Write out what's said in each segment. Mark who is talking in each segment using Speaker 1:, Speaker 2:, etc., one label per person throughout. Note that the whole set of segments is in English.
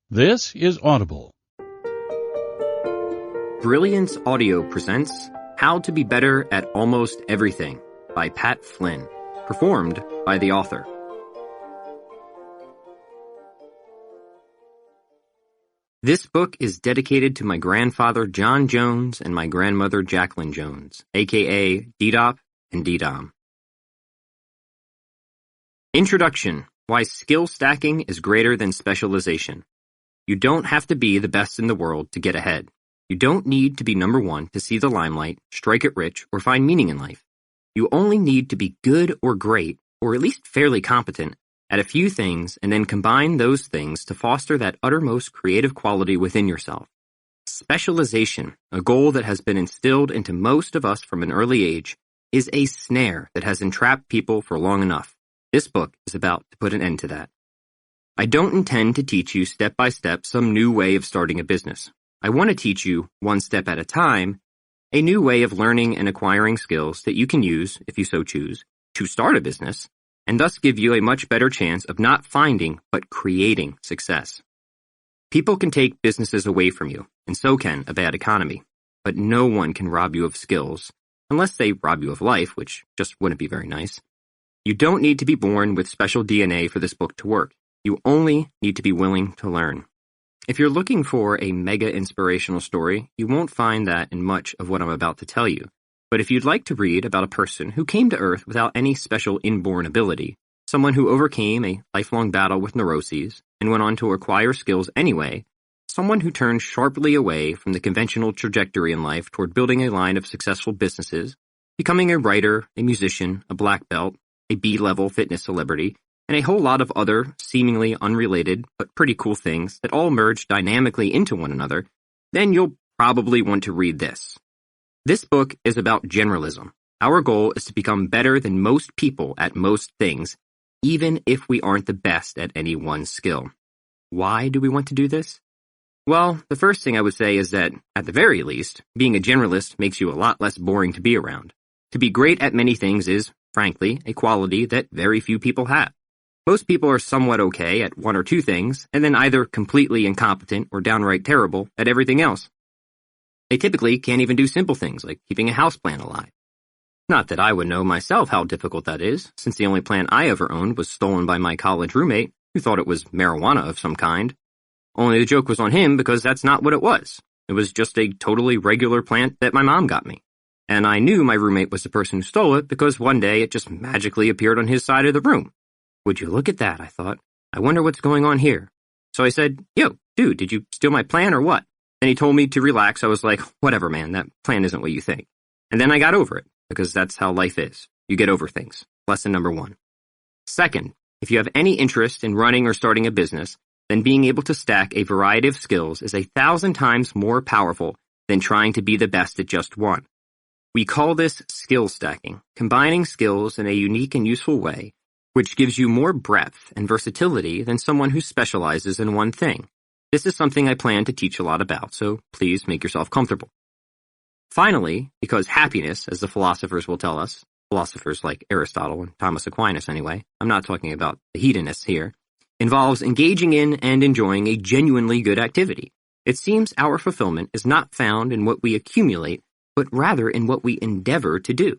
Speaker 1: This is Audible.
Speaker 2: Brilliance Audio presents How to Be Better at Almost Everything by Pat Flynn, performed by the author. This book is dedicated to my grandfather John Jones and my grandmother Jacqueline Jones, aka DDOP and DDOM. Introduction: Why Skill Stacking is Greater than Specialization. You don't have to be the best in the world to get ahead. You don't need to be number one to see the limelight, strike it rich, or find meaning in life. You only need to be good or great, or at least fairly competent, at a few things and then combine those things to foster that uttermost creative quality within yourself. Specialization, a goal that has been instilled into most of us from an early age, is a snare that has entrapped people for long enough. This book is about to put an end to that. I don't intend to teach you step by step some new way of starting a business. I want to teach you, one step at a time, a new way of learning and acquiring skills that you can use, if you so choose, to start a business, and thus give you a much better chance of not finding, but creating success. People can take businesses away from you, and so can a bad economy, but no one can rob you of skills, unless they rob you of life, which just wouldn't be very nice. You don't need to be born with special DNA for this book to work. You only need to be willing to learn. If you're looking for a mega inspirational story, you won't find that in much of what I'm about to tell you. But if you'd like to read about a person who came to Earth without any special inborn ability, someone who overcame a lifelong battle with neuroses and went on to acquire skills anyway, someone who turned sharply away from the conventional trajectory in life toward building a line of successful businesses, becoming a writer, a musician, a black belt, a B-level fitness celebrity, and a whole lot of other seemingly unrelated but pretty cool things that all merge dynamically into one another, then you'll probably want to read this. This book is about generalism. Our goal is to become better than most people at most things, even if we aren't the best at any one skill. Why do we want to do this? Well, the first thing I would say is that, at the very least, being a generalist makes you a lot less boring to be around. To be great at many things is, frankly, a quality that very few people have. Most people are somewhat okay at one or two things, and then either completely incompetent or downright terrible at everything else. They typically can't even do simple things like keeping a houseplant alive. Not that I would know myself how difficult that is, since the only plant I ever owned was stolen by my college roommate, who thought it was marijuana of some kind. Only the joke was on him because that's not what it was. It was just a totally regular plant that my mom got me. And I knew my roommate was the person who stole it because one day it just magically appeared on his side of the room. Would you look at that, I thought. I wonder what's going on here. So I said, "Yo, dude, did you steal my plant or what?" And he told me to relax. I was like, "Whatever, man, that plan isn't what you think." And then I got over it, because that's how life is. You get over things. Lesson number 1. Second, if you have any interest in running or starting a business, then being able to stack a variety of skills is 1,000 times more powerful than trying to be the best at just one. We call this skill stacking, combining skills in a unique and useful way, which gives you more breadth and versatility than someone who specializes in one thing. This is something I plan to teach a lot about, so please make yourself comfortable. Finally, because happiness, as the philosophers will tell us, philosophers like Aristotle and Thomas Aquinas anyway, I'm not talking about the hedonists here, involves engaging in and enjoying a genuinely good activity. It seems our fulfillment is not found in what we accumulate, but rather in what we endeavor to do.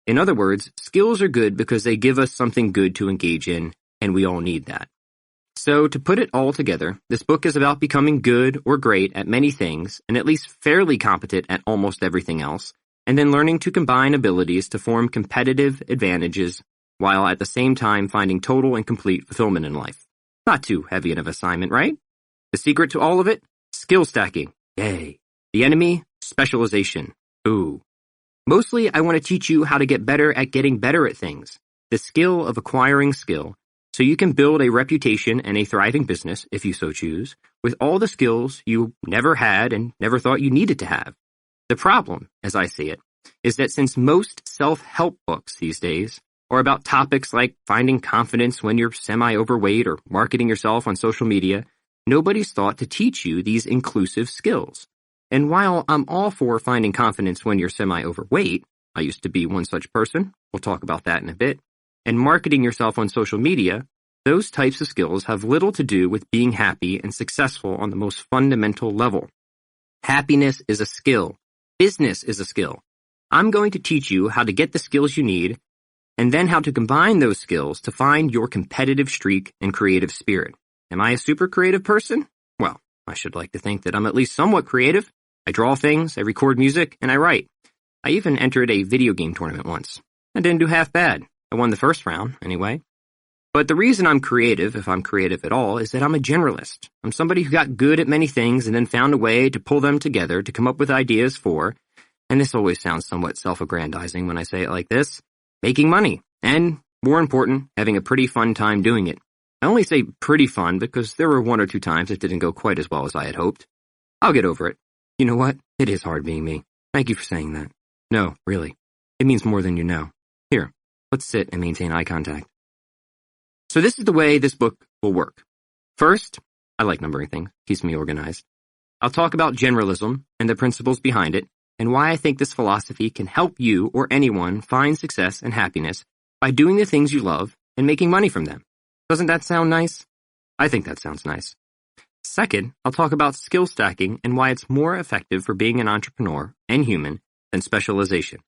Speaker 2: In other words, skills are good because they give us something good to engage in, and we all need that. So, to put it all together, this book is about becoming good or great at many things, and at least fairly competent at almost everything else, and then learning to combine abilities to form competitive advantages, while at the same time finding total and complete fulfillment in life. Not too heavy of an assignment, right? The secret to all of it? Skill stacking. Yay. The enemy? Specialization. Ooh. Mostly, I want to teach you how to get better at getting better at things, the skill of acquiring skill, so you can build a reputation and a thriving business, if you so choose, with all the skills you never had and never thought you needed to have. The problem, as I see it, is that since most self-help books these days are about topics like finding confidence when you're semi-overweight or marketing yourself on social media, nobody's thought to teach you these inclusive skills. And while I'm all for finding confidence when you're semi-overweight, I used to be one such person, we'll talk about that in a bit, and marketing yourself on social media, Those types of skills have little to do with being happy and successful on the most fundamental level. Happiness is a skill. Business is a skill. I'm going to teach you how to get the skills you need and then how to combine those skills to find your competitive streak and creative spirit. Am I a super creative person? Well, I should like to think that I'm at least somewhat creative. I draw things, I record music, and I write. I even entered a video game tournament once. I didn't do half bad. I won the first round, anyway. But the reason I'm creative, if I'm creative at all, is that I'm a generalist. I'm somebody who got good at many things and then found a way to pull them together to come up with ideas for, and this always sounds somewhat self-aggrandizing when I say it like this, making money, and, more important, having a pretty fun time doing it. I only say pretty fun because there were 1 or 2 times it didn't go quite as well as I had hoped. I'll get over it. You know what? It is hard being me. Thank you for saying that. No, really. It means more than you know. Here, let's sit and maintain eye contact. So this is the way this book will work. First, I like numbering things. Keeps me organized. I'll talk about generalism and the principles behind it, and why I think this philosophy can help you or anyone find success and happiness by doing the things you love and making money from them. Doesn't that sound nice? I think that sounds nice. Second, I'll talk about skill stacking and why it's more effective for being an entrepreneur and human than specialization.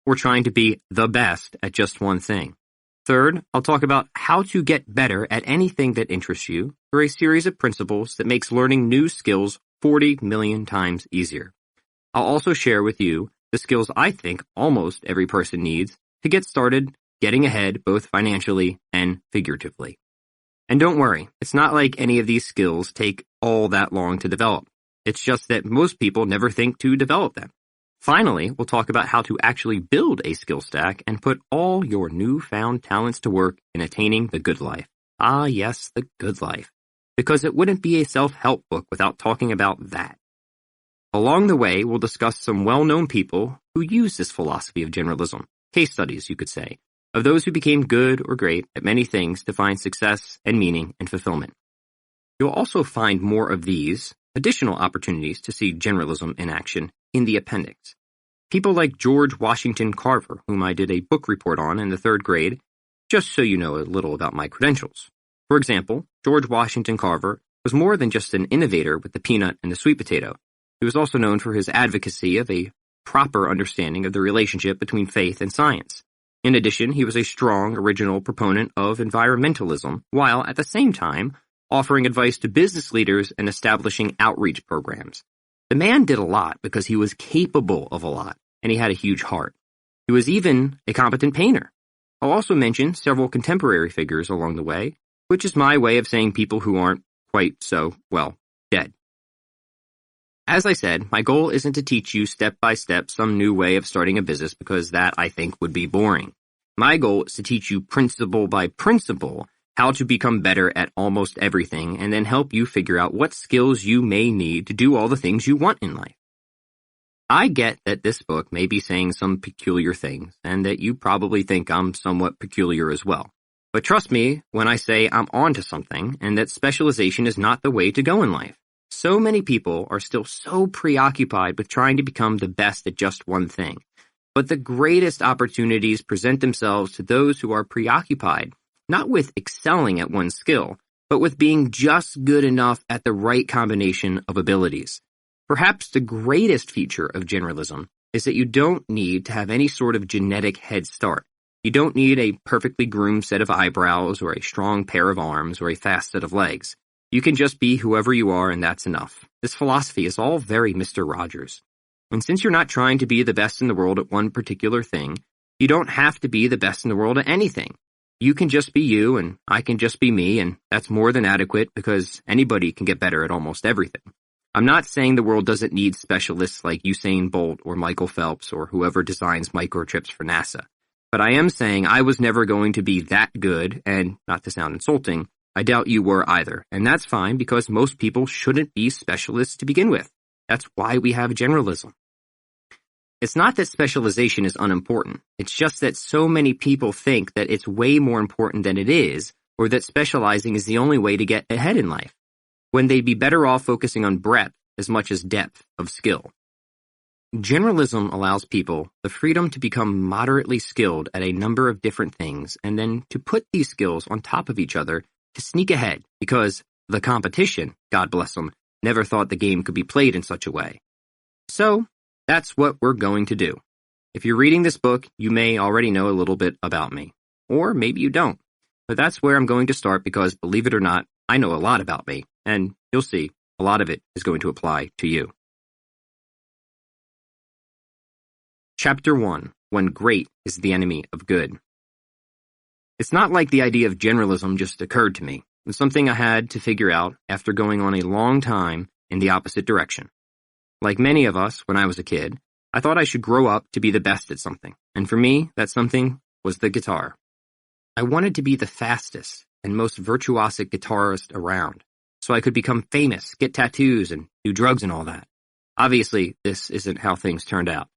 Speaker 2: We're trying to be the best at just one thing. Third, I'll talk about how to get better at anything that interests you through a series of principles that makes learning new skills 40 million times easier. I'll also share with you the skills I think almost every person needs to get started getting ahead both financially and figuratively. And don't worry, it's not like any of these skills take all that long to develop. It's just that most people never think to develop them. Finally, we'll talk about how to actually build a skill stack and put all your newfound talents to work in attaining the good life. Ah, yes, the good life. Because it wouldn't be a self-help book without talking about that. Along the way, we'll discuss some well-known people who use this philosophy of generalism, case studies, you could say, of those who became good or great at many things to find success and meaning and fulfillment. You'll also find more of these additional opportunities to see generalism in action in the appendix. People like George Washington Carver, whom I did a book report on in the 3rd grade, just so you know a little about my credentials. For example, George Washington Carver was more than just an innovator with the peanut and the sweet potato. He was also known for his advocacy of a proper understanding of the relationship between faith and science. In addition, he was a strong, original proponent of environmentalism, while at the same time offering advice to business leaders and establishing outreach programs. The man did a lot because he was capable of a lot, and he had a huge heart. He was even a competent painter. I'll also mention several contemporary figures along the way, which is my way of saying people who aren't quite so, well, dead. As I said, my goal isn't to teach you step by step some new way of starting a business because that, I think, would be boring. My goal is to teach you principle by principle how to become better at almost everything and then help you figure out what skills you may need to do all the things you want in life. I get that this book may be saying some peculiar things and that you probably think I'm somewhat peculiar as well. But trust me when I say I'm onto something and that specialization is not the way to go in life. So many people are still so preoccupied with trying to become the best at just one thing. But the greatest opportunities present themselves to those who are preoccupied, not with excelling at one skill, but with being just good enough at the right combination of abilities. Perhaps the greatest feature of generalism is that you don't need to have any sort of genetic head start. You don't need a perfectly groomed set of eyebrows or a strong pair of arms or a fast set of legs. You can just be whoever you are, and that's enough. This philosophy is all very Mr. Rogers. And since you're not trying to be the best in the world at one particular thing, you don't have to be the best in the world at anything. You can just be you, and I can just be me, and that's more than adequate because anybody can get better at almost everything. I'm not saying the world doesn't need specialists like Usain Bolt or Michael Phelps or whoever designs microchips for NASA. But I am saying I was never going to be that good, and, not to sound insulting, I doubt you were either, and that's fine because most people shouldn't be specialists to begin with. That's why we have generalism. It's not that specialization is unimportant. It's just that so many people think that it's way more important than it is, or that specializing is the only way to get ahead in life, when they'd be better off focusing on breadth as much as depth of skill. Generalism allows people the freedom to become moderately skilled at a number of different things and then to put these skills on top of each other to sneak ahead because the competition, God bless them, never thought the game could be played in such a way. So, that's what we're going to do. If you're reading this book, you may already know a little bit about me. Or maybe you don't. But that's where I'm going to start because, believe it or not, I know a lot about me. And you'll see, a lot of it is going to apply to you. Chapter 1. When Great is the Enemy of Good. It's not like the idea of generalism just occurred to me. It's something I had to figure out after going on a long time in the opposite direction. Like many of us, when I was a kid, I thought I should grow up to be the best at something. And for me, that something was the guitar. I wanted to be the fastest and most virtuosic guitarist around, so I could become famous, get tattoos, and do drugs and all that. Obviously, this isn't how things turned out.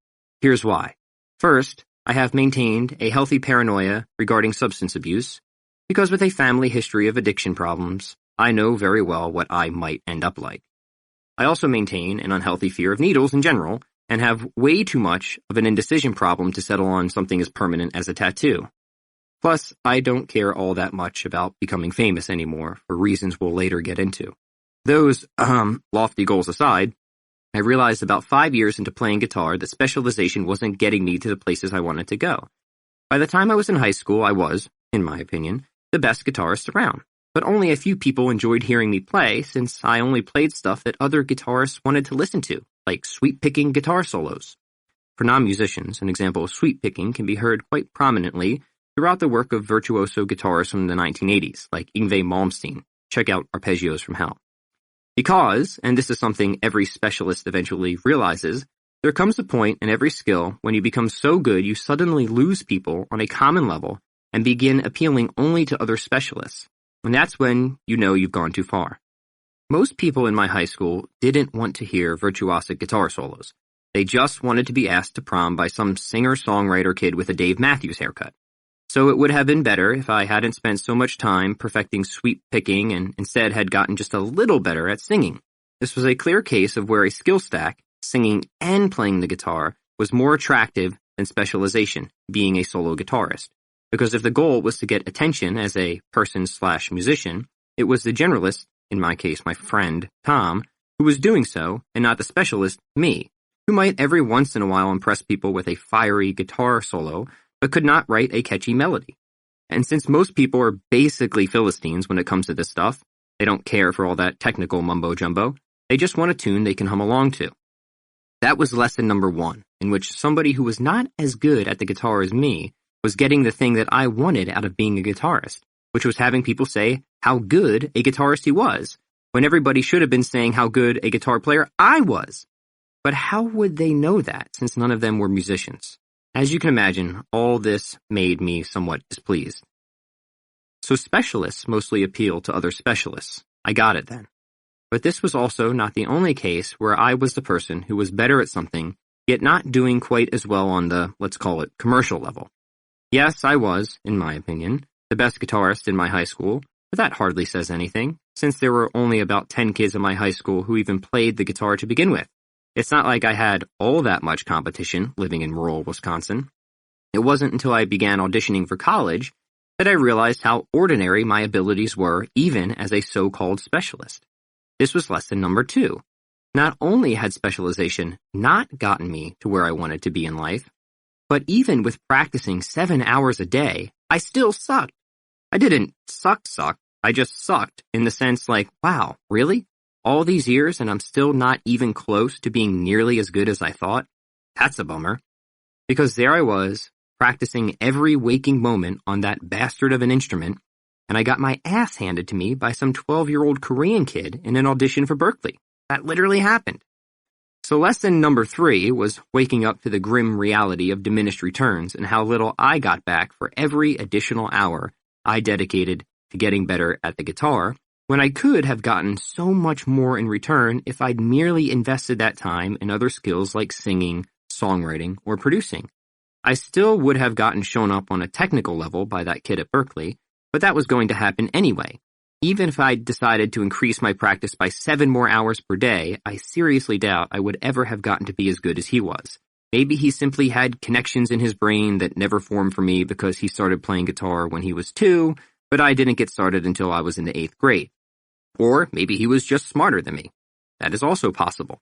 Speaker 2: Here's why. First, I have maintained a healthy paranoia regarding substance abuse, because with a family history of addiction problems, I know very well what I might end up like. I also maintain an unhealthy fear of needles in general, and have way too much of an indecision problem to settle on something as permanent as a tattoo. Plus, I don't care all that much about becoming famous anymore, for reasons we'll later get into. Those, lofty goals aside, I realized about 5 years into playing guitar that specialization wasn't getting me to the places I wanted to go. By the time I was in high school, I was, in my opinion, the best guitarist around. But only a few people enjoyed hearing me play since I only played stuff that other guitarists wanted to listen to, like sweep-picking guitar solos. For non-musicians, an example of sweep-picking can be heard quite prominently throughout the work of virtuoso guitarists from the 1980s, like Yngwie Malmsteen. Check out Arpeggios from Hell. Because, and this is something every specialist eventually realizes, there comes a point in every skill when you become so good you suddenly lose people on a common level and begin appealing only to other specialists. And that's when you know you've gone too far. Most people in my high school didn't want to hear virtuosic guitar solos. They just wanted to be asked to prom by some singer-songwriter kid with a Dave Matthews haircut. So it would have been better if I hadn't spent so much time perfecting sweep picking and instead had gotten just a little better at singing. This was a clear case of where a skill stack, singing and playing the guitar, was more attractive than specialization, being a solo guitarist. Because if the goal was to get attention as a person/musician, it was the generalist, in my case my friend, Tom, who was doing so, and not the specialist, me, who might every once in a while impress people with a fiery guitar solo, but could not write a catchy melody. And since most people are basically Philistines when it comes to this stuff, they don't care for all that technical mumbo-jumbo, they just want a tune they can hum along to. That was lesson number 1, in which somebody who was not as good at the guitar as me was getting the thing that I wanted out of being a guitarist, which was having people say how good a guitarist he was, when everybody should have been saying how good a guitar player I was. But how would they know that, since none of them were musicians? As you can imagine, all this made me somewhat displeased. So specialists mostly appeal to other specialists. I got it then. But this was also not the only case where I was the person who was better at something, yet not doing quite as well on the, let's call it, commercial level. Yes, I was, in my opinion, the best guitarist in my high school, but that hardly says anything, since there were only about 10 kids in my high school who even played the guitar to begin with. It's not like I had all that much competition living in rural Wisconsin. It wasn't until I began auditioning for college that I realized how ordinary my abilities were even as a so-called specialist. This was lesson number 2. Not only had specialization not gotten me to where I wanted to be in life, but even with practicing 7 hours a day, I still sucked. I didn't suck, I just sucked in the sense like, wow, really? All these years and I'm still not even close to being nearly as good as I thought? That's a bummer. Because there I was, practicing every waking moment on that bastard of an instrument, and I got my ass handed to me by some 12-year-old Korean kid in an audition for Berkeley. That literally happened. So lesson number 3 was waking up to the grim reality of diminished returns and how little I got back for every additional hour I dedicated to getting better at the guitar, when I could have gotten so much more in return if I'd merely invested that time in other skills like singing, songwriting, or producing. I still would have gotten shown up on a technical level by that kid at Berkeley, but that was going to happen anyway. Even if I'd decided to increase my practice by 7 more hours per day, I seriously doubt I would ever have gotten to be as good as he was. Maybe he simply had connections in his brain that never formed for me because he started playing guitar when he was 2, but I didn't get started until I was in the 8th grade. Or maybe he was just smarter than me. That is also possible.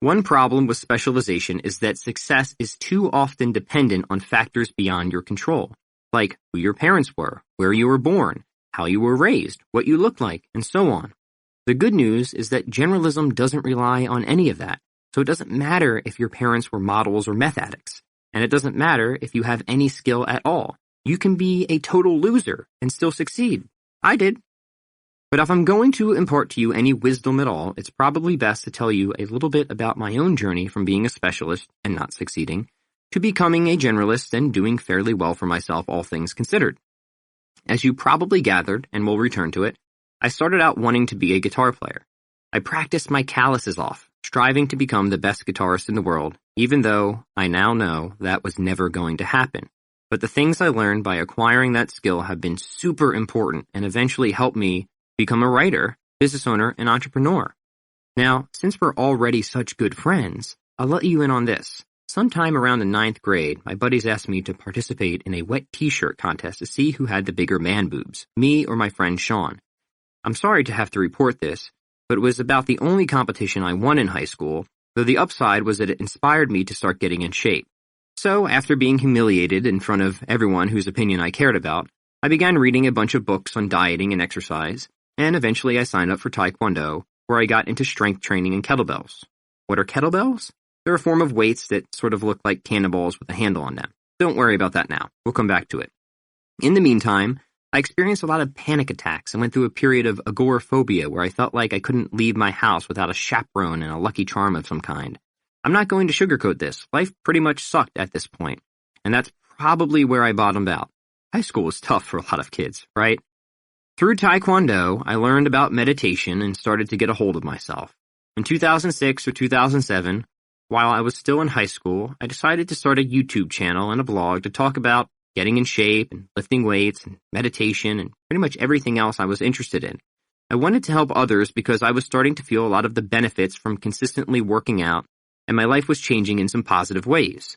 Speaker 2: One problem with specialization is that success is too often dependent on factors beyond your control, like who your parents were, where you were born, how you were raised, what you looked like, and so on. The good news is that generalism doesn't rely on any of that, so it doesn't matter if your parents were models or meth addicts, and it doesn't matter if you have any skill at all. You can be a total loser and still succeed. I did. But if I'm going to impart to you any wisdom at all, it's probably best to tell you a little bit about my own journey from being a specialist and not succeeding to becoming a generalist and doing fairly well for myself, all things considered. As you probably gathered, and we'll return to it, I started out wanting to be a guitar player. I practiced my calluses off, striving to become the best guitarist in the world, even though I now know that was never going to happen. But the things I learned by acquiring that skill have been super important and eventually helped me become a writer, business owner, and entrepreneur. Now, since we're already such good friends, I'll let you in on this. Sometime around the 9th grade, my buddies asked me to participate in a wet t-shirt contest to see who had the bigger man boobs, me or my friend Sean. I'm sorry to have to report this, but it was about the only competition I won in high school, though the upside was that it inspired me to start getting in shape. So, after being humiliated in front of everyone whose opinion I cared about, I began reading a bunch of books on dieting and exercise, and eventually I signed up for Taekwondo, where I got into strength training and kettlebells. What are kettlebells? They're a form of weights that sort of look like cannonballs with a handle on them. Don't worry about that now. We'll come back to it. In the meantime, I experienced a lot of panic attacks and went through a period of agoraphobia where I felt like I couldn't leave my house without a chaperone and a lucky charm of some kind. I'm not going to sugarcoat this. Life pretty much sucked at this point, and that's probably where I bottomed out. High school was tough for a lot of kids, right? Through Taekwondo, I learned about meditation and started to get a hold of myself. In 2006 or 2007, while I was still in high school, I decided to start a YouTube channel and a blog to talk about getting in shape and lifting weights and meditation and pretty much everything else I was interested in. I wanted to help others because I was starting to feel a lot of the benefits from consistently working out, and my life was changing in some positive ways.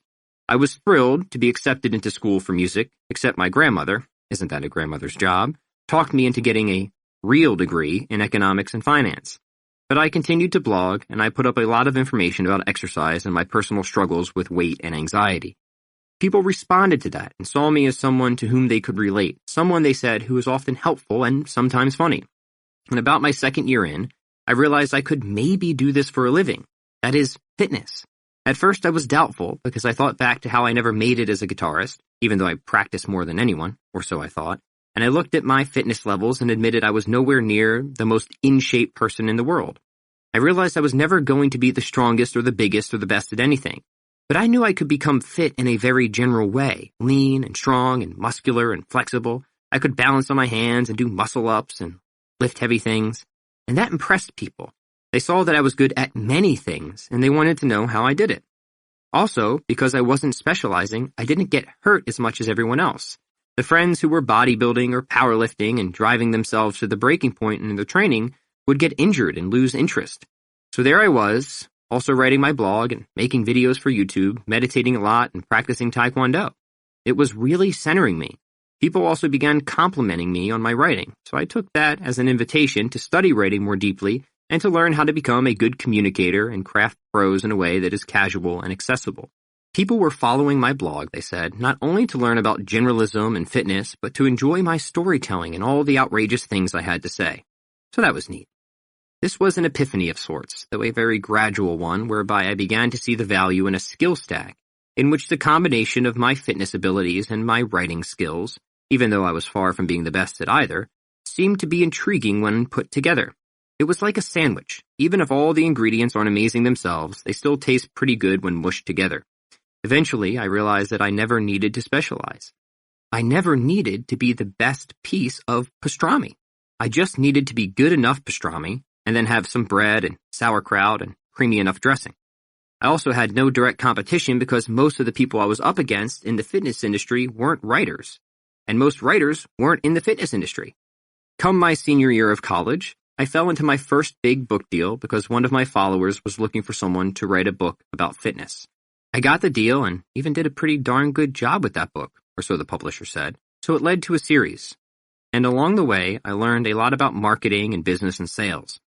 Speaker 2: I was thrilled to be accepted into school for music, except my grandmother, isn't that a grandmother's job, talked me into getting a real degree in economics and finance. But I continued to blog, and I put up a lot of information about exercise and my personal struggles with weight and anxiety. People responded to that and saw me as someone to whom they could relate, someone they said who was often helpful and sometimes funny. And about my 2nd year in, I realized I could maybe do this for a living. That is, fitness. At first I was doubtful because I thought back to how I never made it as a guitarist, even though I practiced more than anyone, or so I thought. And I looked at my fitness levels and admitted I was nowhere near the most in-shape person in the world. I realized I was never going to be the strongest or the biggest or the best at anything, but I knew I could become fit in a very general way, lean and strong and muscular and flexible. I could balance on my hands and do muscle-ups and lift heavy things, and that impressed people. They saw that I was good at many things, and they wanted to know how I did it. Also, because I wasn't specializing, I didn't get hurt as much as everyone else. The friends who were bodybuilding or powerlifting and driving themselves to the breaking point in their training would get injured and lose interest. So there I was, also writing my blog and making videos for YouTube, meditating a lot and practicing Taekwondo. It was really centering me. People also began complimenting me on my writing, so I took that as an invitation to study writing more deeply and to learn how to become a good communicator and craft prose in a way that is casual and accessible. People were following my blog, they said, not only to learn about generalism and fitness, but to enjoy my storytelling and all the outrageous things I had to say. So that was neat. This was an epiphany of sorts, though a very gradual one, whereby I began to see the value in a skill stack, in which the combination of my fitness abilities and my writing skills, even though I was far from being the best at either, seemed to be intriguing when put together. It was like a sandwich. Even if all the ingredients aren't amazing themselves, they still taste pretty good when mushed together. Eventually, I realized that I never needed to specialize. I never needed to be the best piece of pastrami. I just needed to be good enough pastrami and then have some bread and sauerkraut and creamy enough dressing. I also had no direct competition because most of the people I was up against in the fitness industry weren't writers, and most writers weren't in the fitness industry. Come my senior year of college, I fell into my first big book deal because one of my followers was looking for someone to write a book about fitness. I got the deal and even did a pretty darn good job with that book, or so the publisher said, so it led to a series. And along the way, I learned a lot about marketing and business and sales.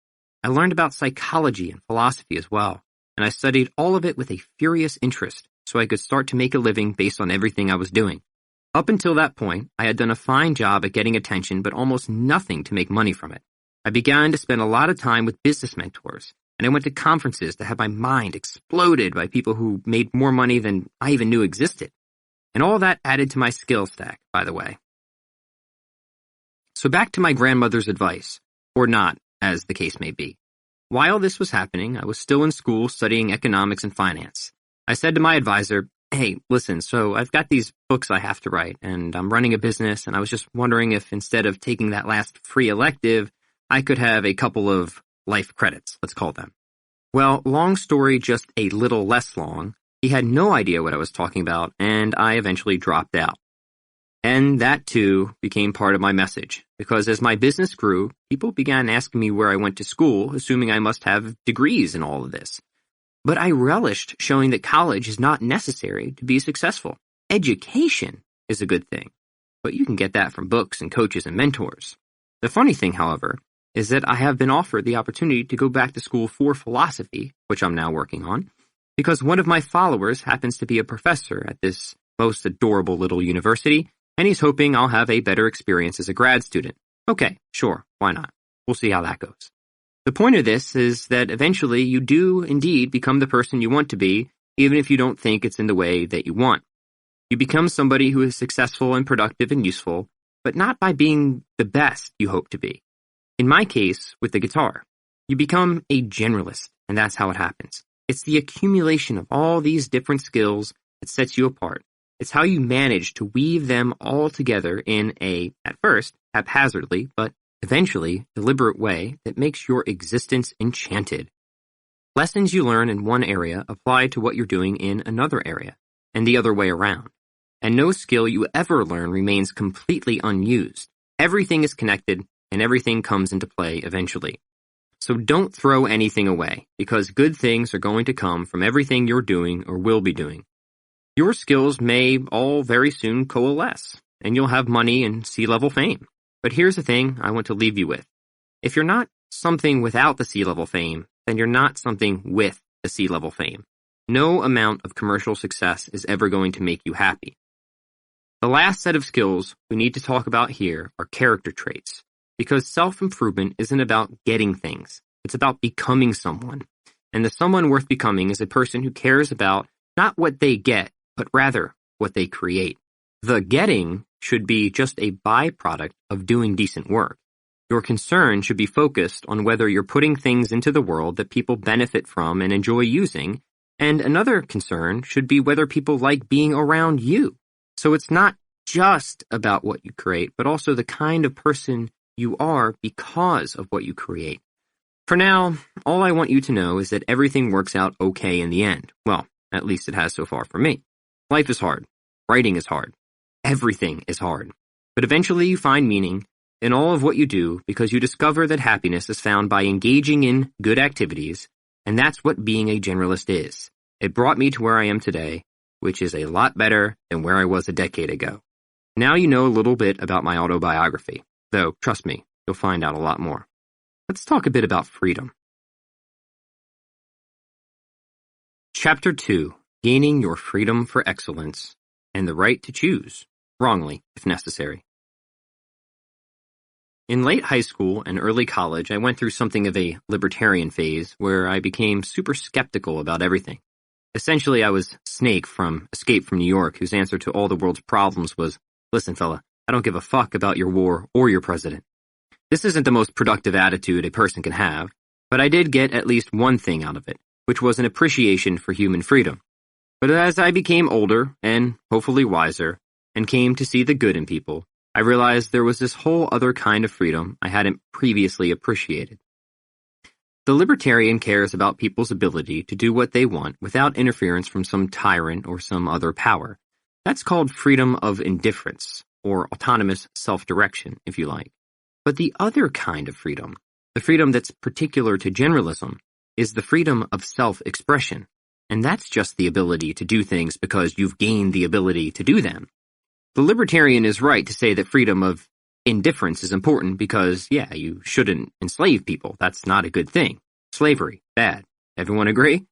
Speaker 2: I learned about psychology and philosophy as well, and I studied all of it with a furious interest so I could start to make a living based on everything I was doing. Up until that point, I had done a fine job at getting attention but almost nothing to make money from it. I began to spend a lot of time with business mentors, and I went to conferences to have my mind exploded by people who made more money than I even knew existed. And all that added to my skill stack, by the way. So back to my grandmother's advice, or not, as the case may be. While this was happening, I was still in school studying economics and finance. I said to my advisor, "Hey, listen, so I've got these books I have to write, and I'm running a business, and I was just wondering if instead of taking that last free elective, I could have a couple of life credits, let's call them." Well, long story just a little less long, he had no idea what I was talking about, and I eventually dropped out. And that, too, became part of my message, because as my business grew, people began asking me where I went to school, assuming I must have degrees in all of this. But I relished showing that college is not necessary to be successful. Education is a good thing, but you can get that from books and coaches and mentors. The funny thing, however, is that I have been offered the opportunity to go back to school for philosophy, which I'm now working on, because one of my followers happens to be a professor at this most adorable little university, and he's hoping I'll have a better experience as a grad student. Okay, sure, why not? We'll see how that goes. The point of this is that eventually you do indeed become the person you want to be, even if you don't think it's in the way that you want. You become somebody who is successful and productive and useful, but not by being the best you hope to be. In my case, with the guitar, you become a generalist, and that's how it happens. It's the accumulation of all these different skills that sets you apart. It's how you manage to weave them all together in a, at first, haphazardly, but eventually deliberate way that makes your existence enchanted. Lessons you learn in one area apply to what you're doing in another area, and the other way around. And no skill you ever learn remains completely unused. Everything is connected, and everything comes into play eventually. So don't throw anything away, because good things are going to come from everything you're doing or will be doing. Your skills may all very soon coalesce, and you'll have money and sea-level fame. But here's the thing I want to leave you with. If you're not something without the sea-level fame, then you're not something with the sea-level fame. No amount of commercial success is ever going to make you happy. The last set of skills we need to talk about here are character traits, because self-improvement isn't about getting things. It's about becoming someone. And the someone worth becoming is a person who cares about not what they get, but rather what they create. The getting should be just a byproduct of doing decent work. Your concern should be focused on whether you're putting things into the world that people benefit from and enjoy using, and another concern should be whether people like being around you. So it's not just about what you create, but also the kind of person you are because of what you create. For now, all I want you to know is that everything works out okay in the end. Well, at least it has so far for me. Life is hard. Writing is hard. Everything is hard. But eventually you find meaning in all of what you do because you discover that happiness is found by engaging in good activities, and that's what being a generalist is. It brought me to where I am today, which is a lot better than where I was a decade ago. Now you know a little bit about my autobiography, though, trust me, you'll find out a lot more. Let's talk a bit about freedom. Chapter 2. Gaining your freedom for excellence and the right to choose, wrongly, if necessary. In late high school and early college, I went through something of a libertarian phase where I became super skeptical about everything. Essentially, I was Snake from Escape from New York, whose answer to all the world's problems was, "Listen, fella, I don't give a fuck about your war or your president." This isn't the most productive attitude a person can have, but I did get at least one thing out of it, which was an appreciation for human freedom. But as I became older and hopefully wiser and came to see the good in people, I realized there was this whole other kind of freedom I hadn't previously appreciated. The libertarian cares about people's ability to do what they want without interference from some tyrant or some other power. That's called freedom of indifference, or autonomous self-direction, if you like. But the other kind of freedom, the freedom that's particular to generalism, is the freedom of self-expression. And that's just the ability to do things because you've gained the ability to do them. The libertarian is right to say that freedom of indifference is important because, yeah, you shouldn't enslave people. That's not a good thing. Slavery, bad. Everyone agree?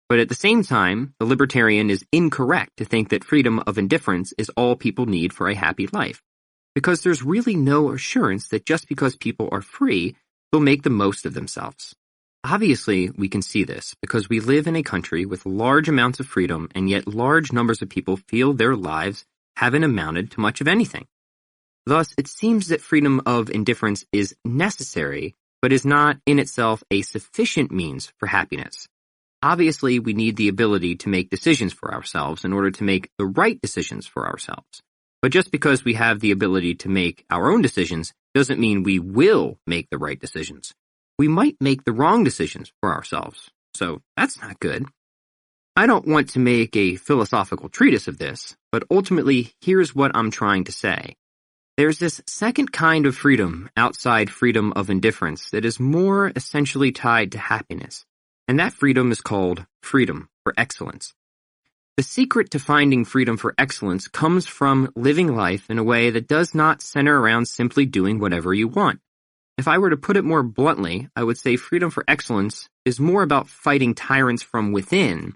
Speaker 2: But at the same time, the libertarian is incorrect to think that freedom of indifference is all people need for a happy life, because there's really no assurance that just because people are free, they'll make the most of themselves. Obviously, we can see this because we live in a country with large amounts of freedom, and yet large numbers of people feel their lives haven't amounted to much of anything. Thus, it seems that freedom of indifference is necessary, but is not in itself a sufficient means for happiness. Obviously, we need the ability to make decisions for ourselves in order to make the right decisions for ourselves. But just because we have the ability to make our own decisions doesn't mean we will make the right decisions. We might make the wrong decisions for ourselves, so that's not good. I don't want to make a philosophical treatise of this, but ultimately, here's what I'm trying to say. There's this second kind of freedom outside freedom of indifference that is more essentially tied to happiness, and that freedom is called freedom for excellence. The secret to finding freedom for excellence comes from living life in a way that does not center around simply doing whatever you want. If I were to put it more bluntly, I would say freedom for excellence is more about fighting tyrants from within,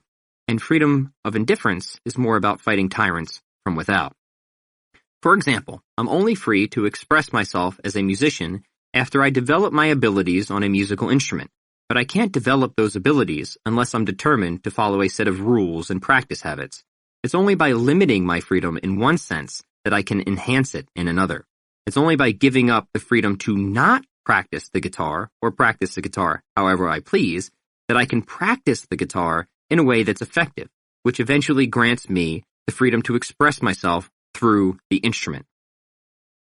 Speaker 2: and freedom of indifference is more about fighting tyrants from without. For example, I'm only free to express myself as a musician after I develop my abilities on a musical instrument, but I can't develop those abilities unless I'm determined to follow a set of rules and practice habits. It's only by limiting my freedom in one sense that I can enhance it in another. It's only by giving up the freedom to not practice the guitar or practice the guitar however I please that I can practice the guitar in a way that's effective, which eventually grants me the freedom to express myself through the instrument.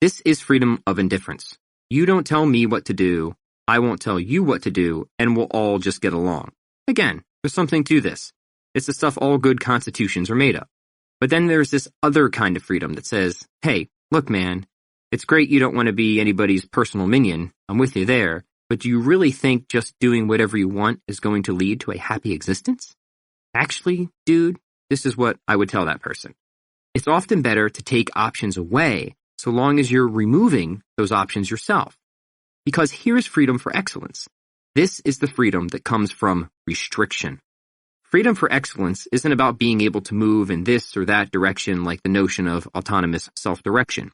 Speaker 2: This is freedom of indifference. You don't tell me what to do, I won't tell you what to do, and we'll all just get along. Again, there's something to this. It's the stuff all good constitutions are made of. But then there's this other kind of freedom that says, hey, look man, it's great you don't want to be anybody's personal minion, I'm with you there, but do you really think just doing whatever you want is going to lead to a happy existence? Actually, dude, this is what I would tell that person. It's often better to take options away so long as you're removing those options yourself. Because here's freedom for excellence. This is the freedom that comes from restriction. Freedom for excellence isn't about being able to move in this or that direction like the notion of autonomous self-direction.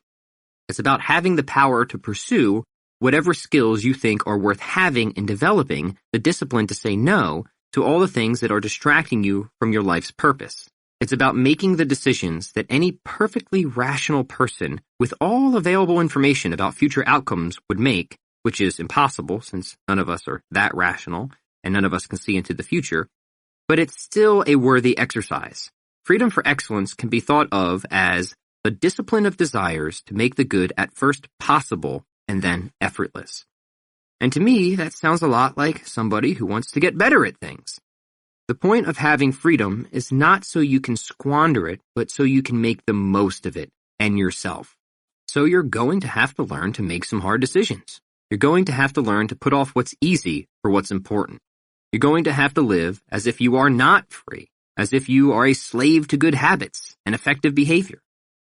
Speaker 2: It's about having the power to pursue whatever skills you think are worth having and developing the discipline to say no to all the things that are distracting you from your life's purpose. It's about making the decisions that any perfectly rational person with all available information about future outcomes would make, which is impossible since none of us are that rational and none of us can see into the future, but it's still a worthy exercise. Freedom for excellence can be thought of as the discipline of desires to make the good at first possible and then effortless. And to me, that sounds a lot like somebody who wants to get better at things. The point of having freedom is not so you can squander it, but so you can make the most of it and yourself. So you're going to have to learn to make some hard decisions. You're going to have to learn to put off what's easy for what's important. You're going to have to live as if you are not free, as if you are a slave to good habits and effective behavior.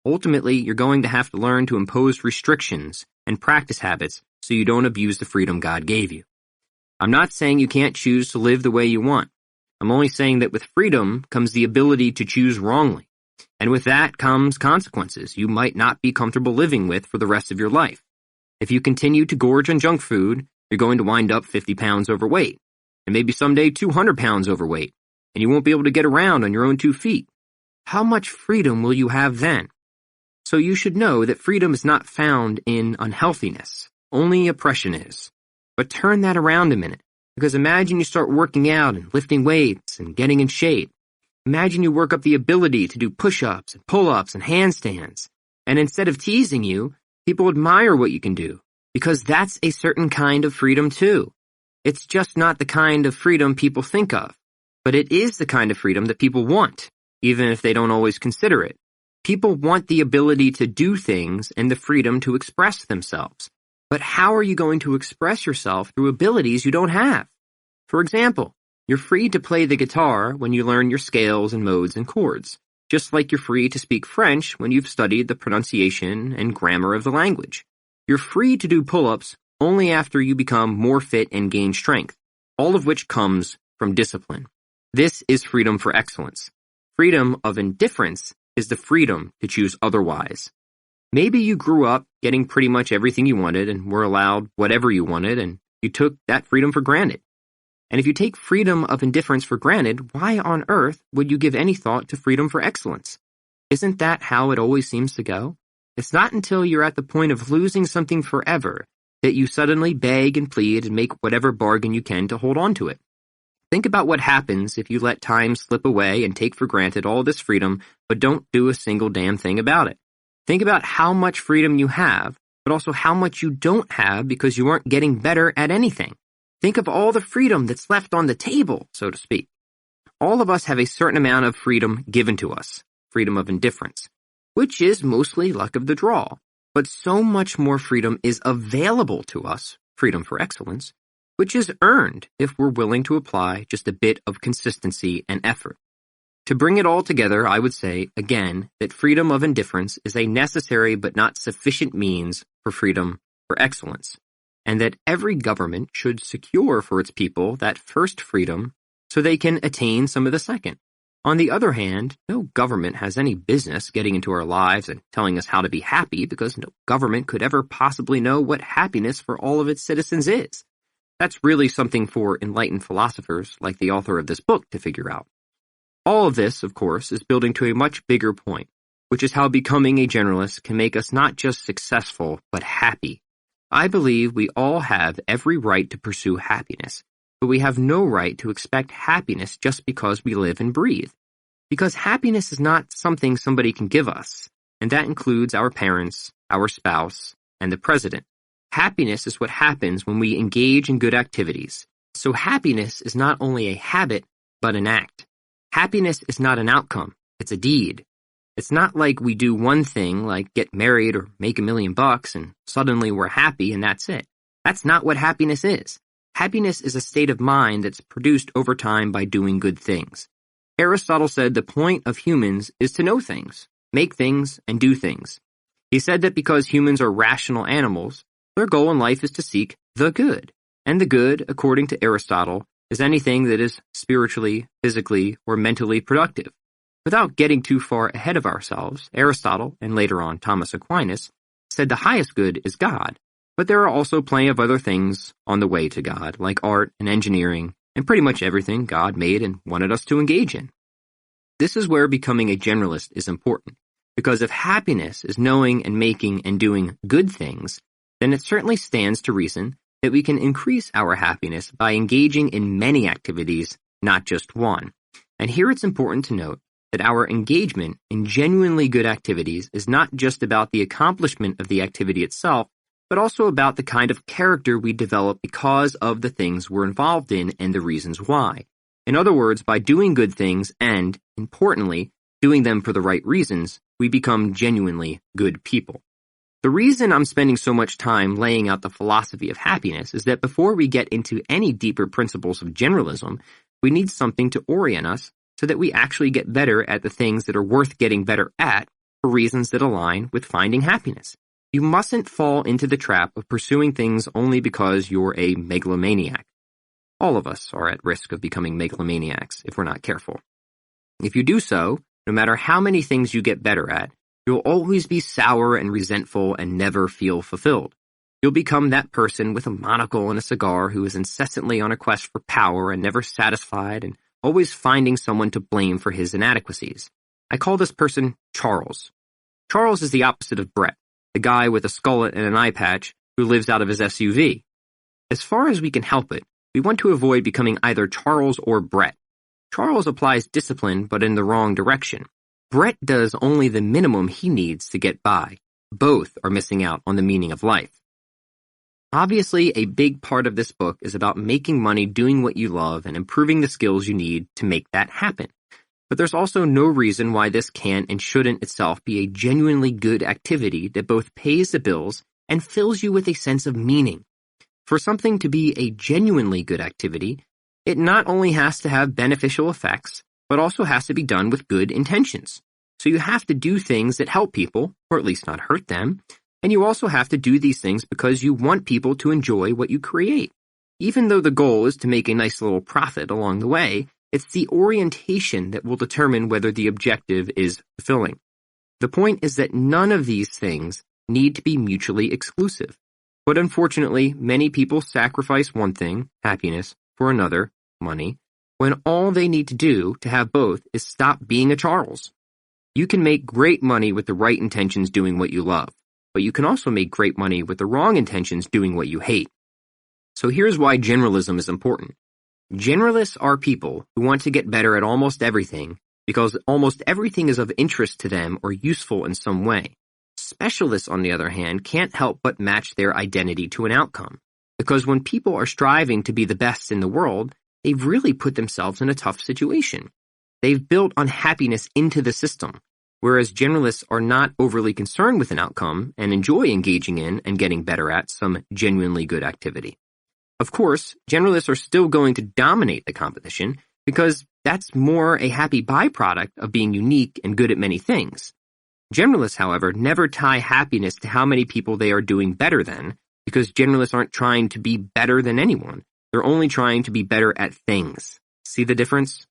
Speaker 2: Ultimately, you're going to have to learn to impose restrictions and practice habits so you don't abuse the freedom God gave you. I'm not saying you can't choose to live the way you want. I'm only saying that with freedom comes the ability to choose wrongly. And with that comes consequences you might not be comfortable living with for the rest of your life. If you continue to gorge on junk food, you're going to wind up 50 pounds overweight, and maybe someday 200 pounds overweight, and you won't be able to get around on your own 2 feet. How much freedom will you have then? So you should know that freedom is not found in unhealthiness. Only oppression is. But turn that around a minute, because imagine you start working out and lifting weights and getting in shape. Imagine you work up the ability to do push-ups and pull-ups and handstands, and instead of teasing you, people admire what you can do, because that's a certain kind of freedom too. It's just not the kind of freedom people think of, but it is the kind of freedom that people want, even if they don't always consider it. People want the ability to do things and the freedom to express themselves. But how are you going to express yourself through abilities you don't have? For example, you're free to play the guitar when you learn your scales and modes and chords, just like you're free to speak French when you've studied the pronunciation and grammar of the language. You're free to do pull-ups only after you become more fit and gain strength, all of which comes from discipline. This is freedom for excellence. Freedom of indifference is the freedom to choose otherwise. Maybe you grew up getting pretty much everything you wanted and were allowed whatever you wanted, and you took that freedom for granted. And if you take freedom of indifference for granted, why on earth would you give any thought to freedom for excellence? Isn't that how it always seems to go? It's not until you're at the point of losing something forever that you suddenly beg and plead and make whatever bargain you can to hold on to it. Think about what happens if you let time slip away and take for granted all this freedom, but don't do a single damn thing about it. Think about how much freedom you have, but also how much you don't have because you aren't getting better at anything. Think of all the freedom that's left on the table, so to speak. All of us have a certain amount of freedom given to us, freedom of indifference, which is mostly luck of the draw. But so much more freedom is available to us, freedom for excellence, which is earned if we're willing to apply just a bit of consistency and effort. To bring it all together, I would say, again, that freedom of indifference is a necessary but not sufficient means for freedom for excellence, and that every government should secure for its people that first freedom so they can attain some of the second. On the other hand, no government has any business getting into our lives and telling us how to be happy because no government could ever possibly know what happiness for all of its citizens is. That's really something for enlightened philosophers like the author of this book to figure out. All of this, of course, is building to a much bigger point, which is how becoming a generalist can make us not just successful, but happy. I believe we all have every right to pursue happiness, but we have no right to expect happiness just because we live and breathe. Because happiness is not something somebody can give us, and that includes our parents, our spouse, and the president. Happiness is what happens when we engage in good activities. So happiness is not only a habit, but an act. Happiness is not an outcome, it's a deed. It's not like we do one thing, like get married or make $1 million and suddenly we're happy and that's it. That's not what happiness is. Happiness is a state of mind that's produced over time by doing good things. Aristotle said the point of humans is to know things, make things, and do things. He said that because humans are rational animals, their goal in life is to seek the good. And the good, according to Aristotle, is anything that is spiritually, physically, or mentally productive. Without getting too far ahead of ourselves, Aristotle, and later on Thomas Aquinas, said the highest good is God. But there are also plenty of other things on the way to God, like art and engineering, and pretty much everything God made and wanted us to engage in. This is where becoming a generalist is important, because if happiness is knowing and making and doing good things, then it certainly stands to reason that we can increase our happiness by engaging in many activities, not just one. And here it's important to note that our engagement in genuinely good activities is not just about the accomplishment of the activity itself, but also about the kind of character we develop because of the things we're involved in and the reasons why. In other words, by doing good things and, importantly, doing them for the right reasons, we become genuinely good people. The reason I'm spending so much time laying out the philosophy of happiness is that before we get into any deeper principles of generalism, we need something to orient us so that we actually get better at the things that are worth getting better at for reasons that align with finding happiness. You mustn't fall into the trap of pursuing things only because you're a megalomaniac. All of us are at risk of becoming megalomaniacs if we're not careful. If you do so, no matter how many things you get better at, you'll always be sour and resentful and never feel fulfilled. You'll become that person with a monocle and a cigar who is incessantly on a quest for power and never satisfied and always finding someone to blame for his inadequacies. I call this person Charles. Charles is the opposite of Brett, the guy with a skullet and an eye patch who lives out of his SUV. As far as we can help it, we want to avoid becoming either Charles or Brett. Charles applies discipline but in the wrong direction. Brett does only the minimum he needs to get by. Both are missing out on the meaning of life. Obviously, a big part of this book is about making money doing what you love and improving the skills you need to make that happen. But there's also no reason why this can't and shouldn't itself be a genuinely good activity that both pays the bills and fills you with a sense of meaning. For something to be a genuinely good activity, it not only has to have beneficial effects, but also has to be done with good intentions. So you have to do things that help people, or at least not hurt them. And you also have to do these things because you want people to enjoy what you create. Even though the goal is to make a nice little profit along the way, it's the orientation that will determine whether the objective is fulfilling. The point is that none of these things need to be mutually exclusive. But unfortunately, many people sacrifice one thing, happiness, for another, money, when all they need to do to have both is stop being a Charles. You can make great money with the right intentions doing what you love, but you can also make great money with the wrong intentions doing what you hate. So here's why generalism is important. Generalists are people who want to get better at almost everything because almost everything is of interest to them or useful in some way. Specialists, on the other hand, can't help but match their identity to an outcome, because when people are striving to be the best in the world, they've really put themselves in a tough situation. They've built unhappiness into the system, whereas generalists are not overly concerned with an outcome and enjoy engaging in and getting better at some genuinely good activity. Of course, generalists are still going to dominate the competition because that's more a happy byproduct of being unique and good at many things. Generalists, however, never tie happiness to how many people they are doing better than, because generalists aren't trying to be better than anyone. They're only trying to be better at things. See the difference?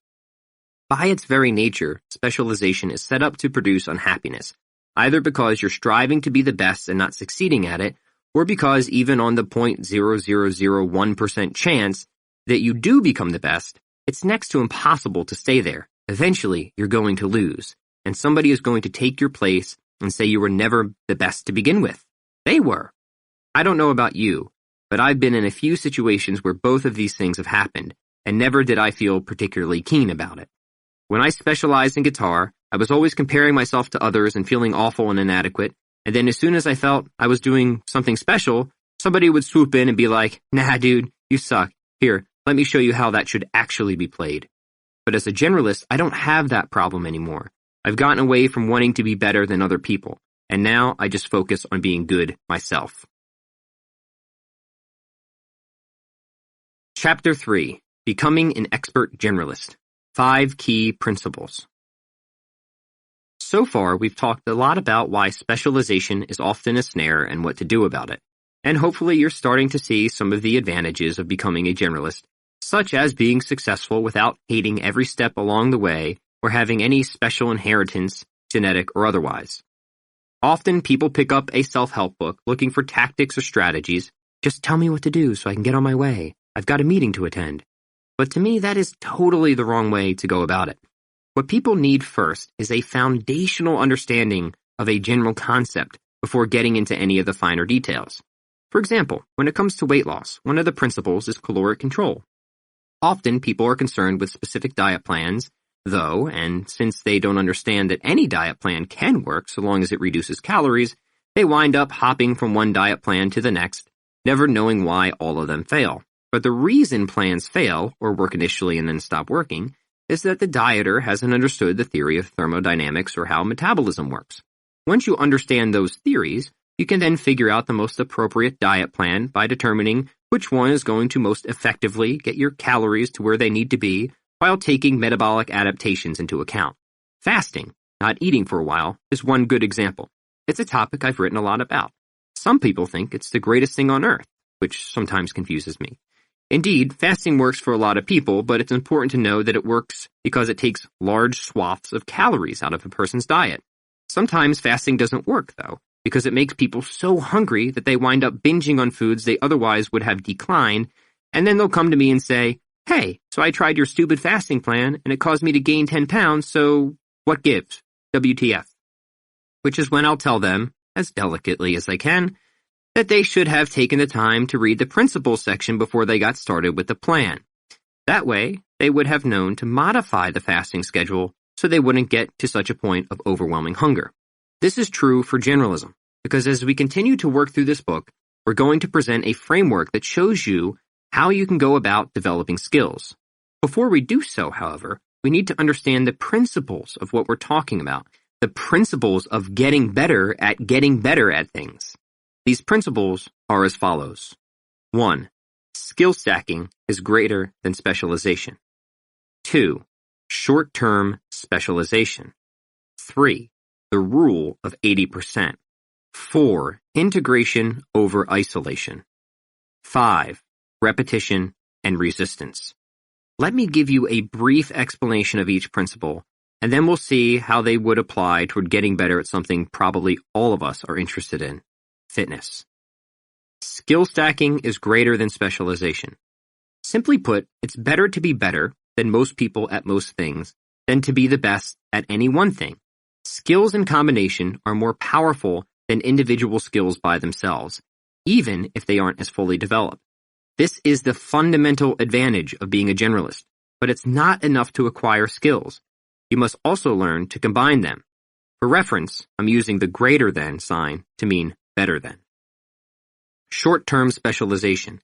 Speaker 2: By its very nature, specialization is set up to produce unhappiness, either because you're striving to be the best and not succeeding at it, or because even on the 0.0001% chance that you do become the best, it's next to impossible to stay there. Eventually, you're going to lose, and somebody is going to take your place and say you were never the best to begin with. They were. I don't know about you, but I've been in a few situations where both of these things have happened, and never did I feel particularly keen about it. When I specialized in guitar, I was always comparing myself to others and feeling awful and inadequate, and then as soon as I felt I was doing something special, somebody would swoop in and be like, "Nah, dude, you suck. Here, let me show you how that should actually be played." But as a generalist, I don't have that problem anymore. I've gotten away from wanting to be better than other people, and now I just focus on being good myself. Chapter 3. Becoming an Expert Generalist. 5 Key Principles. So far, we've talked a lot about why specialization is often a snare and what to do about it. And hopefully you're starting to see some of the advantages of becoming a generalist, such as being successful without hating every step along the way or having any special inheritance, genetic or otherwise. Often people pick up a self-help book looking for tactics or strategies. Just tell me what to do so I can get on my way. I've got a meeting to attend. But to me, that is totally the wrong way to go about it. What people need first is a foundational understanding of a general concept before getting into any of the finer details. For example, when it comes to weight loss, one of the principles is caloric control. Often people are concerned with specific diet plans, though, and since they don't understand that any diet plan can work so long as it reduces calories, they wind up hopping from one diet plan to the next, never knowing why all of them fail. But the reason plans fail, or work initially and then stop working, is that the dieter hasn't understood the theory of thermodynamics or how metabolism works. Once you understand those theories, you can then figure out the most appropriate diet plan by determining which one is going to most effectively get your calories to where they need to be while taking metabolic adaptations into account. Fasting, not eating for a while, is one good example. It's a topic I've written a lot about. Some people think it's the greatest thing on earth, which sometimes confuses me. Indeed, fasting works for a lot of people, but it's important to know that it works because it takes large swaths of calories out of a person's diet. Sometimes fasting doesn't work, though, because it makes people so hungry that they wind up binging on foods they otherwise would have declined, and then they'll come to me and say, "Hey, so I tried your stupid fasting plan, and it caused me to gain 10 pounds, so what gives? WTF?" Which is when I'll tell them, as delicately as I can, that they should have taken the time to read the principles section before they got started with the plan. That way, they would have known to modify the fasting schedule so they wouldn't get to such a point of overwhelming hunger. This is true for generalism, because as we continue to work through this book, we're going to present a framework that shows you how you can go about developing skills. Before we do so, however, we need to understand the principles of what we're talking about, the principles of getting better at things. These principles are as follows. 1. Skill stacking is greater than specialization. 2. Short-term specialization. 3. The rule of 80%. 4. Integration over isolation. 5. Repetition and resistance. Let me give you a brief explanation of each principle, and then we'll see how they would apply toward getting better at something probably all of us are interested in: fitness. Skill stacking is greater than specialization. Simply put, it's better to be better than most people at most things than to be the best at any one thing. Skills in combination are more powerful than individual skills by themselves, even if they aren't as fully developed. This is the fundamental advantage of being a generalist, but it's not enough to acquire skills. You must also learn to combine them. For reference, I'm using the greater than sign to mean better than. Short-term specialization.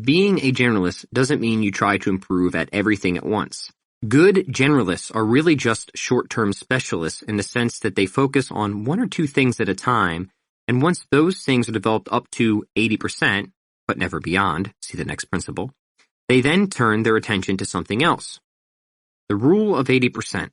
Speaker 2: Being a generalist doesn't mean you try to improve at everything at once. Good generalists are really just short-term specialists in the sense that they focus on one or two things at a time, and once those things are developed up to 80%, but never beyond, see the next principle, they then turn their attention to something else. The rule of 80%.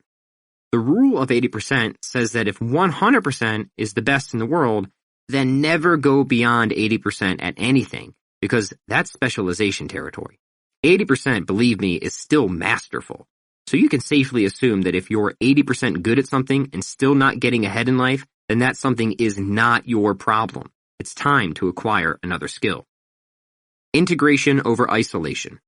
Speaker 2: The rule of 80% says that if 100% is the best in the world, then never go beyond 80% at anything, because that's specialization territory. 80%, believe me, is still masterful. So you can safely assume that if you're 80% good at something and still not getting ahead in life, then that something is not your problem. It's time to acquire another skill. Integration over isolation.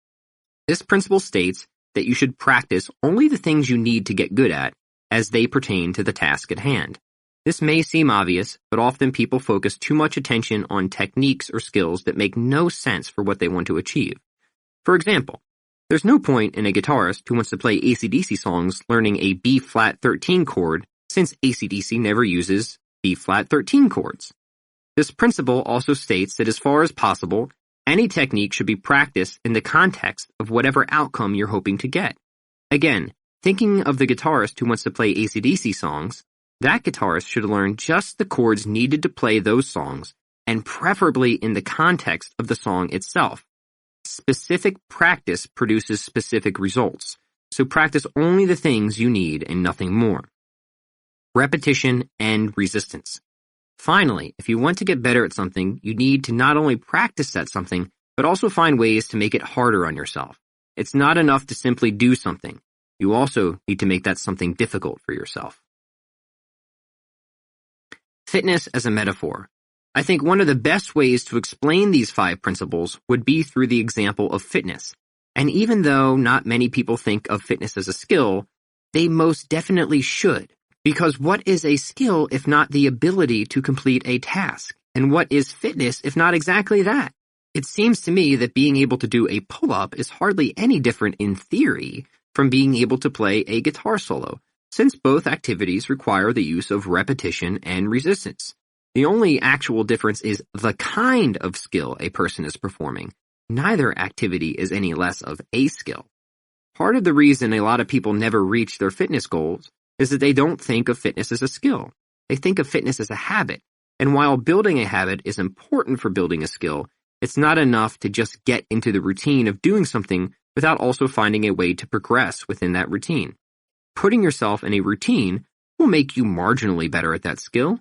Speaker 2: This principle states that you should practice only the things you need to get good at as they pertain to the task at hand. This may seem obvious, but often people focus too much attention on techniques or skills that make no sense for what they want to achieve. For example, there's no point in a guitarist who wants to play AC/DC songs learning a B-flat 13 chord, since AC/DC never uses B-flat 13 chords. This principle also states that as far as possible, any technique should be practiced in the context of whatever outcome you're hoping to get. Again, thinking of the guitarist who wants to play AC/DC songs, that guitarist should learn just the chords needed to play those songs, and preferably in the context of the song itself. Specific practice produces specific results, so practice only the things you need and nothing more. Repetition and resistance. Finally, if you want to get better at something, you need to not only practice that something, but also find ways to make it harder on yourself. It's not enough to simply do something. You also need to make that something difficult for yourself. Fitness as a metaphor. I think one of the best ways to explain these 5 principles would be through the example of fitness. And even though not many people think of fitness as a skill, they most definitely should. Because what is a skill if not the ability to complete a task? And what is fitness if not exactly that? It seems to me that being able to do a pull-up is hardly any different in theory from being able to play a guitar solo, since both activities require the use of repetition and resistance. The only actual difference is the kind of skill a person is performing. Neither activity is any less of a skill. Part of the reason a lot of people never reach their fitness goals is that they don't think of fitness as a skill. They think of fitness as a habit. And while building a habit is important for building a skill, it's not enough to just get into the routine of doing something without also finding a way to progress within that routine. Putting yourself in a routine will make you marginally better at that skill.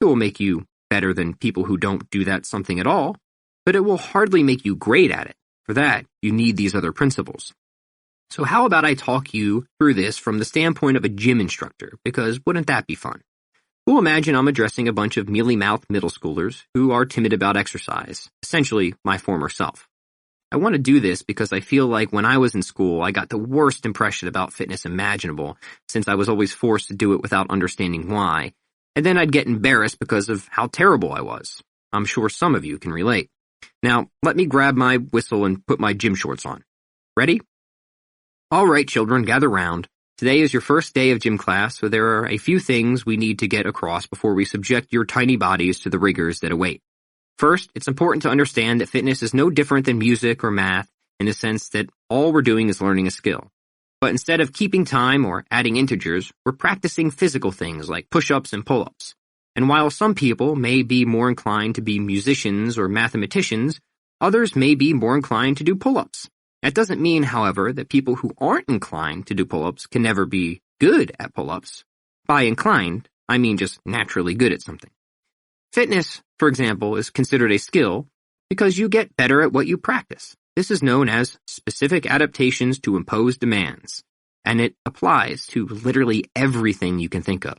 Speaker 2: It will make you better than people who don't do that something at all, but it will hardly make you great at it. For that, you need these other principles. So how about I talk you through this from the standpoint of a gym instructor, because wouldn't that be fun? We'll imagine I'm addressing a bunch of mealy-mouthed middle schoolers who are timid about exercise, essentially my former self. I want to do this because I feel like when I was in school, I got the worst impression about fitness imaginable, since I was always forced to do it without understanding why, and then I'd get embarrassed because of how terrible I was. I'm sure some of you can relate. Now, let me grab my whistle and put my gym shorts on. Ready? All right, children, gather round. Today is your first day of gym class, so there are a few things we need to get across before we subject your tiny bodies to the rigors that await. First, it's important to understand that fitness is no different than music or math in the sense that all we're doing is learning a skill. But instead of keeping time or adding integers, we're practicing physical things like push-ups and pull-ups. And while some people may be more inclined to be musicians or mathematicians, others may be more inclined to do pull-ups. That doesn't mean, however, that people who aren't inclined to do pull-ups can never be good at pull-ups. By inclined, I mean just naturally good at something. Fitness, for example, is considered a skill because you get better at what you practice. This is known as specific adaptations to imposed demands, and it applies to literally everything you can think of.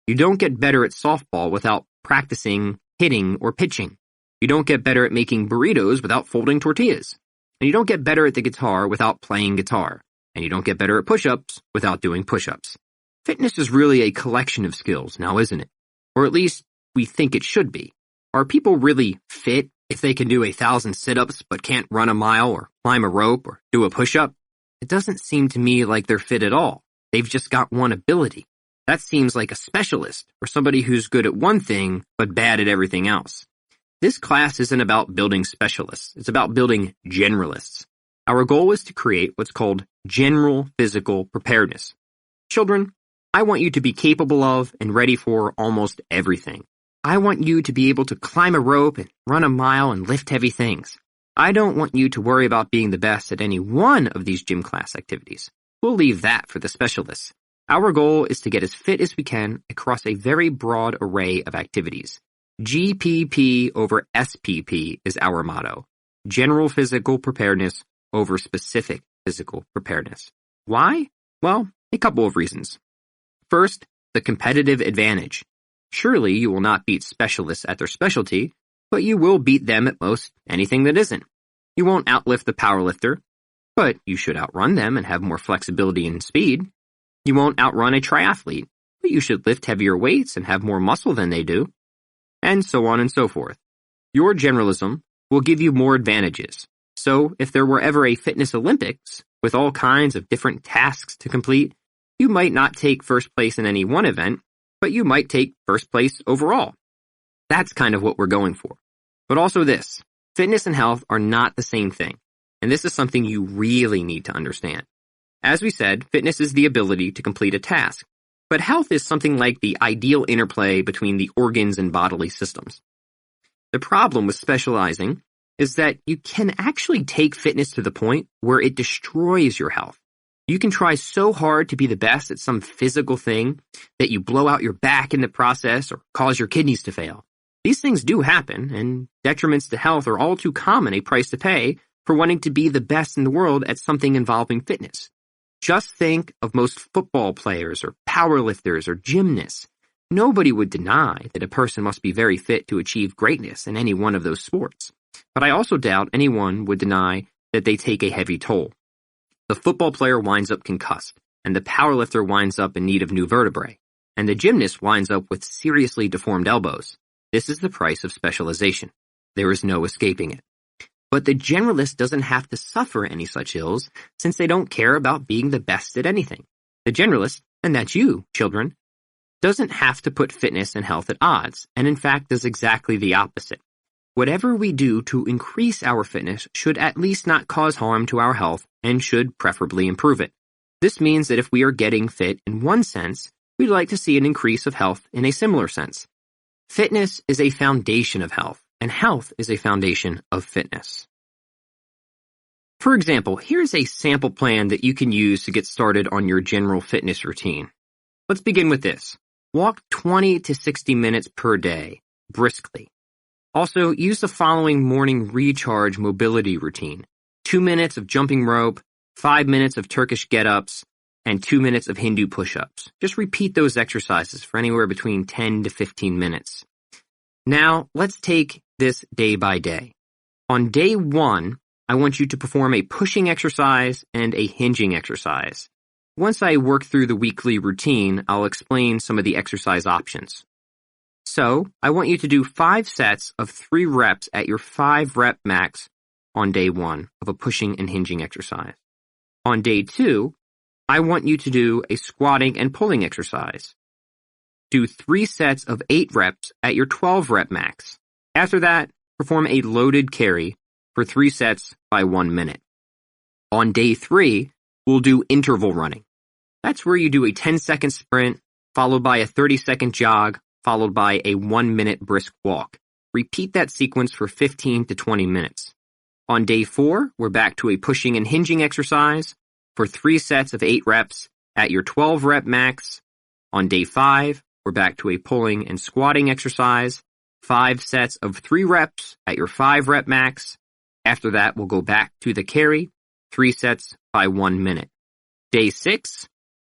Speaker 2: You don't get better at softball without practicing hitting or pitching. You don't get better at making burritos without folding tortillas. And you don't get better at the guitar without playing guitar. And you don't get better at push-ups without doing push-ups. Fitness is really a collection of skills, now isn't it? Or at least we think it should be. Are people really fit if they can do 1,000 sit-ups but can't run a mile or climb a rope or do a push-up? It doesn't seem to me like they're fit at all. They've just got one ability. That seems like a specialist or somebody who's good at one thing but bad at everything else. This class isn't about building specialists. It's about building generalists. Our goal is to create what's called general physical preparedness. Children, I want you to be capable of and ready for almost everything. I want you to be able to climb a rope and run a mile and lift heavy things. I don't want you to worry about being the best at any one of these gym class activities. We'll leave that for the specialists. Our goal is to get as fit as we can across a very broad array of activities. GPP over SPP is our motto. General physical preparedness over specific physical preparedness. Why? Well, a couple of reasons. First, the competitive advantage. Surely you will not beat specialists at their specialty, but you will beat them at most anything that isn't. You won't outlift the powerlifter, but you should outrun them and have more flexibility and speed. You won't outrun a triathlete, but you should lift heavier weights and have more muscle than they do. And so on and so forth. Your generalism will give you more advantages. So if there were ever a fitness Olympics with all kinds of different tasks to complete, you might not take first place in any one event, but you might take first place overall. That's kind of what we're going for. But also this, fitness and health are not the same thing, and this is something you really need to understand. As we said, fitness is the ability to complete a task. But health is something like the ideal interplay between the organs and bodily systems. The problem with specializing is that you can actually take fitness to the point where it destroys your health. You can try so hard to be the best at some physical thing that you blow out your back in the process or cause your kidneys to fail. These things do happen, and detriments to health are all too common a price to pay for wanting to be the best in the world at something involving fitness. Just think of most football players or powerlifters or gymnasts. Nobody would deny that a person must be very fit to achieve greatness in any one of those sports. But I also doubt anyone would deny that they take a heavy toll. The football player winds up concussed, and the powerlifter winds up in need of new vertebrae, and the gymnast winds up with seriously deformed elbows. This is the price of specialization. There is no escaping it. But the generalist doesn't have to suffer any such ills since they don't care about being the best at anything. The generalist, and that's you, children, doesn't have to put fitness and health at odds, and in fact does exactly the opposite. Whatever we do to increase our fitness should at least not cause harm to our health and should preferably improve it. This means that if we are getting fit in one sense, we'd like to see an increase of health in a similar sense. Fitness is a foundation of health, and health is a foundation of fitness. For example, here's a sample plan that you can use to get started on your general fitness routine. Let's begin with this. Walk 20 to 60 minutes per day, briskly. Also, use the following morning recharge mobility routine. 2 minutes of jumping rope, 5 minutes of Turkish get-ups, and 2 minutes of Hindu push-ups. Just repeat those exercises for anywhere between 10 to 15 minutes. Now, let's take this day by day. On day 1, I want you to perform a pushing exercise and a hinging exercise. Once I work through the weekly routine, I'll explain some of the exercise options. So, I want you to do 5 sets of 3 reps at your 5 rep max on day 1 of a pushing and hinging exercise. On day 2, I want you to do a squatting and pulling exercise. Do 3 sets of 8 reps at your 12 rep max. After that, perform a loaded carry for 3 sets by 1 minute. On day 3, we'll do interval running. That's where you do a 10-second sprint, followed by a 30-second jog, followed by a 1-minute brisk walk. Repeat that sequence for 15 to 20 minutes. On day 4, we're back to a pushing and hinging exercise for 3 sets of 8 reps at your 12 rep max. On day 5, we're back to a pulling and squatting exercise 5 sets of 3 reps at your 5 rep max. After that, we'll go back to the carry, 3 sets by 1 minute. Day 6,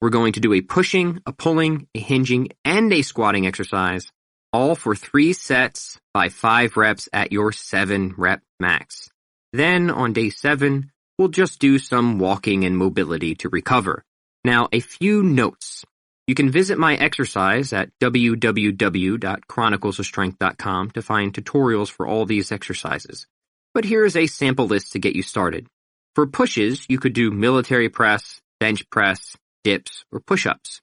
Speaker 2: we're going to do a pushing, a pulling, a hinging, and a squatting exercise, all for 3 sets by 5 reps at your 7 rep max. Then on day 7, we'll just do some walking and mobility to recover. Now, a few notes. You can visit my exercise at www.chroniclesofstrength.com to find tutorials for all these exercises. But here is a sample list to get you started. For pushes, you could do military press, bench press, dips, or push-ups.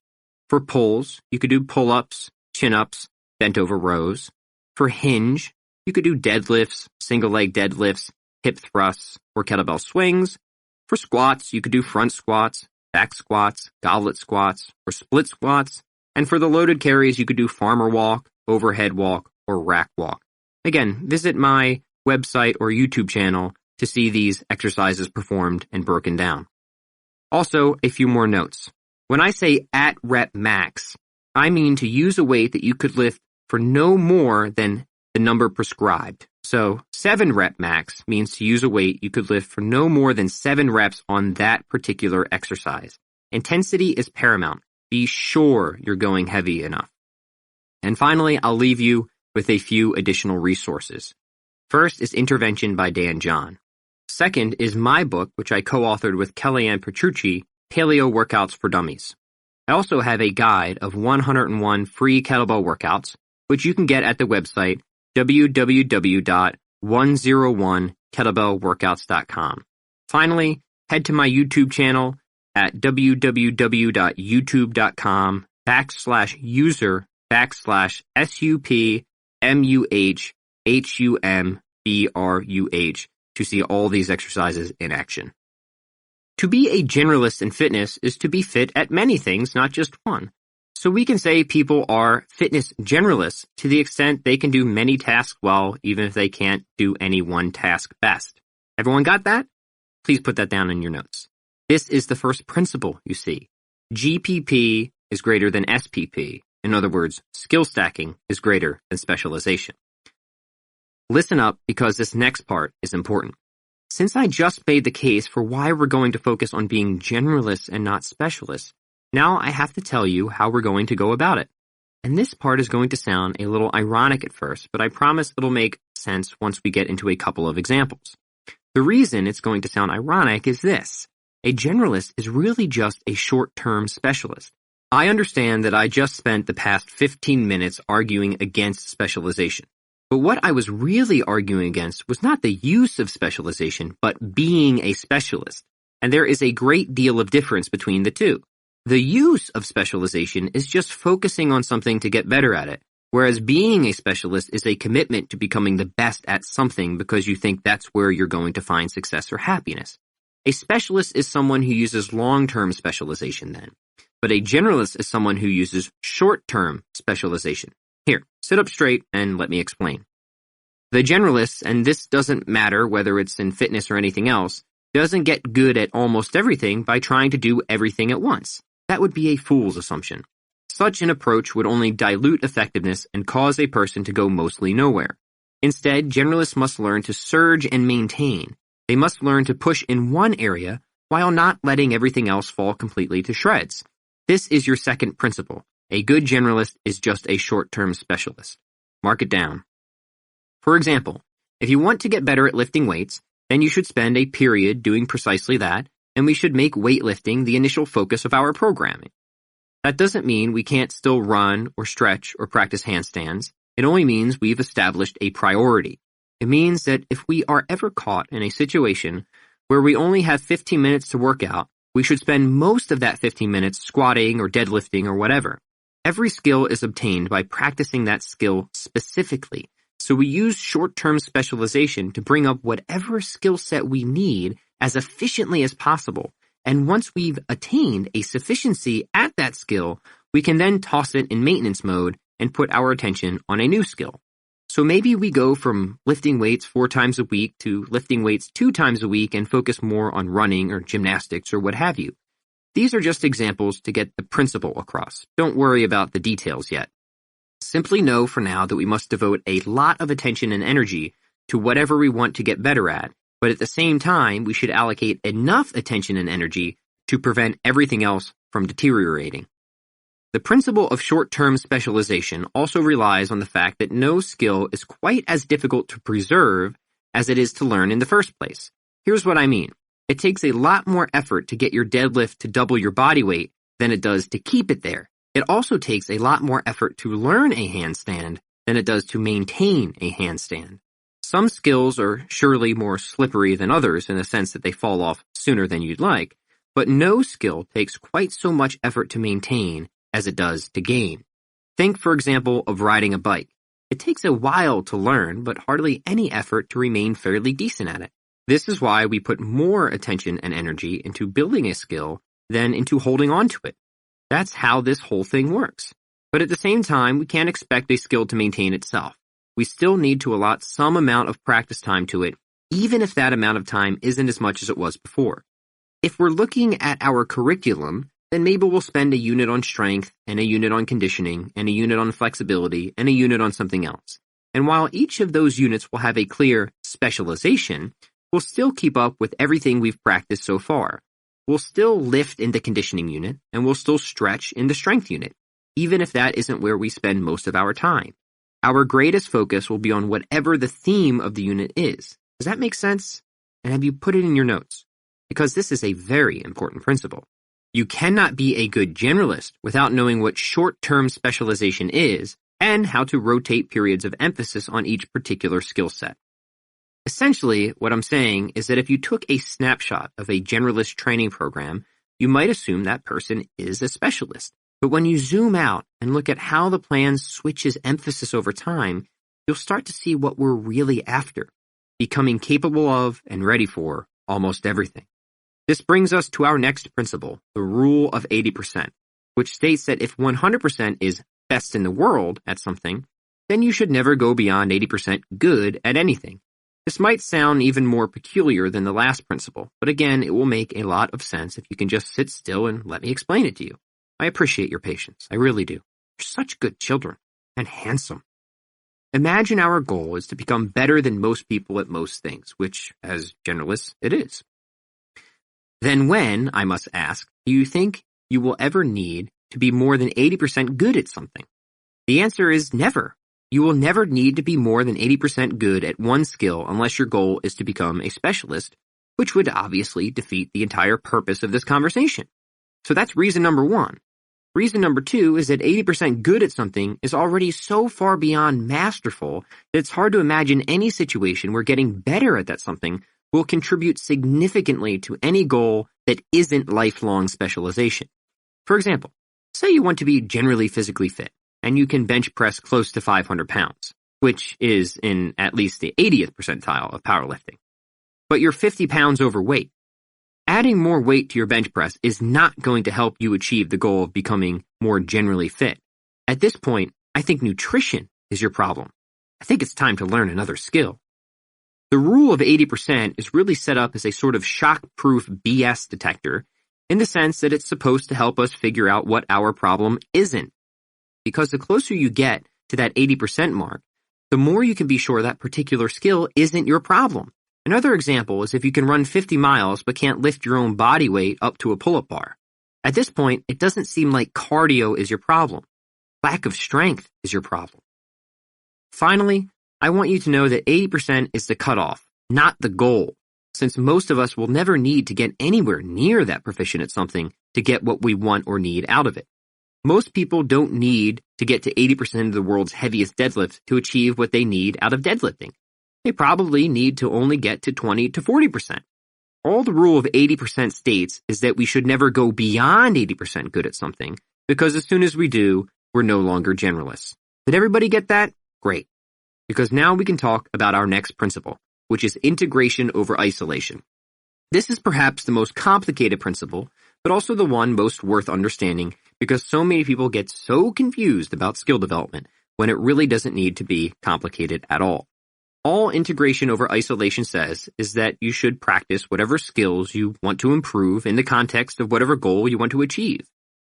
Speaker 2: For pulls, you could do pull-ups, chin-ups, bent over rows. For hinge, you could do deadlifts, single-leg deadlifts, hip thrusts, or kettlebell swings. For squats, you could do front squats, back squats, goblet squats, or split squats. And for the loaded carries, you could do farmer walk, overhead walk, or rack walk. Again, visit my website or YouTube channel to see these exercises performed and broken down. Also, a few more notes. When I say at rep max, I mean to use a weight that you could lift for no more than the number prescribed. So 7 rep max means to use a weight you could lift for no more than 7 reps on that particular exercise. Intensity is paramount. Be sure you're going heavy enough. And finally, I'll leave you with a few additional resources. First is Intervention by Dan John. Second is my book, which I co-authored with Kellyanne Petrucci, Paleo Workouts for Dummies. I also have a guide of 101 free kettlebell workouts, which you can get at the website www.101kettlebellworkouts.com. Finally, head to my YouTube channel at www.youtube.com/user/SUPMUHHUMBRUH to see all these exercises in action. To be a generalist in fitness is to be fit at many things, not just one. So we can say people are fitness generalists to the extent they can do many tasks well, even if they can't do any one task best. Everyone got that? Please put that down in your notes. This is the first principle, you see. GPP is greater than SPP. In other words, skill stacking is greater than specialization. Listen up, because this next part is important. Since I just made the case for why we're going to focus on being generalists and not specialists, now I have to tell you how we're going to go about it. And this part is going to sound a little ironic at first, but I promise it'll make sense once we get into a couple of examples. The reason it's going to sound ironic is this. A generalist is really just a short-term specialist. I understand that I just spent the past 15 minutes arguing against specialization. But what I was really arguing against was not the use of specialization, but being a specialist. And there is a great deal of difference between the two. The use of specialization is just focusing on something to get better at it, whereas being a specialist is a commitment to becoming the best at something because you think that's where you're going to find success or happiness. A specialist is someone who uses long-term specialization then, but a generalist is someone who uses short-term specialization. Here, sit up straight and let me explain. The generalist, and this doesn't matter whether it's in fitness or anything else, doesn't get good at almost everything by trying to do everything at once. That would be a fool's assumption. Such an approach would only dilute effectiveness and cause a person to go mostly nowhere. Instead, generalists must learn to surge and maintain. They must learn to push in one area while not letting everything else fall completely to shreds. This is your second principle. A good generalist is just a short-term specialist. Mark it down. For example, if you want to get better at lifting weights, then you should spend a period doing precisely that, and we should make weightlifting the initial focus of our programming. That doesn't mean we can't still run or stretch or practice handstands. It only means we've established a priority. It means that if we are ever caught in a situation where we only have 15 minutes to work out, we should spend most of that 15 minutes squatting or deadlifting or whatever. Every skill is obtained by practicing that skill specifically. So we use short-term specialization to bring up whatever skill set we need as efficiently as possible. And once we've attained a sufficiency at that skill, we can then toss it in maintenance mode and put our attention on a new skill. So maybe we go from lifting weights 4 times a week to lifting weights 2 times a week and focus more on running or gymnastics or what have you. These are just examples to get the principle across. Don't worry about the details yet. Simply know for now that we must devote a lot of attention and energy to whatever we want to get better at, but at the same time, we should allocate enough attention and energy to prevent everything else from deteriorating. The principle of short-term specialization also relies on the fact that no skill is quite as difficult to preserve as it is to learn in the first place. Here's what I mean. It takes a lot more effort to get your deadlift to double your body weight than it does to keep it there. It also takes a lot more effort to learn a handstand than it does to maintain a handstand. Some skills are surely more slippery than others in the sense that they fall off sooner than you'd like, but no skill takes quite so much effort to maintain as it does to gain. Think, for example, of riding a bike. It takes a while to learn, but hardly any effort to remain fairly decent at it. This is why we put more attention and energy into building a skill than into holding on to it. That's how this whole thing works. But at the same time, we can't expect a skill to maintain itself. We still need to allot some amount of practice time to it, even if that amount of time isn't as much as it was before. If we're looking at our curriculum, then maybe we'll spend a unit on strength, and a unit on conditioning, and a unit on flexibility, and a unit on something else. And while each of those units will have a clear specialization, we'll still keep up with everything we've practiced so far. We'll still lift in the conditioning unit, and we'll still stretch in the strength unit, even if that isn't where we spend most of our time. Our greatest focus will be on whatever the theme of the unit is. Does that make sense? And have you put it in your notes? Because this is a very important principle. You cannot be a good generalist without knowing what short-term specialization is and how to rotate periods of emphasis on each particular skill set. Essentially, what I'm saying is that if you took a snapshot of a generalist training program, you might assume that person is a specialist. But when you zoom out and look at how the plan switches emphasis over time, you'll start to see what we're really after, becoming capable of and ready for almost everything. This brings us to our next principle, the rule of 80%, which states that if 100% is best in the world at something, then you should never go beyond 80% good at anything. This might sound even more peculiar than the last principle, but again, it will make a lot of sense if you can just sit still and let me explain it to you. I appreciate your patience. I really do. You're such good children and handsome. Imagine our goal is to become better than most people at most things, which, as generalists, it is. Then when, I must ask, do you think you will ever need to be more than 80% good at something? The answer is never. You will never need to be more than 80% good at one skill unless your goal is to become a specialist, which would obviously defeat the entire purpose of this conversation. So that's reason number one. Reason number two is that 80% good at something is already so far beyond masterful that it's hard to imagine any situation where getting better at that something will contribute significantly to any goal that isn't lifelong specialization. For example, say you want to be generally physically fit, and you can bench press close to 500 pounds, which is in at least the 80th percentile of powerlifting. But you're 50 pounds overweight. Adding more weight to your bench press is not going to help you achieve the goal of becoming more generally fit. At this point, I think nutrition is your problem. I think it's time to learn another skill. The rule of 80% is really set up as a sort of shock-proof BS detector in the sense that it's supposed to help us figure out what our problem isn't. Because the closer you get to that 80% mark, the more you can be sure that particular skill isn't your problem. Another example is if you can run 50 miles but can't lift your own body weight up to a pull-up bar. At this point, it doesn't seem like cardio is your problem. Lack of strength is your problem. Finally, I want you to know that 80% is the cutoff, not the goal, since most of us will never need to get anywhere near that proficient at something to get what we want or need out of it. Most people don't need to get to 80% of the world's heaviest deadlift to achieve what they need out of deadlifting. They probably need to only get to 20 to 40%. All the rule of 80% states is that we should never go beyond 80% good at something, because as soon as we do, we're no longer generalists. Did everybody get that? Great. Because now we can talk about our next principle, which is integration over isolation. This is perhaps the most complicated principle, but also the one most worth understanding because so many people get so confused about skill development when it really doesn't need to be complicated at all. All integration over isolation says is that you should practice whatever skills you want to improve in the context of whatever goal you want to achieve.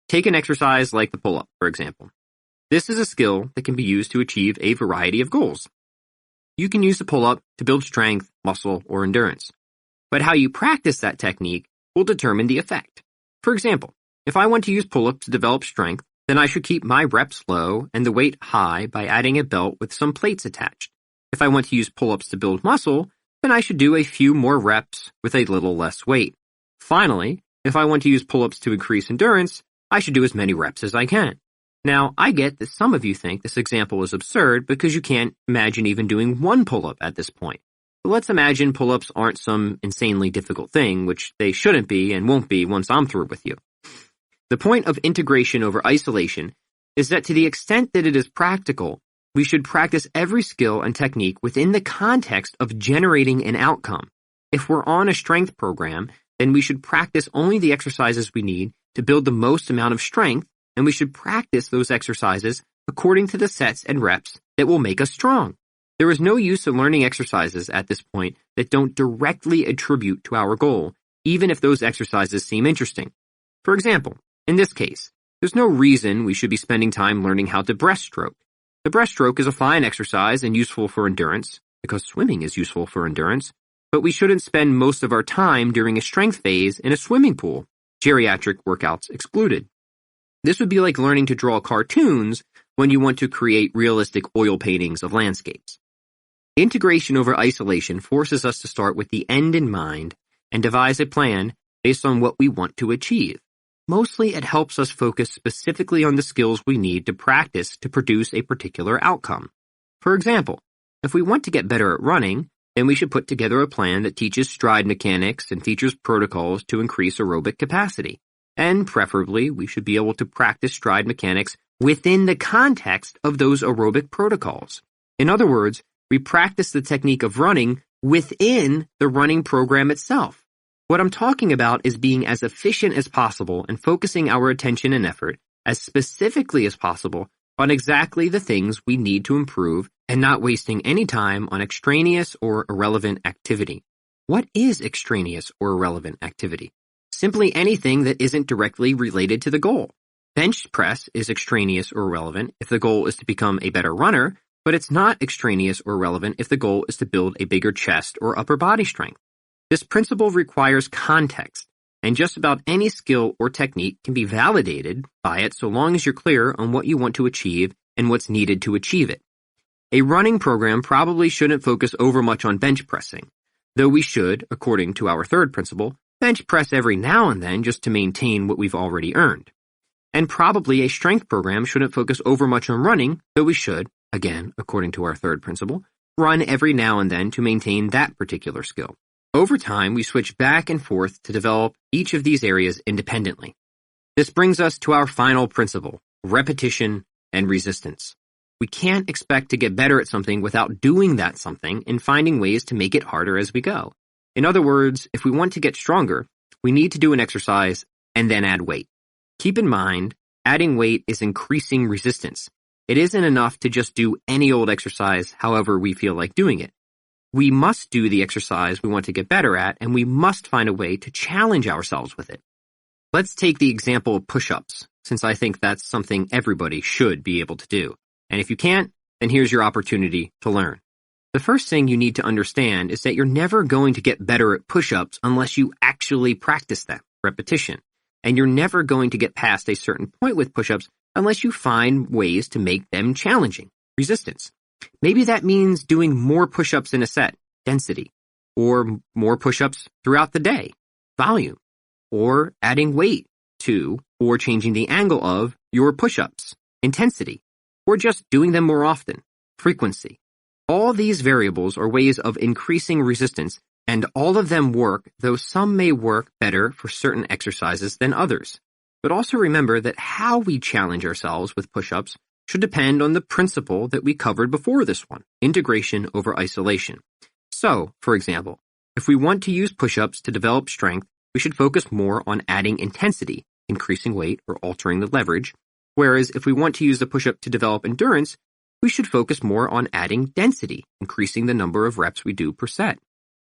Speaker 2: Take an exercise like the pull-up, for example. This is a skill that can be used to achieve a variety of goals. You can use the pull-up to build strength, muscle, or endurance. But how you practice that technique will determine the effect. For example, if I want to use pull-ups to develop strength, then I should keep my reps low and the weight high by adding a belt with some plates attached. If I want to use pull-ups to build muscle, then I should do a few more reps with a little less weight. Finally, if I want to use pull-ups to increase endurance, I should do as many reps as I can. Now, I get that some of you think this example is absurd because you can't imagine even doing one pull-up at this point. But let's imagine pull-ups aren't some insanely difficult thing, which they shouldn't be and won't be once I'm through with you. The point of integration over isolation is that to the extent that it is practical, we should practice every skill and technique within the context of generating an outcome. If we're on a strength program, then we should practice only the exercises we need to build the most amount of strength, and we should practice those exercises according to the sets and reps that will make us strong. There is no use in learning exercises at this point that don't directly attribute to our goal, even if those exercises seem interesting. For example, in this case, there's no reason we should be spending time learning how to breaststroke. The breaststroke is a fine exercise and useful for endurance, because swimming is useful for endurance, but we shouldn't spend most of our time during a strength phase in a swimming pool, geriatric workouts excluded. This would be like learning to draw cartoons when you want to create realistic oil paintings of landscapes. Integration over isolation forces us to start with the end in mind and devise a plan based on what we want to achieve. Mostly it helps us focus specifically on the skills we need to practice to produce a particular outcome. For example, if we want to get better at running, then we should put together a plan that teaches stride mechanics and features protocols to increase aerobic capacity. And preferably, we should be able to practice stride mechanics within the context of those aerobic protocols. In other words, we practice the technique of running within the running program itself. What I'm talking about is being as efficient as possible and focusing our attention and effort as specifically as possible on exactly the things we need to improve and not wasting any time on extraneous or irrelevant activity. What is extraneous or irrelevant activity? Simply anything that isn't directly related to the goal. Bench press is extraneous or irrelevant if the goal is to become a better runner, but it's not extraneous or relevant if the goal is to build a bigger chest or upper body strength. This principle requires context, and just about any skill or technique can be validated by it so long as you're clear on what you want to achieve and what's needed to achieve it. A running program probably shouldn't focus overmuch on bench pressing, though we should, according to our third principle, bench press every now and then just to maintain what we've already earned. And probably a strength program shouldn't focus overmuch on running, though we should, again, according to our third principle, run every now and then to maintain that particular skill. Over time, we switch back and forth to develop each of these areas independently. This brings us to our final principle, repetition and resistance. We can't expect to get better at something without doing that something and finding ways to make it harder as we go. In other words, if we want to get stronger, we need to do an exercise and then add weight. Keep in mind, adding weight is increasing resistance. It isn't enough to just do any old exercise however we feel like doing it. We must do the exercise we want to get better at, and we must find a way to challenge ourselves with it. Let's take the example of push-ups, since I think that's something everybody should be able to do. And if you can't, then here's your opportunity to learn. The first thing you need to understand is that you're never going to get better at push-ups unless you actually practice them, repetition. And you're never going to get past a certain point with push-ups unless you find ways to make them challenging, resistance. Maybe that means doing more push-ups in a set, density, or more push-ups throughout the day, volume, or adding weight to, or changing the angle of your push-ups, intensity, or just doing them more often, frequency. All these variables are ways of increasing resistance, and all of them work, though some may work better for certain exercises than others. But also remember that how we challenge ourselves with push-ups should depend on the principle that we covered before this one, integration over isolation. So, for example, if we want to use push-ups to develop strength, we should focus more on adding intensity, increasing weight, or altering the leverage, whereas if we want to use the push-up to develop endurance, we should focus more on adding density, increasing the number of reps we do per set.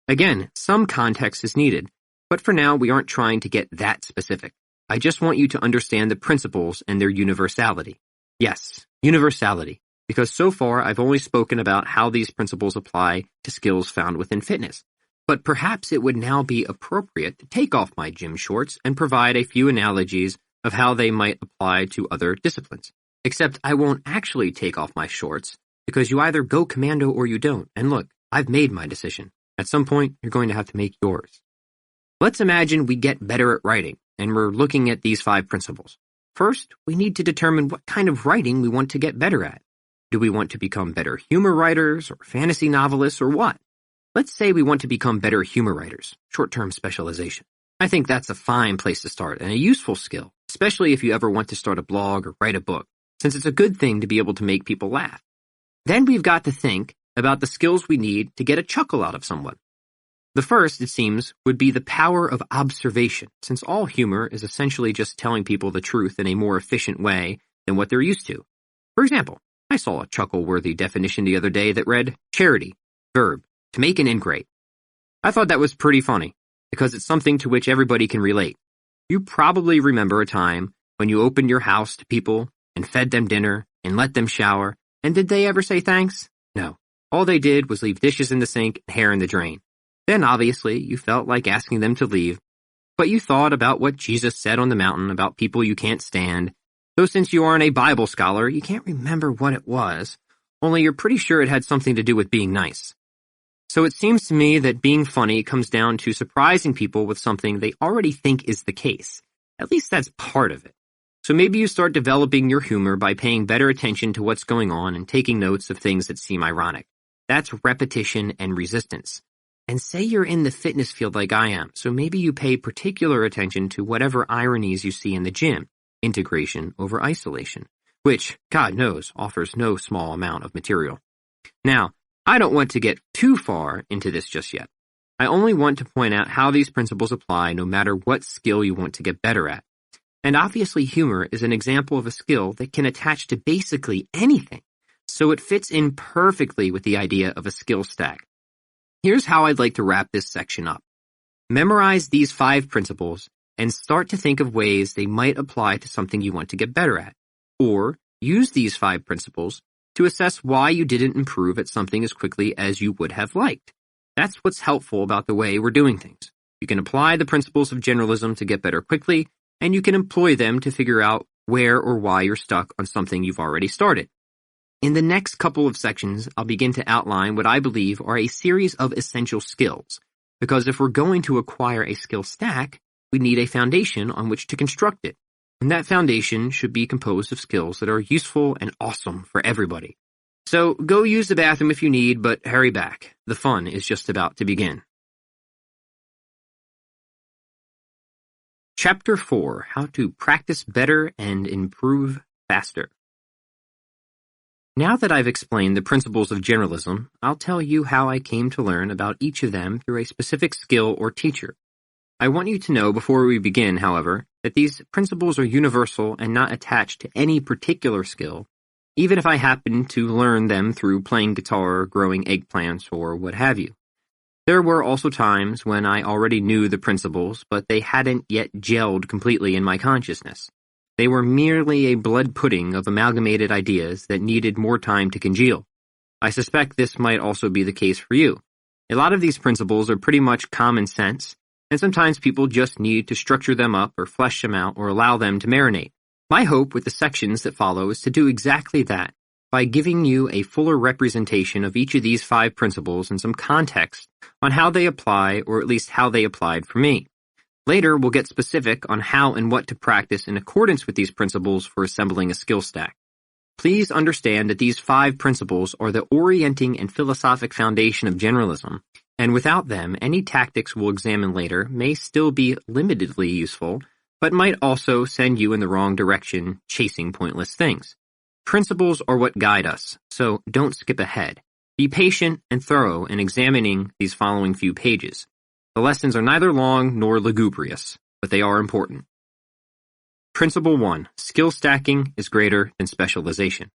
Speaker 2: Again, some context is needed, but for now we aren't trying to get that specific. I just want you to understand the principles and their universality. Yes, Universality, because so far I've only spoken about how these principles apply to skills found within fitness. But perhaps it would now be appropriate to take off my gym shorts and provide a few analogies of how they might apply to other disciplines. Except I won't actually take off my shorts, because you either go commando or you don't. And look, I've made my decision. At some point, you're going to have to make yours. Let's imagine we get better at writing, and we're looking at these 5 principles. First, we need to determine what kind of writing we want to get better at. Do we want to become better humor writers or fantasy novelists or what? Let's say we want to become better humor writers, short-term specialization. I think that's a fine place to start and a useful skill, especially if you ever want to start a blog or write a book, since it's a good thing to be able to make people laugh. Then we've got to think about the skills we need to get a chuckle out of someone. The first, it seems, would be the power of observation, since all humor is essentially just telling people the truth in a more efficient way than what they're used to. For example, I saw a chuckle-worthy definition the other day that read, charity, verb, to make an ingrate. I thought that was pretty funny, because it's something to which everybody can relate. You probably remember a time when you opened your house to people and fed them dinner and let them shower, and did they ever say thanks? No. All they did was leave dishes in the sink and hair in the drain. Then obviously you felt like asking them to leave, but you thought about what Jesus said on the mountain about people you can't stand, though since you aren't a Bible scholar, you can't remember what it was, only you're pretty sure it had something to do with being nice. So it seems to me that being funny comes down to surprising people with something they already think is the case. At least that's part of it. So maybe you start developing your humor by paying better attention to what's going on and taking notes of things that seem ironic. That's repetition and resistance. And say you're in the fitness field like I am, so maybe you pay particular attention to whatever ironies you see in the gym, integration over isolation, which, God knows, offers no small amount of material. Now, I don't want to get too far into this just yet. I only want to point out how these principles apply no matter what skill you want to get better at. And obviously humor is an example of a skill that can attach to basically anything, so it fits in perfectly with the idea of a skill stack. Here's how I'd like to wrap this section up. Memorize these 5 principles and start to think of ways they might apply to something you want to get better at. Or use these 5 principles to assess why you didn't improve at something as quickly as you would have liked. That's what's helpful about the way we're doing things. You can apply the principles of generalism to get better quickly, and you can employ them to figure out where or why you're stuck on something you've already started. In the next couple of sections, I'll begin to outline what I believe are a series of essential skills, because if we're going to acquire a skill stack, we need a foundation on which to construct it, and that foundation should be composed of skills that are useful and awesome for everybody. So go use the bathroom if you need, but hurry back. The fun is just about to begin. Chapter 4, How to Practice Better and Improve Faster. Now that I've explained the principles of generalism, I'll tell you how I came to learn about each of them through a specific skill or teacher. I want you to know before we begin, however, that these principles are universal and not attached to any particular skill, even if I happen to learn them through playing guitar, growing eggplants, or what have you. There were also times when I already knew the principles, but they hadn't yet gelled completely in my consciousness. They were merely a blood pudding of amalgamated ideas that needed more time to congeal. I suspect this might also be the case for you. A lot of these principles are pretty much common sense, and sometimes people just need to structure them up or flesh them out or allow them to marinate. My hope with the sections that follow is to do exactly that, by giving you a fuller representation of each of these 5 principles and some context on how they apply, or at least how they applied for me. Later, we'll get specific on how and what to practice in accordance with these principles for assembling a skill stack. Please understand that these 5 principles are the orienting and philosophic foundation of generalism, and without them, any tactics we'll examine later may still be limitedly useful, but might also send you in the wrong direction, chasing pointless things. Principles are what guide us, so don't skip ahead. Be patient and thorough in examining these following few pages. The lessons are neither long nor lugubrious, but they are important. Principle 1. Skill stacking is greater than specialization.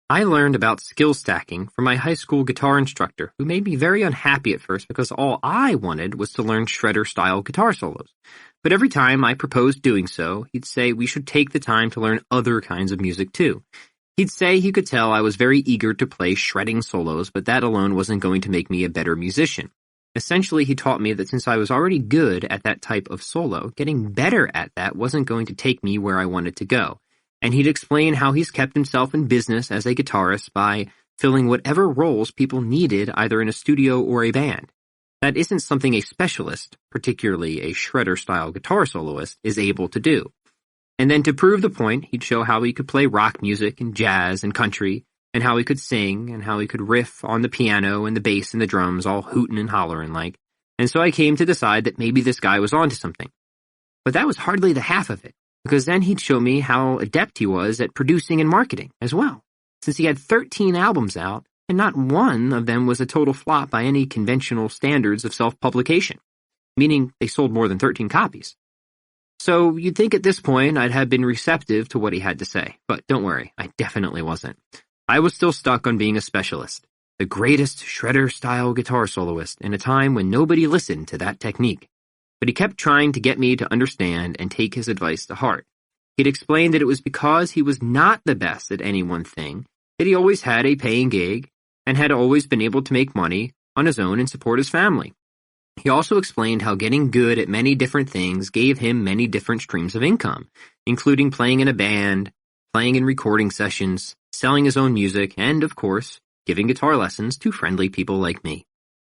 Speaker 2: I learned about skill stacking from my high school guitar instructor, who made me very unhappy at first because all I wanted was to learn shredder-style guitar solos. But every time I proposed doing so, he'd say we should take the time to learn other kinds of music too. He'd say he could tell I was very eager to play shredding solos, but that alone wasn't going to make me a better musician. Essentially, he taught me that since I was already good at that type of solo, getting better at that wasn't going to take me where I wanted to go. And he'd explain how he's kept himself in business as a guitarist by filling whatever roles people needed either in a studio or a band. That isn't something a specialist, particularly a shredder-style guitar soloist, is able to do. And then to prove the point, he'd show how he could play rock music and jazz and country, and how he could sing, and how he could riff on the piano and the bass and the drums all hootin' and hollerin' like. And so I came to decide that maybe this guy was onto something. But that was hardly the half of it, because then he'd show me how adept he was at producing and marketing as well, since he had 13 albums out, and not one of them was a total flop by any conventional standards of self-publication, meaning they sold more than 13 copies. So you'd think at this point I'd have been receptive to what he had to say, but don't worry, I definitely wasn't. I was still stuck on being a specialist, the greatest shredder-style guitar soloist in a time when nobody listened to that technique. But he kept trying to get me to understand and take his advice to heart. He'd explained that it was because he was not the best at any one thing, that he always had a paying gig, and had always been able to make money on his own and support his family. He also explained how getting good at many different things gave him many different streams of income, including playing in a band, playing in recording sessions, selling his own music, and, of course, giving guitar lessons to friendly people like me.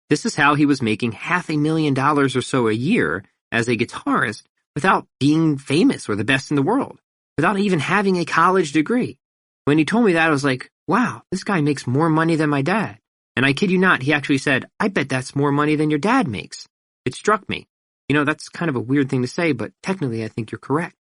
Speaker 2: This is how he was making $500,000 or so a year as a guitarist without being famous or the best in the world, without even having a college degree. When he told me that, I was like, wow, this guy makes more money than my dad. And I kid you not, he actually said, I bet that's more money than your dad makes. It struck me. That's kind of a weird thing to say, but technically I think you're correct.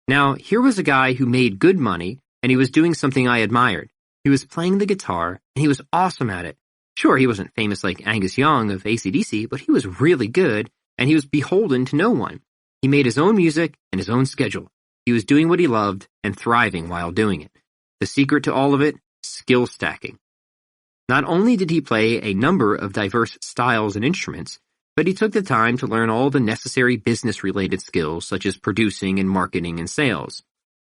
Speaker 2: Now, here was a guy who made good money, and he was doing something I admired. He was playing the guitar, and he was awesome at it. Sure, he wasn't famous like Angus Young of AC/DC, but he was really good, and he was beholden to no one. He made his own music and his own schedule. He was doing what he loved and thriving while doing it. The secret to all of it? Skill stacking. Not only did he play a number of diverse styles and instruments, but he took the time to learn all the necessary business-related skills such as producing and marketing and sales.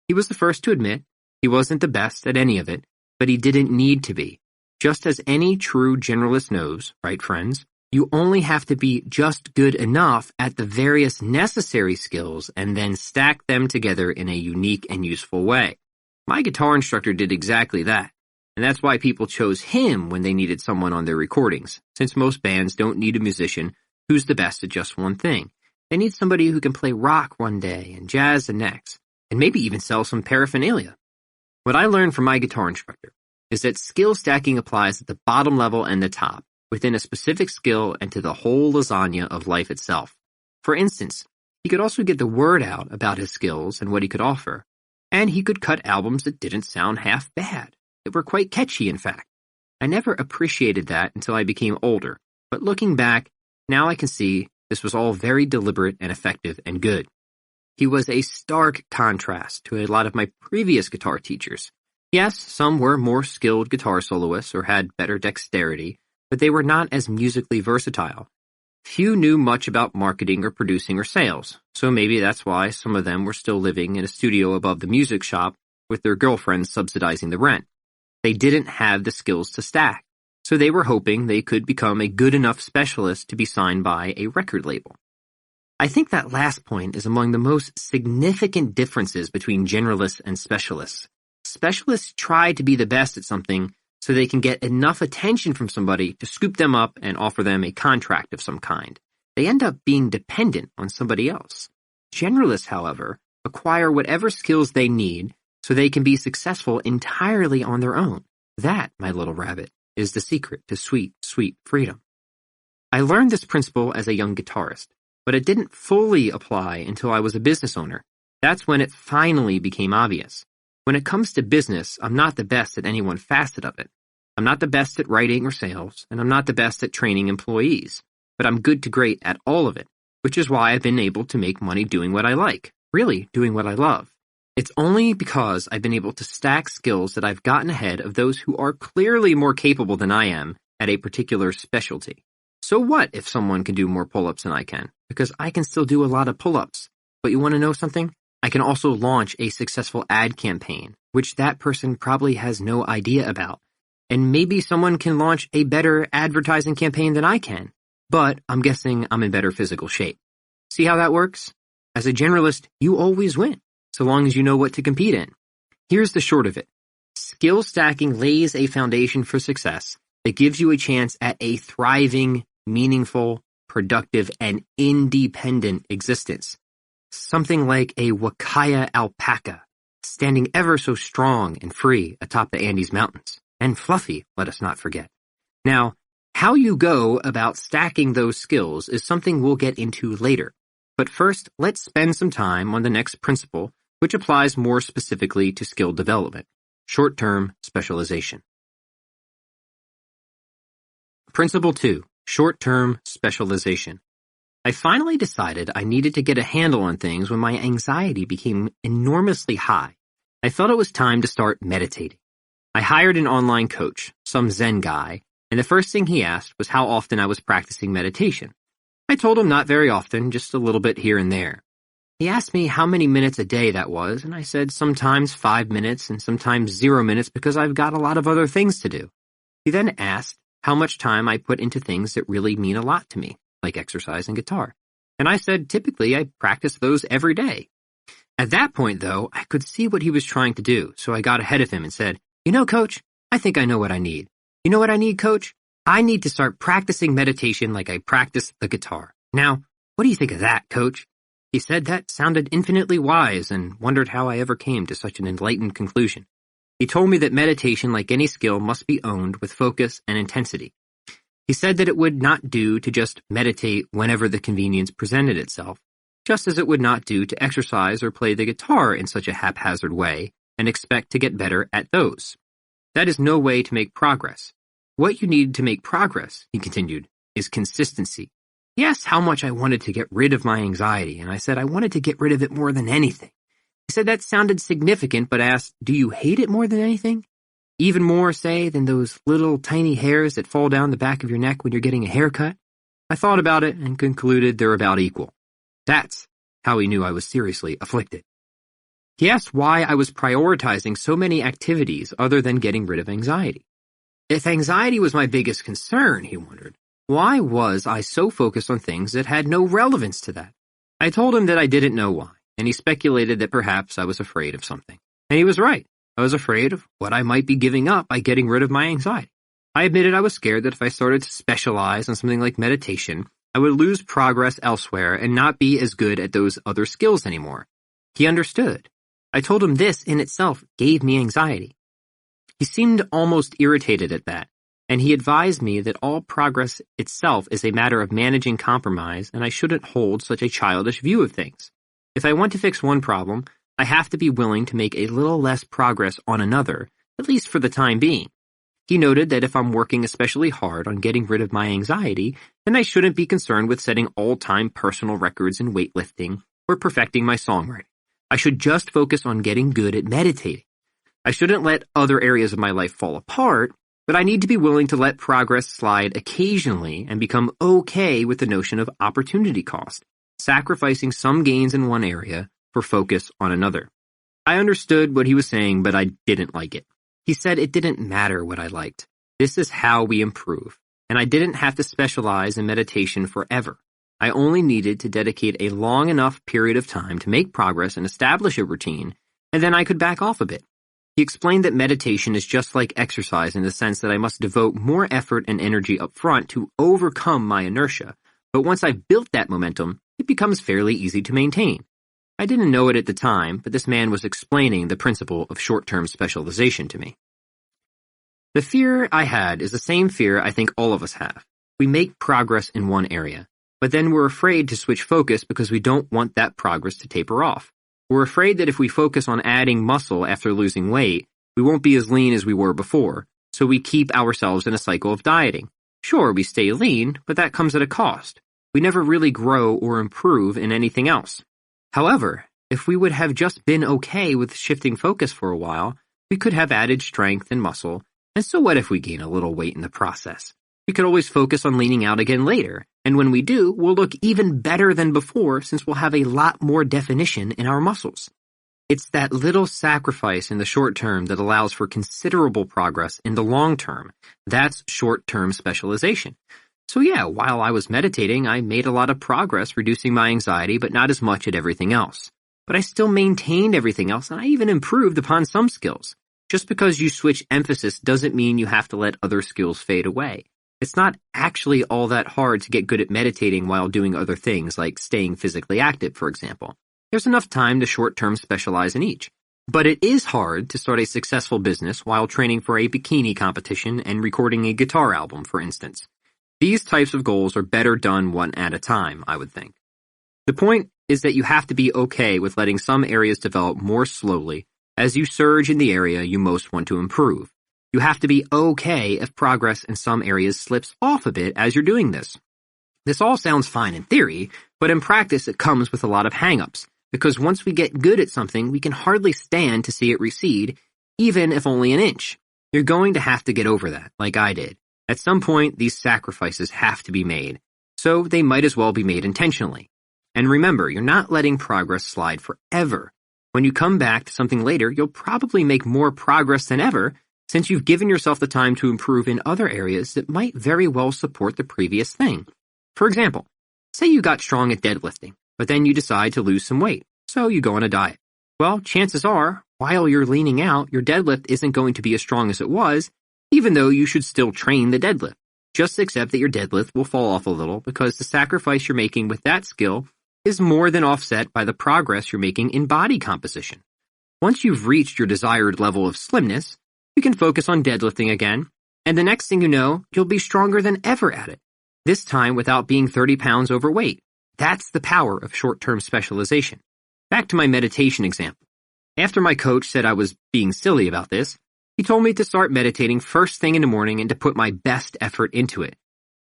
Speaker 2: He was the first to admit he wasn't the best at any of it, but he didn't need to be. Just as any true generalist knows, right friends, you only have to be just good enough at the various necessary skills and then stack them together in a unique and useful way. My guitar instructor did exactly that. And that's why people chose him when they needed someone on their recordings, since most bands don't need a musician who's the best at just one thing. They need somebody who can play rock one day and jazz the next, and maybe even sell some paraphernalia. What I learned from my guitar instructor is that skill stacking applies at the bottom level and the top, within a specific skill and to the whole lasagna of life itself. For instance, he could also get the word out about his skills and what he could offer, and he could cut albums that didn't sound half bad. That were quite catchy, in fact. I never appreciated that until I became older, but looking back, now I can see this was all very deliberate and effective and good. He was a stark contrast to a lot of my previous guitar teachers. Yes, some were more skilled guitar soloists or had better dexterity, but they were not as musically versatile. Few knew much about marketing or producing or sales, so maybe that's why some of them were still living in a studio above the music shop with their girlfriends subsidizing the rent. They didn't have the skills to stack, so they were hoping they could become a good enough specialist to be signed by a record label. I think that last point is among the most significant differences between generalists and specialists. Specialists try to be the best at something so they can get enough attention from somebody to scoop them up and offer them a contract of some kind. They end up being dependent on somebody else. Generalists, however, acquire whatever skills they need so they can be successful entirely on their own. That, my little rabbit, is the secret to sweet, sweet freedom. I learned this principle as a young guitarist, but it didn't fully apply until I was a business owner. That's when it finally became obvious. When it comes to business, I'm not the best at any one facet of it. I'm not the best at writing or sales, and I'm not the best at training employees, but I'm good to great at all of it, which is why I've been able to make money doing what I like, really doing what I love. It's only because I've been able to stack skills that I've gotten ahead of those who are clearly more capable than I am at a particular specialty. So what if someone can do more pull-ups than I can? Because I can still do a lot of pull-ups. But you want to know something? I can also launch a successful ad campaign, which that person probably has no idea about. And maybe someone can launch a better advertising campaign than I can, but I'm guessing I'm in better physical shape. See how that works? As a generalist, you always win, so long as you know what to compete in. Here's the short of it. Skill stacking lays a foundation for success that gives you a chance at a thriving, meaningful, productive, and independent existence. Something like a Wakaya alpaca, standing ever so strong and free atop the Andes Mountains. And fluffy, let us not forget. Now, how you go about stacking those skills is something we'll get into later. But first, let's spend some time on the next principle, which applies more specifically to skill development: short-term specialization. Principle 2, short-term specialization. I finally decided I needed to get a handle on things when my anxiety became enormously high. I felt it was time to start meditating. I hired an online coach, some Zen guy, and the first thing he asked was how often I was practicing meditation. I told him not very often, just a little bit here and there. He asked me how many minutes a day that was, and I said sometimes 5 minutes and sometimes 0 minutes because I've got a lot of other things to do. He then asked how much time I put into things that really mean a lot to me, like exercise and guitar. And I said typically I practice those every day. At that point, though, I could see what he was trying to do, so I got ahead of him and said, "You know, Coach, I think I know what I need. You know what I need, Coach? I need to start practicing meditation like I practice the guitar. Now, what do you think of that, Coach?" He said that sounded infinitely wise and wondered how I ever came to such an enlightened conclusion. He told me that meditation, like any skill, must be owned with focus and intensity. He said that it would not do to just meditate whenever the convenience presented itself, just as it would not do to exercise or play the guitar in such a haphazard way and expect to get better at those. That is no way to make progress. What you need to make progress, he continued, is consistency. He asked how much I wanted to get rid of my anxiety, and I said I wanted to get rid of it more than anything. He said that sounded significant, but asked, "Do you hate it more than anything? Even more, say, than those little tiny hairs that fall down the back of your neck when you're getting a haircut?" I thought about it and concluded they're about equal. That's how he knew I was seriously afflicted. He asked why I was prioritizing so many activities other than getting rid of anxiety. If anxiety was my biggest concern, he wondered, why was I so focused on things that had no relevance to that? I told him that I didn't know why, and he speculated that perhaps I was afraid of something. And he was right. I was afraid of what I might be giving up by getting rid of my anxiety. I admitted I was scared that if I started to specialize on something like meditation, I would lose progress elsewhere and not be as good at those other skills anymore. He understood. I told him this in itself gave me anxiety. He seemed almost irritated at that, and he advised me that all progress itself is a matter of managing compromise, and I shouldn't hold such a childish view of things. If I want to fix one problem, I have to be willing to make a little less progress on another, at least for the time being. He noted that if I'm working especially hard on getting rid of my anxiety, then I shouldn't be concerned with setting all-time personal records in weightlifting or perfecting my songwriting. I should just focus on getting good at meditating. I shouldn't let other areas of my life fall apart, but I need to be willing to let progress slide occasionally and become okay with the notion of opportunity cost, sacrificing some gains in one area for focus on another. I understood what he was saying, but I didn't like it. He said it didn't matter what I liked. This is how we improve, and I didn't have to specialize in meditation forever. I only needed to dedicate a long enough period of time to make progress and establish a routine, and then I could back off a bit. He explained that meditation is just like exercise in the sense that I must devote more effort and energy up front to overcome my inertia, but once I've built that momentum, it becomes fairly easy to maintain. I didn't know it at the time, but this man was explaining the principle of short-term specialization to me. The fear I had is the same fear I think all of us have. We make progress in one area, but then we're afraid to switch focus because we don't want that progress to taper off. We're afraid that if we focus on adding muscle after losing weight, we won't be as lean as we were before, so we keep ourselves in a cycle of dieting. Sure, we stay lean, but that comes at a cost. We never really grow or improve in anything else. However, if we would have just been okay with shifting focus for a while, we could have added strength and muscle, and so what if we gain a little weight in the process? We could always focus on leaning out again later, and when we do, we'll look even better than before since we'll have a lot more definition in our muscles. It's that little sacrifice in the short term that allows for considerable progress in the long term. That's short-term specialization. So yeah, while I was meditating, I made a lot of progress reducing my anxiety, but not as much at everything else. But I still maintained everything else, and I even improved upon some skills. Just because you switch emphasis doesn't mean you have to let other skills fade away. It's not actually all that hard to get good at meditating while doing other things, like staying physically active, for example. There's enough time to short-term specialize in each. But it is hard to start a successful business while training for a bikini competition and recording a guitar album, for instance. These types of goals are better done one at a time, I would think. The point is that you have to be okay with letting some areas develop more slowly as you surge in the area you most want to improve. You have to be okay if progress in some areas slips off a bit as you're doing this. This all sounds fine in theory, but in practice it comes with a lot of hang-ups, because once we get good at something, we can hardly stand to see it recede, even if only an inch. You're going to have to get over that, like I did. At some point, these sacrifices have to be made, so they might as well be made intentionally. And remember, you're not letting progress slide forever. When you come back to something later, you'll probably make more progress than ever, since you've given yourself the time to improve in other areas that might very well support the previous thing. For example, say you got strong at deadlifting, but then you decide to lose some weight, so you go on a diet. Well, chances are, while you're leaning out, your deadlift isn't going to be as strong as it was, even though you should still train the deadlift. Just accept that your deadlift will fall off a little because the sacrifice you're making with that skill is more than offset by the progress you're making in body composition. Once you've reached your desired level of slimness, you can focus on deadlifting again, and the next thing you know, you'll be stronger than ever at it, this time without being 30 pounds overweight. That's the power of short-term specialization. Back to my meditation example. After my coach said I was being silly about this, he told me to start meditating first thing in the morning and to put my best effort into it.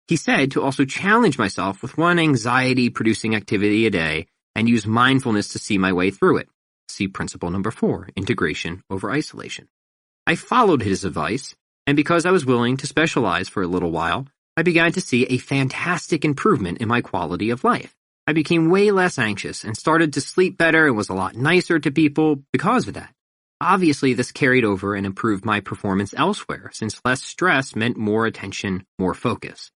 Speaker 2: He said to also challenge myself with one anxiety-producing activity a day and use mindfulness to see my way through it. See principle number 4, integration over isolation. I followed his advice, and because I was willing to specialize for a little while, I began to see a fantastic improvement in my quality of life. I became way less anxious and started to sleep better and was a lot nicer to people because of that. Obviously, this carried over and improved my performance elsewhere, since less stress meant more attention, more focus.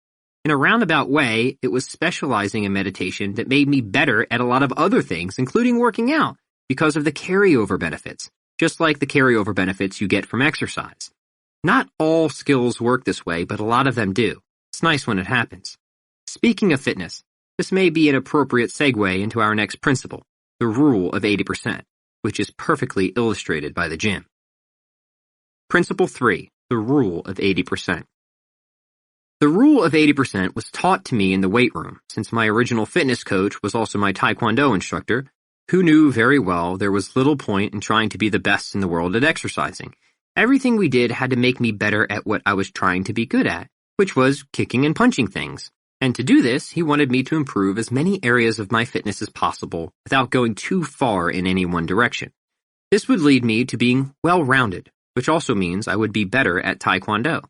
Speaker 2: In a roundabout way, it was specializing in meditation that made me better at a lot of other things, including working out, because of the carryover benefits, just like the carryover benefits you get from exercise. Not all skills work this way, but a lot of them do. It's nice when it happens. Speaking of fitness, this may be an appropriate segue into our next principle, the rule of 80%, which is perfectly illustrated by the gym. Principle 3, the rule of 80%. The rule of 80% was taught to me in the weight room, since my original fitness coach was also my Taekwondo instructor, who knew very well there was little point in trying to be the best in the world at exercising. Everything we did had to make me better at what I was trying to be good at, which was kicking and punching things. And to do this, he wanted me to improve as many areas of my fitness as possible without going too far in any one direction. This would lead me to being well-rounded, which also means I would be better at Taekwondo.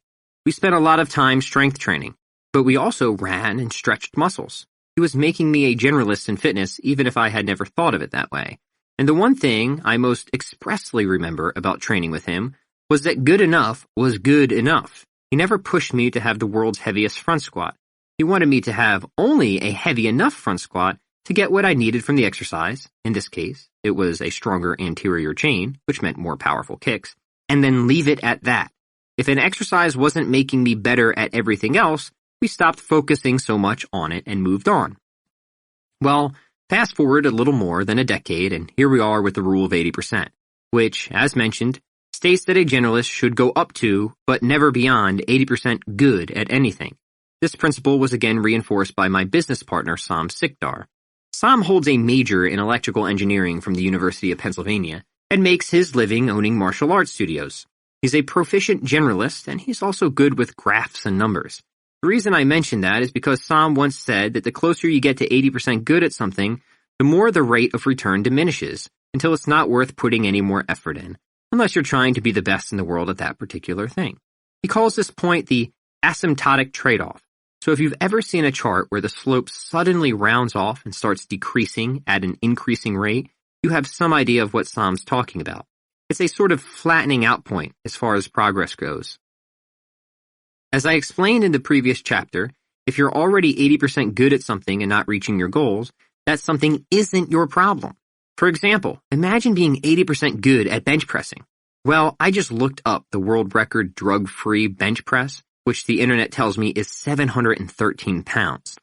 Speaker 2: We spent a lot of time strength training, but we also ran and stretched muscles. He was making me a generalist in fitness even if I had never thought of it that way. And the one thing I most expressly remember about training with him was that good enough was good enough. He never pushed me to have the world's heaviest front squat. He wanted me to have only a heavy enough front squat to get what I needed from the exercise. In this case, it was a stronger anterior chain, which meant more powerful kicks, and then leave it at that. If an exercise wasn't making me better at everything else, we stopped focusing so much on it and moved on. Well, fast forward a little more than a decade, and here we are with the rule of 80%, which, as mentioned, states that a generalist should go up to, but never beyond, 80% good at anything. This principle was again reinforced by my business partner, Sam Sikdar. Sam holds a major in electrical engineering from the University of Pennsylvania and makes his living owning martial arts studios. He's a proficient generalist, and he's also good with graphs and numbers. The reason I mention that is because Sam once said that the closer you get to 80% good at something, the more the rate of return diminishes, until it's not worth putting any more effort in, unless you're trying to be the best in the world at that particular thing. He calls this point the asymptotic trade-off. So if you've ever seen a chart where the slope suddenly rounds off and starts decreasing at an increasing rate, you have some idea of what Sam's talking about. It's a sort of flattening out point as far as progress goes. As I explained in the previous chapter, if you're already 80% good at something and not reaching your goals, that something isn't your problem. For example, imagine being 80% good at bench pressing. Well, I just looked up the world record drug-free bench press, which the internet tells me is 713 pounds.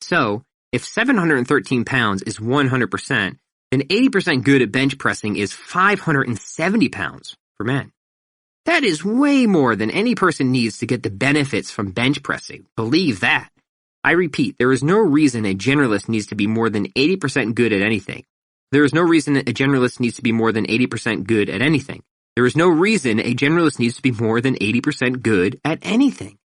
Speaker 2: So, if 713 pounds is 100%, then 80% good at bench pressing is 570 pounds for men. That is way more than any person needs to get the benefits from bench pressing. Believe that. I repeat, there is no reason a generalist needs to be more than 80% good at anything. There is no reason a generalist needs to be more than 80% good at anything. There is no reason a generalist needs to be more than 80% good at anything.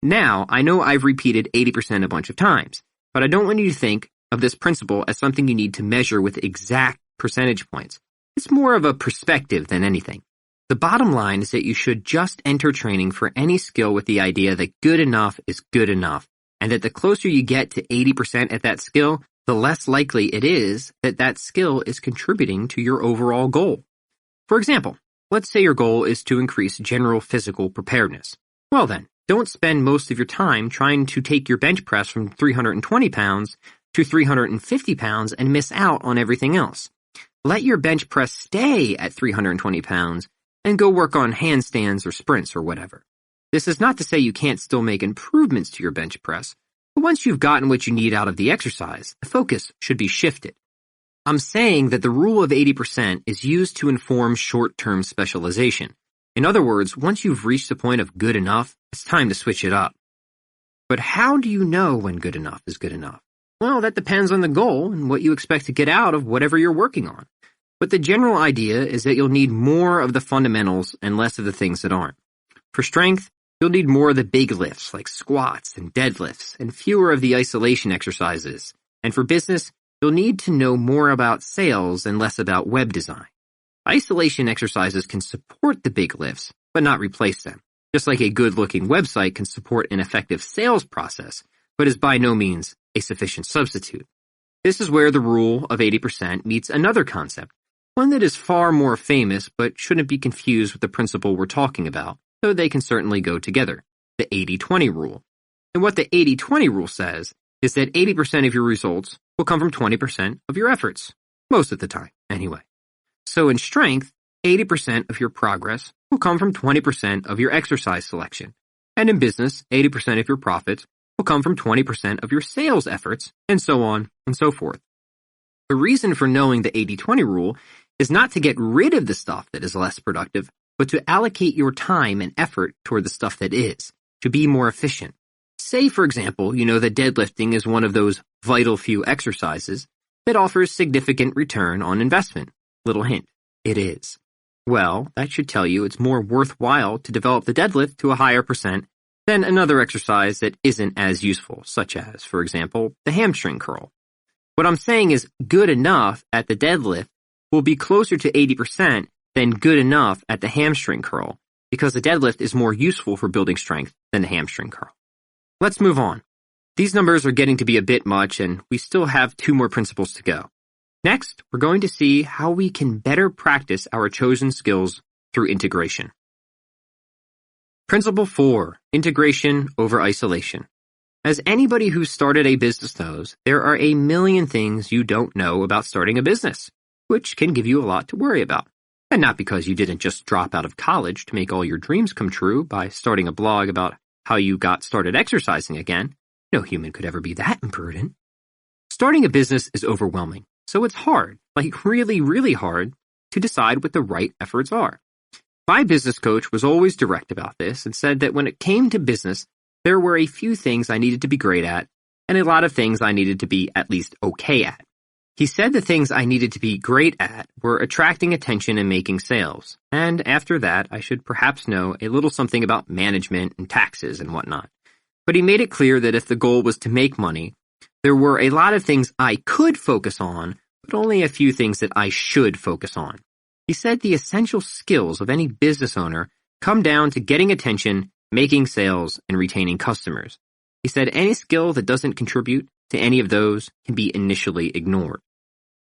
Speaker 2: Now, I know I've repeated 80% a bunch of times, but I don't want you to think of this principle as something you need to measure with exact percentage points. It's more of a perspective than anything. The bottom line is that you should just enter training for any skill with the idea that good enough is good enough, and that the closer you get to 80% at that skill, the less likely it is that that skill is contributing to your overall goal. For example, let's say your goal is to increase general physical preparedness. Well then, don't spend most of your time trying to take your bench press from 320 pounds to 350 pounds and miss out on everything else. Let your bench press stay at 320 pounds and go work on handstands or sprints or whatever. This is not to say you can't still make improvements to your bench press, but once you've gotten what you need out of the exercise, the focus should be shifted. I'm saying that the rule of 80% is used to inform short-term specialization. In other words, once you've reached the point of good enough, it's time to switch it up. But how do you know when good enough is good enough? Well, that depends on the goal and what you expect to get out of whatever you're working on. But the general idea is that you'll need more of the fundamentals and less of the things that aren't. For strength, you'll need more of the big lifts like squats and deadlifts and fewer of the isolation exercises. And for business, you'll need to know more about sales and less about web design. Isolation exercises can support the big lifts, but not replace them. Just like a good-looking website can support an effective sales process, but is by no means a sufficient substitute. This is where the rule of 80% meets another concept, one that is far more famous but shouldn't be confused with the principle we're talking about, though they can certainly go together, the 80-20 rule. And what the 80-20 rule says is that 80% of your results will come from 20% of your efforts, most of the time, anyway. So in strength, 80% of your progress will come from 20% of your exercise selection. And in business, 80% of your profits will come from 20% of your sales efforts, and so on and so forth. The reason for knowing the 80-20 rule is not to get rid of the stuff that is less productive, but to allocate your time and effort toward the stuff that is, to be more efficient. Say, for example, you know that deadlifting is one of those vital few exercises that offers significant return on investment. Little hint, it is. Well, that should tell you it's more worthwhile to develop the deadlift to a higher percent than another exercise that isn't as useful, such as, for example, the hamstring curl. What I'm saying is good enough at the deadlift will be closer to 80% than good enough at the hamstring curl, because the deadlift is more useful for building strength than the hamstring curl. Let's move on. These numbers are getting to be a bit much, and we still have 2 more principles to go. Next, we're going to see how we can better practice our chosen skills through integration. Principle 4, integration over isolation. As anybody who's started a business knows, there are a million things you don't know about starting a business, which can give you a lot to worry about. And not because you didn't just drop out of college to make all your dreams come true by starting a blog about how you got started exercising again. No human could ever be that imprudent. Starting a business is overwhelming, so it's hard, like really, really hard, to decide what the right efforts are. My business coach was always direct about this and said that when it came to business, there were a few things I needed to be great at and a lot of things I needed to be at least okay at. He said the things I needed to be great at were attracting attention and making sales, and after that I should perhaps know a little something about management and taxes and whatnot. But he made it clear that if the goal was to make money, there were a lot of things I could focus on, but only a few things that I should focus on. He said the essential skills of any business owner come down to getting attention making sales, and retaining customers. He said any skill that doesn't contribute to any of those can be initially ignored.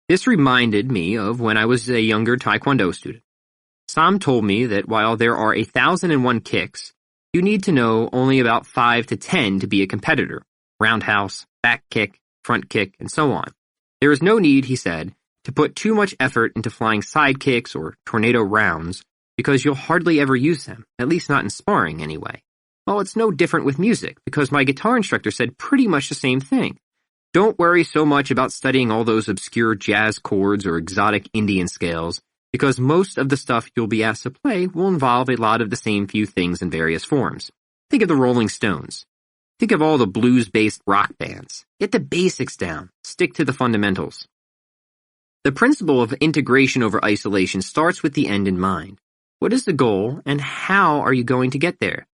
Speaker 2: This reminded me of when I was a younger Taekwondo student. Sam told me that while there are 1,001 kicks, you need to know only about 5 to 10 to be a competitor. Roundhouse, back kick, front kick, and so on. There is no need, he said, to put too much effort into flying side kicks or tornado rounds because you'll hardly ever use them, at least not in sparring anyway. Well, it's no different with music because my guitar instructor said pretty much the same thing. Don't worry so much about studying all those obscure jazz chords or exotic Indian scales because most of the stuff you'll be asked to play will involve a lot of the same few things in various forms. Think of the Rolling Stones. Think of all the blues-based rock bands. Get the basics down. Stick to the fundamentals. The principle of integration over isolation starts with the end in mind. What is the goal, and how are you going to get there?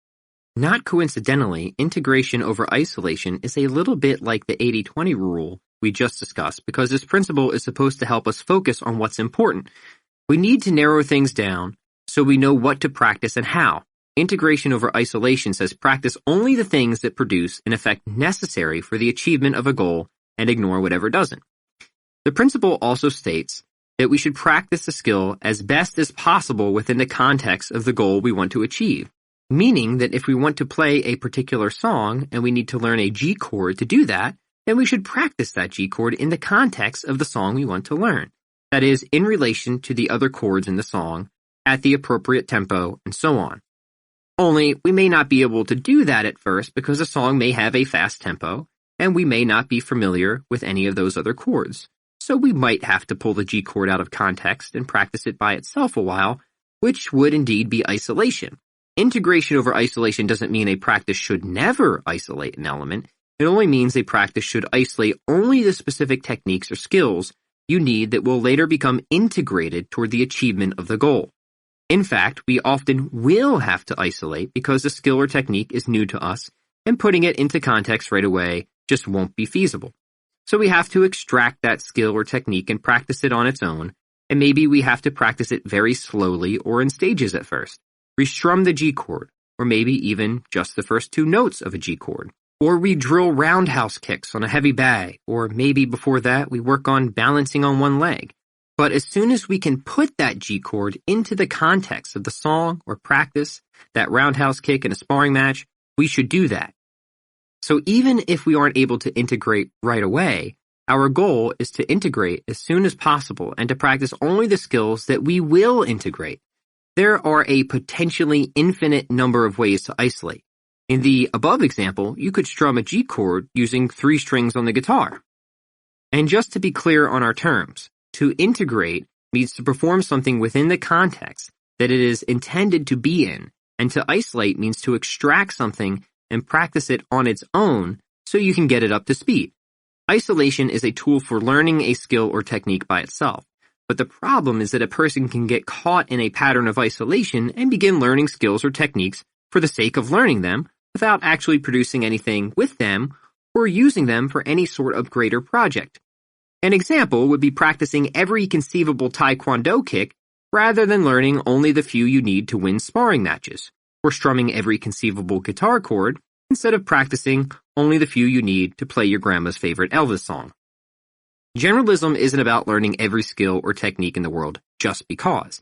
Speaker 2: Not coincidentally, integration over isolation is a little bit like the 80-20 rule we just discussed because this principle is supposed to help us focus on what's important. We need to narrow things down so we know what to practice and how. Integration over isolation says practice only the things that produce an effect necessary for the achievement of a goal and ignore whatever doesn't. The principle also states that we should practice the skill as best as possible within the context of the goal we want to achieve, meaning that if we want to play a particular song and we need to learn a G chord to do that, then we should practice that G chord in the context of the song we want to learn. That is, in relation to the other chords in the song, at the appropriate tempo, and so on. Only, we may not be able to do that at first because the song may have a fast tempo, and we may not be familiar with any of those other chords. So we might have to pull the G chord out of context and practice it by itself a while, which would indeed be isolation. Integration over isolation doesn't mean a practice should never isolate an element. It only means a practice should isolate only the specific techniques or skills you need that will later become integrated toward the achievement of the goal. In fact, we often will have to isolate because the skill or technique is new to us, and putting it into context right away just won't be feasible. So we have to extract that skill or technique and practice it on its own, and maybe we have to practice it very slowly or in stages at first. Restrum the G chord, or maybe even just the first 2 notes of a G chord. Or we drill roundhouse kicks on a heavy bag, or maybe before that we work on balancing on one leg. But as soon as we can put that G chord into the context of the song or practice, that roundhouse kick in a sparring match, we should do that. So even if we aren't able to integrate right away, our goal is to integrate as soon as possible and to practice only the skills that we will integrate. There are a potentially infinite number of ways to isolate. In the above example, you could strum a G chord using 3 strings on the guitar. And just to be clear on our terms, to integrate means to perform something within the context that it is intended to be in, and to isolate means to extract something and practice it on its own so you can get it up to speed. Isolation is a tool for learning a skill or technique by itself, but the problem is that a person can get caught in a pattern of isolation and begin learning skills or techniques for the sake of learning them without actually producing anything with them or using them for any sort of greater project. An example would be practicing every conceivable Taekwondo kick rather than learning only the few you need to win sparring matches, or strumming every conceivable guitar chord instead of practicing only the few you need to play your grandma's favorite Elvis song. Generalism isn't about learning every skill or technique in the world just because.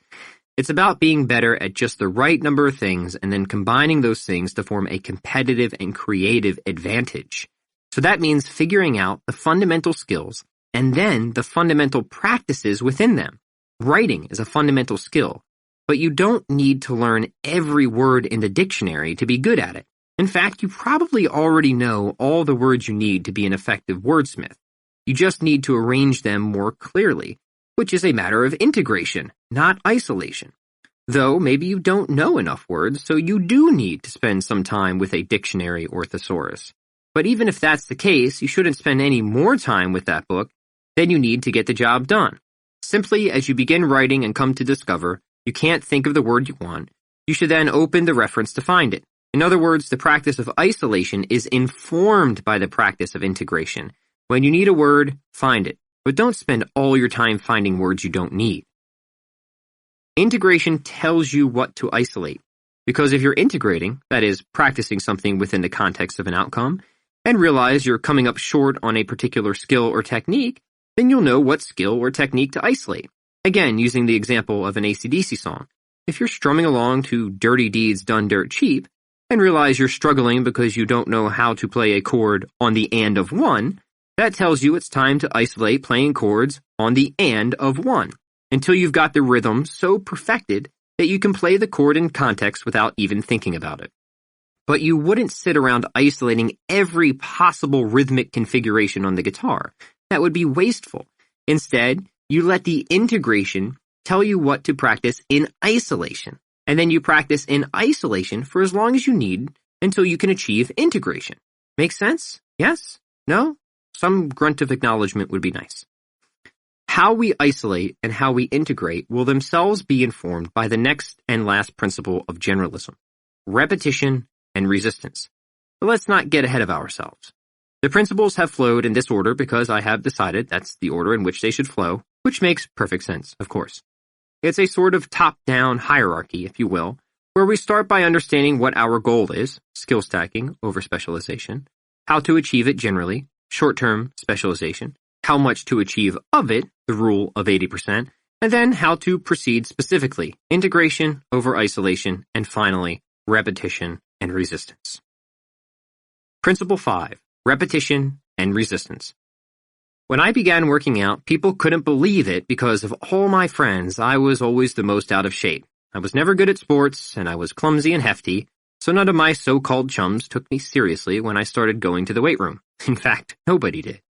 Speaker 2: It's about being better at just the right number of things and then combining those things to form a competitive and creative advantage. So that means figuring out the fundamental skills and then the fundamental practices within them. Writing is a fundamental skill, but you don't need to learn every word in the dictionary to be good at it. In fact, you probably already know all the words you need to be an effective wordsmith. You just need to arrange them more clearly, which is a matter of integration, not isolation. Though maybe you don't know enough words, so you do need to spend some time with a dictionary or thesaurus. But even if that's the case, you shouldn't spend any more time with that book than you need to get the job done. Simply as you begin writing and come to discover you can't think of the word you want, you should then open the reference to find it. In other words, the practice of isolation is informed by the practice of integration. When you need a word, find it, but don't spend all your time finding words you don't need. Integration tells you what to isolate. Because if you're integrating, that is, practicing something within the context of an outcome, and realize you're coming up short on a particular skill or technique, then you'll know what skill or technique to isolate. Again, using the example of an AC/DC song. If you're strumming along to Dirty Deeds Done Dirt Cheap, and realize you're struggling because you don't know how to play a chord on the and of one, that tells you it's time to isolate playing chords on the and of one, until you've got the rhythm so perfected that you can play the chord in context without even thinking about it. But you wouldn't sit around isolating every possible rhythmic configuration on the guitar. That would be wasteful. Instead, you let the integration tell you what to practice in isolation, and then you practice in isolation for as long as you need until you can achieve integration. Make sense? Yes? No? Some grunt of acknowledgement would be nice. How we isolate and how we integrate will themselves be informed by the next and last principle of generalism: repetition and resistance. But let's not get ahead of ourselves. The principles have flowed in this order because I have decided that's the order in which they should flow, which makes perfect sense, of course. It's a sort of top-down hierarchy, if you will, where we start by understanding what our goal is, skill stacking over specialization, how to achieve it generally, short-term specialization, how much to achieve of it, the rule of 80%, and then how to proceed specifically, integration over isolation, and finally, repetition and resistance. Principle 5, repetition and resistance. When I began working out, people couldn't believe it because of all my friends, I was always the most out of shape. I was never good at sports, and I was clumsy and hefty, so none of my so-called chums took me seriously when I started going to the weight room. In fact, nobody did.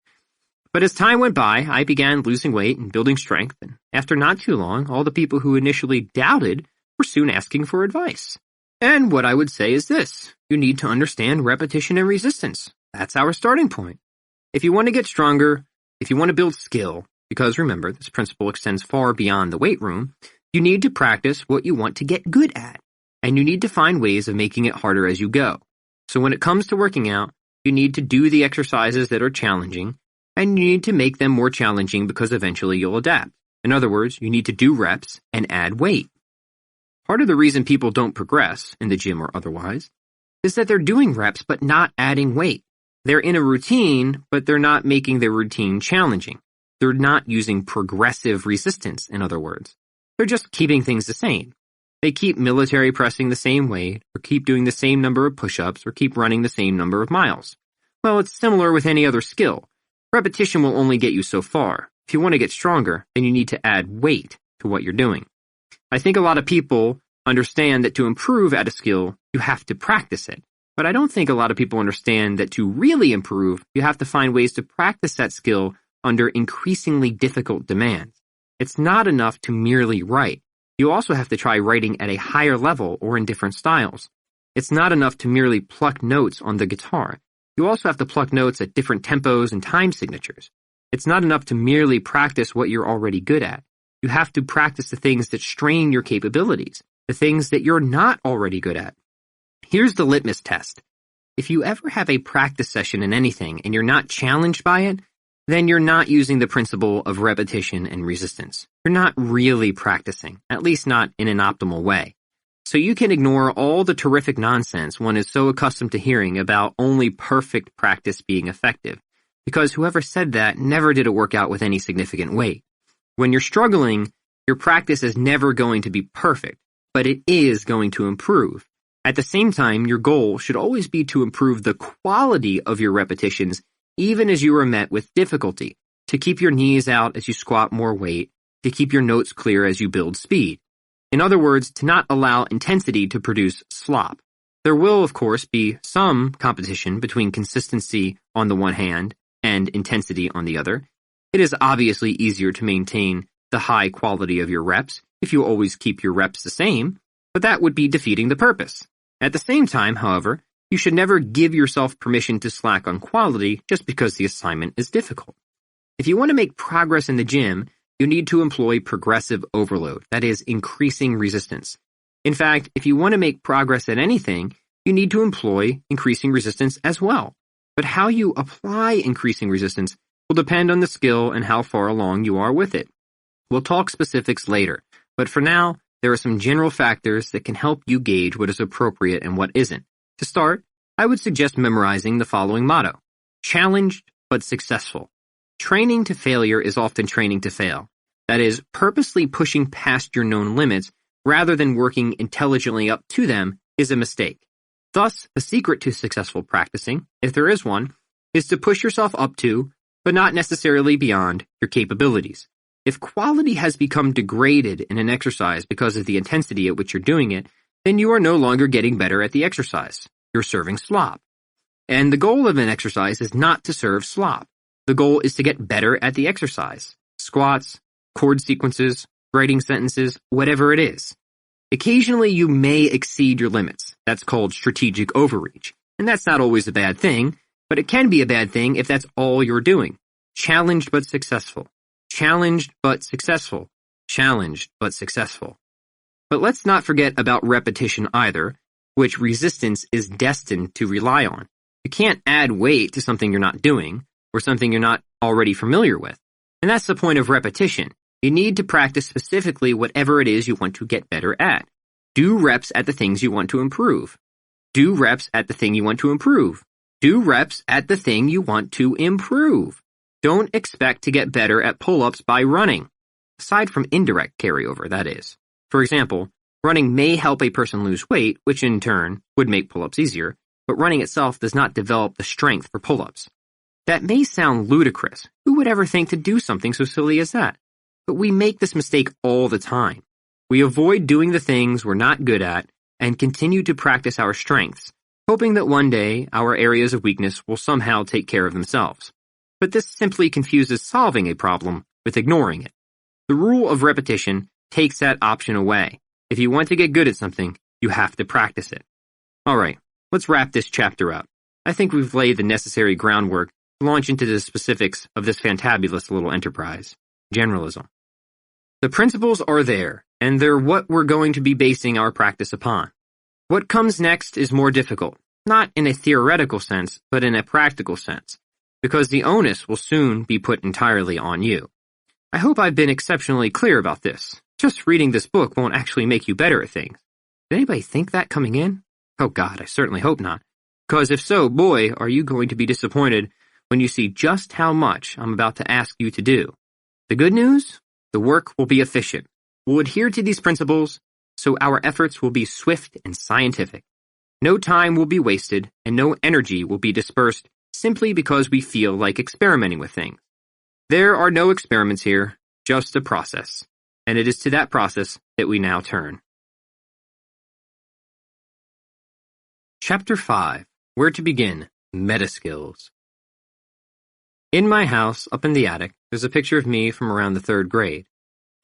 Speaker 2: But as time went by, I began losing weight and building strength, and after not too long, all the people who initially doubted were soon asking for advice. And what I would say is this: you need to understand repetition and resistance. That's our starting point. If you want to get stronger, if you want to build skill, because remember, this principle extends far beyond the weight room, you need to practice what you want to get good at, and you need to find ways of making it harder as you go. So when it comes to working out, you need to do the exercises that are challenging, and you need to make them more challenging because eventually you'll adapt. In other words, you need to do reps and add weight. Part of the reason people don't progress, in the gym or otherwise, is that they're doing reps but not adding weight. They're in a routine, but they're not making their routine challenging. They're not using progressive resistance, in other words. They're just keeping things the same. They keep military pressing the same weight, or keep doing the same number of push-ups, or keep running the same number of miles. Well, it's similar with any other skill. Repetition will only get you so far. If you want to get stronger, then you need to add weight to what you're doing. I think a lot of people understand that to improve at a skill, you have to practice it. But I don't think a lot of people understand that to really improve, you have to find ways to practice that skill under increasingly difficult demands. It's not enough to merely write. You also have to try writing at a higher level or in different styles. It's not enough to merely pluck notes on the guitar. You also have to pluck notes at different tempos and time signatures. It's not enough to merely practice what you're already good at. You have to practice the things that strain your capabilities, the things that you're not already good at. Here's the litmus test. If you ever have a practice session in anything and you're not challenged by it, then you're not using the principle of repetition and resistance. You're not really practicing, at least not in an optimal way. So you can ignore all the terrific nonsense one is so accustomed to hearing about only perfect practice being effective, because whoever said that never did a workout with any significant weight. When you're struggling, your practice is never going to be perfect, but it is going to improve. At the same time, your goal should always be to improve the quality of your repetitions, even as you are met with difficulty, to keep your knees out as you squat more weight, to keep your notes clear as you build speed. In other words, to not allow intensity to produce slop. There will, of course, be some competition between consistency on the one hand and intensity on the other. It is obviously easier to maintain the high quality of your reps if you always keep your reps the same, but that would be defeating the purpose. At the same time, however, you should never give yourself permission to slack on quality just because the assignment is difficult. If you want to make progress in the gym, you need to employ progressive overload, that is, increasing resistance. In fact, if you want to make progress at anything, you need to employ increasing resistance as well. But how you apply increasing resistance will depend on the skill and how far along you are with it. We'll talk specifics later, but for now, there are some general factors that can help you gauge what is appropriate and what isn't. To start, I would suggest memorizing the following motto: challenged but successful. Training to failure is often training to fail. That is, purposely pushing past your known limits rather than working intelligently up to them is a mistake. Thus, the secret to successful practicing, if there is one, is to push yourself up to, but not necessarily beyond, your capabilities. If quality has become degraded in an exercise because of the intensity at which you're doing it, then you are no longer getting better at the exercise. You're serving slop. And the goal of an exercise is not to serve slop. The goal is to get better at the exercise. Squats, chord sequences, writing sentences, whatever it is. Occasionally you may exceed your limits. That's called strategic overreach. And that's not always a bad thing, but it can be a bad thing if that's all you're doing. Challenged but successful. Challenged but successful. Challenged but successful. But let's not forget about repetition either, which resistance is destined to rely on. You can't add weight to something you're not doing, or something you're not already familiar with. And that's the point of repetition. You need to practice specifically whatever it is you want to get better at. Do reps at the things you want to improve. Do reps at the thing you want to improve. Do reps at the thing you want to improve. Don't expect to get better at pull-ups by running. Aside from indirect carryover, that is. For example, running may help a person lose weight, which in turn would make pull-ups easier, but running itself does not develop the strength for pull-ups. That may sound ludicrous. Who would ever think to do something so silly as that? But we make this mistake all the time. We avoid doing the things we're not good at and continue to practice our strengths, hoping that one day our areas of weakness will somehow take care of themselves. But this simply confuses solving a problem with ignoring it. The rule of repetition takes that option away. If you want to get good at something, you have to practice it. Alright, let's wrap this chapter up. I think we've laid the necessary groundwork to launch into the specifics of this fantabulous little enterprise. Generalism. The principles are there, and they're what we're going to be basing our practice upon. What comes next is more difficult, not in a theoretical sense, but in a practical sense, because the onus will soon be put entirely on you. I hope I've been exceptionally clear about this. Just reading this book won't actually make you better at things. Did anybody think that coming in? Oh God, I certainly hope not. Because if so, boy, are you going to be disappointed when you see just how much I'm about to ask you to do. The good news? The work will be efficient. We'll adhere to these principles, so our efforts will be swift and scientific. No time will be wasted, and no energy will be dispersed simply because we feel like experimenting with things. There are no experiments here, just a process, and it is to that process that we now turn. Chapter 5. Where to begin? Meta skills. In my house, up in the attic, there's a picture of me from around the 3rd grade.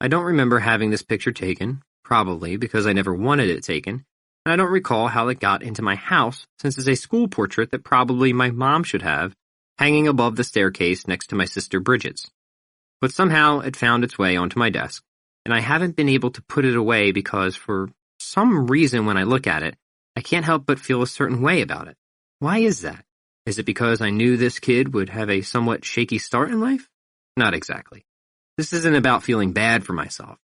Speaker 2: I don't remember having this picture taken, probably because I never wanted it taken, and I don't recall how it got into my house since it's a school portrait that probably my mom should have, hanging above the staircase next to my sister Bridget's. But somehow it found its way onto my desk, and I haven't been able to put it away because for some reason when I look at it, I can't help but feel a certain way about it. Why is that? Is it because I knew this kid would have a somewhat shaky start in life? Not exactly. This isn't about feeling bad for myself.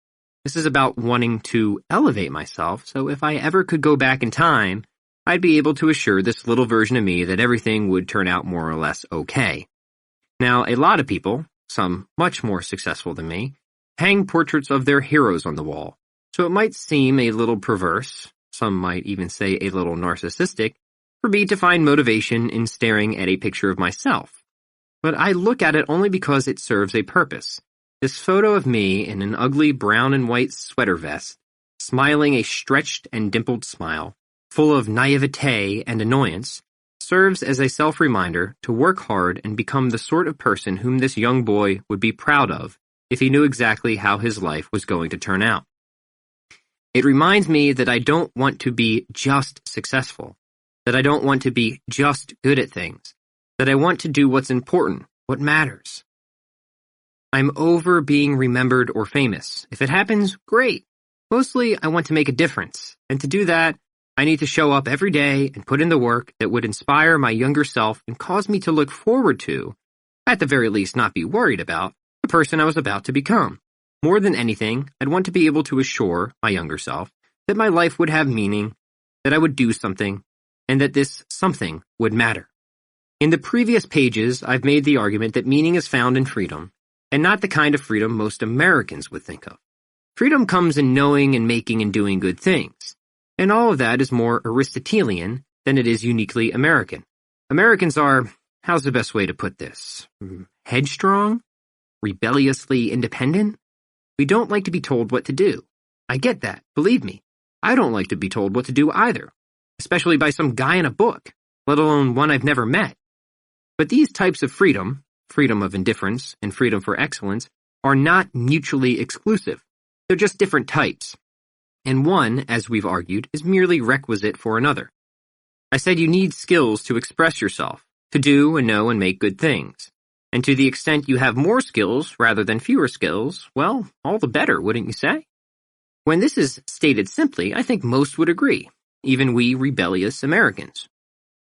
Speaker 2: This is about wanting to elevate myself, so if I ever could go back in time, I'd be able to assure this little version of me that everything would turn out more or less okay. Now, a lot of people, some much more successful than me, hang portraits of their heroes on the wall, so it might seem a little perverse, some might even say a little narcissistic, for me to find motivation in staring at a picture of myself. But I look at it only because it serves a purpose. This photo of me in an ugly brown and white sweater vest, smiling a stretched and dimpled smile, full of naivete and annoyance, serves as a self-reminder to work hard and become the sort of person whom this young boy would be proud of if he knew exactly how his life was going to turn out. It reminds me that I don't want to be just successful, that I don't want to be just good at things, that I want to do what's important, what matters. I'm over being remembered or famous. If it happens, great. Mostly, I want to make a difference, and to do that, I need to show up every day and put in the work that would inspire my younger self and cause me to look forward to, at the very least not be worried about, the person I was about to become. More than anything, I'd want to be able to assure my younger self that my life would have meaning, that I would do something, and that this something would matter. In the previous pages, I've made the argument that meaning is found in freedom, and not the kind of freedom most Americans would think of. Freedom comes in knowing and making and doing good things, and all of that is more Aristotelian than it is uniquely American. Americans are, how's the best way to put this? Headstrong? Rebelliously independent? We don't like to be told what to do. I get that, believe me. I don't like to be told what to do either, especially by some guy in a book, let alone one I've never met. But these types of freedom of indifference and freedom for excellence, are not mutually exclusive. They're just different types. And one, as we've argued, is merely requisite for another. I said you need skills to express yourself, to do and know and make good things. And to the extent you have more skills rather than fewer skills, well, all the better, wouldn't you say? When this is stated simply, I think most would agree, even we rebellious Americans.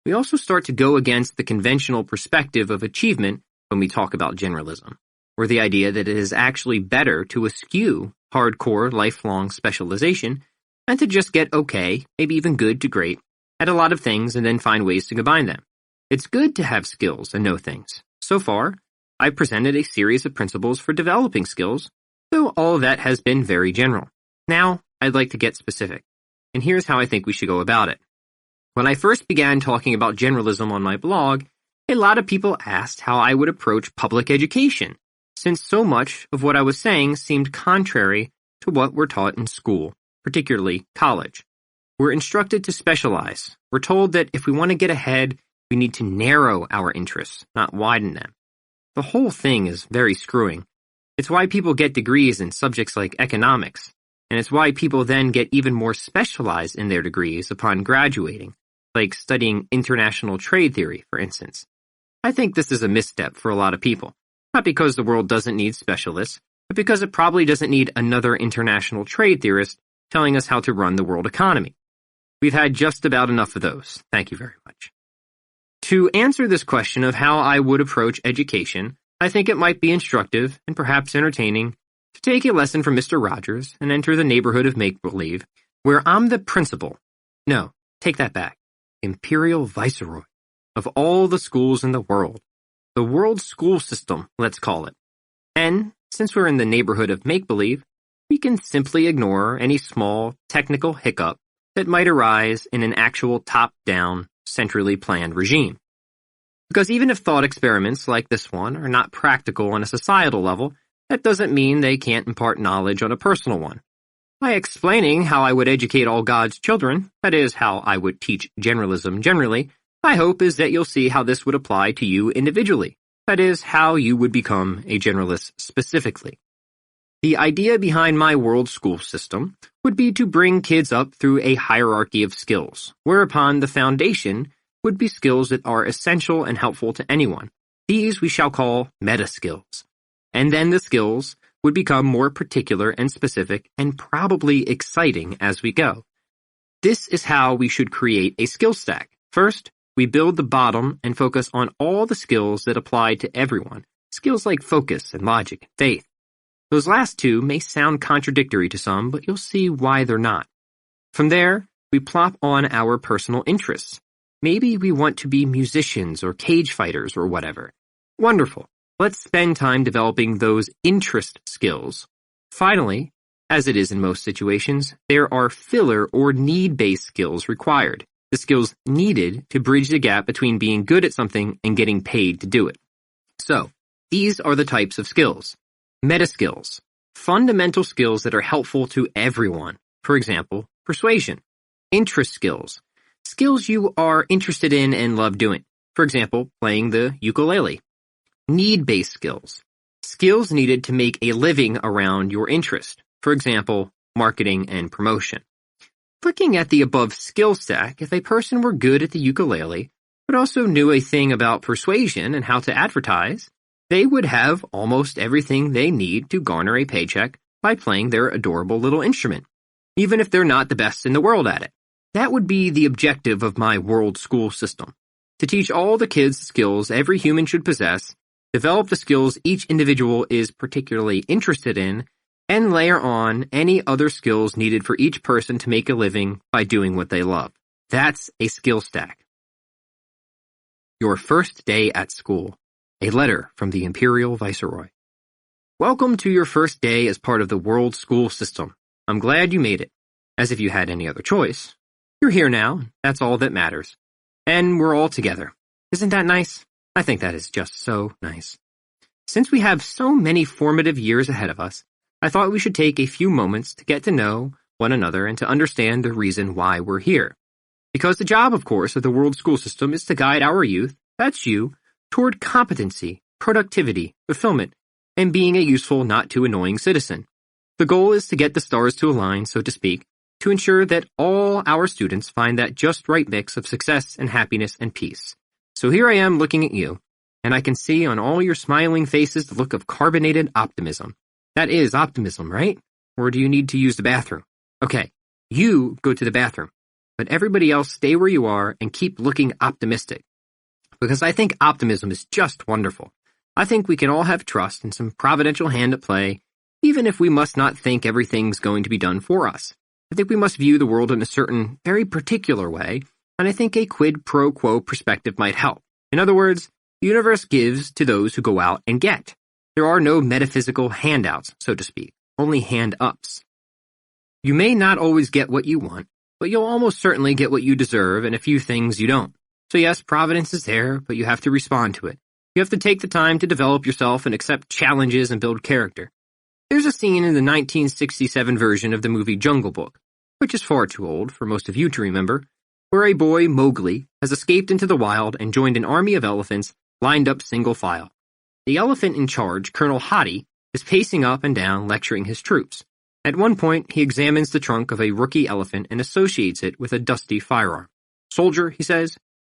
Speaker 2: We also start to go against the conventional perspective of achievement when we talk about generalism, or the idea that it is actually better to eschew hardcore lifelong specialization and to just get okay, maybe even good to great, at a lot of things and then find ways to combine them. It's good to have skills and know things. So far, I've presented a series of principles for developing skills, though all of that has been very general. Now, I'd like to get specific, and here's how I think we should go about it. When I first began talking about generalism on my blog, a lot of people asked how I would approach public education, since so much of what I was saying seemed contrary to what we're taught in school, particularly college. We're instructed to specialize. We're told that if we want to get ahead, we need to narrow our interests, not widen them. The whole thing is very screwing. It's why people get degrees in subjects like economics, and it's why people then get even more specialized in their degrees upon graduating, like studying international trade theory, for instance. I think this is a misstep for a lot of people, not because the world doesn't need specialists, but because it probably doesn't need another international trade theorist telling us how to run the world economy. We've had just about enough of those. Thank you very much. To answer this question of how I would approach education, I think it might be instructive and perhaps entertaining to take a lesson from Mr. Rogers and enter the neighborhood of make-believe, where I'm the principal. No, take that back. Imperial viceroy of all the schools in the world. The world school system, let's call it. And since we're in the neighborhood of make-believe, we can simply ignore any small technical hiccup that might arise in an actual top-down, centrally planned regime. Because even if thought experiments like this one are not practical on a societal level, that doesn't mean they can't impart knowledge on a personal one. By explaining how I would educate all God's children, that is, how I would teach generalism generally, my hope is that you'll see how this would apply to you individually, that is, how you would become a generalist specifically. The idea behind my world school system would be to bring kids up through a hierarchy of skills, whereupon the foundation would be skills that are essential and helpful to anyone. These we shall call meta skills. And then the skills would become more particular and specific and probably exciting as we go. This is how we should create a skill stack. First, we build the bottom and focus on all the skills that apply to everyone, skills like focus and logic and faith. Those last two may sound contradictory to some, but you'll see why they're not. From there, we plop on our personal interests. Maybe we want to be musicians or cage fighters or whatever. Wonderful. Let's spend time developing those interest skills. Finally, as it is in most situations, there are filler or need-based skills required, the skills needed to bridge the gap between being good at something and getting paid to do it. So, these are the types of skills. Meta skills, fundamental skills that are helpful to everyone. For example, persuasion. Interest skills, skills you are interested in and love doing. For example, playing the ukulele. Need-based skills, skills needed to make a living around your interest. For example, marketing and promotion. Looking at the above skill stack, if a person were good at the ukulele, but also knew a thing about persuasion and how to advertise, they would have almost everything they need to garner a paycheck by playing their adorable little instrument, even if they're not the best in the world at it. That would be the objective of my world school system, to teach all the kids the skills every human should possess, develop the skills each individual is particularly interested in, and layer on any other skills needed for each person to make a living by doing what they love. That's a skill stack. Your first day at school. A letter from the Imperial Viceroy. Welcome to your first day as part of the world school system. I'm glad you made it. As if you had any other choice. You're here now. That's all that matters. And we're all together. Isn't that nice? I think that is just so nice. Since we have so many formative years ahead of us, I thought we should take a few moments to get to know one another and to understand the reason why we're here. Because the job, of course, of the world school system is to guide our youth, that's you, toward competency, productivity, fulfillment, and being a useful, not too annoying citizen. The goal is to get the stars to align, so to speak, to ensure that all our students find that just right mix of success and happiness and peace. So here I am looking at you, and I can see on all your smiling faces the look of carbonated optimism. That is optimism, right? Or do you need to use the bathroom? Okay, you go to the bathroom, but everybody else stay where you are and keep looking optimistic. Because I think optimism is just wonderful. I think we can all have trust and some providential hand at play, even if we must not think everything's going to be done for us. I think we must view the world in a certain, very particular way, and I think a quid pro quo perspective might help. In other words, the universe gives to those who go out and get. There are no metaphysical handouts, so to speak, only hand-ups. You may not always get what you want, but you'll almost certainly get what you deserve and a few things you don't. So yes, providence is there, but you have to respond to it. You have to take the time to develop yourself and accept challenges and build character. There's a scene in the 1967 version of the movie Jungle Book, which is far too old for most of you to remember, where a boy, Mowgli, has escaped into the wild and joined an army of elephants lined up single file. The elephant in charge, Colonel Hadi, is pacing up and down lecturing his troops. At one point, he examines the trunk of a rookie elephant and associates it with a dusty firearm. "Soldier," he says,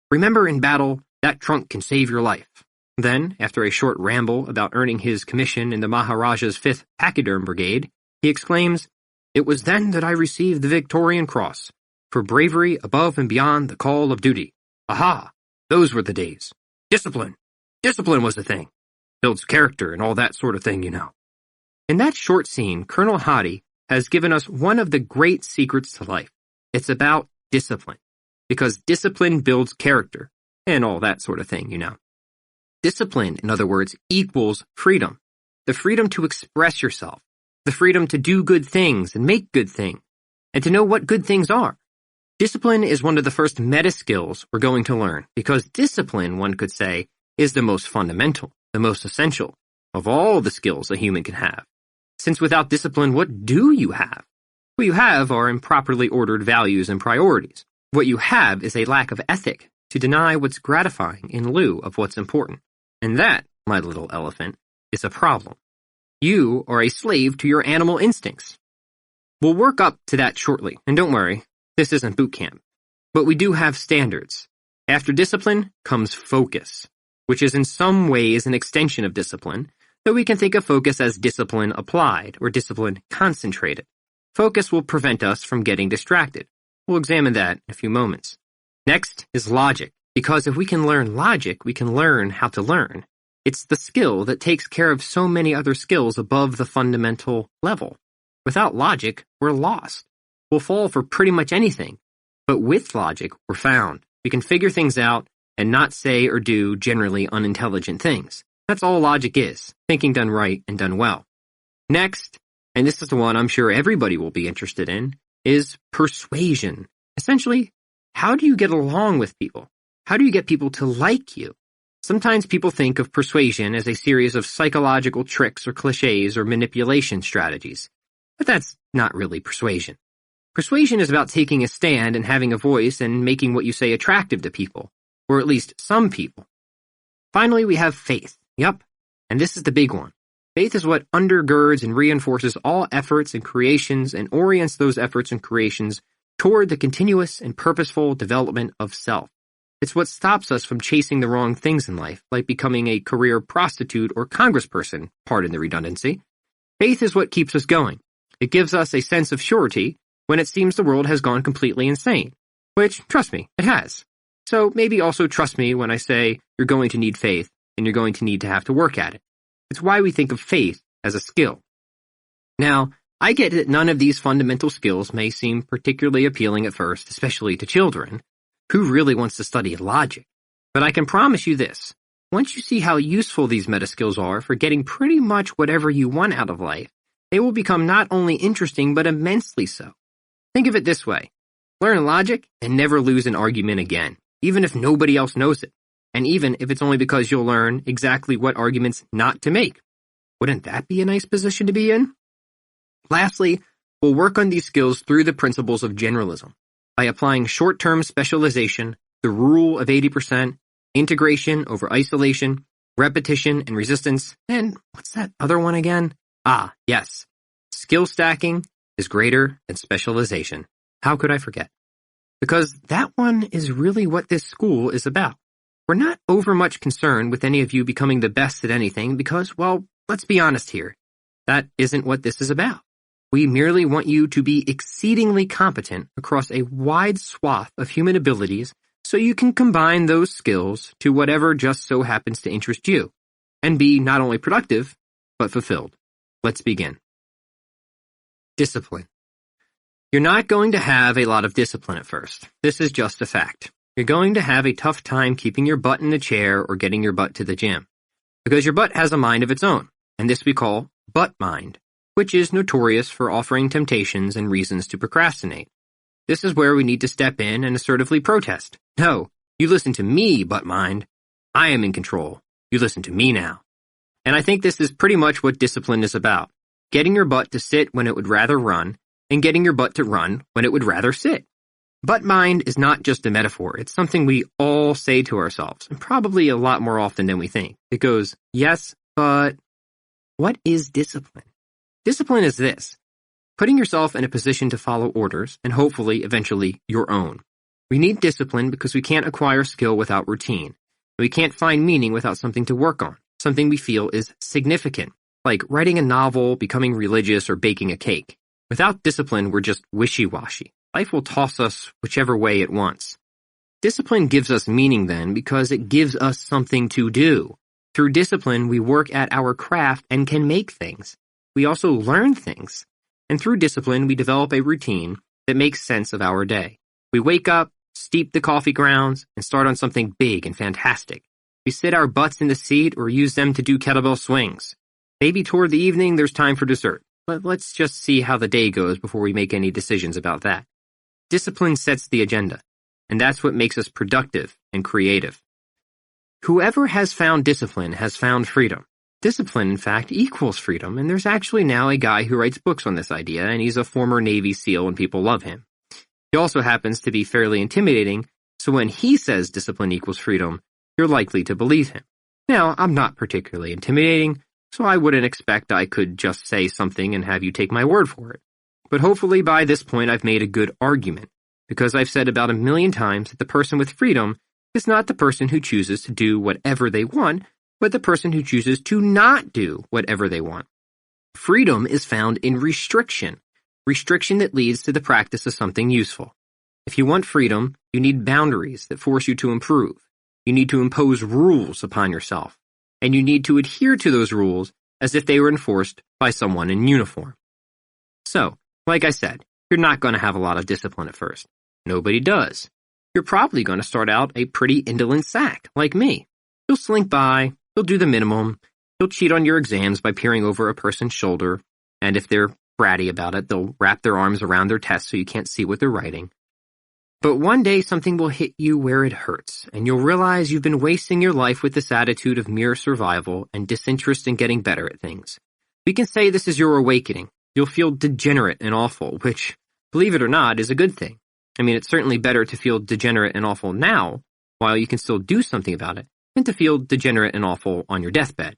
Speaker 2: "remember in battle, that trunk can save your life." Then, after a short ramble about earning his commission in the Maharaja's 5th Pachyderm Brigade, he exclaims, "It was then that I received the Victorian Cross, for bravery above and beyond the call of duty. Aha! Those were the days. Discipline! Discipline was the thing. Builds character and all that sort of thing, you know." In that short scene, Colonel Hadi has given us one of the great secrets to life. It's about discipline. Because discipline builds character, and all that sort of thing, you know. Discipline, in other words, equals freedom. The freedom to express yourself. The freedom to do good things and make good things. And to know what good things are. Discipline is one of the first meta skills we're going to learn. Because discipline, one could say, is the most fundamental, the most essential of all the skills a human can have. Since without discipline, what do you have? What you have are improperly ordered values and priorities. What you have is a lack of ethic to deny what's gratifying in lieu of what's important. And that, my little elephant, is a problem. You are a slave to your animal instincts. We'll work up to that shortly, and don't worry, this isn't boot camp. But we do have standards. After discipline comes focus, which is in some ways an extension of discipline, though we can think of focus as discipline applied or discipline concentrated. Focus will prevent us from getting distracted. We'll examine that in a few moments. Next is logic, because if we can learn logic, we can learn how to learn. It's the skill that takes care of so many other skills above the fundamental level. Without logic, we're lost. We'll fall for pretty much anything. But with logic, we're found. We can figure things out and not say or do generally unintelligent things. That's all logic is, thinking done right and done well. Next, and this is the one I'm sure everybody will be interested in, is persuasion. Essentially, how do you get along with people? How do you get people to like you? Sometimes people think of persuasion as a series of psychological tricks or cliches or manipulation strategies. But that's not really persuasion. Persuasion is about taking a stand and having a voice and making what you say attractive to people, or at least some people. Finally, we have faith. Yup, and this is the big one. Faith is what undergirds and reinforces all efforts and creations and orients those efforts and creations toward the continuous and purposeful development of self. It's what stops us from chasing the wrong things in life, like becoming a career prostitute or congressperson, pardon the redundancy. Faith is what keeps us going. It gives us a sense of surety when it seems the world has gone completely insane, which, trust me, it has. So maybe also trust me when I say you're going to need faith and you're going to need to have to work at it. It's why we think of faith as a skill. Now, I get that none of these fundamental skills may seem particularly appealing at first, especially to children. Who really wants to study logic? But I can promise you this. Once you see how useful these meta skills are for getting pretty much whatever you want out of life, they will become not only interesting but immensely so. Think of it this way. Learn logic and never lose an argument again, even if nobody else knows it, and even if it's only because you'll learn exactly what arguments not to make. Wouldn't that be a nice position to be in? Lastly, we'll work on these skills through the principles of generalism, by applying short-term specialization, the rule of 80%, integration over isolation, repetition and resistance, and what's that other one again? Ah, yes. Skill stacking is greater than specialization. How could I forget? Because that one is really what this school is about. We're not overmuch concerned with any of you becoming the best at anything because, well, let's be honest here. That isn't what this is about. We merely want you to be exceedingly competent across a wide swath of human abilities so you can combine those skills to whatever just so happens to interest you, and be not only productive, but fulfilled. Let's begin. Discipline. You're not going to have a lot of discipline at first. This is just a fact. You're going to have a tough time keeping your butt in the chair or getting your butt to the gym. Because your butt has a mind of its own, and this we call butt mind, which is notorious for offering temptations and reasons to procrastinate. This is where we need to step in and assertively protest. No, you listen to me, butt mind. I am in control. You listen to me now. And I think this is pretty much what discipline is about. Getting your butt to sit when it would rather run, and getting your butt to run when it would rather sit. Butt mind is not just a metaphor. It's something we all say to ourselves, and probably a lot more often than we think. It goes, yes, but what is discipline? Discipline is this. Putting yourself in a position to follow orders, and hopefully, eventually, your own. We need discipline because we can't acquire skill without routine. We can't find meaning without something to work on, something we feel is significant, like writing a novel, becoming religious, or baking a cake. Without discipline, we're just wishy-washy. Life will toss us whichever way it wants. Discipline gives us meaning then because it gives us something to do. Through discipline, we work at our craft and can make things. We also learn things. And through discipline, we develop a routine that makes sense of our day. We wake up, steep the coffee grounds, and start on something big and fantastic. We sit our butts in the seat or use them to do kettlebell swings. Maybe toward the evening, there's time for dessert. But let's just see how the day goes before we make any decisions about that. Discipline sets the agenda, and that's what makes us productive and creative. Whoever has found discipline has found freedom. Discipline, in fact, equals freedom, and there's actually now a guy who writes books on this idea, and he's a former Navy SEAL and people love him. He also happens to be fairly intimidating, so when he says discipline equals freedom, you're likely to believe him. Now, I'm not particularly intimidating, so I wouldn't expect I could just say something and have you take my word for it. But hopefully by this point I've made a good argument, because I've said about 1,000,000 times that the person with freedom is not the person who chooses to do whatever they want, but the person who chooses to not do whatever they want. Freedom is found in restriction that leads to the practice of something useful. If you want freedom, you need boundaries that force you to improve. You need to impose rules upon yourself. And you need to adhere to those rules as if they were enforced by someone in uniform. So, like I said, you're not going to have a lot of discipline at first. Nobody does. You're probably going to start out a pretty indolent sack, like me. You'll slink by, you'll do the minimum, you'll cheat on your exams by peering over a person's shoulder, and if they're bratty about it, they'll wrap their arms around their test so you can't see what they're writing. But one day something will hit you where it hurts, and you'll realize you've been wasting your life with this attitude of mere survival and disinterest in getting better at things. We can say this is your awakening. You'll feel degenerate and awful, which, believe it or not, is a good thing. I mean, it's certainly better to feel degenerate and awful now, while you can still do something about it, than to feel degenerate and awful on your deathbed.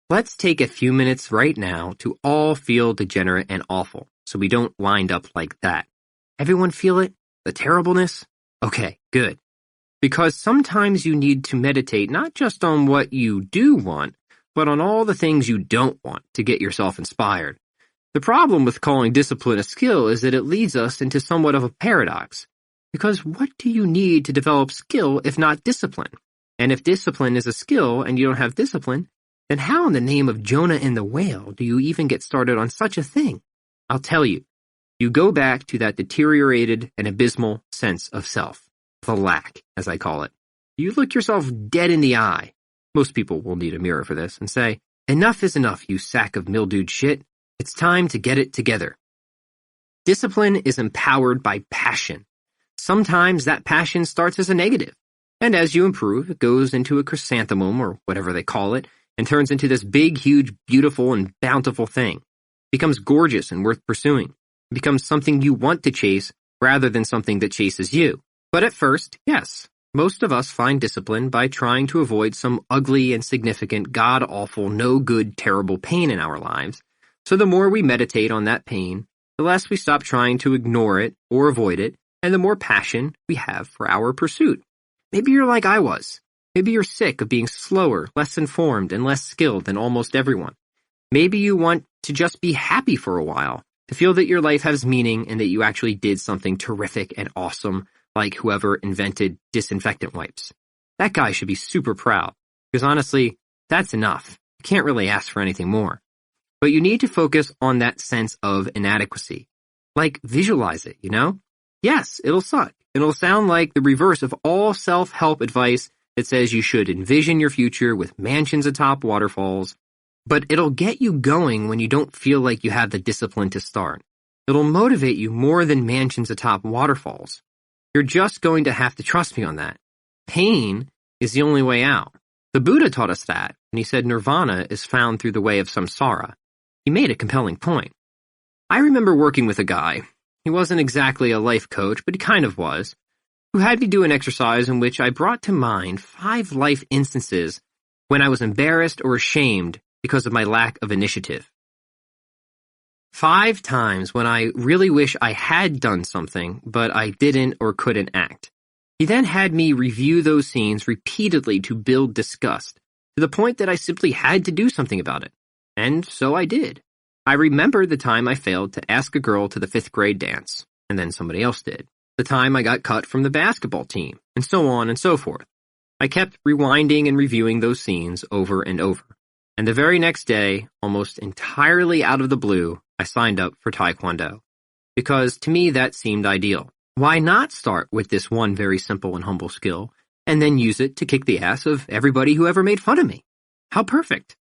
Speaker 2: Let's take a few minutes right now to all feel degenerate and awful, so we don't wind up like that. Everyone feel it? The terribleness? Okay, good. Because sometimes you need to meditate not just on what you do want, but on all the things you don't want to get yourself inspired. The problem with calling discipline a skill is that it leads us into somewhat of a paradox. Because what do you need to develop skill if not discipline? And if discipline is a skill and you don't have discipline, then how in the name of Jonah and the whale do you even get started on such a thing? I'll tell you. You go back to that deteriorated and abysmal sense of self, the lack, as I call it. You look yourself dead in the eye. Most people will need a mirror for this and say, enough is enough, you sack of mildewed shit. It's time to get it together. Discipline is empowered by passion. Sometimes that passion starts as a negative, and as you improve, it goes into a chrysanthemum or whatever they call it, and turns into this big, huge, beautiful, and bountiful thing. It becomes gorgeous and worth pursuing. It becomes something you want to chase rather than something that chases you. But at first, yes, most of us find discipline by trying to avoid some ugly, insignificant, god-awful, no-good, terrible pain in our lives. So the more we meditate on that pain, the less we stop trying to ignore it or avoid it, and the more passion we have for our pursuit. Maybe you're like I was. Maybe you're sick of being slower, less informed, and less skilled than almost everyone. Maybe you want to just be happy for a while, to feel that your life has meaning and that you actually did something terrific and awesome, like whoever invented disinfectant wipes. That guy should be super proud, because honestly, that's enough. You can't really ask for anything more. But you need to focus on that sense of inadequacy. Like, visualize it, you know? Yes, it'll suck. It'll sound like the reverse of all self-help advice that says you should envision your future with mansions atop waterfalls, but it'll get you going when you don't feel like you have the discipline to start. It'll motivate you more than mansions atop waterfalls. You're just going to have to trust me on that. Pain is the only way out. The Buddha taught us that, and he said nirvana is found through the way of samsara. He made a compelling point. I remember working with a guy. He wasn't exactly a life coach, but he kind of was, who had me do an exercise in which I brought to mind 5 life instances when I was embarrassed or ashamed because of my lack of initiative. 5 times when I really wish I had done something, but I didn't or couldn't act. He then had me review those scenes repeatedly to build disgust, to the point that I simply had to do something about it. And so I did. I remember the time I failed to ask a girl to the 5th grade dance, and then somebody else did. The time I got cut from the basketball team, and so on and so forth. I kept rewinding and reviewing those scenes over and over. And the very next day, almost entirely out of the blue, I signed up for Taekwondo. Because to me that seemed ideal. Why not start with this one very simple and humble skill, and then use it to kick the ass of everybody who ever made fun of me? How perfect.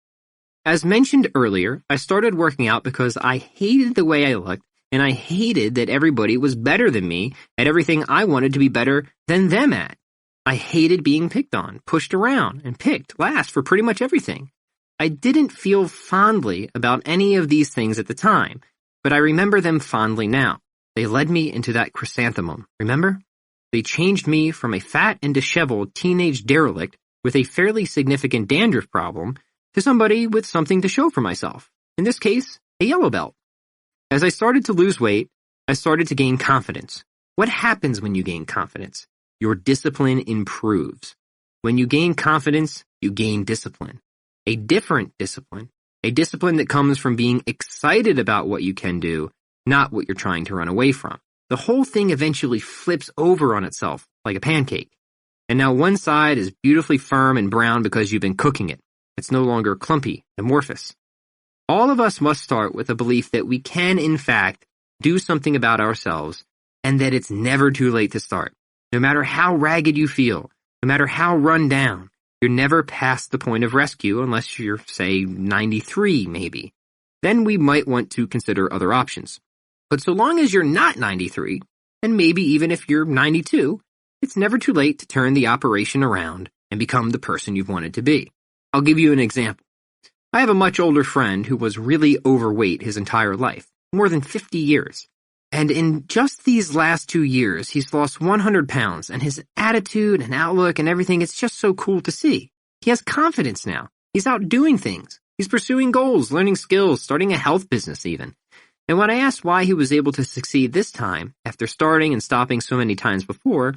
Speaker 2: As mentioned earlier, I started working out because I hated the way I looked, and I hated that everybody was better than me at everything I wanted to be better than them at. I hated being picked on, pushed around, and picked last for pretty much everything. I didn't feel fondly about any of these things at the time, but I remember them fondly now. They led me into that chrysanthemum, remember? They changed me from a fat and disheveled teenage derelict with a fairly significant dandruff problem to somebody with something to show for myself. In this case, a yellow belt. As I started to lose weight, I started to gain confidence. What happens when you gain confidence? Your discipline improves. When you gain confidence, you gain discipline. A different discipline. A discipline that comes from being excited about what you can do, not what you're trying to run away from. The whole thing eventually flips over on itself like a pancake. And now one side is beautifully firm and brown because you've been cooking it. It's no longer clumpy, amorphous. All of us must start with a belief that we can, in fact, do something about ourselves, and that it's never too late to start. No matter how ragged you feel, no matter how run down, you're never past the point of rescue unless you're, say, 93, maybe. Then we might want to consider other options. But so long as you're not 93, and maybe even if you're 92, it's never too late to turn the operation around and become the person you've wanted to be. I'll give you an example. I have a much older friend who was really overweight his entire life, more than 50 years. And in just these last 2 years, he's lost 100 pounds, and his attitude and outlook and everything, it's just so cool to see. He has confidence now. He's out doing things. He's pursuing goals, learning skills, starting a health business even. And when I asked why he was able to succeed this time, after starting and stopping so many times before,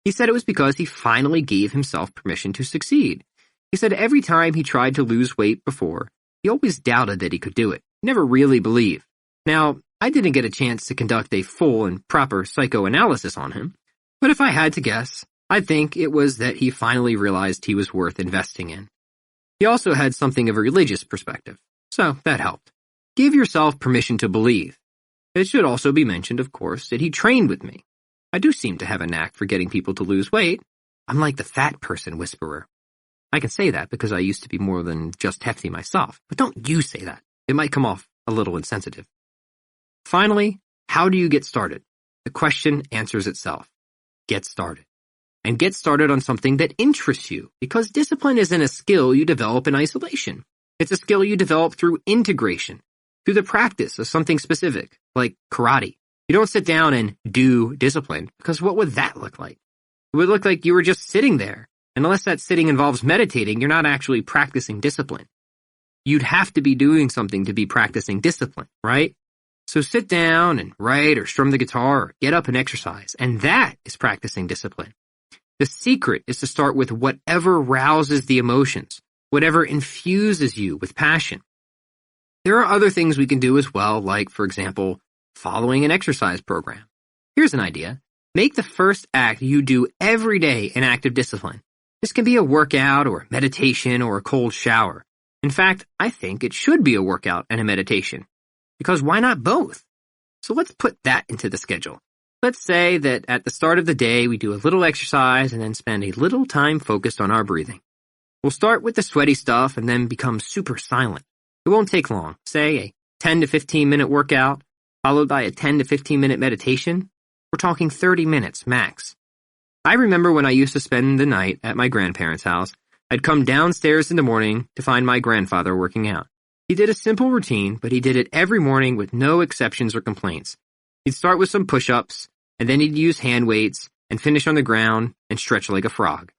Speaker 2: he said it was because he finally gave himself permission to succeed. He said every time he tried to lose weight before, he always doubted that he could do it, never really believed. Now, I didn't get a chance to conduct a full and proper psychoanalysis on him, but if I had to guess, I think it was that he finally realized he was worth investing in. He also had something of a religious perspective, so that helped. Give yourself permission to believe. It should also be mentioned, of course, that he trained with me. I do seem to have a knack for getting people to lose weight. I'm like the fat person whisperer. I can say that because I used to be more than just hefty myself, but don't you say that. It might come off a little insensitive. Finally, how do you get started? The question answers itself. Get started. And get started on something that interests you, because discipline isn't a skill you develop in isolation. It's a skill you develop through integration, through the practice of something specific, like karate. You don't sit down and do discipline, because what would that look like? It would look like you were just sitting there, and unless that sitting involves meditating, you're not actually practicing discipline. You'd have to be doing something to be practicing discipline, right? So sit down and write or strum the guitar or get up and exercise, and that is practicing discipline. The secret is to start with whatever rouses the emotions, whatever infuses you with passion. There are other things we can do as well, like, for example, following an exercise program. Here's an idea. Make the first act you do every day an act of discipline. This can be a workout or meditation or a cold shower. In fact, I think it should be a workout and a meditation. Because why not both? So let's put that into the schedule. Let's say that at the start of the day, we do a little exercise and then spend a little time focused on our breathing. We'll start with the sweaty stuff and then become super silent. It won't take long, say a 10 to 15 minute workout, followed by a 10 to 15 minute meditation. We're talking 30 minutes max. I remember when I used to spend the night at my grandparents' house, I'd come downstairs in the morning to find my grandfather working out. He did a simple routine, but he did it every morning with no exceptions or complaints. He'd start with some push-ups, and then he'd use hand weights and finish on the ground and stretch like a frog.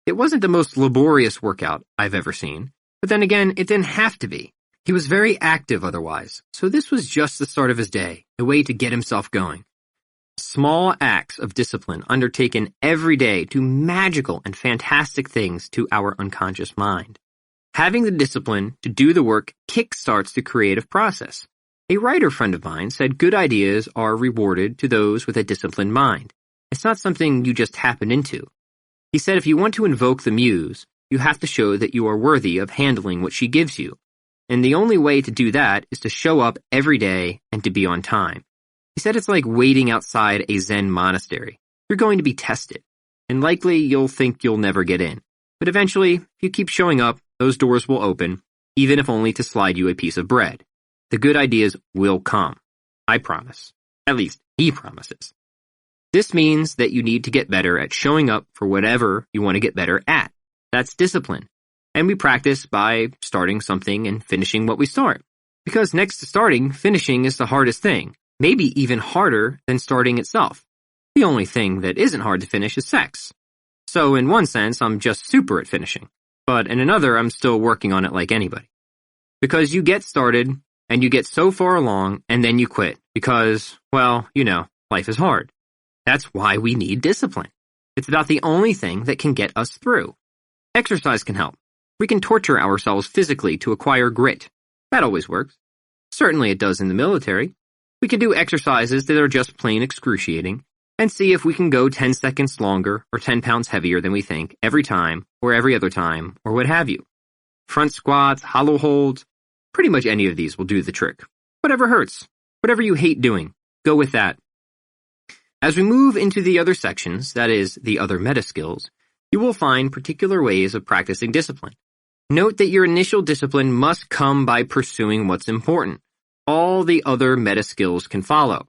Speaker 2: It wasn't the most laborious workout I've ever seen, but then again, it didn't have to be. He was very active otherwise, so this was just the start of his day, a way to get himself going. Small acts of discipline undertaken every day do magical and fantastic things to our unconscious mind. Having the discipline to do the work kickstarts the creative process. A writer friend of mine said good ideas are rewarded to those with a disciplined mind. It's not something you just happen into. He said if you want to invoke the muse, you have to show that you are worthy of handling what she gives you. And the only way to do that is to show up every day and to be on time. He said it's like waiting outside a Zen monastery. You're going to be tested, and likely you'll think you'll never get in. But eventually, if you keep showing up, those doors will open, even if only to slide you a piece of bread. The good ideas will come. I promise. At least, he promises. This means that you need to get better at showing up for whatever you want to get better at. That's discipline. And we practice by starting something and finishing what we start. Because next to starting, finishing is the hardest thing. Maybe even harder than starting itself. The only thing that isn't hard to finish is sex. So in one sense, I'm just super at finishing. But in another, I'm still working on it like anybody. Because you get started, and you get so far along, and then you quit. Because, well, you know, life is hard. That's why we need discipline. It's about the only thing that can get us through. Exercise can help. We can torture ourselves physically to acquire grit. That always works. Certainly it does in the military. We can do exercises that are just plain excruciating, and see if we can go 10 seconds longer or 10 pounds heavier than we think every time, or every other time, or what have you. Front squats, hollow holds, pretty much any of these will do the trick. Whatever hurts, whatever you hate doing, go with that. As we move into the other sections, that is, the other meta skills, you will find particular ways of practicing discipline. Note that your initial discipline must come by pursuing what's important. All the other meta skills can follow.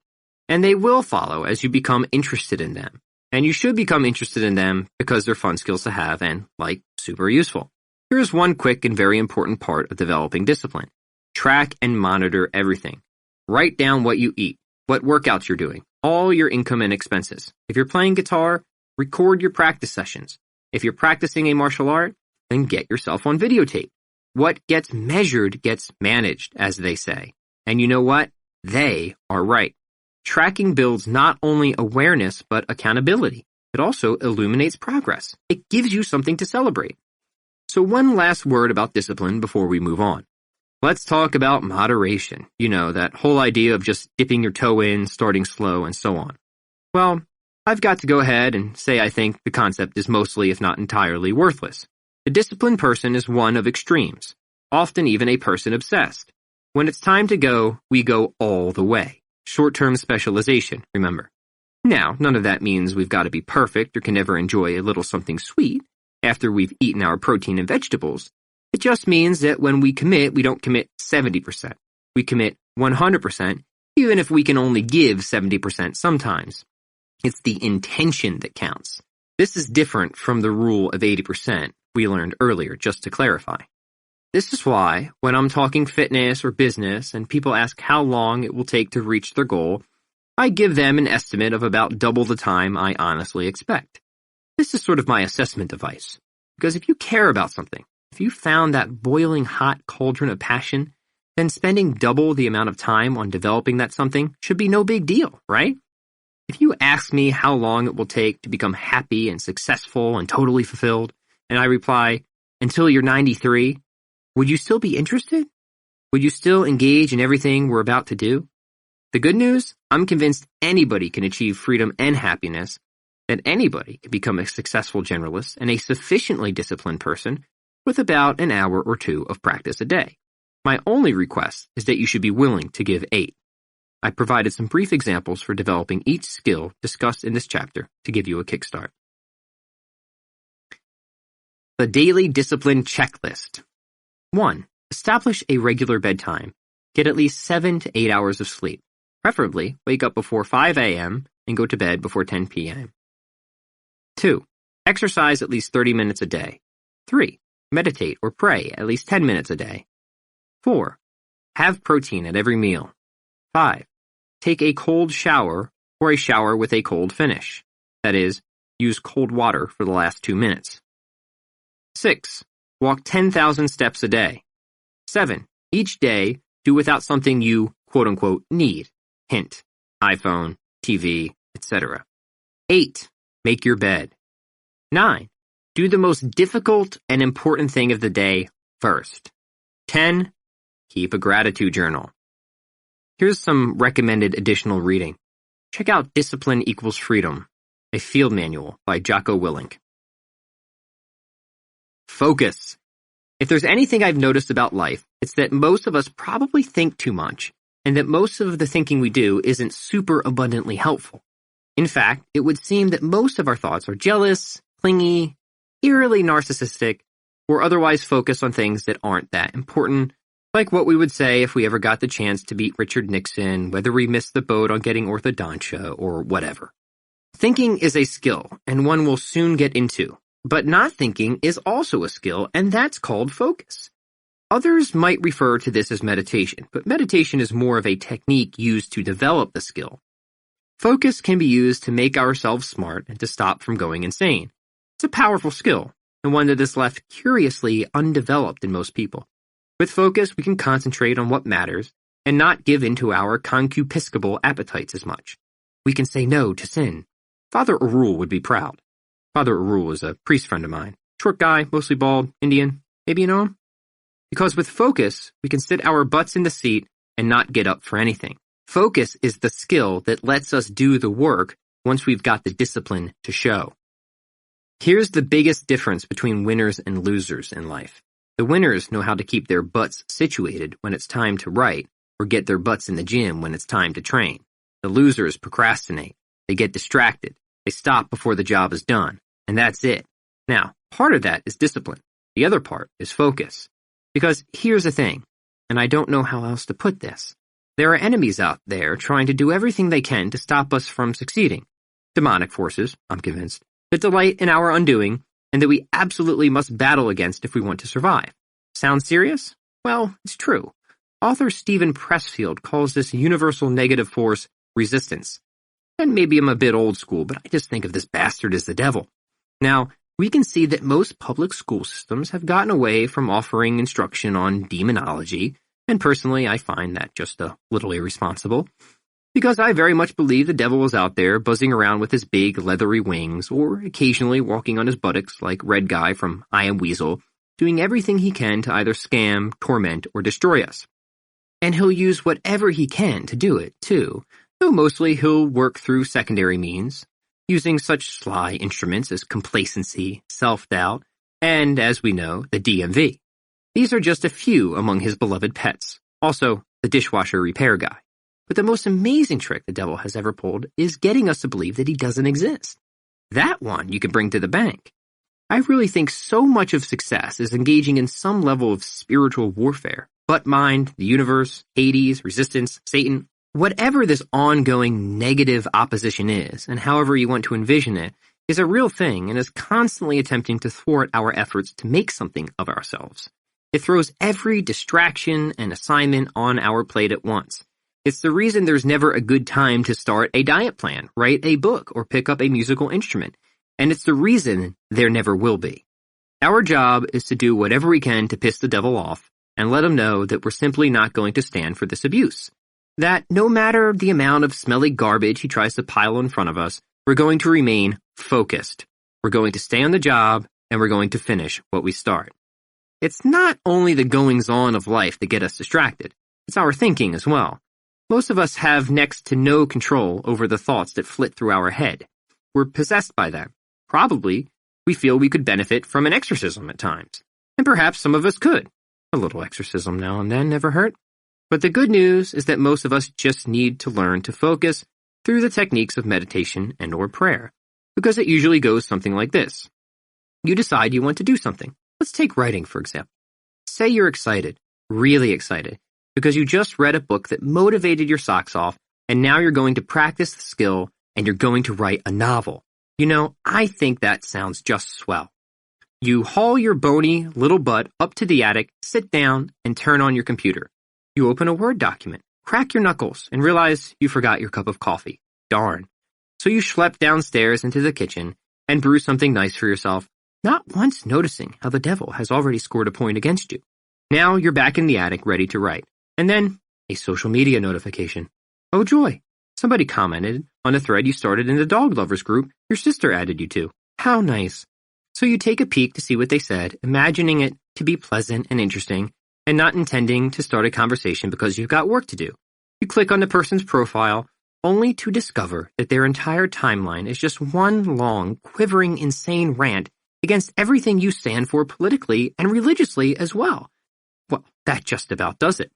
Speaker 2: And they will follow as you become interested in them. And you should become interested in them because they're fun skills to have and, like, super useful. Here's one quick and very important part of developing discipline. Track and monitor everything. Write down what you eat, what workouts you're doing, all your income and expenses. If you're playing guitar, record your practice sessions. If you're practicing a martial art, then get yourself on videotape. What gets measured gets managed, as they say. And you know what? They are right. Tracking builds not only awareness, but accountability. It also illuminates progress. It gives you something to celebrate. So one last word about discipline before we move on. Let's talk about moderation. You know, that whole idea of just dipping your toe in, starting slow, and so on. Well, I've got to go ahead and say I think the concept is mostly, if not entirely, worthless. The disciplined person is one of extremes, often even a person obsessed. When it's time to go, we go all the way. Short-term specialization, remember. Now, none of that means we've got to be perfect or can never enjoy a little something sweet after we've eaten our protein and vegetables. It just means that when we commit, we don't commit 70%. We commit 100%, even if we can only give 70% sometimes. It's the intention that counts. This is different from the rule of 80% we learned earlier, just to clarify. This is why, when I'm talking fitness or business and people ask how long it will take to reach their goal, I give them an estimate of about double the time I honestly expect. This is sort of my assessment device. Because if you care about something, if you found that boiling hot cauldron of passion, then spending double the amount of time on developing that something should be no big deal, right? If you ask me how long it will take to become happy and successful and totally fulfilled, and I reply, until you're 93, would you still be interested? Would you still engage in everything we're about to do? The good news, I'm convinced anybody can achieve freedom and happiness, that anybody can become a successful generalist and a sufficiently disciplined person with about an hour or two of practice a day. My only request is that you should be willing to give 8. I provided some brief examples for developing each skill discussed in this chapter to give you a kickstart. The Daily Discipline Checklist. 1. Establish a regular bedtime. Get at least 7 to 8 hours of sleep. Preferably, wake up before 5 a.m. and go to bed before 10 p.m. 2. Exercise at least 30 minutes a day. 3. Meditate or pray at least 10 minutes a day. 4. Have protein at every meal. 5. Take a cold shower or a shower with a cold finish. That is, use cold water for the last 2 minutes. 6. Walk 10,000 steps a day. 7. Each day, do without something you, quote-unquote, need. Hint, iPhone, TV, etc. 8. Make your bed. 9. Do the most difficult and important thing of the day first. 10. Keep a gratitude journal. Here's some recommended additional reading. Check out Discipline Equals Freedom, a field manual by Jocko Willink. Focus. If there's anything I've noticed about life, it's that most of us probably think too much, and that most of the thinking we do isn't super abundantly helpful. In fact, it would seem that most of our thoughts are jealous, clingy, eerily narcissistic, or otherwise focus on things that aren't that important, like what we would say if we ever got the chance to beat Richard Nixon, whether we missed the boat on getting orthodontia, or whatever. Thinking is a skill, and one we'll soon get into. But not thinking is also a skill, and that's called focus. Others might refer to this as meditation, but meditation is more of a technique used to develop the skill. Focus can be used to make ourselves smart and to stop from going insane. It's a powerful skill, and one that is left curiously undeveloped in most people. With focus, we can concentrate on what matters and not give in to our concupiscible appetites as much. We can say no to sin. Father Arul would be proud. Father Arul is a priest friend of mine. Short guy, mostly bald, Indian. Maybe you know him? Because with focus, we can sit our butts in the seat and not get up for anything. Focus is the skill that lets us do the work once we've got the discipline to show. Here's the biggest difference between winners and losers in life. The winners know how to keep their butts situated when it's time to write, or get their butts in the gym when it's time to train. The losers procrastinate. They get distracted. They stop before the job is done. And that's it. Now, part of that is discipline. The other part is focus. Because here's the thing, and I don't know how else to put this. There are enemies out there trying to do everything they can to stop us from succeeding. Demonic forces, I'm convinced, that delight in our undoing, and that we absolutely must battle against if we want to survive. Sound serious? Well, it's true. Author Stephen Pressfield calls this universal negative force resistance. And maybe I'm a bit old school, but I just think of this bastard as the devil. Now, we can see that most public school systems have gotten away from offering instruction on demonology, and personally I find that just a little irresponsible, because I very much believe the devil is out there buzzing around with his big leathery wings, or occasionally walking on his buttocks like Red Guy from I Am Weasel, doing everything he can to either scam, torment, or destroy us. And he'll use whatever he can to do it, too, though mostly he'll work through secondary means, using such sly instruments as complacency, self-doubt, and, as we know, the DMV. These are just a few among his beloved pets. Also, the dishwasher repair guy. But the most amazing trick the devil has ever pulled is getting us to believe that he doesn't exist. That one you can bring to the bank. I really think so much of success is engaging in some level of spiritual warfare. Butt mind, the universe, Hades, resistance, Satan, whatever this ongoing negative opposition is, and however you want to envision it, is a real thing and is constantly attempting to thwart our efforts to make something of ourselves. It throws every distraction and assignment on our plate at once. It's the reason there's never a good time to start a diet plan, write a book, or pick up a musical instrument. And it's the reason there never will be. Our job is to do whatever we can to piss the devil off and let him know that we're simply not going to stand for this abuse. That no matter the amount of smelly garbage he tries to pile in front of us, we're going to remain focused. We're going to stay on the job, and we're going to finish what we start. It's not only the goings-on of life that get us distracted. It's our thinking as well. Most of us have next to no control over the thoughts that flit through our head. We're possessed by them. Probably, we feel we could benefit from an exorcism at times. And perhaps some of us could. A little exorcism now and then never hurt. But the good news is that most of us just need to learn to focus through the techniques of meditation and or prayer. Because it usually goes something like this. You decide you want to do something. Let's take writing, for example. Say you're excited, really excited, because you just read a book that motivated your socks off, and now you're going to practice the skill, and you're going to write a novel. You know, I think that sounds just swell. You haul your bony little butt up to the attic, sit down, and turn on your computer. You open a Word document, crack your knuckles, and realize you forgot your cup of coffee. Darn. So you schlep downstairs into the kitchen and brew something nice for yourself, not once noticing how the devil has already scored a point against you. Now you're back in the attic ready to write. And then, a social media notification. Oh joy, somebody commented on a thread you started in the dog lovers group your sister added you to. How nice. So you take a peek to see what they said, imagining it to be pleasant and interesting, and not intending to start a conversation because you've got work to do. You click on the person's profile, only to discover that their entire timeline is just one long, quivering, insane rant against everything you stand for politically and religiously as well. Well, that just about does it.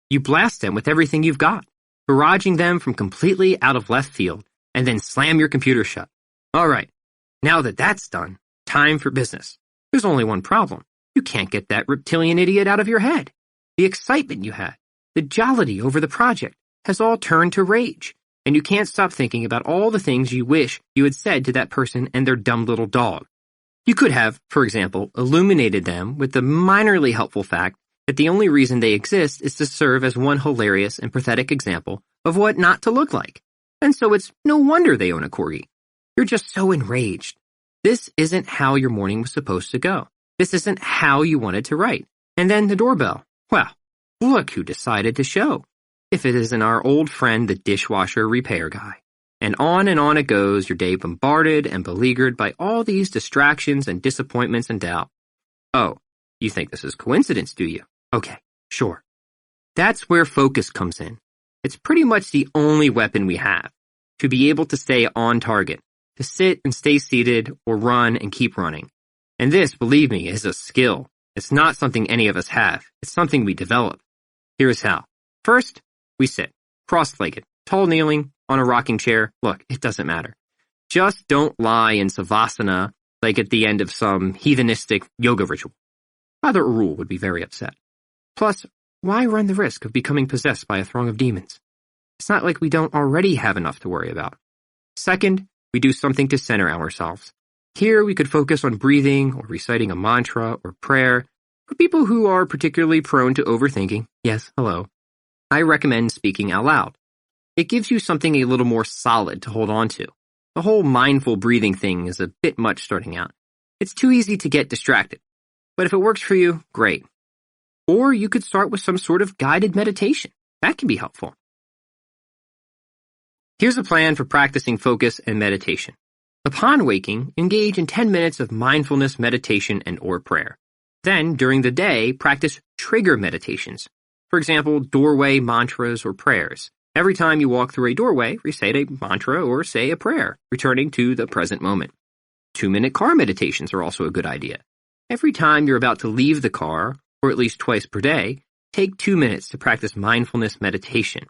Speaker 2: You blast them with everything you've got, barraging them from completely out of left field, and then slam your computer shut. All right, now that that's done, time for business. There's only one problem. You can't get that reptilian idiot out of your head. The excitement you had, the jollity over the project, has all turned to rage, and you can't stop thinking about all the things you wish you had said to that person and their dumb little dog. You could have, for example, illuminated them with the minorly helpful fact that the only reason they exist is to serve as one hilarious and pathetic example of what not to look like. And so it's no wonder they own a corgi. You're just so enraged. This isn't how your morning was supposed to go. This isn't how you wanted to write. And then the doorbell. Well, look who decided to show. If it isn't our old friend, the dishwasher repair guy. And on it goes, your day bombarded and beleaguered by all these distractions and disappointments and doubt. Oh, you think this is coincidence, do you? Okay, sure. That's where focus comes in. It's pretty much the only weapon we have, to be able to stay on target, to sit and stay seated or run and keep running. And this, believe me, is a skill. It's not something any of us have. It's something we develop. Here's how. First, we sit, cross-legged, tall kneeling, on a rocking chair. Look, it doesn't matter. Just don't lie in savasana like at the end of some heathenistic yoga ritual. Father Arul would be very upset. Plus, why run the risk of becoming possessed by a throng of demons? It's not like we don't already have enough to worry about. Second, we do something to center ourselves. Here we could focus on breathing or reciting a mantra or prayer. For people who are particularly prone to overthinking, yes, hello, I recommend speaking out loud. It gives you something a little more solid to hold on to. The whole mindful breathing thing is a bit much starting out. It's too easy to get distracted. But if it works for you, great. Or you could start with some sort of guided meditation. That can be helpful. Here's a plan for practicing focus and meditation. Upon waking, engage in 10 minutes of mindfulness meditation and or prayer. Then, during the day, practice trigger meditations. For example, doorway mantras or prayers. Every time you walk through a doorway, recite a mantra or say a prayer, returning to the present moment. 2-minute car meditations are also a good idea. Every time you're about to leave the car, or at least twice per day, take 2 minutes to practice mindfulness meditation.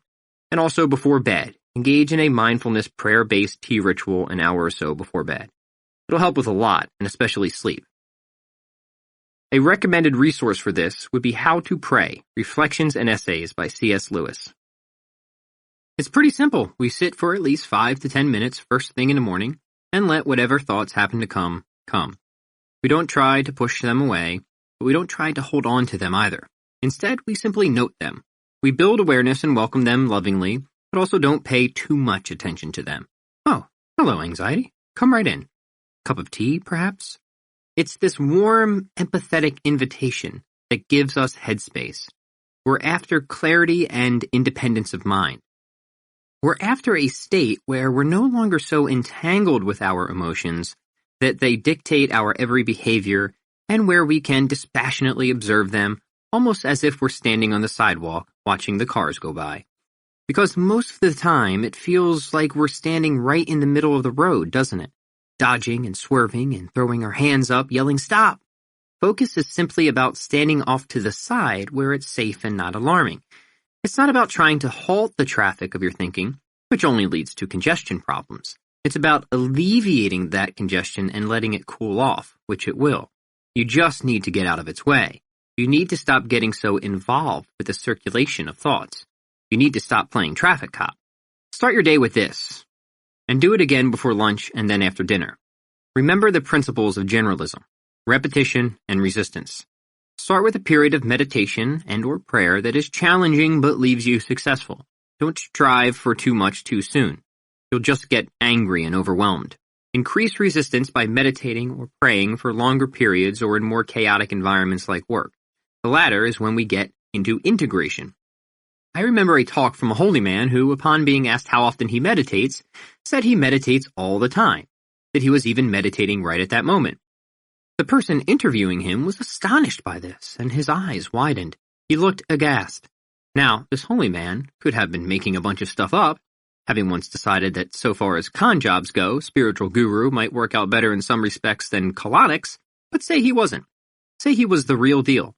Speaker 2: And also before bed, engage in a mindfulness prayer-based tea ritual an hour or so before bed. It'll help with a lot, and especially sleep. A recommended resource for this would be How to Pray, Reflections and Essays by C.S. Lewis. It's pretty simple. We sit for at least 5 to 10 minutes first thing in the morning and let whatever thoughts happen to come. We don't try to push them away, but we don't try to hold on to them either. Instead, we simply note them. We build awareness and welcome them lovingly, but also don't pay too much attention to them. Oh, hello, anxiety. Come right in. Cup of tea, perhaps? It's this warm, empathetic invitation that gives us headspace. We're after clarity and independence of mind. We're after a state where we're no longer so entangled with our emotions that they dictate our every behavior and where we can dispassionately observe them, almost as if we're standing on the sidewalk watching the cars go by. Because most of the time, it feels like we're standing right in the middle of the road, doesn't it? Dodging and swerving and throwing our hands up, yelling, "Stop!" Focus is simply about standing off to the side where it's safe and not alarming. It's not about trying to halt the traffic of your thinking, which only leads to congestion problems. It's about alleviating that congestion and letting it cool off, which it will. You just need to get out of its way. You need to stop getting so involved with the circulation of thoughts. You need to stop playing traffic cop. Start your day with this, and do it again before lunch and then after dinner. Remember the principles of generalism, repetition, and resistance. Start with a period of meditation and/or prayer that is challenging but leaves you successful. Don't strive for too much too soon. You'll just get angry and overwhelmed. Increase resistance by meditating or praying for longer periods or in more chaotic environments like work. The latter is when we get into integration. I remember a talk from a holy man who, upon being asked how often he meditates, said he meditates all the time, that he was even meditating right at that moment. The person interviewing him was astonished by this, and his eyes widened. He looked aghast. Now, this holy man could have been making a bunch of stuff up, having once decided that so far as con jobs go, spiritual guru might work out better in some respects than colonics, but say he wasn't. Say he was the real deal.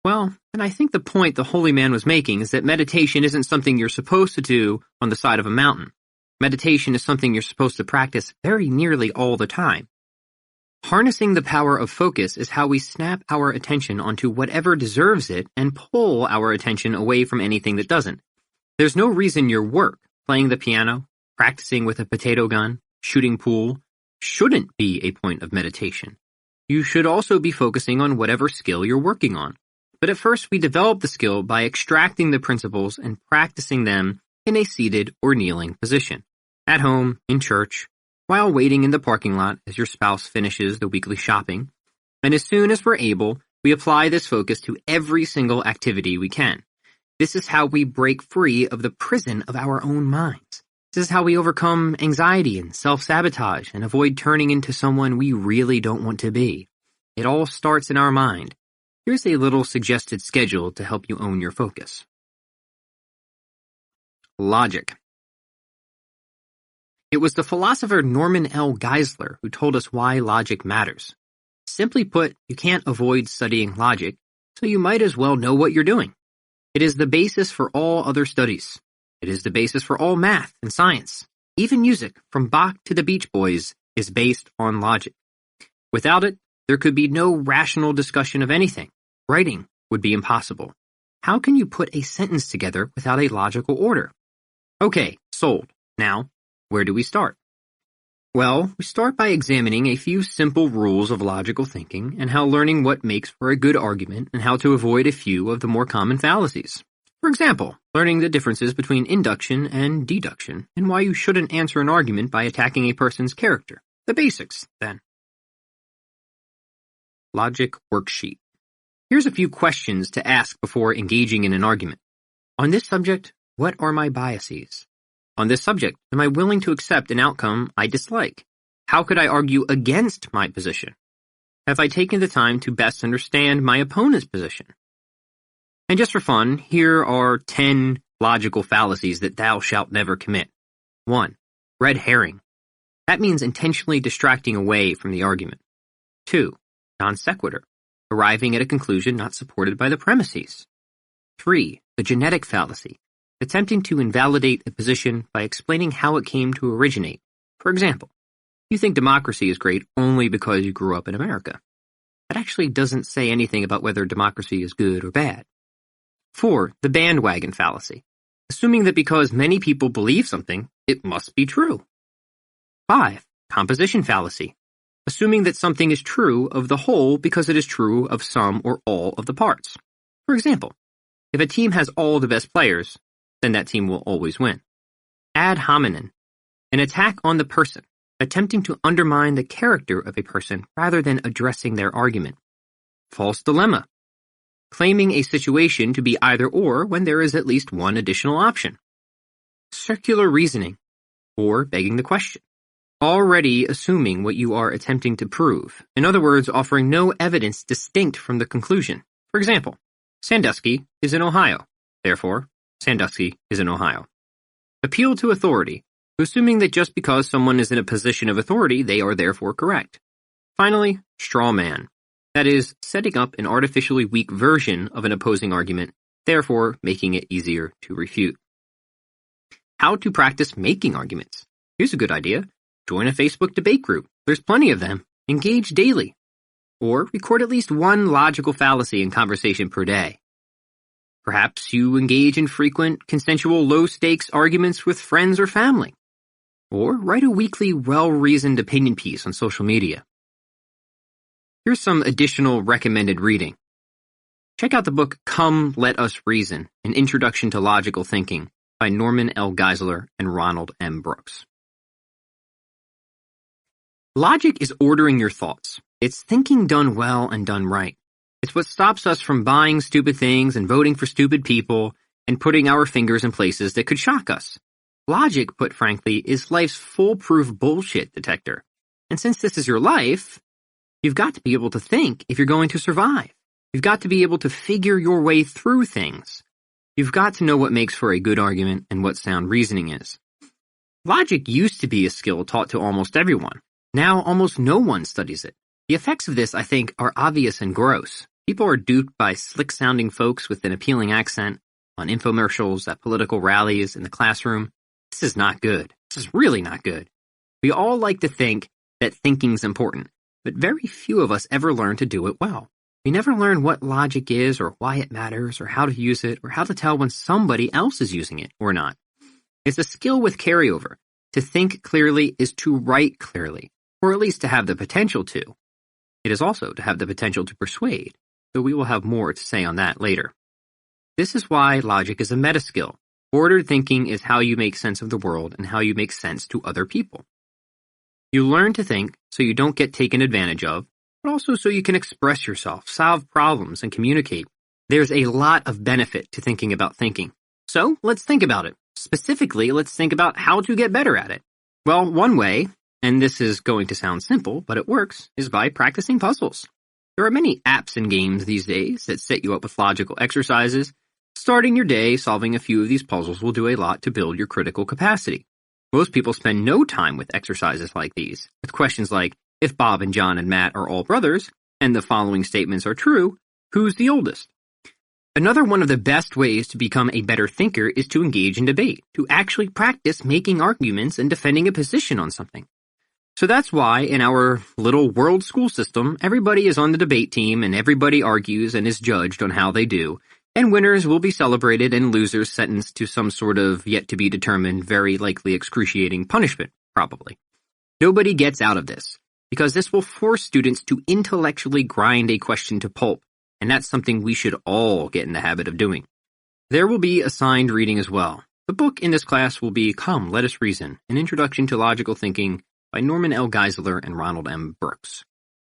Speaker 2: Well, and I think the point the holy man was making is that meditation isn't something you're supposed to do on the side of a mountain. Meditation is something you're supposed to practice very nearly all the time. Harnessing the power of focus is how we snap our attention onto whatever deserves it and pull our attention away from anything that doesn't. There's no reason your work, playing the piano, practicing with a potato gun, shooting pool, shouldn't be a point of meditation. You should also be focusing on whatever skill you're working on. But at first we develop the skill by extracting the principles and practicing them in a seated or kneeling position. At home, in church, while waiting in the parking lot as your spouse finishes the weekly shopping. And as soon as we're able, we apply this focus to every single activity we can. This is how we break free of the prison of our own minds. This is how we overcome anxiety and self-sabotage and avoid turning into someone we really don't want to be. It all starts in our mind. Here's a little suggested schedule to help you own your focus. Logic. It was the philosopher Norman L. Geisler who told us why logic matters. Simply put, you can't avoid studying logic, so you might as well know what you're doing. It is the basis for all other studies. It is the basis for all math and science. Even music, from Bach to the Beach Boys, is based on logic. Without it, there could be no rational discussion of anything. Writing would be impossible. How can you put a sentence together without a logical order? Okay, sold. Now, where do we start? Well, we start by examining a few simple rules of logical thinking and how learning what makes for a good argument and how to avoid a few of the more common fallacies. For example, learning the differences between induction and deduction and why you shouldn't answer an argument by attacking a person's character. The basics, then. Logic worksheet. Here's a few questions to ask before engaging in an argument. On this subject, what are my biases? On this subject, am I willing to accept an outcome I dislike? How could I argue against my position? Have I taken the time to best understand my opponent's position? And just for fun, here are 10 logical fallacies that thou shalt never commit. 1. Red herring. That means intentionally distracting away from the argument. 2. Non sequitur. arriving at a conclusion not supported by the premises. 3. The genetic fallacy, attempting to invalidate a position by explaining how it came to originate. For example, you think democracy is great only because you grew up in America. That actually doesn't say anything about whether democracy is good or bad. 4. The bandwagon fallacy, assuming that because many people believe something, it must be true. 5. Composition fallacy, assuming that something is true of the whole because it is true of some or all of the parts. For example, if a team has all the best players, then that team will always win. Ad hominem, an attack on the person, attempting to undermine the character of a person rather than addressing their argument. False dilemma, claiming a situation to be either or when there is at least one additional option. Circular reasoning, or begging the question, already assuming what you are attempting to prove. In other words, offering no evidence distinct from the conclusion. For example, Sandusky is in Ohio. Therefore, Sandusky is in Ohio. Appeal to authority, assuming that just because someone is in a position of authority, they are therefore correct. Finally, straw man. That is, setting up an artificially weak version of an opposing argument, therefore making it easier to refute. How to practice making arguments. Here's a good idea. Join a Facebook debate group. There's plenty of them. Engage daily. Or record at least one logical fallacy in conversation per day. Perhaps you engage in frequent, consensual, low-stakes arguments with friends or family. Or write a weekly, well-reasoned opinion piece on social media. Here's some additional recommended reading. Check out the book Come, Let Us Reason, An Introduction to Logical Thinking by Norman L. Geisler and Ronald M. Brooks. Logic is ordering your thoughts. It's thinking done well and done right. It's what stops us from buying stupid things and voting for stupid people and putting our fingers in places that could shock us. Logic, put frankly, is life's foolproof bullshit detector. And since this is your life, you've got to be able to think if you're going to survive. You've got to be able to figure your way through things. You've got to know what makes for a good argument and what sound reasoning is. Logic used to be a skill taught to almost everyone. Now almost no one studies it. The effects of this, I think, are obvious and gross. People are duped by slick-sounding folks with an appealing accent, on infomercials, at political rallies, in the classroom. This is not good. This is really not good. We all like to think that thinking's important, but very few of us ever learn to do it well. We never learn what logic is or why it matters or how to use it or how to tell when somebody else is using it or not. It's a skill with carryover. To think clearly is to write clearly, or at least to have the potential to. It is also to have the potential to persuade, though we will have more to say on that later. This is why logic is a meta-skill. Ordered thinking is how you make sense of the world and how you make sense to other people. You learn to think so you don't get taken advantage of, but also so you can express yourself, solve problems, and communicate. There's a lot of benefit to thinking about thinking. So let's think about it. Specifically, let's think about how to get better at it. Well, one way, and this is going to sound simple, but it works, is by practicing puzzles. There are many apps and games these days that set you up with logical exercises. Starting your day solving a few of these puzzles will do a lot to build your critical capacity. Most people spend no time with exercises like these, with questions like, if Bob and John and Matt are all brothers, and the following statements are true, who's the oldest? Another one of the best ways to become a better thinker is to engage in debate, to actually practice making arguments and defending a position on something. So that's why in our little world school system, everybody is on the debate team and everybody argues and is judged on how they do, and winners will be celebrated and losers sentenced to some sort of yet-to-be-determined, very likely excruciating punishment, probably. Nobody gets out of this, because this will force students to intellectually grind a question to pulp, and that's something we should all get in the habit of doing. There will be assigned reading as well. The book in this class will be Come, Let Us Reason, An Introduction to Logical Thinking by Norman L. Geisler and Ronald M. Brooks.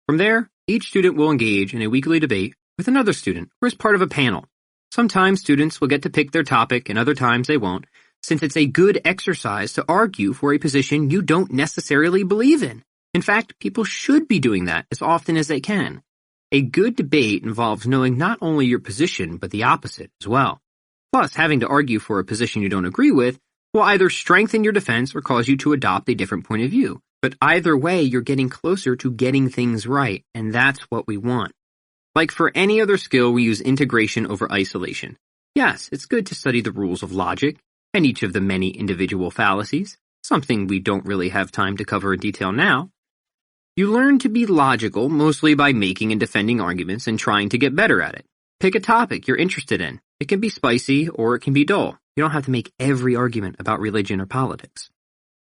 Speaker 2: From there, each student will engage in a weekly debate with another student or as part of a panel. Sometimes students will get to pick their topic and other times they won't, since it's a good exercise to argue for a position you don't necessarily believe in. In fact, people should be doing that as often as they can. A good debate involves knowing not only your position, but the opposite as well. Plus, having to argue for a position you don't agree with will either strengthen your defense or cause you to adopt a different point of view. But either way, you're getting closer to getting things right, and that's what we want. Like for any other skill, we use integration over isolation. Yes, it's good to study the rules of logic and each of the many individual fallacies, something we don't really have time to cover in detail now. You learn to be logical mostly by making and defending arguments and trying to get better at it. Pick a topic you're interested in. It can be spicy or it can be dull. You don't have to make every argument about religion or politics.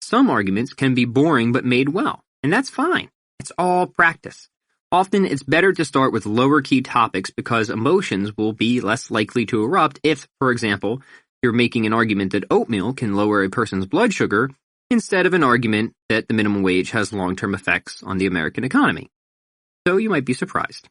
Speaker 2: Some arguments can be boring but made well, and that's fine. It's all practice. Often it's better to start with lower key topics because emotions will be less likely to erupt if, for example, you're making an argument that oatmeal can lower a person's blood sugar instead of an argument that the minimum wage has long-term effects on the American economy. So you might be surprised.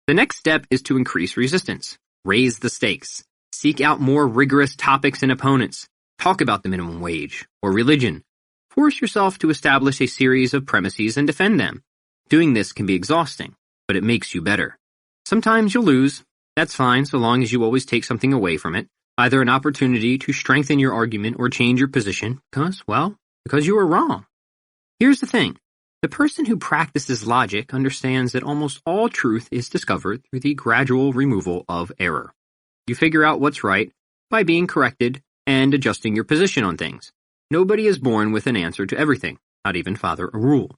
Speaker 2: The next step is to increase resistance. Raise the stakes. Seek out more rigorous topics and opponents. Talk about the minimum wage or religion. Force yourself to establish a series of premises and defend them. Doing this can be exhausting, but it makes you better. Sometimes you'll lose. That's fine so long as you always take something away from it, either an opportunity to strengthen your argument or change your position because you were wrong. Here's the thing. The person who practices logic understands that almost all truth is discovered through the gradual removal of error. You figure out what's right by being corrected and adjusting your position on things. Nobody is born with an answer to everything, not even Father Arul.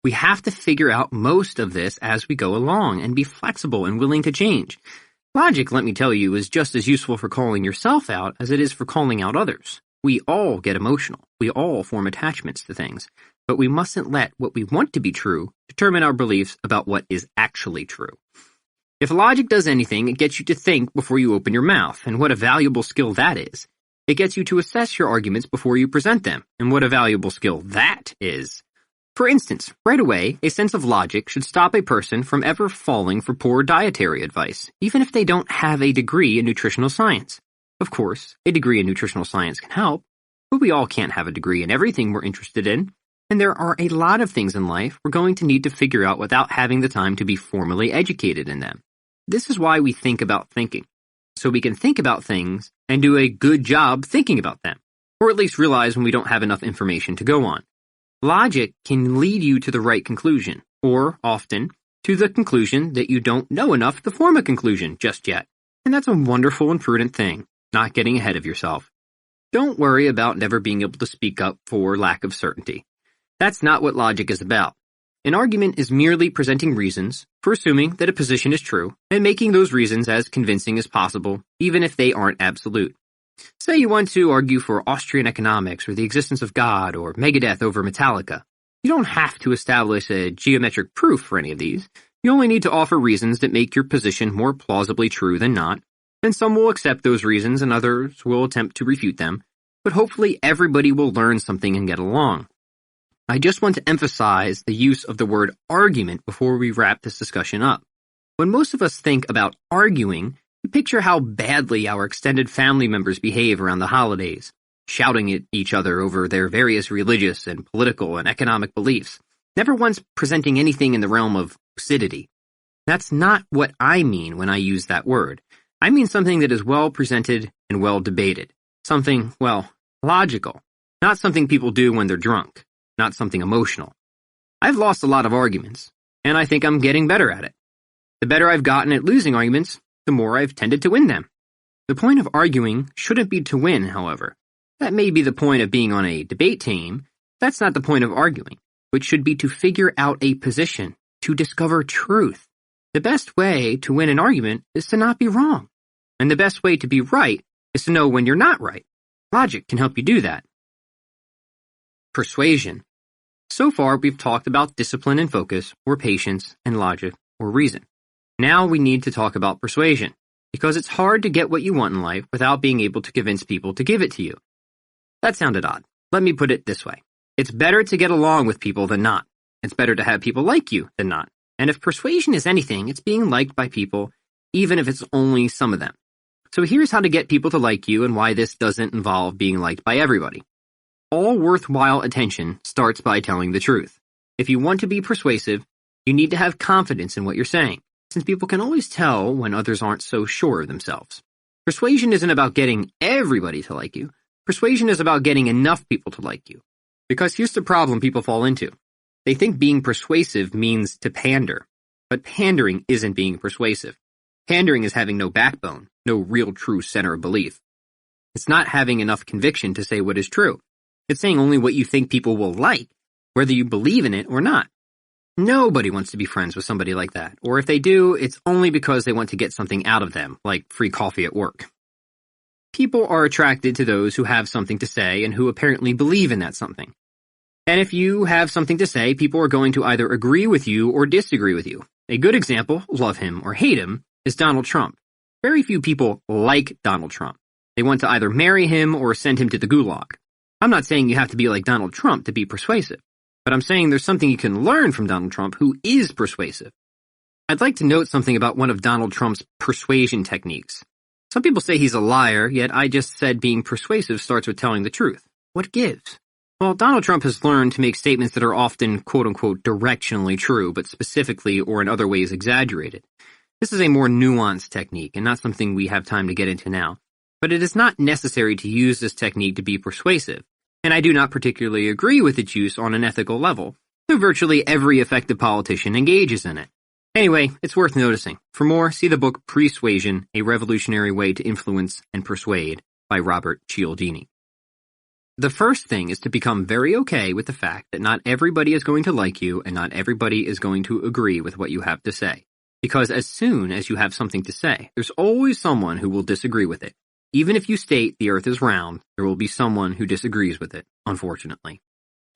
Speaker 2: We have to figure out most of this as we go along and be flexible and willing to change. Logic, let me tell you, is just as useful for calling yourself out as it is for calling out others. We all get emotional. We all form attachments to things. But we mustn't let what we want to be true determine our beliefs about what is actually true. If logic does anything, it gets you to think before you open your mouth, and what a valuable skill that is. It gets you to assess your arguments before you present them, and what a valuable skill that is. For instance, right away, a sense of logic should stop a person from ever falling for poor dietary advice, even if they don't have a degree in nutritional science. Of course, a degree in nutritional science can help, but we all can't have a degree in everything we're interested in, and there are a lot of things in life we're going to need to figure out without having the time to be formally educated in them. This is why we think about thinking, so we can think about things and do a good job thinking about them, or at least realize when we don't have enough information to go on. Logic can lead you to the right conclusion, or, often, to the conclusion that you don't know enough to form a conclusion just yet. And that's a wonderful and prudent thing, not getting ahead of yourself. Don't worry about never being able to speak up for lack of certainty. That's not what logic is about. An argument is merely presenting reasons for assuming that a position is true and making those reasons as convincing as possible, even if they aren't absolute. Say you want to argue for Austrian economics or the existence of God or Megadeth over Metallica. You don't have to establish a geometric proof for any of these. You only need to offer reasons that make your position more plausibly true than not, and some will accept those reasons and others will attempt to refute them, but hopefully everybody will learn something and get along. I just want to emphasize the use of the word argument before we wrap this discussion up. When most of us think about arguing, we picture how badly our extended family members behave around the holidays, shouting at each other over their various religious and political and economic beliefs, never once presenting anything in the realm of lucidity. That's not what I mean when I use that word. I mean something that is well presented and well debated. Something, logical. Not something people do when they're drunk. Not something emotional. I've lost a lot of arguments, and I think I'm getting better at it. The better I've gotten at losing arguments, the more I've tended to win them. The point of arguing shouldn't be to win, however. That may be the point of being on a debate team. That's not the point of arguing, which should be to figure out a position, to discover truth. The best way to win an argument is to not be wrong. And the best way to be right is to know when you're not right. Logic can help you do that. Persuasion. So far, we've talked about discipline and focus, or patience and logic, or reason. Now we need to talk about persuasion, because it's hard to get what you want in life without being able to convince people to give it to you. That sounded odd. Let me put it this way. It's better to get along with people than not. It's better to have people like you than not. And if persuasion is anything, it's being liked by people, even if it's only some of them. So here's how to get people to like you and why this doesn't involve being liked by everybody. All worthwhile attention starts by telling the truth. If you want to be persuasive, you need to have confidence in what you're saying, since people can always tell when others aren't so sure of themselves. Persuasion isn't about getting everybody to like you. Persuasion is about getting enough people to like you. Because here's the problem people fall into. They think being persuasive means to pander. but pandering isn't being persuasive. Pandering is having no backbone, no real true center of belief. It's not having enough conviction to say what is true. It's saying only what you think people will like, whether you believe in it or not. Nobody wants to be friends with somebody like that, or if they do, it's only because they want to get something out of them, like free coffee at work. People are attracted to those who have something to say and who apparently believe in that something. And if you have something to say, people are going to either agree with you or disagree with you. A good example, love him or hate him, is Donald Trump. Very few people like Donald Trump. They want to either marry him or send him to the gulag. I'm not saying you have to be like Donald Trump to be persuasive, but I'm saying there's something you can learn from Donald Trump who is persuasive. I'd like to note something about one of Donald Trump's persuasion techniques. Some people say he's a liar, yet I just said being persuasive starts with telling the truth. What gives? Well, Donald Trump has learned to make statements that are often quote-unquote directionally true, but specifically or in other ways exaggerated. This is a more nuanced technique and not something we have time to get into now. But it is not necessary to use this technique to be persuasive, and I do not particularly agree with its use on an ethical level, though virtually every effective politician engages in it. Anyway, it's worth noticing. For more, see the book Persuasion, A Revolutionary Way to Influence and Persuade by Robert Cialdini. The first thing is to become very okay with the fact that not everybody is going to like you and not everybody is going to agree with what you have to say. Because as soon as you have something to say, there's always someone who will disagree with it. Even if you state the earth is round, there will be someone who disagrees with it, unfortunately.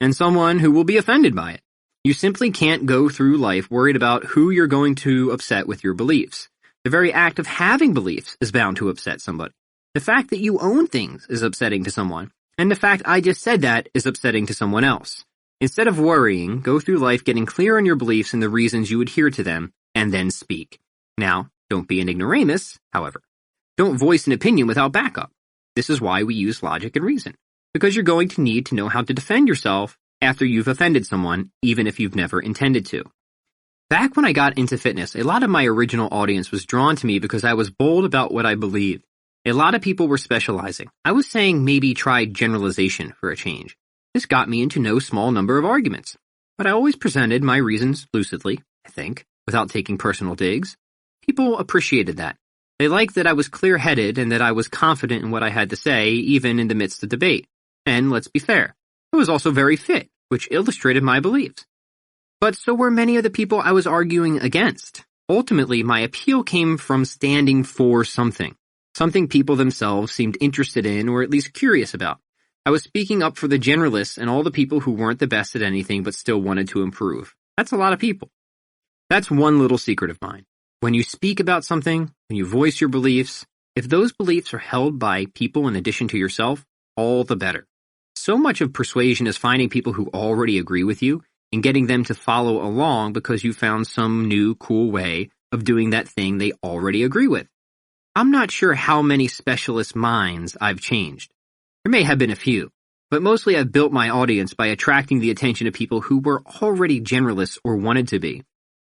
Speaker 2: And someone who will be offended by it. You simply can't go through life worried about who you're going to upset with your beliefs. The very act of having beliefs is bound to upset somebody. The fact that you own things is upsetting to someone, and the fact I just said that is upsetting to someone else. Instead of worrying, go through life getting clear on your beliefs and the reasons you adhere to them, and then speak. Now, don't be an ignoramus, however. Don't voice an opinion without backup. This is why we use logic and reason, because you're going to need to know how to defend yourself after you've offended someone, even if you've never intended to. Back when I got into fitness, a lot of my original audience was drawn to me because I was bold about what I believed. A lot of people were specializing. I was saying maybe try generalization for a change. This got me into no small number of arguments. But I always presented my reasons lucidly, I think, without taking personal digs. People appreciated that. They liked that I was clear-headed and that I was confident in what I had to say, even in the midst of debate. And let's be fair, I was also very fit, which illustrated my beliefs. But so were many of the people I was arguing against. Ultimately, my appeal came from standing for something people themselves seemed interested in or at least curious about. I was speaking up for the generalists and all the people who weren't the best at anything but still wanted to improve. That's a lot of people. That's one little secret of mine. When you speak about something, when you voice your beliefs, if those beliefs are held by people in addition to yourself, all the better. So much of persuasion is finding people who already agree with you and getting them to follow along because you found some new, cool way of doing that thing they already agree with. I'm not sure how many specialist minds I've changed. There may have been a few, but mostly I've built my audience by attracting the attention of people who were already generalists or wanted to be.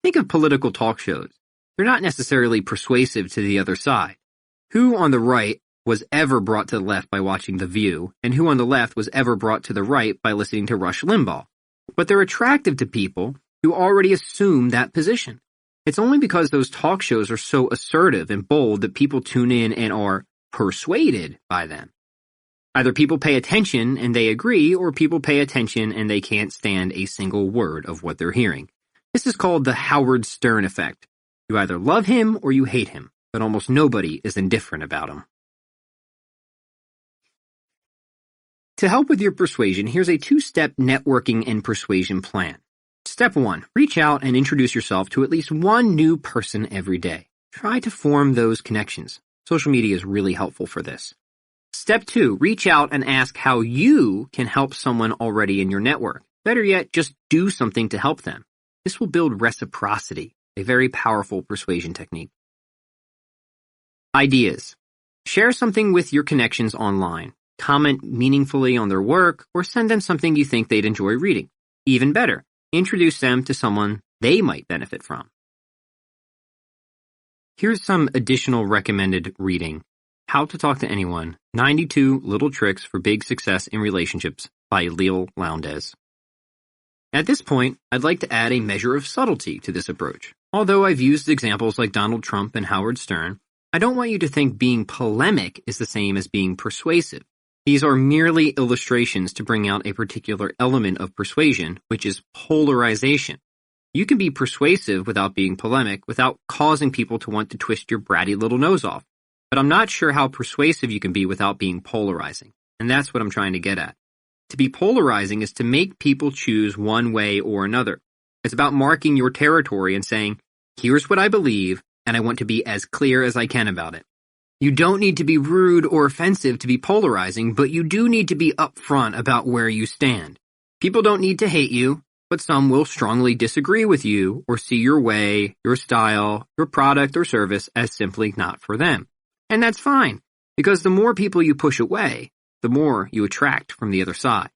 Speaker 2: Think of political talk shows. They're not necessarily persuasive to the other side. Who on the right was ever brought to the left by watching The View, and who on the left was ever brought to the right by listening to Rush Limbaugh? But they're attractive to people who already assume that position. It's only because those talk shows are so assertive and bold that people tune in and are persuaded by them. Either people pay attention and they agree, or people pay attention and they can't stand a single word of what they're hearing. This is called the Howard Stern effect. You either love him or you hate him, but almost nobody is indifferent about him. To help with your persuasion, here's a 2-step networking and persuasion plan. Step 1. Reach out and introduce yourself to at least one new person every day. Try to form those connections. Social media is really helpful for this. Step 2. Reach out and ask how you can help someone already in your network. Better yet, just do something to help them. This will build reciprocity, a very powerful persuasion technique. Ideas. Share something with your connections online. Comment meaningfully on their work, or send them something you think they'd enjoy reading. Even better, introduce them to someone they might benefit from. Here's some additional recommended reading. How to Talk to Anyone, 92 Little Tricks for Big Success in Relationships by Lil Lowndes. At this point, I'd like to add a measure of subtlety to this approach. Although I've used examples like Donald Trump and Howard Stern, I don't want you to think being polemic is the same as being persuasive. These are merely illustrations to bring out a particular element of persuasion, which is polarization. You can be persuasive without being polemic, without causing people to want to twist your bratty little nose off. But I'm not sure how persuasive you can be without being polarizing. And that's what I'm trying to get at. To be polarizing is to make people choose one way or another. It's about marking your territory and saying, here's what I believe, and I want to be as clear as I can about it. You don't need to be rude or offensive to be polarizing, but you do need to be upfront about where you stand. People don't need to hate you, but some will strongly disagree with you or see your way, your style, your product or service as simply not for them. And that's fine, because the more people you push away, the more you attract from the other side.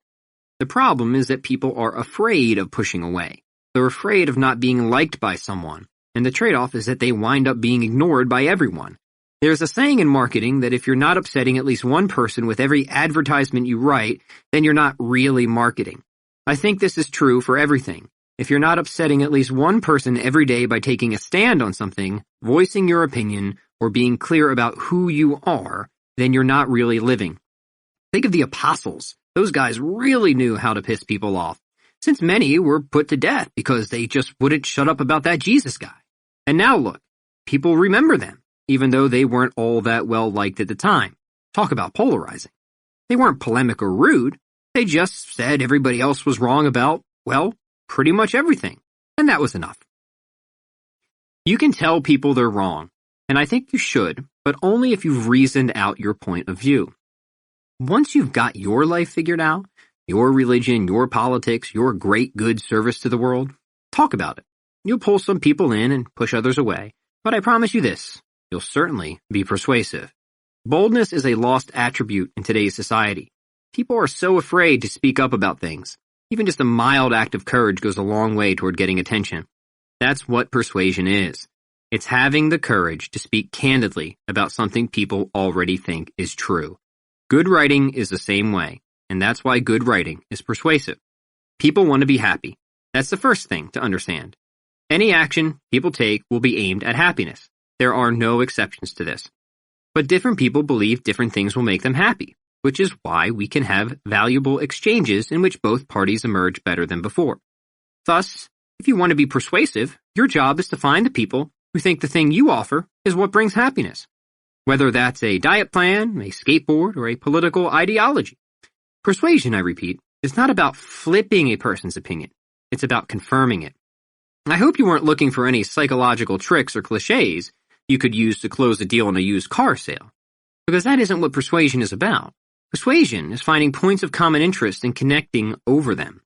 Speaker 2: The problem is that people are afraid of pushing away. They're afraid of not being liked by someone, and the trade-off is that they wind up being ignored by everyone. There's a saying in marketing that if you're not upsetting at least one person with every advertisement you write, then you're not really marketing. I think this is true for everything. If you're not upsetting at least one person every day by taking a stand on something, voicing your opinion, or being clear about who you are, then you're not really living. Think of the apostles. Those guys really knew how to piss people off, since many were put to death because they just wouldn't shut up about that Jesus guy. And now look, people remember them, even though they weren't all that well liked at the time. Talk about polarizing. They weren't polemic or rude. They just said everybody else was wrong about, well, pretty much everything. And that was enough. You can tell people they're wrong, and I think you should, but only if you've reasoned out your point of view. Once you've got your life figured out, your religion, your politics, your great good service to the world, talk about it. You'll pull some people in and push others away, but I promise you this, you'll certainly be persuasive. Boldness is a lost attribute in today's society. People are so afraid to speak up about things. Even just a mild act of courage goes a long way toward getting attention. That's what persuasion is. It's having the courage to speak candidly about something people already think is true. Good writing is the same way, and that's why good writing is persuasive. People want to be happy. That's the first thing to understand. Any action people take will be aimed at happiness. There are no exceptions to this. But different people believe different things will make them happy, which is why we can have valuable exchanges in which both parties emerge better than before. Thus, if you want to be persuasive, your job is to find the people who think the thing you offer is what brings happiness. Whether that's a diet plan, a skateboard, or a political ideology. Persuasion, I repeat, is not about flipping a person's opinion. It's about confirming it. I hope you weren't looking for any psychological tricks or cliches you could use to close a deal on a used car sale, because that isn't what persuasion is about. Persuasion is finding points of common interest and connecting over them.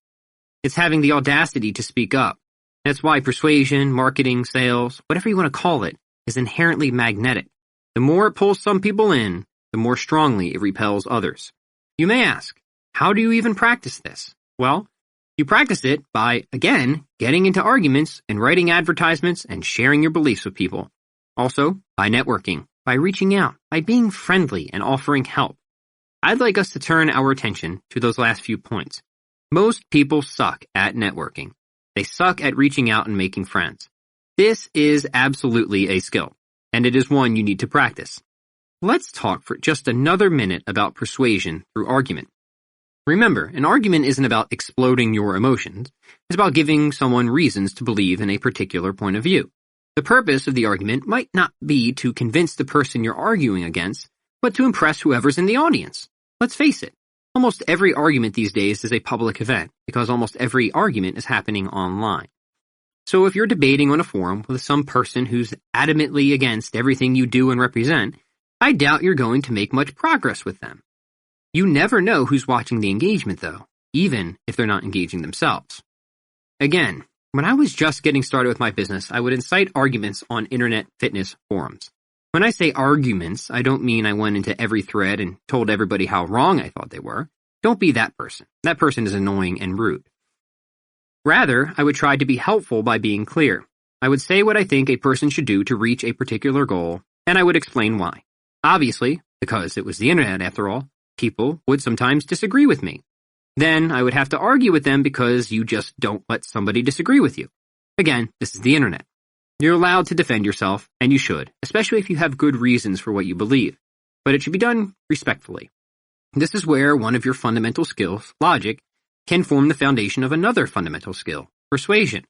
Speaker 2: It's having the audacity to speak up. That's why persuasion, marketing, sales, whatever you want to call it, is inherently magnetic. The more it pulls some people in, the more strongly it repels others. You may ask, how do you even practice this? Well, you practice it by, again, getting into arguments and writing advertisements and sharing your beliefs with people. Also, by networking, by reaching out, by being friendly and offering help. I'd like us to turn our attention to those last few points. Most people suck at networking. They suck at reaching out and making friends. This is absolutely a skill, and it is one you need to practice. Let's talk for just another minute about persuasion through argument. Remember, an argument isn't about exploding your emotions. It's about giving someone reasons to believe in a particular point of view. The purpose of the argument might not be to convince the person you're arguing against, but to impress whoever's in the audience. Let's face it, almost every argument these days is a public event, because almost every argument is happening online. So if you're debating on a forum with some person who's adamantly against everything you do and represent, I doubt you're going to make much progress with them. You never know who's watching the engagement, though, even if they're not engaging themselves. Again, when I was just getting started with my business, I would incite arguments on internet fitness forums. When I say arguments, I don't mean I went into every thread and told everybody how wrong I thought they were. Don't be that person. That person is annoying and rude. Rather, I would try to be helpful by being clear. I would say what I think a person should do to reach a particular goal, and I would explain why. Obviously, because it was the internet after all, people would sometimes disagree with me. Then I would have to argue with them because you just don't let somebody disagree with you. Again, this is the internet. You're allowed to defend yourself, and you should, especially if you have good reasons for what you believe. But it should be done respectfully. This is where one of your fundamental skills, logic, can form the foundation of another fundamental skill, persuasion.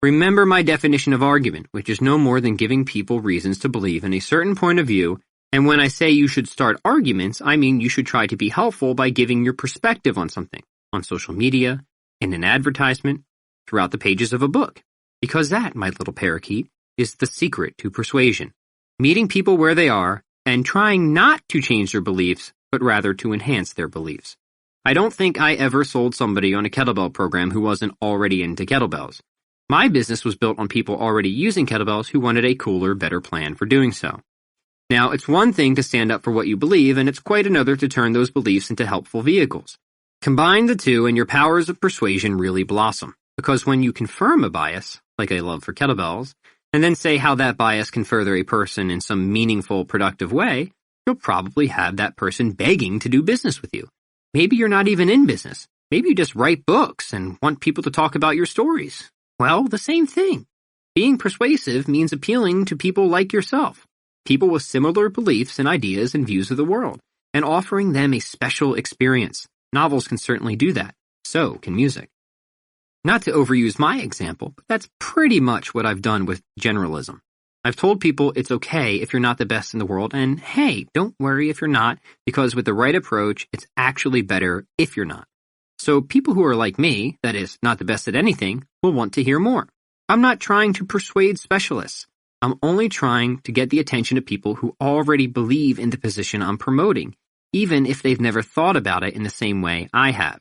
Speaker 2: Remember my definition of argument, which is no more than giving people reasons to believe in a certain point of view, and when I say you should start arguments, I mean you should try to be helpful by giving your perspective on something, on social media, in an advertisement, throughout the pages of a book. Because that, my little parakeet, is the secret to persuasion. Meeting people where they are, and trying not to change their beliefs, but rather to enhance their beliefs. I don't think I ever sold somebody on a kettlebell program who wasn't already into kettlebells. My business was built on people already using kettlebells who wanted a cooler, better plan for doing so. Now, it's one thing to stand up for what you believe, and it's quite another to turn those beliefs into helpful vehicles. Combine the two, and your powers of persuasion really blossom. Because when you confirm a bias, like a love for kettlebells, and then say how that bias can further a person in some meaningful, productive way, you'll probably have that person begging to do business with you. Maybe you're not even in business. Maybe you just write books and want people to talk about your stories. Well, the same thing. Being persuasive means appealing to people like yourself, people with similar beliefs and ideas and views of the world, and offering them a special experience. Novels can certainly do that. So can music. Not to overuse my example, but that's pretty much what I've done with generalism. I've told people it's okay if you're not the best in the world, and hey, don't worry if you're not, because with the right approach, it's actually better if you're not. So people who are like me, that is, not the best at anything, will want to hear more. I'm not trying to persuade specialists. I'm only trying to get the attention of people who already believe in the position I'm promoting, even if they've never thought about it in the same way I have.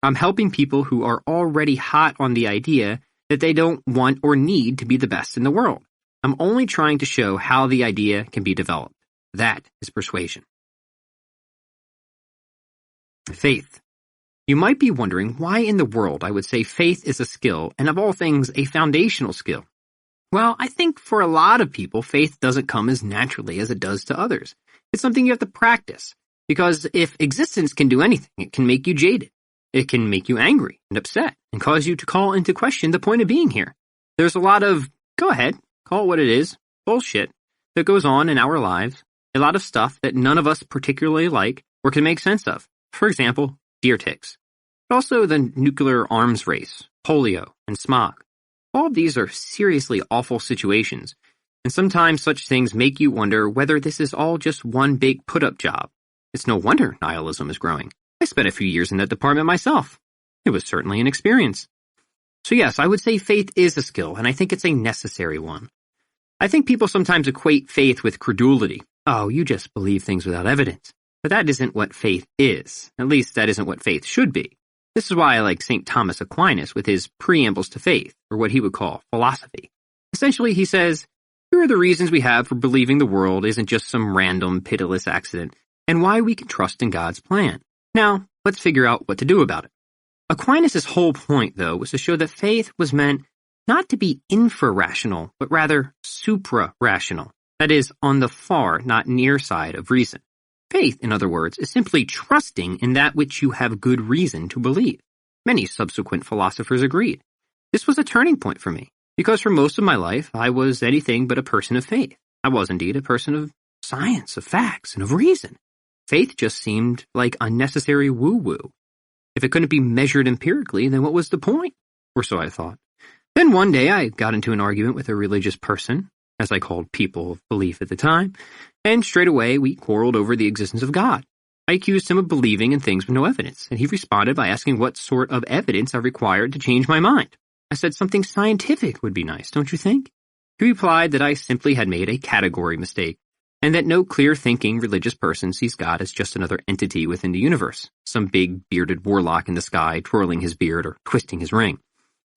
Speaker 2: I'm helping people who are already hot on the idea that they don't want or need to be the best in the world. I'm only trying to show how the idea can be developed. That is persuasion. Faith. You might be wondering why in the world I would say faith is a skill and of all things a foundational skill. Well, I think for a lot of people, faith doesn't come as naturally as it does to others. It's something you have to practice, because if existence can do anything, it can make you jaded. It can make you angry and upset and cause you to call into question the point of being here. There's a lot of, go ahead, call it what it is, bullshit that goes on in our lives, a lot of stuff that none of us particularly like or can make sense of. For example, deer ticks, but also the nuclear arms race, polio, and smog. All of these are seriously awful situations, and sometimes such things make you wonder whether this is all just one big put-up job. It's no wonder nihilism is growing. I spent a few years in that department myself. It was certainly an experience. So yes, I would say faith is a skill, and I think it's a necessary one. I think people sometimes equate faith with credulity. Oh, you just believe things without evidence. But that isn't what faith is. At least that isn't what faith should be. This is why I like St. Thomas Aquinas with his preambles to faith, or what he would call philosophy. Essentially, he says, here are the reasons we have for believing the world isn't just some random, pitiless accident, and why we can trust in God's plan. Now, let's figure out what to do about it. Aquinas' whole point, though, was to show that faith was meant not to be infra-rational, but rather supra-rational. That is, on the far, not near side of reason. Faith, in other words, is simply trusting in that which you have good reason to believe. Many subsequent philosophers agreed. This was a turning point for me, because for most of my life, I was anything but a person of faith. I was indeed a person of science, of facts, and of reason. Faith just seemed like unnecessary woo-woo. If it couldn't be measured empirically, then what was the point? Or so I thought. Then one day I got into an argument with a religious person, as I called people of belief at the time, and straight away we quarreled over the existence of God. I accused him of believing in things with no evidence, and he responded by asking what sort of evidence I required to change my mind. I said something scientific would be nice, don't you think? He replied that I simply had made a category mistake, and that no clear-thinking religious person sees God as just another entity within the universe, some big bearded warlock in the sky twirling his beard or twisting his ring.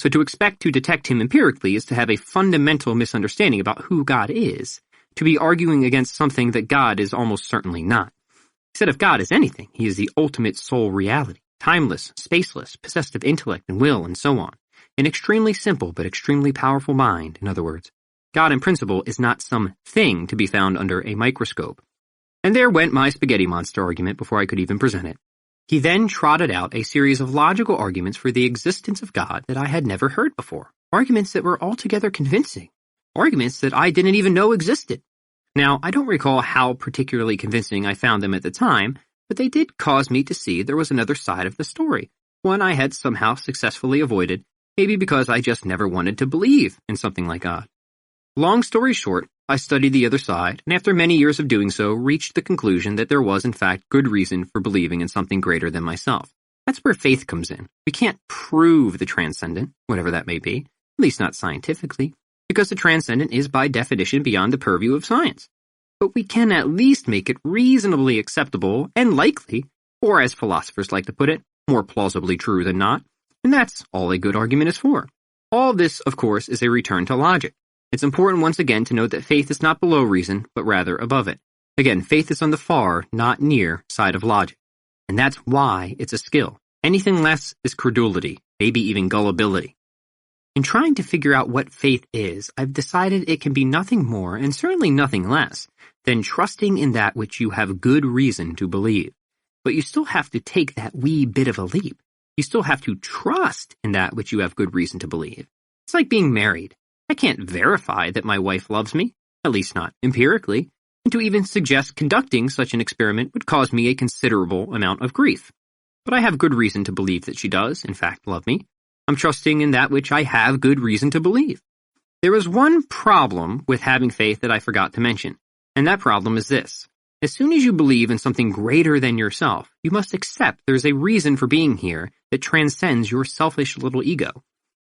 Speaker 2: So to expect to detect him empirically is to have a fundamental misunderstanding about who God is, to be arguing against something that God is almost certainly not. He said if God is anything, he is the ultimate sole reality, timeless, spaceless, possessed of intellect and will and so on. An extremely simple but extremely powerful mind, in other words. God in principle is not some thing to be found under a microscope. And there went my spaghetti monster argument before I could even present it. He then trotted out a series of logical arguments for the existence of God that I had never heard before. Arguments that were altogether convincing. arguments that I didn't even know existed. Now, I don't recall how particularly convincing I found them at the time, but they did cause me to see there was another side of the story, one I had somehow successfully avoided, maybe because I just never wanted to believe in something like God. Long story short, I studied the other side, and after many years of doing so, reached the conclusion that there was in fact good reason for believing in something greater than myself. That's where faith comes in. We can't prove the transcendent, whatever that may be, at least not scientifically, because the transcendent is by definition beyond the purview of science. But we can at least make it reasonably acceptable and likely, or as philosophers like to put it, more plausibly true than not, and that's all a good argument is for. All this, of course, is a return to logic. It's important once again to note that faith is not below reason, but rather above it. Again, faith is on the far, not near, side of logic. And that's why it's a skill. Anything less is credulity, maybe even gullibility. In trying to figure out what faith is, I've decided it can be nothing more, and certainly nothing less, than trusting in that which you have good reason to believe. But you still have to take that wee bit of a leap. You still have to trust in that which you have good reason to believe. It's like being married. I can't verify that my wife loves me, at least not empirically, and to even suggest conducting such an experiment would cause me a considerable amount of grief. But I have good reason to believe that she does, in fact, love me. I'm trusting in that which I have good reason to believe. There is one problem with having faith that I forgot to mention, and that problem is this. As soon as you believe in something greater than yourself, you must accept there's a reason for being here that transcends your selfish little ego.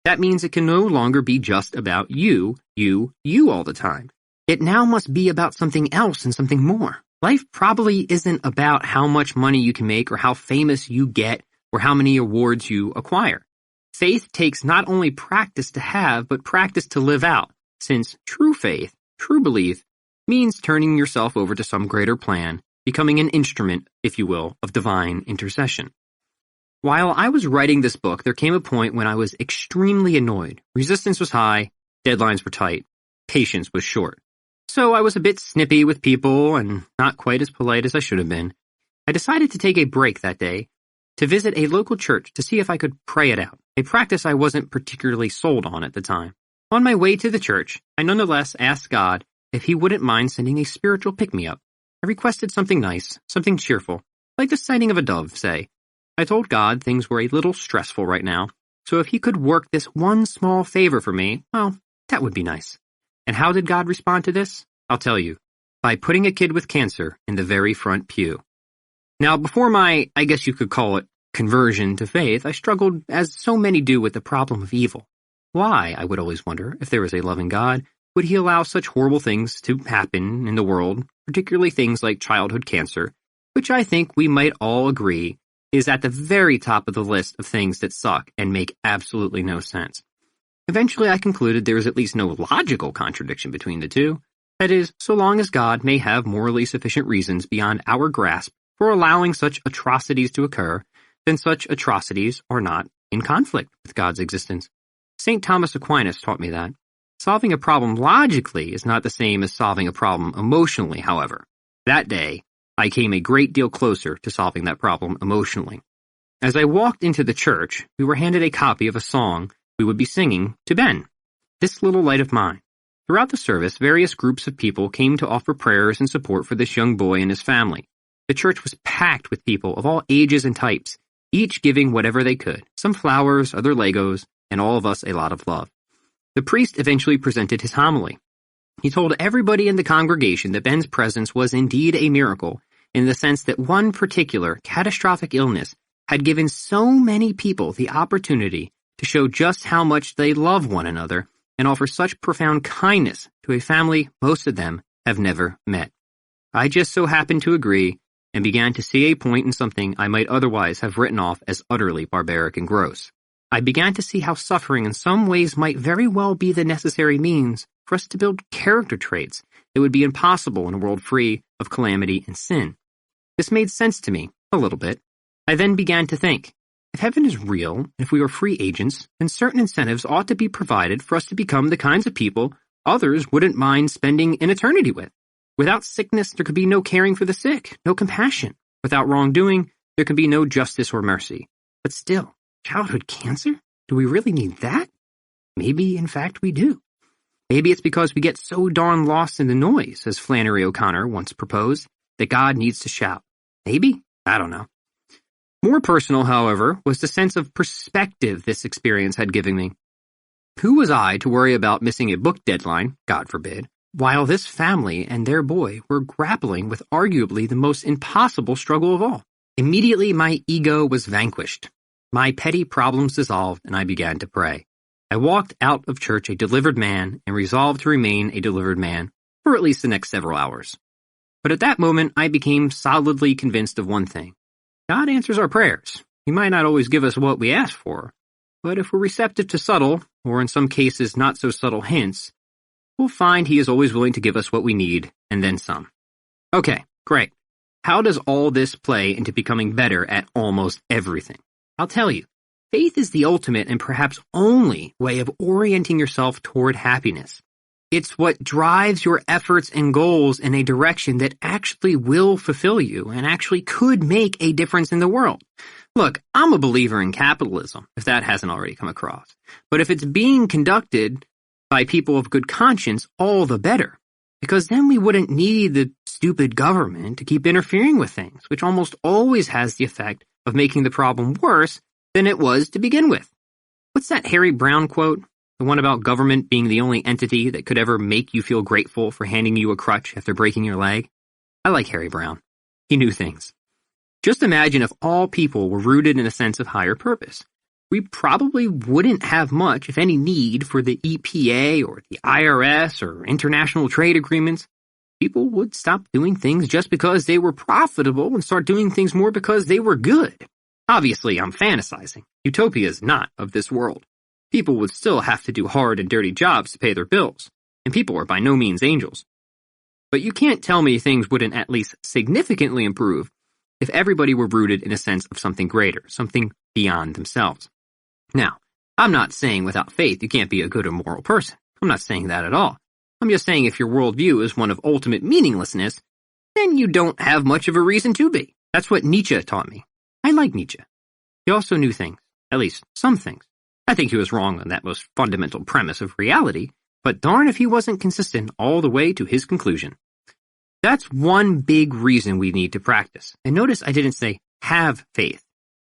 Speaker 2: That means it can no longer be just about you all the time. It now must be about something else and something more. Life probably isn't about how much money you can make or how famous you get or how many awards you acquire. Faith takes not only practice to have, but practice to live out, since true faith, true belief, means turning yourself over to some greater plan, becoming an instrument, if you will, of divine intercession. While I was writing this book, there came a point when I was extremely annoyed. Resistance was high, deadlines were tight, patience was short. So I was a bit snippy with people and not quite as polite as I should have been. I decided to take a break that day to visit a local church to see if I could pray it out, a practice I wasn't particularly sold on at the time. On my way to the church, I nonetheless asked God if he wouldn't mind sending a spiritual pick-me-up. I requested something nice, something cheerful, like the sighting of a dove, say. I told God things were a little stressful right now, so if he could work this one small favor for me, well, that would be nice. And how did God respond to this? I'll tell you. By putting a kid with cancer in the very front pew. Now, before my, I guess you could call it, conversion to faith, I struggled, as so many do, with the problem of evil. Why, I would always wonder, if there was a loving God, would he allow such horrible things to happen in the world, particularly things like childhood cancer, which I think we might all agree is at the very top of the list of things that suck and make absolutely no sense. Eventually I concluded there is at least no logical contradiction between the two. That is, so long as God may have morally sufficient reasons beyond our grasp for allowing such atrocities to occur, then such atrocities are not in conflict with God's existence. St. Thomas Aquinas taught me that. Solving a problem logically is not the same as solving a problem emotionally, however. That day, I came a great deal closer to solving that problem emotionally. As I walked into the church, we were handed a copy of a song we would be singing to Ben, This Little Light of Mine. Throughout the service, various groups of people came to offer prayers and support for this young boy and his family. The church was packed with people of all ages and types, each giving whatever they could, some flowers, other Legos, and all of us a lot of love. The priest eventually presented his homily. He told everybody in the congregation that Ben's presence was indeed a miracle, in the sense that one particular catastrophic illness had given so many people the opportunity to show just how much they love one another and offer such profound kindness to a family most of them have never met. I just so happened to agree and began to see a point in something I might otherwise have written off as utterly barbaric and gross. I began to see how suffering in some ways might very well be the necessary means for us to build character traits that would be impossible in a world free of calamity and sin. This made sense to me, a little bit. I then began to think, if heaven is real, and if we are free agents, then certain incentives ought to be provided for us to become the kinds of people others wouldn't mind spending an eternity with. Without sickness, there could be no caring for the sick, no compassion. Without wrongdoing, there could be no justice or mercy. But still, childhood cancer? Do we really need that? Maybe, in fact, we do. Maybe it's because we get so darn lost in the noise, as Flannery O'Connor once proposed, that God needs to shout. Maybe? I don't know. More personal, however, was the sense of perspective this experience had given me. Who was I to worry about missing a book deadline, God forbid, while this family and their boy were grappling with arguably the most impossible struggle of all? Immediately my ego was vanquished. My petty problems dissolved, and I began to pray. I walked out of church a delivered man and resolved to remain a delivered man for at least the next several hours. But at that moment, I became solidly convinced of one thing. God answers our prayers. He might not always give us what we ask for, but if we're receptive to subtle, or in some cases not so subtle hints, we'll find He is always willing to give us what we need, and then some. Okay, great. How does all this play into becoming better at almost everything? I'll tell you. Faith is the ultimate and perhaps only way of orienting yourself toward happiness. It's what drives your efforts and goals in a direction that actually will fulfill you and actually could make a difference in the world. Look, I'm a believer in capitalism, if that hasn't already come across. But if it's being conducted by people of good conscience, all the better. Because then we wouldn't need the stupid government to keep interfering with things, which almost always has the effect of making the problem worse than it was to begin with. What's that Harry Brown quote? The one about government being the only entity that could ever make you feel grateful for handing you a crutch after breaking your leg? I like Harry Brown. He knew things. Just imagine if all people were rooted in a sense of higher purpose. We probably wouldn't have much, if any, need for the EPA or the IRS or international trade agreements. People would stop doing things just because they were profitable and start doing things more because they were good. Obviously, I'm fantasizing. Utopia is not of this world. People would still have to do hard and dirty jobs to pay their bills, and people are by no means angels. But you can't tell me things wouldn't at least significantly improve if everybody were rooted in a sense of something greater, something beyond themselves. Now, I'm not saying without faith you can't be a good or moral person. I'm not saying that at all. I'm just saying if your worldview is one of ultimate meaninglessness, then you don't have much of a reason to be. That's what Nietzsche taught me. I like Nietzsche. He also knew things, at least some things. I think he was wrong on that most fundamental premise of reality, but darn if he wasn't consistent all the way to his conclusion. That's one big reason we need to practice. And notice I didn't say have faith.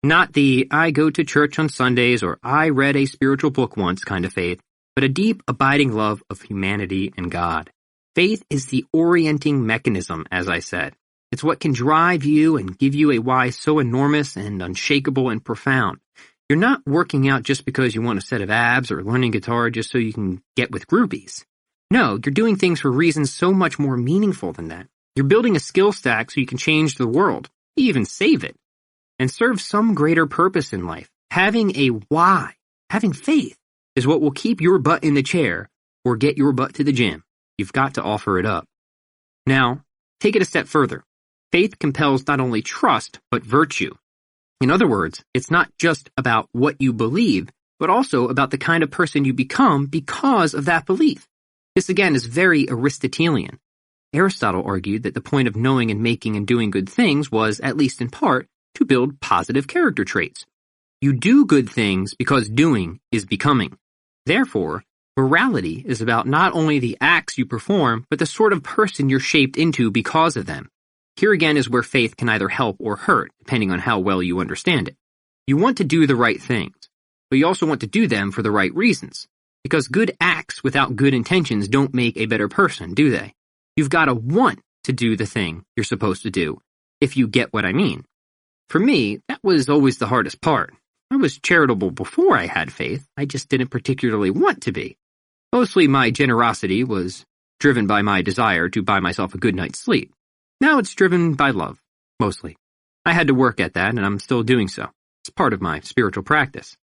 Speaker 2: Not the I go to church on Sundays or I read a spiritual book once kind of faith, but a deep, abiding love of humanity and God. Faith is the orienting mechanism, as I said. It's what can drive you and give you a why so enormous and unshakable and profound. You're not working out just because you want a set of abs or learning guitar just so you can get with groupies. No, you're doing things for reasons so much more meaningful than that. You're building a skill stack so you can change the world, even save it, and serve some greater purpose in life. Having a why, having faith, is what will keep your butt in the chair or get your butt to the gym. You've got to offer it up. Now, take it a step further. Faith compels not only trust, but virtue. In other words, it's not just about what you believe, but also about the kind of person you become because of that belief. This again is very Aristotelian. Aristotle argued that the point of knowing and making and doing good things was, at least in part, to build positive character traits. You do good things because doing is becoming. Therefore, morality is about not only the acts you perform, but the sort of person you're shaped into because of them. Here again is where faith can either help or hurt, depending on how well you understand it. You want to do the right things, but you also want to do them for the right reasons. Because good acts without good intentions don't make a better person, do they? You've got to want to do the thing you're supposed to do, if you get what I mean. For me, that was always the hardest part. I was charitable before I had faith, I just didn't particularly want to be. Mostly my generosity was driven by my desire to buy myself a good night's sleep. Now it's driven by love, mostly. I had to work at that, and I'm still doing so. It's part of my spiritual practice.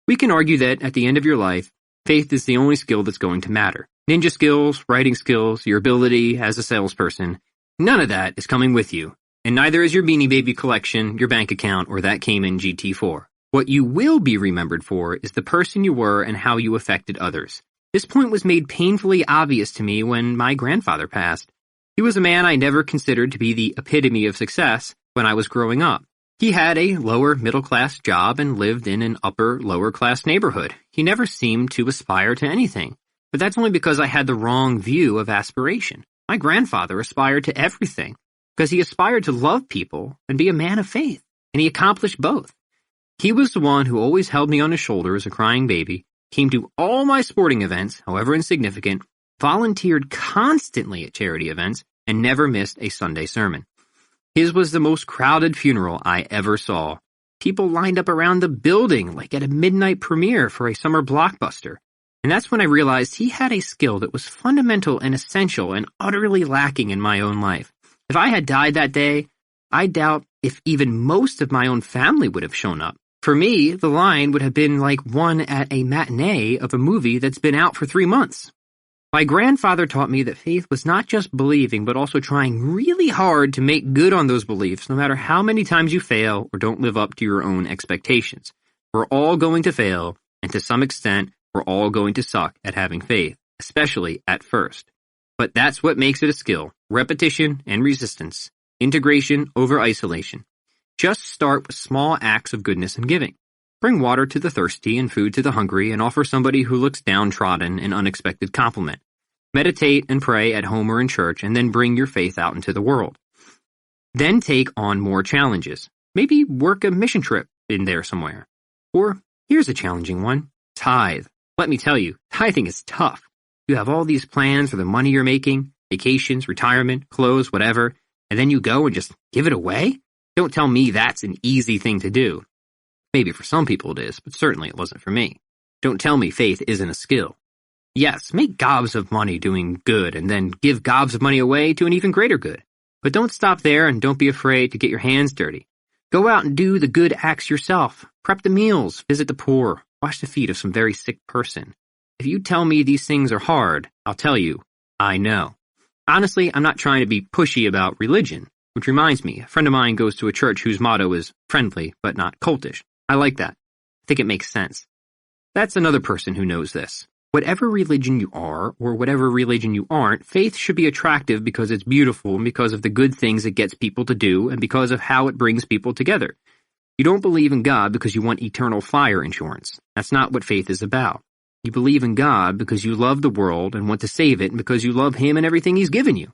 Speaker 2: We can argue that, at the end of your life, faith is the only skill that's going to matter. Ninja skills, writing skills, your ability as a salesperson, none of that is coming with you. And neither is your Beanie Baby collection, your bank account, or that Cayman GT4. What you will be remembered for is the person you were and how you affected others. This point was made painfully obvious to me when my grandfather passed. He was a man I never considered to be the epitome of success when I was growing up. He had a lower middle-class job and lived in an upper lower-class neighborhood. He never seemed to aspire to anything, But that's only because I had the wrong view of aspiration. My grandfather aspired to everything because he aspired to love people and be a man of faith, and he accomplished both. He was the one who always held me on his shoulder as a crying baby, came to all my sporting events, however insignificant, volunteered constantly at charity events, and never missed a Sunday sermon. His was the most crowded funeral I ever saw. People lined up around the building like at a midnight premiere for a summer blockbuster. And that's when I realized he had a skill that was fundamental and essential and utterly lacking in my own life. If I had died that day, I doubt if even most of my own family would have shown up. For me, the line would have been like one at a matinee of a movie that's been out for 3 months. My grandfather taught me that faith was not just believing, but also trying really hard to make good on those beliefs, no matter how many times you fail or don't live up to your own expectations. We're all going to fail, and to some extent, we're all going to suck at having faith, especially at first. But that's what makes it a skill: repetition and resistance, integration over isolation. Just start with small acts of goodness and giving. Bring water to the thirsty and food to the hungry, and offer somebody who looks downtrodden an unexpected compliment. Meditate and pray at home or in church, and then bring your faith out into the world. Then take on more challenges. Maybe work a mission trip in there somewhere. Or, here's a challenging one: tithe. Let me tell you, tithing is tough. You have all these plans for the money you're making, vacations, retirement, clothes, whatever, and then you go and just give it away? Don't tell me that's an easy thing to do. Maybe for some people it is, but certainly it wasn't for me. Don't tell me faith isn't a skill. Yes, make gobs of money doing good and then give gobs of money away to an even greater good. But don't stop there, and don't be afraid to get your hands dirty. Go out and do the good acts yourself. Prep the meals, visit the poor, wash the feet of some very sick person. If you tell me these things are hard, I'll tell you, I know. Honestly, I'm not trying to be pushy about religion, which reminds me, a friend of mine goes to a church whose motto is friendly but not cultish. I like that. I think it makes sense. That's another person who knows this. Whatever religion you are, or whatever religion you aren't, faith should be attractive because it's beautiful and because of the good things it gets people to do and because of how it brings people together. You don't believe in God because you want eternal fire insurance. That's not what faith is about. You believe in God because you love the world and want to save it, and because you love Him and everything He's given you.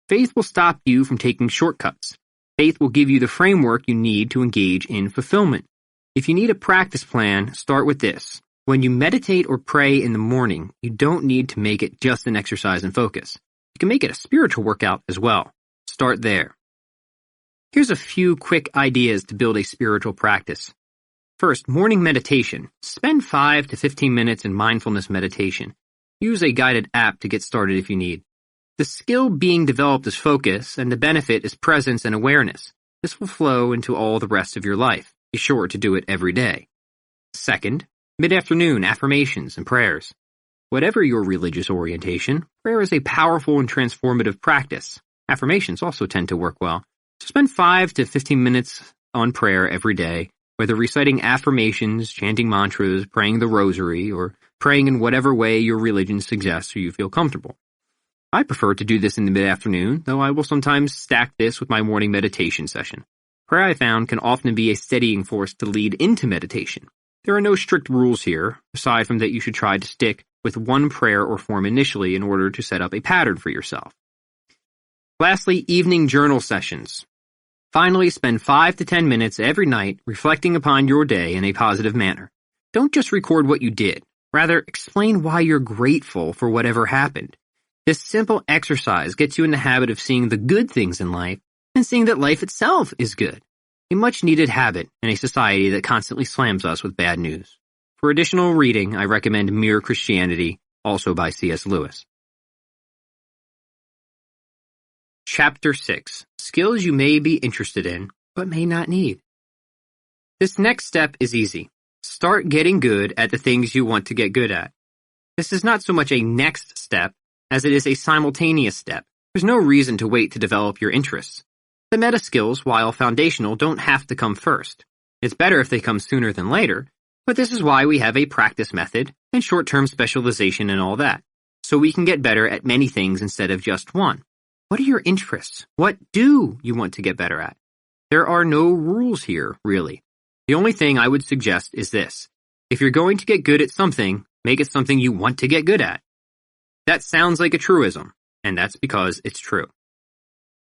Speaker 2: Faith will stop you from taking shortcuts. Faith will give you the framework you need to engage in fulfillment. If you need a practice plan, start with this. When you meditate or pray in the morning, you don't need to make it just an exercise and focus. You can make it a spiritual workout as well. Start there. Here's a few quick ideas to build a spiritual practice. First, morning meditation. Spend 5 to 15 minutes in mindfulness meditation. Use a guided app to get started if you need. The skill being developed is focus, and the benefit is presence and awareness. This will flow into all the rest of your life. Be sure to do it every day. Second, mid-afternoon affirmations and prayers. Whatever your religious orientation, prayer is a powerful and transformative practice. Affirmations also tend to work well. So spend 5 to 15 minutes on prayer every day, whether reciting affirmations, chanting mantras, praying the rosary, or praying in whatever way your religion suggests or you feel comfortable. I prefer to do this in the mid-afternoon, though I will sometimes stack this with my morning meditation session. Prayer, I found, can often be a steadying force to lead into meditation. There are no strict rules here, aside from that you should try to stick with one prayer or form initially in order to set up a pattern for yourself. Lastly, evening journal sessions. Finally, spend 5 to 10 minutes every night reflecting upon your day in a positive manner. Don't just record what you did. Rather, explain why you're grateful for whatever happened. This simple exercise gets you in the habit of seeing the good things in life and seeing that life itself is good. A much-needed habit in a society that constantly slams us with bad news. For additional reading, I recommend Mere Christianity, also by C.S. Lewis. Chapter 6. Skills you may be interested in, but may not need. This next step is easy. Start getting good at the things you want to get good at. This is not so much a next step as it is a simultaneous step. There's no reason to wait to develop your interests. The meta skills, while foundational, don't have to come first. It's better if they come sooner than later, but this is why we have a practice method and short-term specialization and all that, so we can get better at many things instead of just one. What are your interests? What do you want to get better at? There are no rules here, really. The only thing I would suggest is this. If you're going to get good at something, make it something you want to get good at. That sounds like a truism, and that's because it's true.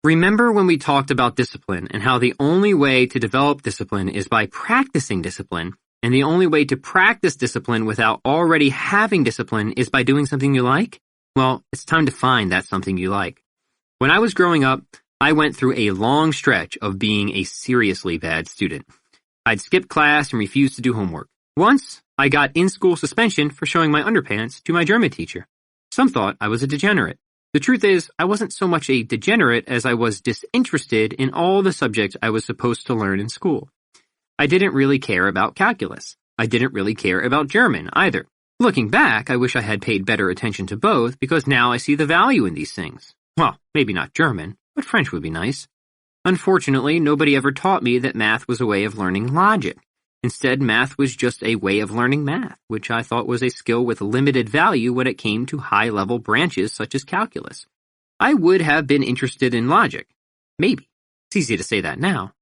Speaker 2: Remember when we talked about discipline and how the only way to develop discipline is by practicing discipline, and the only way to practice discipline without already having discipline is by doing something you like? Well, it's time to find that something you like. When I was growing up, I went through a long stretch of being a seriously bad student. I'd skip class and refuse to do homework. Once, I got in-school suspension for showing my underpants to my German teacher. Some thought I was a degenerate. The truth is, I wasn't so much a degenerate as I was disinterested in all the subjects I was supposed to learn in school. I didn't really care about calculus. I didn't really care about German either. Looking back, I wish I had paid better attention to both because now I see the value in these things. Well, maybe not German, but French would be nice. Unfortunately, nobody ever taught me that math was a way of learning logic. Instead, math was just a way of learning math, which I thought was a skill with limited value when it came to high-level branches such as calculus. I would have been interested in logic. Maybe. It's easy to say that now.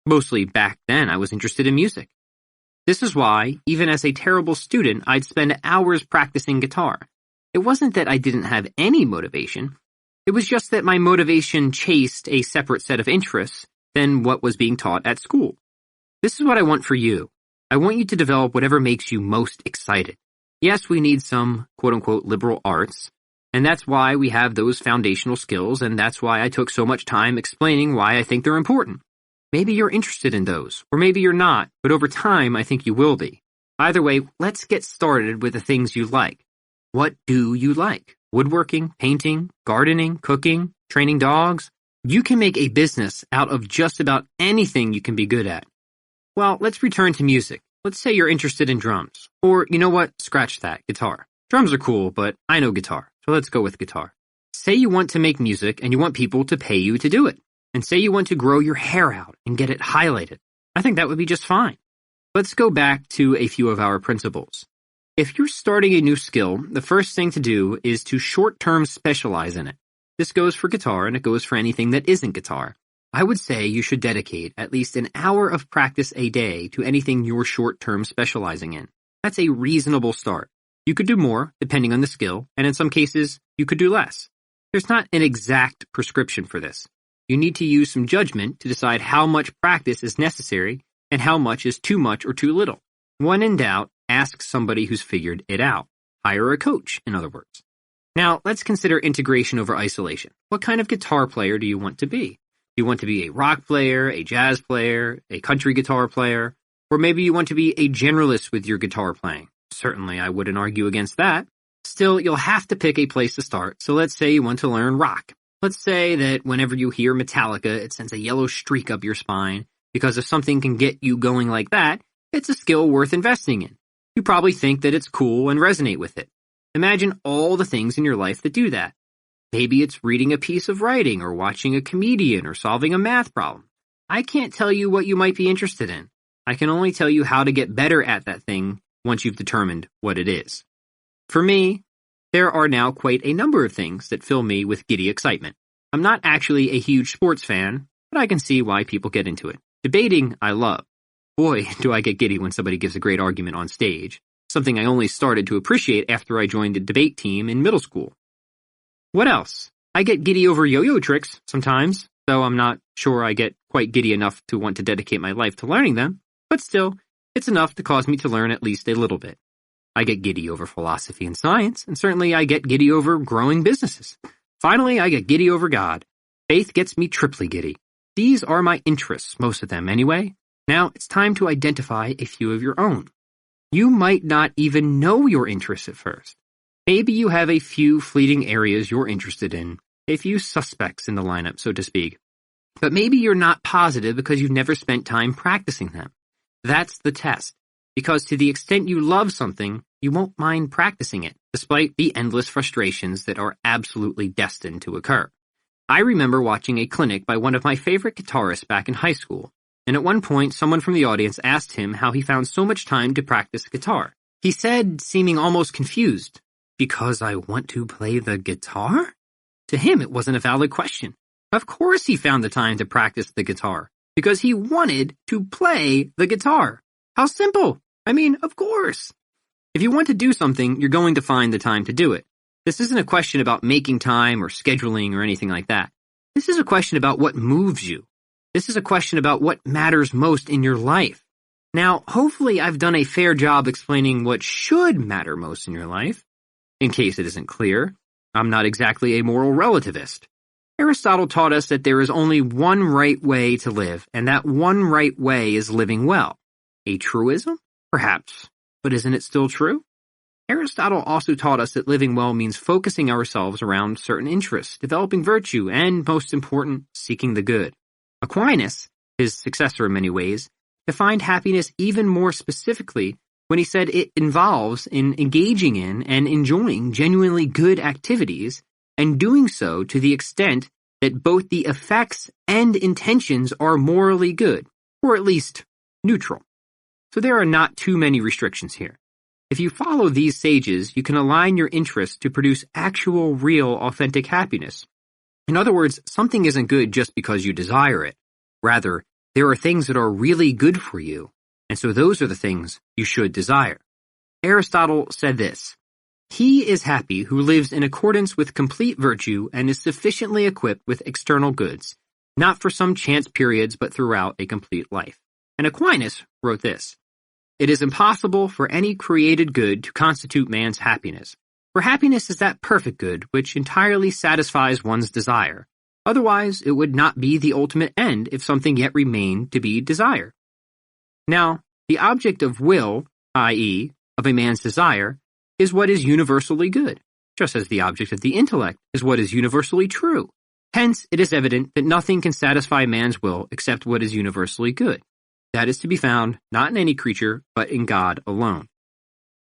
Speaker 2: Mostly back then I was interested in music. This is why, even as a terrible student, I'd spend hours practicing guitar. It wasn't that I didn't have any motivation. It was just that my motivation chased a separate set of interests than what was being taught at school. This is what I want for you. I want you to develop whatever makes you most excited. Yes, we need some quote-unquote liberal arts, and that's why we have those foundational skills, and that's why I took so much time explaining why I think they're important. Maybe you're interested in those, or maybe you're not, but over time I think you will be. Either way, let's get started with the things you like. What do you like? Woodworking, painting, gardening, cooking, training dogs? You can make a business out of just about anything you can be good at. Well, let's return to music. Let's say you're interested in drums. Or, you know what? Scratch that, guitar. Drums are cool, but I know guitar, so let's go with guitar. Say you want to make music and you want people to pay you to do it. And say you want to grow your hair out and get it highlighted. I think that would be just fine. Let's go back to a few of our principles. If you're starting a new skill, the first thing to do is to short-term specialize in it. This goes for guitar and it goes for anything that isn't guitar. I would say you should dedicate at least an hour of practice a day to anything you're short-term specializing in. That's a reasonable start. You could do more, depending on the skill, and in some cases, you could do less. There's not an exact prescription for this. You need to use some judgment to decide how much practice is necessary and how much is too much or too little. When in doubt, ask somebody who's figured it out. Hire a coach, in other words. Now, let's consider integration over isolation. What kind of guitar player do you want to be? Do you want to be a rock player, a jazz player, a country guitar player, or maybe you want to be a generalist with your guitar playing? Certainly, I wouldn't argue against that. Still, you'll have to pick a place to start, so let's say you want to learn rock. Let's say that whenever you hear Metallica, it sends a yellow streak up your spine, because if something can get you going like that, it's a skill worth investing in. You probably think that it's cool and resonate with it. Imagine all the things in your life that do that. Maybe it's reading a piece of writing or watching a comedian or solving a math problem. I can't tell you what you might be interested in. I can only tell you how to get better at that thing once you've determined what it is. For me, there are now quite a number of things that fill me with giddy excitement. I'm not actually a huge sports fan, but I can see why people get into it. Debating, I love. Boy, do I get giddy when somebody gives a great argument on stage, something I only started to appreciate after I joined the debate team in middle school. What else? I get giddy over yo-yo tricks sometimes, though I'm not sure I get quite giddy enough to want to dedicate my life to learning them, but still, it's enough to cause me to learn at least a little bit. I get giddy over philosophy and science, and certainly I get giddy over growing businesses. Finally, I get giddy over God. Faith gets me triply giddy. These are my interests, most of them anyway. Now it's time to identify a few of your own. You might not even know your interests at first. Maybe you have a few fleeting areas you're interested in, a few suspects in the lineup, so to speak. But maybe you're not positive because you've never spent time practicing them. That's the test, because to the extent you love something, you won't mind practicing it, despite the endless frustrations that are absolutely destined to occur. I remember watching a clinic by one of my favorite guitarists back in high school, and at one point someone from the audience asked him how he found so much time to practice guitar. He said, seeming almost confused, "Because I want to play the guitar?" To him, it wasn't a valid question. Of course he found the time to practice the guitar, because he wanted to play the guitar. How simple! I mean, of course. If you want to do something, you're going to find the time to do it. This isn't a question about making time or scheduling or anything like that. This is a question about what moves you. This is a question about what matters most in your life. Now, hopefully I've done a fair job explaining what should matter most in your life. In case it isn't clear, I'm not exactly a moral relativist. Aristotle taught us that there is only one right way to live, and that one right way is living well. A truism? Perhaps. But isn't it still true? Aristotle also taught us that living well means focusing ourselves around certain interests, developing virtue, and, most important, seeking the good. Aquinas, his successor in many ways, defined happiness even more specifically when he said it involves in engaging in and enjoying genuinely good activities, and doing so to the extent that both the effects and intentions are morally good, or at least neutral. So there are not too many restrictions here. If you follow these sages, you can align your interests to produce actual, real, authentic happiness. In other words, something isn't good just because you desire it. Rather, there are things that are really good for you, and so those are the things you should desire. Aristotle said this: "He is happy who lives in accordance with complete virtue and is sufficiently equipped with external goods, not for some chance periods but throughout a complete life." And Aquinas wrote this: "It is impossible for any created good to constitute man's happiness, for happiness is that perfect good which entirely satisfies one's desire. Otherwise, it would not be the ultimate end if something yet remained to be desired." Now, the object of will, i.e., of a man's desire, is what is universally good, just as the object of the intellect is what is universally true. Hence, it is evident that nothing can satisfy man's will except what is universally good. That is to be found not in any creature, but in God alone.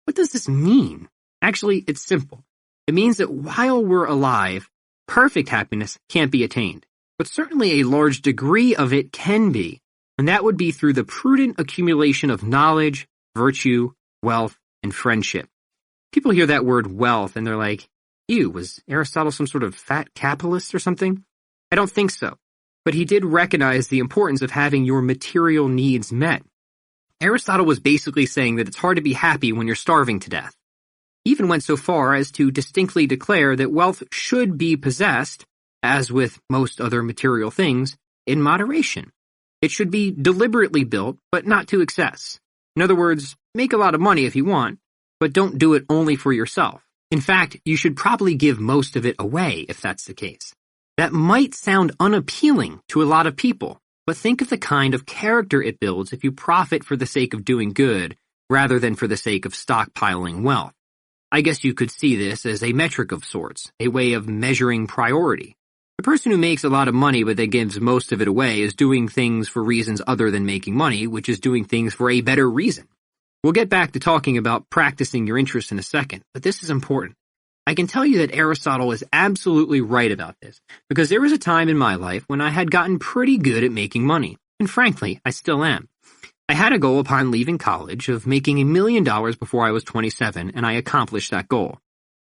Speaker 2: What does this mean? Actually, it's simple. It means that while we're alive, perfect happiness can't be attained, but certainly a large degree of it can be, and that would be through the prudent accumulation of knowledge, virtue, wealth, and friendship. People hear that word wealth and they're like, ew, was Aristotle some sort of fat capitalist or something? I don't think so. But he did recognize the importance of having your material needs met. Aristotle was basically saying that it's hard to be happy when you're starving to death. He even went so far as to distinctly declare that wealth should be possessed, as with most other material things, in moderation. It should be deliberately built, but not to excess. In other words, make a lot of money if you want, but don't do it only for yourself. In fact, you should probably give most of it away if that's the case. That might sound unappealing to a lot of people, but think of the kind of character it builds if you profit for the sake of doing good, rather than for the sake of stockpiling wealth. I guess you could see this as a metric of sorts, a way of measuring priority. The person who makes a lot of money but then gives most of it away is doing things for reasons other than making money, which is doing things for a better reason. We'll get back to talking about practicing your interest in a second, but this is important. I can tell you that Aristotle is absolutely right about this, because there was a time in my life when I had gotten pretty good at making money, and frankly, I still am. I had a goal upon leaving college of making $1 million before I was 27, and I accomplished that goal.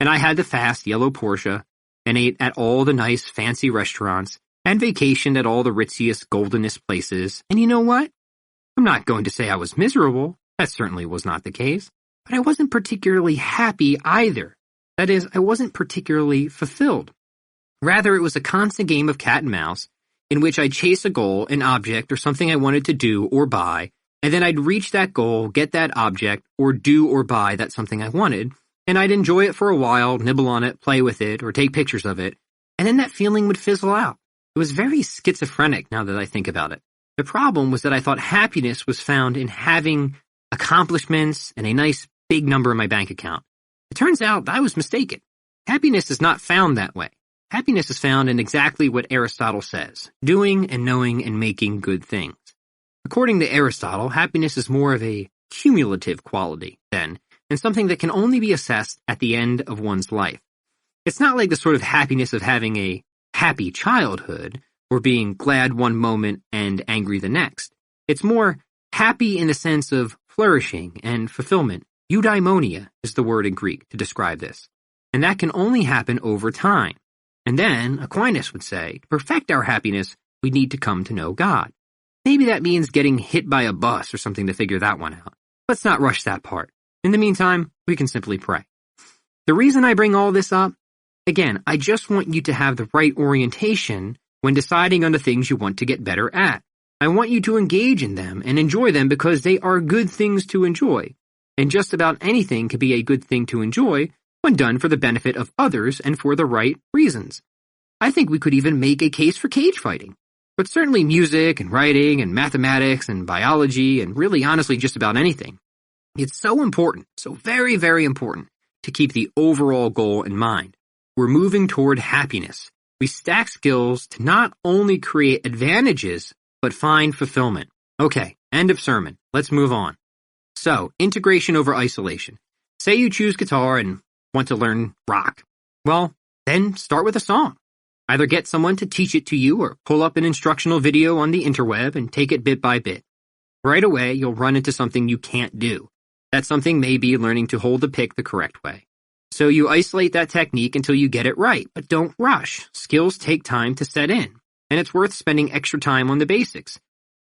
Speaker 2: And I had the fast yellow Porsche, and ate at all the nice fancy restaurants, and vacationed at all the ritziest, goldenest places, and you know what? I'm not going to say I was miserable. That certainly was not the case, but I wasn't particularly happy either. That is, I wasn't particularly fulfilled. Rather, it was a constant game of cat and mouse, in which I'd chase a goal, an object, or something I wanted to do or buy, and then I'd reach that goal, get that object, or do or buy that something I wanted, and I'd enjoy it for a while, nibble on it, play with it, or take pictures of it, and then that feeling would fizzle out. It was very schizophrenic now that I think about it. The problem was that I thought happiness was found in having accomplishments and a nice big number in my bank account. It turns out I was mistaken. Happiness is not found that way. Happiness is found in exactly what Aristotle says, doing and knowing and making good things. According to Aristotle, happiness is more of a cumulative quality, then, and something that can only be assessed at the end of one's life. It's not like the sort of happiness of having a happy childhood, or being glad one moment and angry the next. It's more happy in the sense of flourishing and fulfillment. Eudaimonia is the word in Greek to describe this. And that can only happen over time. And then, Aquinas would say, to perfect our happiness, we need to come to know God. Maybe that means getting hit by a bus or something to figure that one out. Let's not rush that part. In the meantime, we can simply pray. The reason I bring all this up, again, I just want you to have the right orientation when deciding on the things you want to get better at. I want you to engage in them and enjoy them because they are good things to enjoy. And just about anything can be a good thing to enjoy when done for the benefit of others and for the right reasons. I think we could even make a case for cage fighting. But certainly music and writing and mathematics and biology and really honestly just about anything. It's so important, so very, very important to keep the overall goal in mind. We're moving toward happiness. We stack skills to not only create advantages, but find fulfillment. Okay, end of sermon. Let's move on. So, integration over isolation. Say you choose guitar and want to learn rock. Well, then start with a song. Either get someone to teach it to you or pull up an instructional video on the interweb and take it bit by bit. Right away, you'll run into something you can't do. That something may be learning to hold the pick the correct way. So you isolate that technique until you get it right, but don't rush. Skills take time to set in, and it's worth spending extra time on the basics.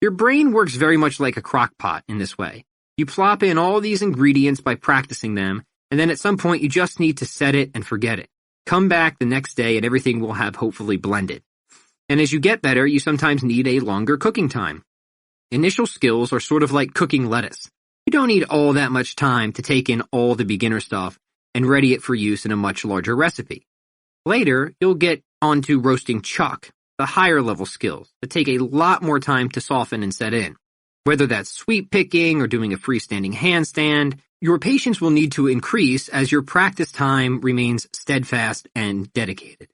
Speaker 2: Your brain works very much like a crock pot in this way. You plop in all these ingredients by practicing them, and then at some point you just need to set it and forget it. Come back the next day and everything will have hopefully blended. And as you get better, you sometimes need a longer cooking time. Initial skills are sort of like cooking lettuce. You don't need all that much time to take in all the beginner stuff and ready it for use in a much larger recipe. Later, you'll get onto roasting chuck, the higher level skills that take a lot more time to soften and set in. Whether that's sweep picking or doing a freestanding handstand, your patience will need to increase as your practice time remains steadfast and dedicated.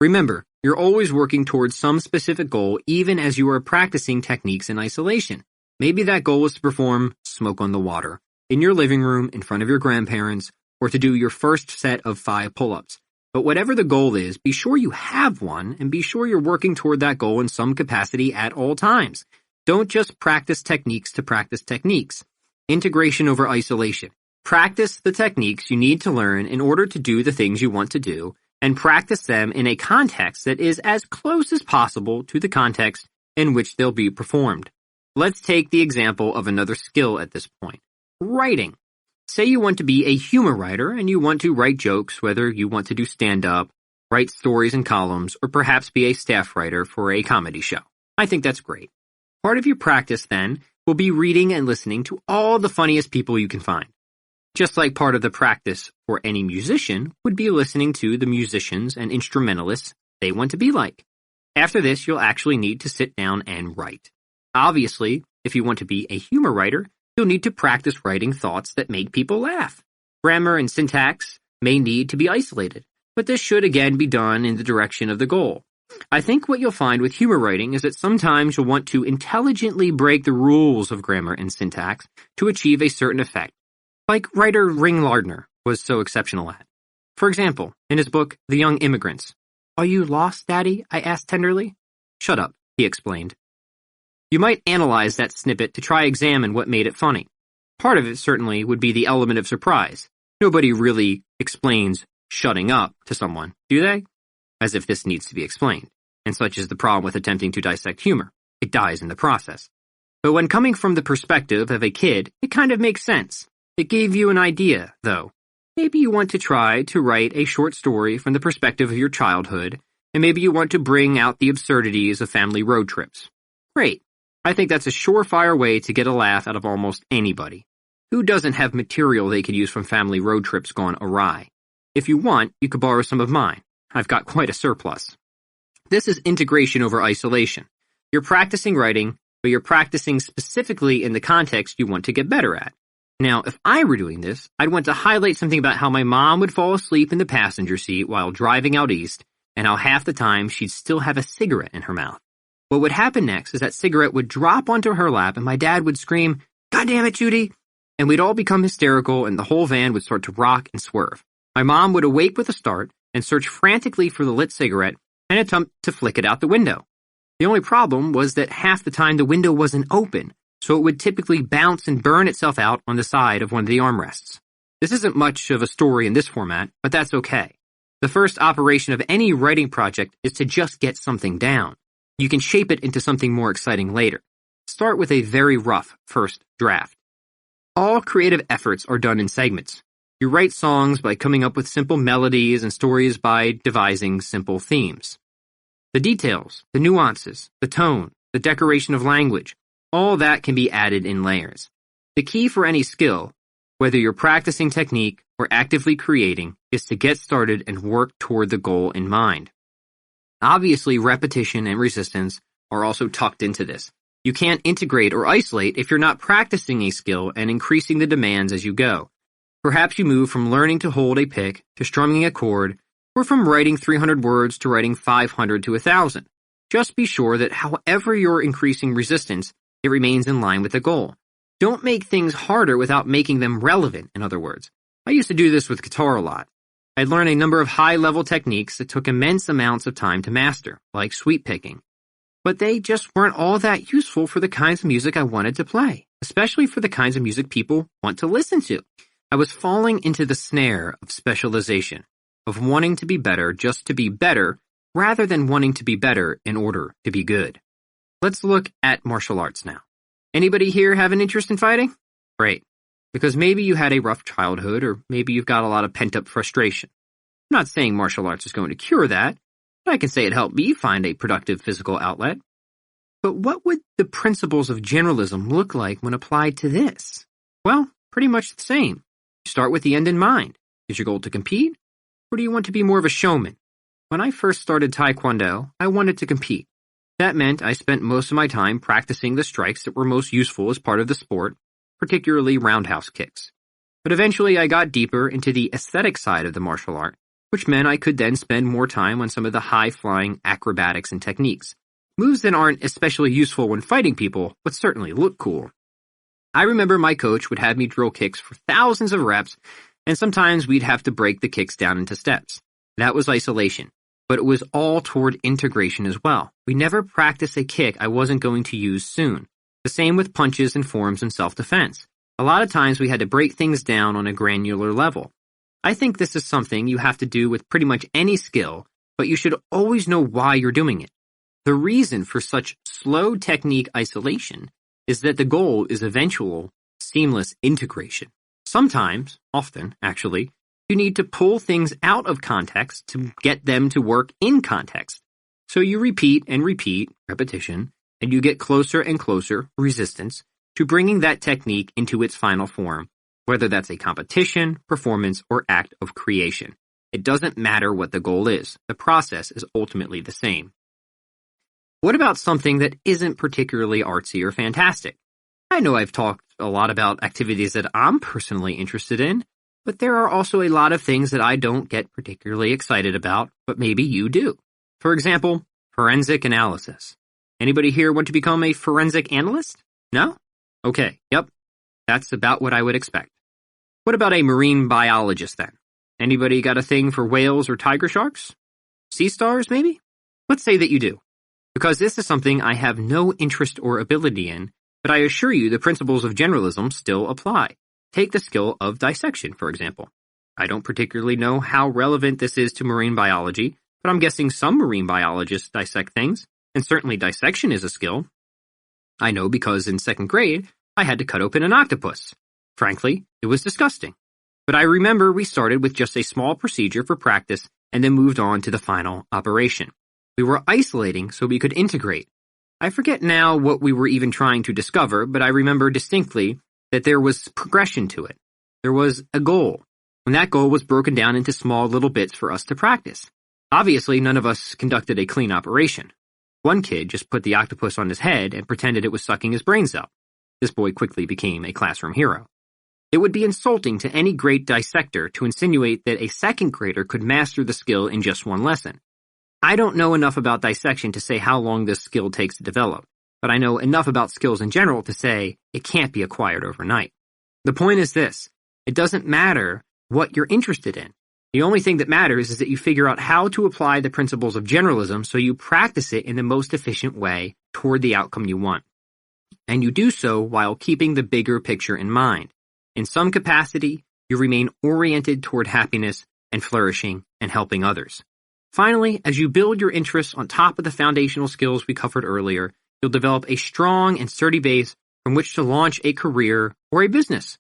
Speaker 2: Remember, you're always working towards some specific goal even as you are practicing techniques in isolation. Maybe that goal is to perform smoke on the water in your living room in front of your grandparents or to do your first set of 5 pull-ups. But whatever the goal is, be sure you have one and be sure you're working toward that goal in some capacity at all times. Don't just practice techniques to practice techniques. Integration over isolation. Practice the techniques you need to learn in order to do the things you want to do, and practice them in a context that is as close as possible to the context in which they'll be performed. Let's take the example of another skill at this point. Writing. Say you want to be a humor writer and you want to write jokes, whether you want to do stand-up, write stories and columns, or perhaps be a staff writer for a comedy show. I think that's great. Part of your practice, then, will be reading and listening to all the funniest people you can find. Just like part of the practice for any musician would be listening to the musicians and instrumentalists they want to be like. After this, you'll actually need to sit down and write. Obviously, if you want to be a humor writer, you'll need to practice writing thoughts that make people laugh. Grammar and syntax may need to be isolated, but this should again be done in the direction of the goal. I think what you'll find with humor writing is that sometimes you'll want to intelligently break the rules of grammar and syntax to achieve a certain effect, like writer Ring Lardner was so exceptional at. For example, in his book, The Young Immigrants, "Are you lost, Daddy?" I asked tenderly. "Shut up," he explained. You might analyze that snippet to try examine what made it funny. Part of it certainly would be the element of surprise. Nobody really explains shutting up to someone, do they? As if this needs to be explained. And such is the problem with attempting to dissect humor. It dies in the process. But when coming from the perspective of a kid, it kind of makes sense. It gave you an idea, though. Maybe you want to try to write a short story from the perspective of your childhood, and maybe you want to bring out the absurdities of family road trips. Great. I think that's a surefire way to get a laugh out of almost anybody. Who doesn't have material they could use from family road trips gone awry? If you want, you could borrow some of mine. I've got quite a surplus. This is integration over isolation. You're practicing writing, but you're practicing specifically in the context you want to get better at. Now, if I were doing this, I'd want to highlight something about how my mom would fall asleep in the passenger seat while driving out east, and how half the time she'd still have a cigarette in her mouth. What would happen next is that cigarette would drop onto her lap and my dad would scream, "God damn it, Judy!" And we'd all become hysterical and the whole van would start to rock and swerve. My mom would awake with a start and search frantically for the lit cigarette and attempt to flick it out the window. The only problem was that half the time the window wasn't open, so it would typically bounce and burn itself out on the side of one of the armrests. This isn't much of a story in this format, but that's okay. The first operation of any writing project is to just get something down. You can shape it into something more exciting later. Start with a very rough first draft. All creative efforts are done in segments. You write songs by coming up with simple melodies and stories by devising simple themes. The details, the nuances, the tone, the decoration of language, all that can be added in layers. The key for any skill, whether you're practicing technique or actively creating, is to get started and work toward the goal in mind. Obviously, repetition and resistance are also tucked into this. You can't integrate or isolate if you're not practicing a skill and increasing the demands as you go. Perhaps you move from learning to hold a pick to strumming a chord, or from writing 300 words to writing 500 to 1,000. Just be sure that however you're increasing resistance, it remains in line with the goal. Don't make things harder without making them relevant, in other words. I used to do this with guitar a lot. I'd learn a number of high-level techniques that took immense amounts of time to master, like sweep picking. But they just weren't all that useful for the kinds of music I wanted to play, especially for the kinds of music people want to listen to. I was falling into the snare of specialization, of wanting to be better just to be better, rather than wanting to be better in order to be good. Let's look at martial arts now. Anybody here have an interest in fighting? Great. Because maybe you had a rough childhood, or maybe you've got a lot of pent-up frustration. I'm not saying martial arts is going to cure that, but I can say it helped me find a productive physical outlet. But what would the principles of generalism look like when applied to this? Well, pretty much the same. You start with the end in mind. Is your goal to compete, or do you want to be more of a showman? When I first started Taekwondo, I wanted to compete. That meant I spent most of my time practicing the strikes that were most useful as part of the sport, particularly roundhouse kicks. But eventually I got deeper into the aesthetic side of the martial art, which meant I could then spend more time on some of the high-flying acrobatics and techniques. Moves that aren't especially useful when fighting people, but certainly look cool. I remember my coach would have me drill kicks for thousands of reps, and sometimes we'd have to break the kicks down into steps. That was isolation, but it was all toward integration as well. We never practiced a kick I wasn't going to use soon. The same with punches and forms and self-defense. A lot of times we had to break things down on a granular level. I think this is something you have to do with pretty much any skill, but you should always know why you're doing it. The reason for such slow technique isolation is that the goal is eventual, seamless integration. Sometimes, often actually, you need to pull things out of context to get them to work in context. So you repeat and repeat, repetition, and you get closer and closer, resistance, to bringing that technique into its final form, whether that's a competition, performance, or act of creation. It doesn't matter what the goal is. The process is ultimately the same. What about something that isn't particularly artsy or fantastic? I know I've talked a lot about activities that I'm personally interested in, but there are also a lot of things that I don't get particularly excited about, but maybe you do. For example, forensic analysis. Anybody here want to become a forensic analyst? No? Okay, yep. That's about what I would expect. What about a marine biologist then? Anybody got a thing for whales or tiger sharks? Sea stars, maybe? Let's say that you do. Because this is something I have no interest or ability in, but I assure you the principles of generalism still apply. Take the skill of dissection, for example. I don't particularly know how relevant this is to marine biology, but I'm guessing some marine biologists dissect things, and certainly dissection is a skill. I know because in second grade, I had to cut open an octopus. Frankly, it was disgusting. But I remember we started with just a small procedure for practice and then moved on to the final operation. We were isolating so we could integrate. I forget now what we were even trying to discover, but I remember distinctly that there was progression to it. There was a goal, and that goal was broken down into small little bits for us to practice. Obviously, none of us conducted a clean operation. One kid just put the octopus on his head and pretended it was sucking his brains out. This boy quickly became a classroom hero. It would be insulting to any great dissector to insinuate that a second grader could master the skill in just one lesson. I don't know enough about dissection to say how long this skill takes to develop, but I know enough about skills in general to say it can't be acquired overnight. The point is this: it doesn't matter what you're interested in. The only thing that matters is that you figure out how to apply the principles of generalism so you practice it in the most efficient way toward the outcome you want. And you do so while keeping the bigger picture in mind. In some capacity, you remain oriented toward happiness and flourishing and helping others. Finally, as you build your interests on top of the foundational skills we covered earlier, you'll develop a strong and sturdy base from which to launch a career or a business.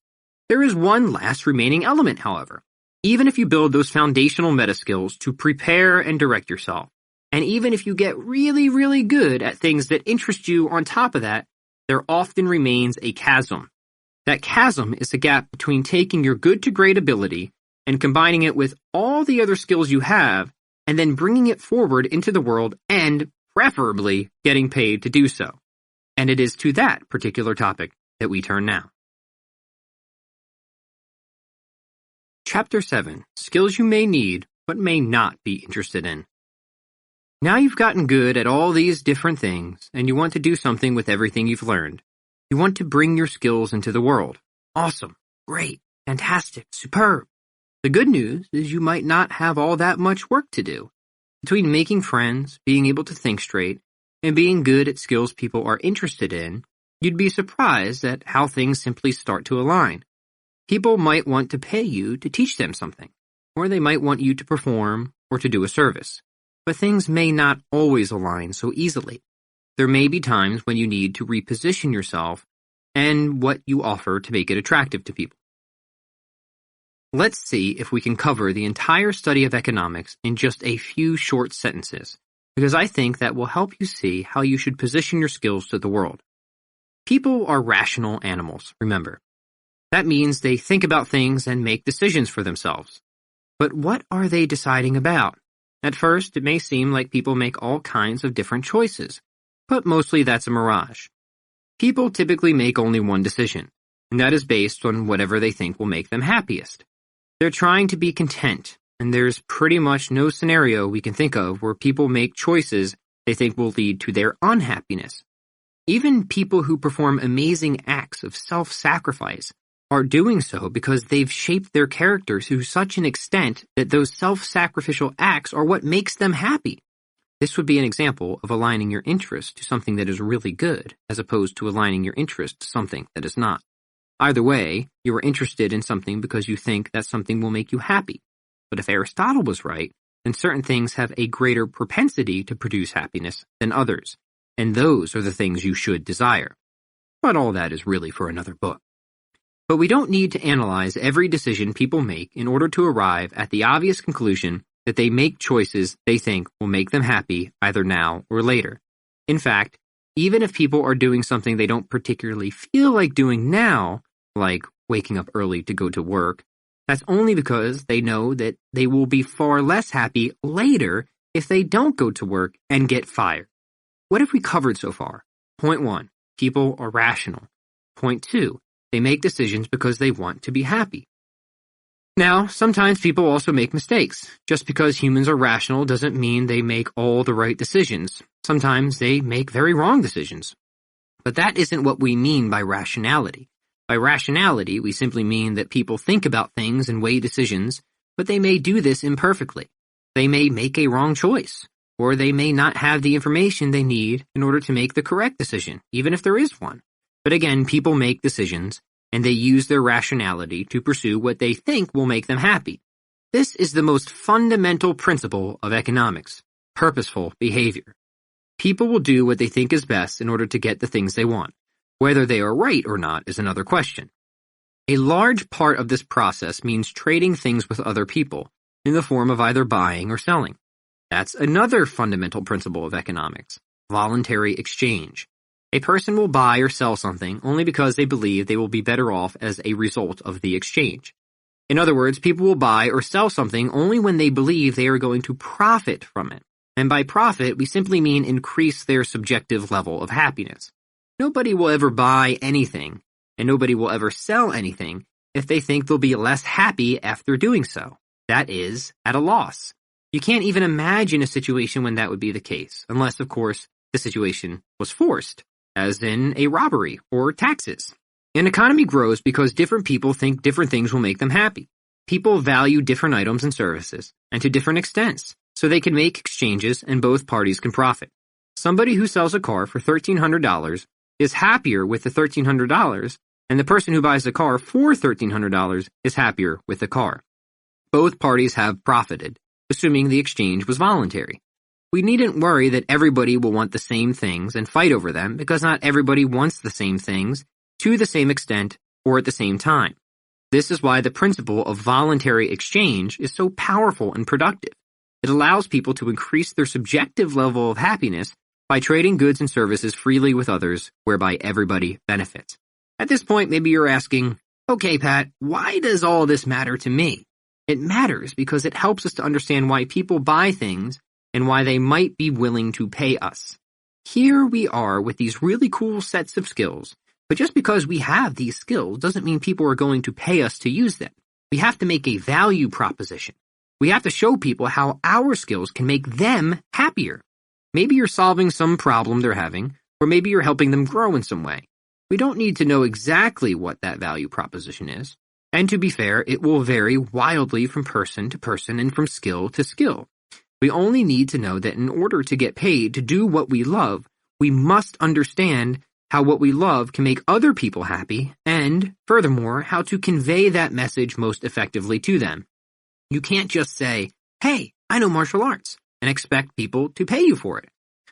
Speaker 2: There is one last remaining element, however. Even if you build those foundational meta skills to prepare and direct yourself, and even if you get really, really good at things that interest you on top of that, there often remains a chasm. That chasm is the gap between taking your good to great ability and combining it with all the other skills you have, and then bringing it forward into the world and, preferably, getting paid to do so. And it is to that particular topic that we turn now. Chapter 7. Skills you may need, but may not be interested in. Now you've gotten good at all these different things, and you want to do something with everything you've learned. You want to bring your skills into the world. Awesome, great, fantastic, superb. The good news is you might not have all that much work to do. Between making friends, being able to think straight, and being good at skills people are interested in, you'd be surprised at how things simply start to align. People might want to pay you to teach them something, or they might want you to perform or to do a service. But things may not always align so easily. There may be times when you need to reposition yourself and what you offer to make it attractive to people. Let's see if we can cover the entire study of economics in just a few short sentences, because I think that will help you see how you should position your skills to the world. People are rational animals, remember. That means they think about things and make decisions for themselves. But what are they deciding about? At first, it may seem like people make all kinds of different choices, but mostly that's a mirage. People typically make only one decision, and that is based on whatever they think will make them happiest. They're trying to be content, and there's pretty much no scenario we can think of where people make choices they think will lead to their unhappiness. Even people who perform amazing acts of self-sacrifice are doing so because they've shaped their character to such an extent that those self-sacrificial acts are what makes them happy. This would be an example of aligning your interest to something that is really good, as opposed to aligning your interest to something that is not. Either way, you are interested in something because you think that something will make you happy. But if Aristotle was right, then certain things have a greater propensity to produce happiness than others, and those are the things you should desire. But all that is really for another book. But we don't need to analyze every decision people make in order to arrive at the obvious conclusion that they make choices they think will make them happy either now or later. In fact, even if people are doing something they don't particularly feel like doing now, like waking up early to go to work, that's only because they know that they will be far less happy later if they don't go to work and get fired. What have we covered so far? Point 1, people are rational. Point 2, they make decisions because they want to be happy. Now, sometimes people also make mistakes. Just because humans are rational doesn't mean they make all the right decisions. Sometimes they make very wrong decisions. But that isn't what we mean by rationality. By rationality, we simply mean that people think about things and weigh decisions, but they may do this imperfectly. They may make a wrong choice, or they may not have the information they need in order to make the correct decision, even if there is one. But again, people make decisions, and they use their rationality to pursue what they think will make them happy. This is the most fundamental principle of economics, purposeful behavior. People will do what they think is best in order to get the things they want. Whether they are right or not is another question. A large part of this process means trading things with other people, in the form of either buying or selling. That's another fundamental principle of economics, voluntary exchange. A person will buy or sell something only because they believe they will be better off as a result of the exchange. In other words, people will buy or sell something only when they believe they are going to profit from it. And by profit, we simply mean increase their subjective level of happiness. Nobody will ever buy anything, and nobody will ever sell anything if they think they'll be less happy after doing so. That is, at a loss. You can't even imagine a situation when that would be the case, unless, of course, the situation was forced, as in a robbery or taxes. An economy grows because different people think different things will make them happy. People value different items and services, and to different extents, so they can make exchanges and both parties can profit. Somebody who sells a car for $1,300 is happier with the $1,300, and the person who buys the car for $1,300 is happier with the car. Both parties have profited, assuming the exchange was voluntary. We needn't worry that everybody will want the same things and fight over them because not everybody wants the same things to the same extent or at the same time. This is why the principle of voluntary exchange is so powerful and productive. It allows people to increase their subjective level of happiness by trading goods and services freely with others, whereby everybody benefits. At this point, maybe you're asking, okay, Pat, why does all this matter to me? It matters because it helps us to understand why people buy things and why they might be willing to pay us. Here we are with these really cool sets of skills, but just because we have these skills doesn't mean people are going to pay us to use them. We have to make a value proposition. We have to show people how our skills can make them happier. Maybe you're solving some problem they're having, or maybe you're helping them grow in some way. We don't need to know exactly what that value proposition is. And to be fair, it will vary wildly from person to person and from skill to skill. We only need to know that in order to get paid to do what we love, we must understand how what we love can make other people happy, and, furthermore, how to convey that message most effectively to them. You can't just say, hey, I know martial arts, and expect people to pay you for it.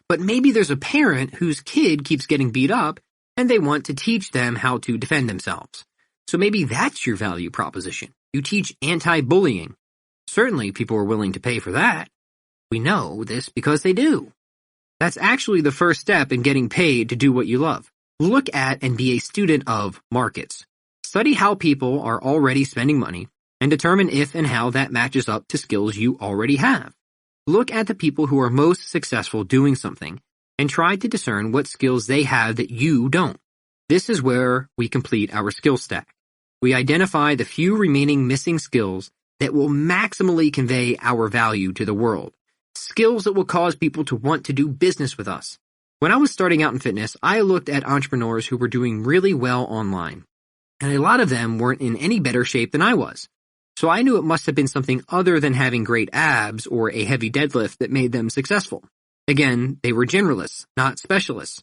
Speaker 2: But maybe there's a parent whose kid keeps getting beat up, and they want to teach them how to defend themselves. So maybe that's your value proposition. You teach anti-bullying. Certainly people are willing to pay for that. We know this because they do. That's actually the first step in getting paid to do what you love. Look at and be a student of markets. Study how people are already spending money and determine if and how that matches up to skills you already have. Look at the people who are most successful doing something and try to discern what skills they have that you don't. This is where we complete our skill stack. We identify the few remaining missing skills that will maximally convey our value to the world. Skills that will cause people to want to do business with us. When I was starting out in fitness, I looked at entrepreneurs who were doing really well online, and a lot of them weren't in any better shape than I was. So I knew it must have been something other than having great abs or a heavy deadlift that made them successful. Again, they were generalists, not specialists.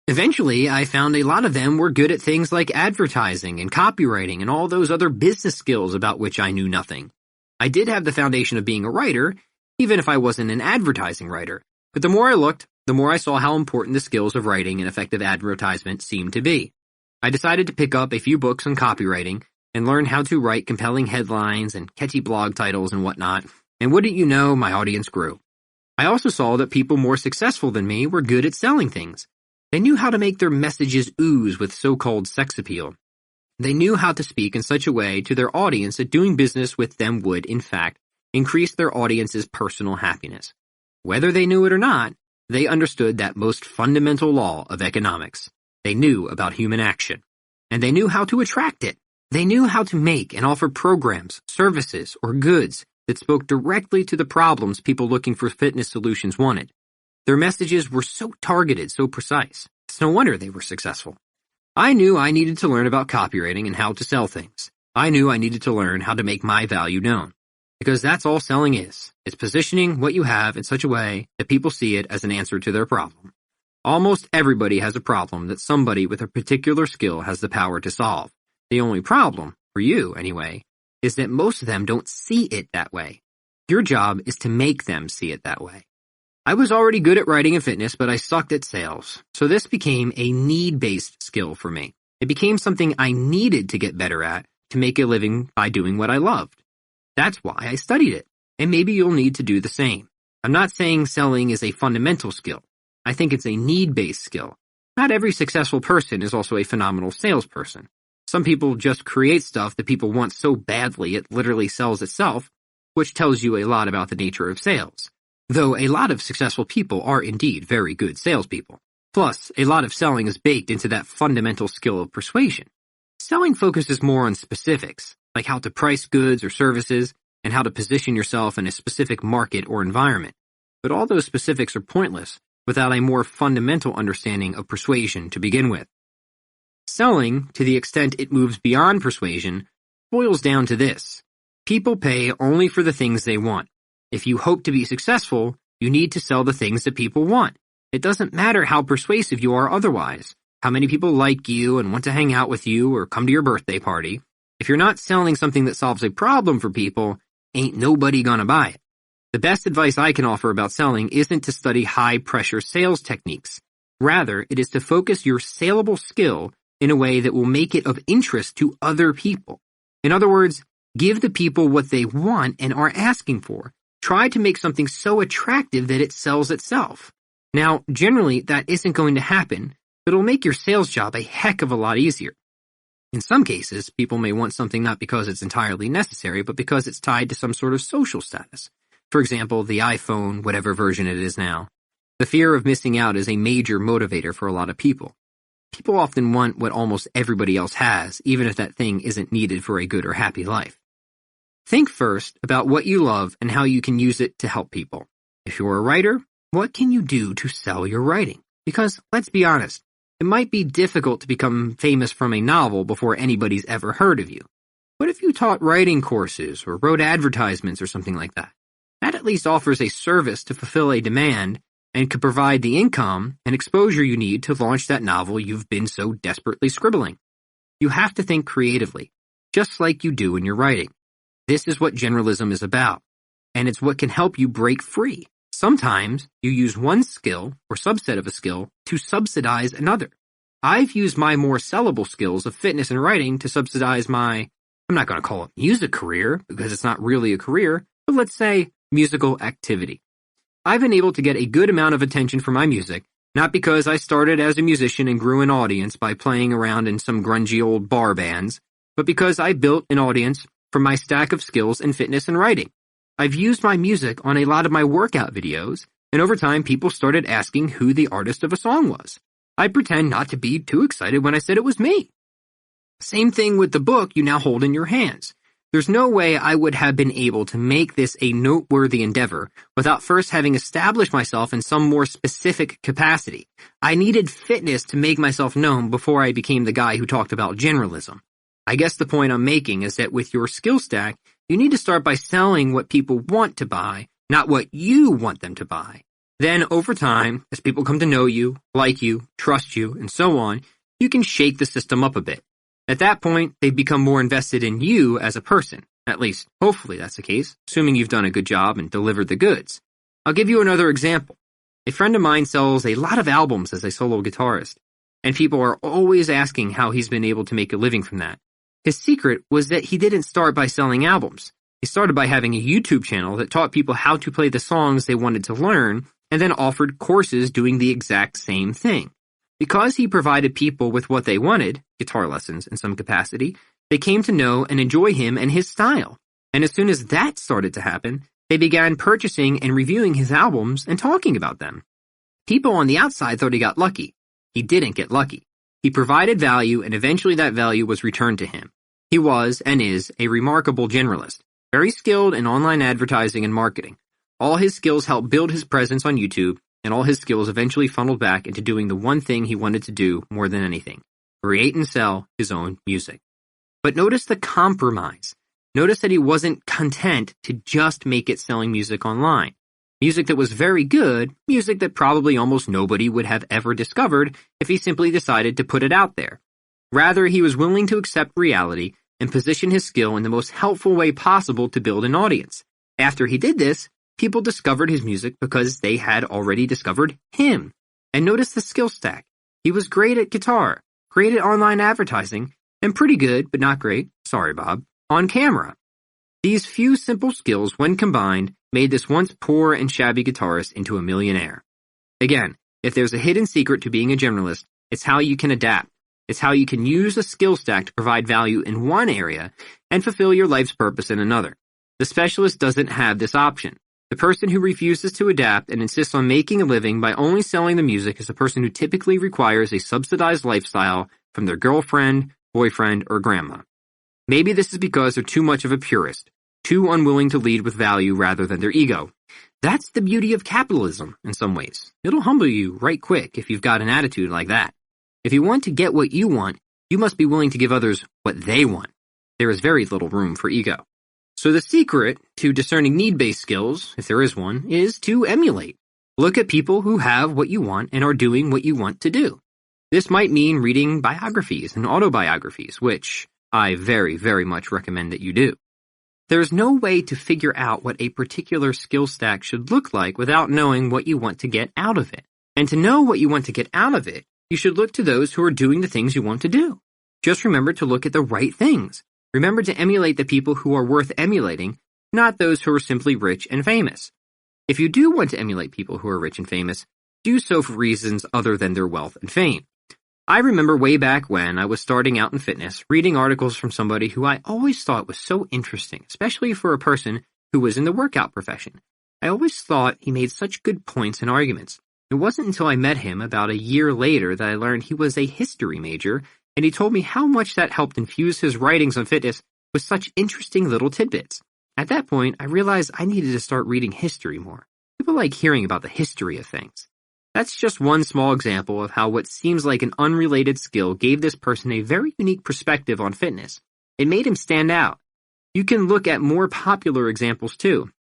Speaker 2: Eventually, I found a lot of them were good at things like advertising and copywriting and all those other business skills about which I knew nothing. I did have the foundation of being a writer, even if I wasn't an advertising writer. But the more I looked, the more I saw how important the skills of writing and effective advertisement seemed to be. I decided to pick up a few books on copywriting and learn how to write compelling headlines and catchy blog titles and whatnot. And wouldn't you know, my audience grew. I also saw that people more successful than me were good at selling things. They knew how to make their messages ooze with so-called sex appeal. They knew how to speak in such a way to their audience that doing business with them would, in fact, increase their audience's personal happiness. Whether they knew it or not, they understood that most fundamental law of economics. They knew about human action, and they knew how to attract it. They knew how to make and offer programs, services, or goods that spoke directly to the problems people looking for fitness solutions wanted. Their messages were so targeted, so precise. It's no wonder they were successful. I knew I needed to learn about copywriting and how to sell things. I knew I needed to learn how to make my value known. Because that's all selling is. It's positioning what you have in such a way that people see it as an answer to their problem. Almost everybody has a problem that somebody with a particular skill has the power to solve. The only problem, for you anyway, is that most of them don't see it that way. Your job is to make them see it that way. I was already good at writing and fitness, but I sucked at sales. So this became a need-based skill for me. It became something I needed to get better at to make a living by doing what I loved. That's why I studied it, and maybe you'll need to do the same. I'm not saying selling is a fundamental skill. I think it's a need-based skill. Not every successful person is also a phenomenal salesperson. Some people just create stuff that people want so badly it literally sells itself, which tells you a lot about the nature of sales. Though a lot of successful people are indeed very good salespeople. Plus, a lot of selling is baked into that fundamental skill of persuasion. Selling focuses more on specifics, like how to price goods or services, and how to position yourself in a specific market or environment. But all those specifics are pointless without a more fundamental understanding of persuasion to begin with. Selling, to the extent it moves beyond persuasion, boils down to this. People pay only for the things they want. If you hope to be successful, you need to sell the things that people want. It doesn't matter how persuasive you are otherwise, how many people like you and want to hang out with you or come to your birthday party. If you're not selling something that solves a problem for people, ain't nobody gonna buy it. The best advice I can offer about selling isn't to study high-pressure sales techniques. Rather, it is to focus your saleable skill in a way that will make it of interest to other people. In other words, give the people what they want and are asking for. Try to make something so attractive that it sells itself. Now, generally, that isn't going to happen, but it'll make your sales job a heck of a lot easier. In some cases, people may want something not because it's entirely necessary, but because it's tied to some sort of social status. For example, the iPhone, whatever version it is now. The fear of missing out is a major motivator for a lot of people. People often want what almost everybody else has, even if that thing isn't needed for a good or happy life. Think first about what you love and how you can use it to help people. If you're a writer, what can you do to sell your writing? Because, let's be honest, it might be difficult to become famous from a novel before anybody's ever heard of you. What if you taught writing courses or wrote advertisements or something like that? That at least offers a service to fulfill a demand and could provide the income and exposure you need to launch that novel you've been so desperately scribbling. You have to think creatively, just like you do in your writing. This is what generalism is about, and it's what can help you break free. Sometimes you use one skill or subset of a skill to subsidize another. I've used my more sellable skills of fitness and writing to subsidize my, I'm not going to call it music career because it's not really a career, but let's say musical activity. I've been able to get a good amount of attention for my music, not because I started as a musician and grew an audience by playing around in some grungy old bar bands, but because I built an audience from my stack of skills in fitness and writing. I've used my music on a lot of my workout videos, and over time people started asking who the artist of a song was. I pretend not to be too excited when I said it was me. Same thing with the book you now hold in your hands. There's no way I would have been able to make this a noteworthy endeavor without first having established myself in some more specific capacity. I needed fitness to make myself known before I became the guy who talked about generalism. I guess the point I'm making is that with your skill stack, you need to start by selling what people want to buy, not what you want them to buy. Then, over time, as people come to know you, like you, trust you, and so on, you can shake the system up a bit. At that point, they become more invested in you as a person. At least, hopefully that's the case, assuming you've done a good job and delivered the goods. I'll give you another example. A friend of mine sells a lot of albums as a solo guitarist, and people are always asking how he's been able to make a living from that. His secret was that he didn't start by selling albums. He started by having a YouTube channel that taught people how to play the songs they wanted to learn, and then offered courses doing the exact same thing. Because he provided people with what they wanted, guitar lessons in some capacity, they came to know and enjoy him and his style. And as soon as that started to happen, they began purchasing and reviewing his albums and talking about them. People on the outside thought he got lucky. He didn't get lucky. He provided value, and eventually that value was returned to him. He was, and is, a remarkable generalist, very skilled in online advertising and marketing. All his skills helped build his presence on YouTube, and all his skills eventually funneled back into doing the one thing he wanted to do more than anything, create and sell his own music. But notice the compromise. Notice that he wasn't content to just make it selling music online. Music that was very good, music that probably almost nobody would have ever discovered if he simply decided to put it out there. Rather, he was willing to accept reality and position his skill in the most helpful way possible to build an audience. After he did this, people discovered his music because they had already discovered him. And notice the skill stack. He was great at guitar, great at online advertising, and pretty good, but not great, sorry Bob, on camera. These few simple skills, when combined, made this once poor and shabby guitarist into a millionaire. Again, if there's a hidden secret to being a generalist, it's how you can adapt. It's how you can use a skill stack to provide value in one area and fulfill your life's purpose in another. The specialist doesn't have this option. The person who refuses to adapt and insists on making a living by only selling the music is a person who typically requires a subsidized lifestyle from their girlfriend, boyfriend, or grandma. Maybe this is because they're too much of a purist, too unwilling to lead with value rather than their ego. That's the beauty of capitalism in some ways. It'll humble you right quick if you've got an attitude like that. If you want to get what you want, you must be willing to give others what they want. There is very little room for ego. So the secret to discerning need-based skills, if there is one, is to emulate. Look at people who have what you want and are doing what you want to do. This might mean reading biographies and autobiographies, which I very, very much recommend that you do. There's no way to figure out what a particular skill stack should look like without knowing what you want to get out of it. And to know what you want to get out of it, you should look to those who are doing the things you want to do. Just remember to look at the right things. Remember to emulate the people who are worth emulating, not those who are simply rich and famous. If you do want to emulate people who are rich and famous, do so for reasons other than their wealth and fame. I remember way back when I was starting out in fitness, reading articles from somebody who I always thought was so interesting, especially for a person who was in the workout profession. I always thought he made such good points and arguments. It wasn't until I met him about a year later that I learned he was a history major, and he told me how much that helped infuse his writings on fitness with such interesting little tidbits. At that point, I realized I needed to start reading history more. People like hearing about the history of things. That's just one small example of how what seems like an unrelated skill gave this person a very unique perspective on fitness. It made him stand out. You can look at more popular examples too.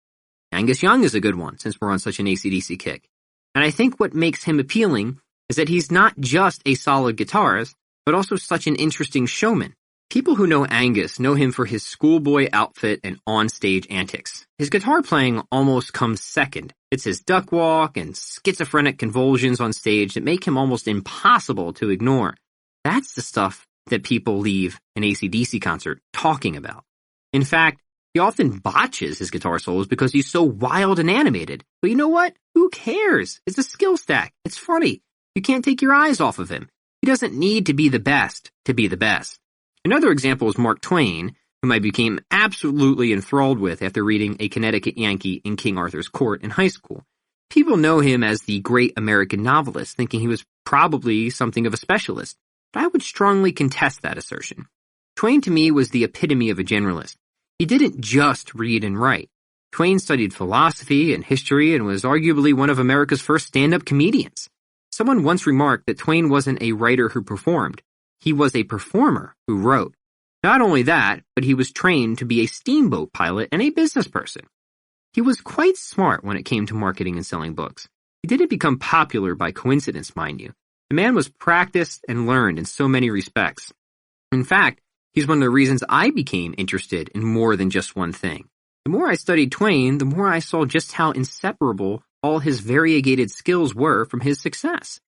Speaker 2: Angus Young is a good one, since we're on such an AC/DC kick. And I think what makes him appealing is that he's not just a solid guitarist, but also such an interesting showman. People who know Angus know him for his schoolboy outfit and onstage antics. His guitar playing almost comes second. It's his duck walk and schizophrenic convulsions on stage that make him almost impossible to ignore. That's the stuff that people leave an AC/DC concert talking about. In fact, he often botches his guitar solos because he's so wild and animated. But you know what? Who cares? It's a skill stack. It's funny. You can't take your eyes off of him. He doesn't need to be the best to be the best. Another example is Mark Twain, whom I became absolutely enthralled with after reading A Connecticut Yankee in King Arthur's Court in high school. People know him as the great American novelist, thinking he was probably something of a specialist, but I would strongly contest that assertion. Twain to me was the epitome of a generalist. He didn't just read and write. Twain studied philosophy and history and was arguably one of America's first stand-up comedians. Someone once remarked that Twain wasn't a writer who performed. He was a performer who wrote. Not only that, but he was trained to be a steamboat pilot and a business person. He was quite smart when it came to marketing and selling books. He didn't become popular by coincidence, mind you. The man was practiced and learned in so many respects. In fact, he's one of the reasons I became interested in more than just one thing. The more I studied Twain, the more I saw just how inseparable all his variegated skills were from his success.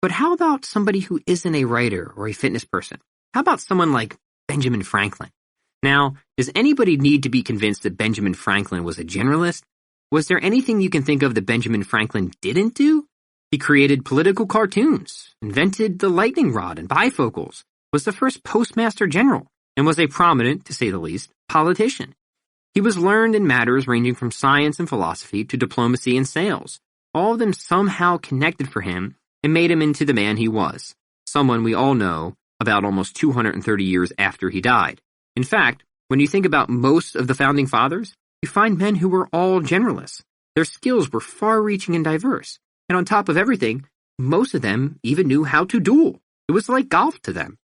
Speaker 2: But how about somebody who isn't a writer or a fitness person? How about someone like Benjamin Franklin? Now, does anybody need to be convinced that Benjamin Franklin was a generalist? Was there anything you can think of that Benjamin Franklin didn't do? He created political cartoons, invented the lightning rod and bifocals, was the first postmaster general, and was a prominent, to say the least, politician. He was learned in matters ranging from science and philosophy to diplomacy and sales. All of them somehow connected for him and made him into the man he was, someone we all know about almost 230 years after he died. In fact, when you think about most of the founding fathers, you find men who were all generalists. Their skills were far-reaching and diverse, and on top of everything, most of them even knew how to duel. It was like golf to them.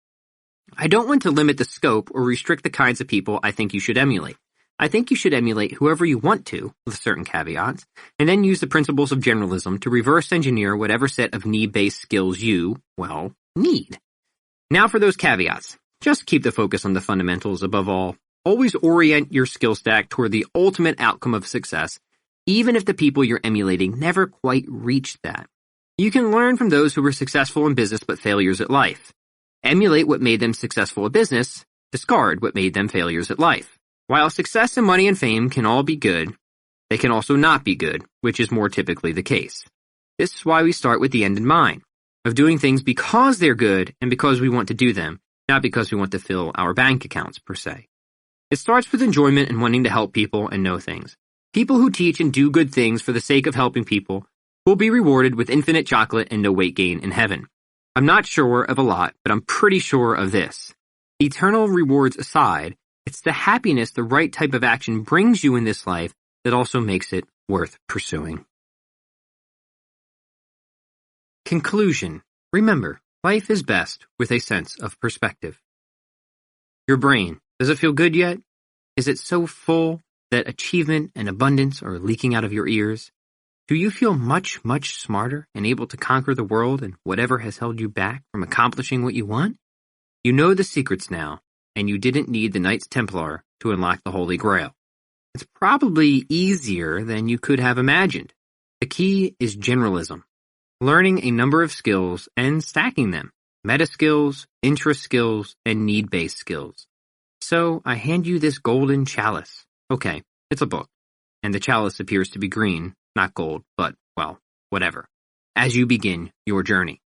Speaker 2: I don't want to limit the scope or restrict the kinds of people I think you should emulate. I think you should emulate whoever you want to, with certain caveats, and then use the principles of generalism to reverse engineer whatever set of need-based skills you, well, need. Now for those caveats. Just keep the focus on the fundamentals above all. Always orient your skill stack toward the ultimate outcome of success, even if the people you're emulating never quite reached that. You can learn from those who were successful in business but failures at life. Emulate what made them successful at business, discard what made them failures at life. While success and money and fame can all be good, they can also not be good, which is more typically the case. This is why we start with the end in mind, of doing things because they're good and because we want to do them, not because we want to fill our bank accounts, per se. It starts with enjoyment and wanting to help people and know things. People who teach and do good things for the sake of helping people will be rewarded with infinite chocolate and no weight gain in heaven. I'm not sure of a lot, but I'm pretty sure of this. Eternal rewards aside, it's the happiness the right type of action brings you in this life that also makes it worth pursuing. Conclusion. Remember, life is best with a sense of perspective. Your brain, does it feel good yet? Is it so full that achievement and abundance are leaking out of your ears? Do you feel much, much smarter and able to conquer the world and whatever has held you back from accomplishing what you want? You know the secrets now, and you didn't need the Knights Templar to unlock the Holy Grail. It's probably easier than you could have imagined. The key is generalism, learning a number of skills and stacking them, meta skills, interest skills, and need-based skills. So I hand you this golden chalice. Okay, it's a book. And the chalice appears to be green, not gold, but, well, whatever. As you begin your journey.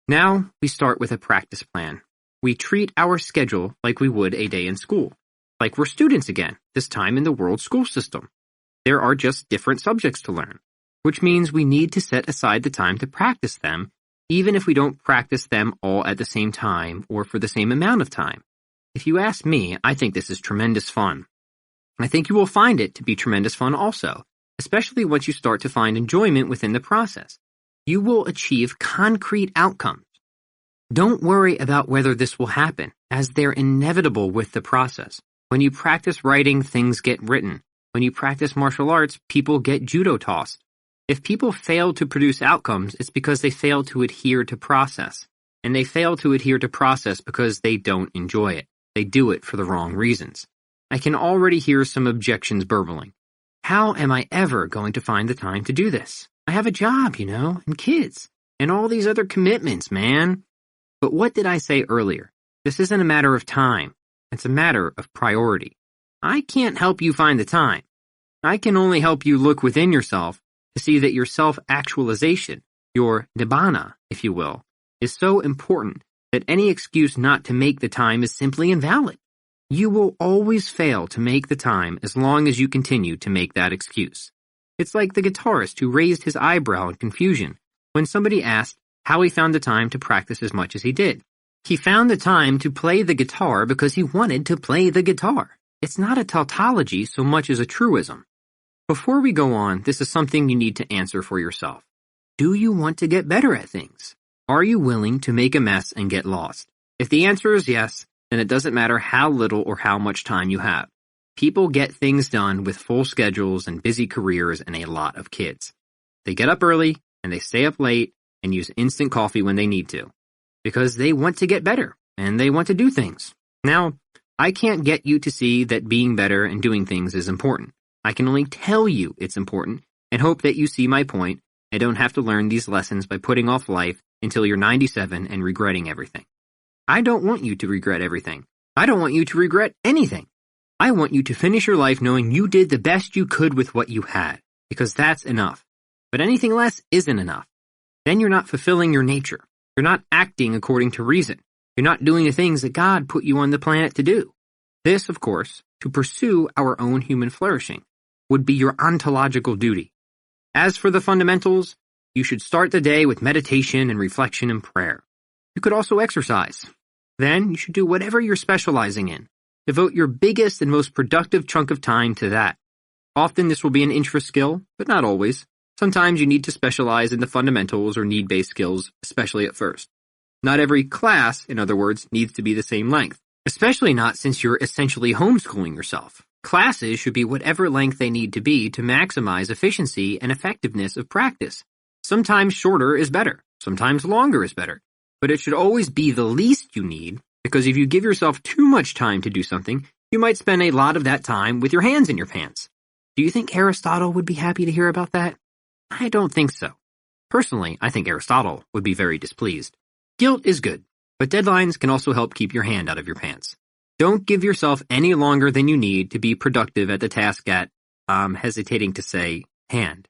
Speaker 2: Now we start with a practice plan. We treat our schedule like we would a day in school. Like we're students again, this time in the world school system. There are just different subjects to learn, which means we need to set aside the time to practice them, even if we don't practice them all at the same time or for the same amount of time. If you ask me, I think this is tremendous fun. I think you will find it to be tremendous fun also, especially once you start to find enjoyment within the process. You will achieve concrete outcomes. Don't worry about whether this will happen, as they're inevitable with the process. When you practice writing, things get written. When you practice martial arts, people get judo tossed. If people fail to produce outcomes, it's because they fail to adhere to process. And they fail to adhere to process because they don't enjoy it. They do it for the wrong reasons. I can already hear some objections burbling. How am I ever going to find the time to do this? I have a job, and kids, and all these other commitments, man. But what did I say earlier? This isn't a matter of time. It's a matter of priority. I can't help you find the time. I can only help you look within yourself to see that your self-actualization, your nibbana, if you will, is so important that any excuse not to make the time is simply invalid. You will always fail to make the time as long as you continue to make that excuse. It's like the guitarist who raised his eyebrow in confusion when somebody asked how he found the time to practice as much as he did. He found the time to play the guitar because he wanted to play the guitar. It's not a tautology so much as a truism. Before we go on, this is something you need to answer for yourself. Do you want to get better at things? Are you willing to make a mess and get lost? If the answer is yes, then it doesn't matter how little or how much time you have. People get things done with full schedules and busy careers and a lot of kids. They get up early and they stay up late and use instant coffee when they need to. Because they want to get better, and they want to do things. Now, I can't get you to see that being better and doing things is important. I can only tell you it's important, and hope that you see my point, and don't have to learn these lessons by putting off life until you're 97 and regretting everything. I don't want you to regret everything. I don't want you to regret anything. I want you to finish your life knowing you did the best you could with what you had, because that's enough. But anything less isn't enough. Then you're not fulfilling your nature. You're not acting according to reason. You're not doing the things that God put you on the planet to do. This, of course, to pursue our own human flourishing, would be your ontological duty. As for the fundamentals, you should start the day with meditation and reflection and prayer. You could also exercise. Then you should do whatever you're specializing in. Devote your biggest and most productive chunk of time to that. Often this will be an interest skill, but not always. Sometimes you need to specialize in the fundamentals or need-based skills, especially at first. Not every class, in other words, needs to be the same length, especially not since you're essentially homeschooling yourself. Classes should be whatever length they need to be to maximize efficiency and effectiveness of practice. Sometimes shorter is better, sometimes longer is better, but it should always be the least you need, because if you give yourself too much time to do something, you might spend a lot of that time with your hands in your pants. Do you think Aristotle would be happy to hear about that? I don't think so. Personally, I think Aristotle would be very displeased. Guilt is good, but deadlines can also help keep your hand out of your pants. Don't give yourself any longer than you need to be productive at the task at, I'm hesitating to say, hand.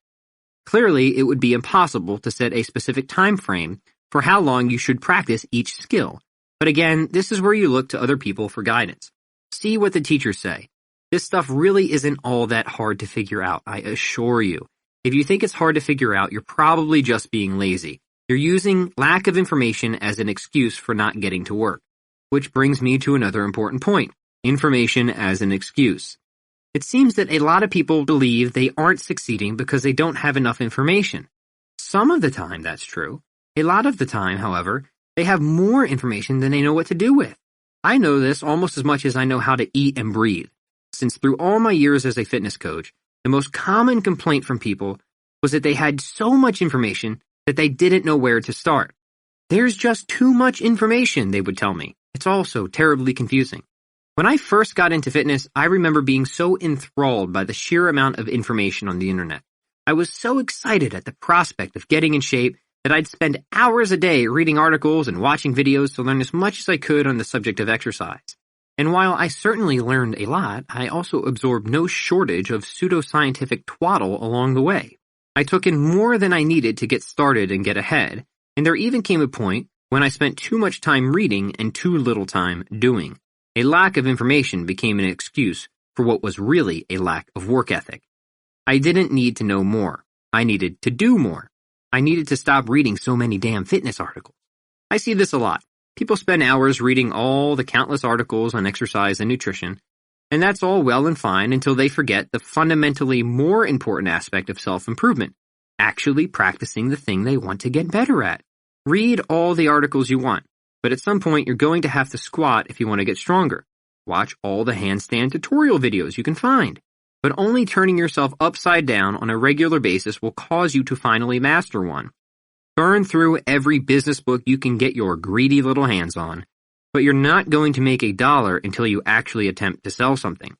Speaker 2: Clearly, it would be impossible to set a specific time frame for how long you should practice each skill. But again, this is where you look to other people for guidance. See what the teachers say. This stuff really isn't all that hard to figure out, I assure you. If you think it's hard to figure out, you're probably just being lazy. You're using lack of information as an excuse for not getting to work. Which brings me to another important point. Information as an excuse. It seems that a lot of people believe they aren't succeeding because they don't have enough information. Some of the time that's true. A lot of the time, however, they have more information than they know what to do with. I know this almost as much as I know how to eat and breathe. Since through all my years as a fitness coach, the most common complaint from people was that they had so much information that they didn't know where to start. There's just too much information, they would tell me. It's also terribly confusing. When I first got into fitness, I remember being so enthralled by the sheer amount of information on the internet. I was so excited at the prospect of getting in shape that I'd spend hours a day reading articles and watching videos to learn as much as I could on the subject of exercise. And while I certainly learned a lot, I also absorbed no shortage of pseudoscientific twaddle along the way. I took in more than I needed to get started and get ahead, and there even came a point when I spent too much time reading and too little time doing. A lack of information became an excuse for what was really a lack of work ethic. I didn't need to know more. I needed to do more. I needed to stop reading so many damn fitness articles. I see this a lot. People spend hours reading all the countless articles on exercise and nutrition, and that's all well and fine until they forget the fundamentally more important aspect of self-improvement, actually practicing the thing they want to get better at. Read all the articles you want, but at some point you're going to have to squat if you want to get stronger. Watch all the handstand tutorial videos you can find. But only turning yourself upside down on a regular basis will cause you to finally master one. Burn through every business book you can get your greedy little hands on, but you're not going to make $1 until you actually attempt to sell something.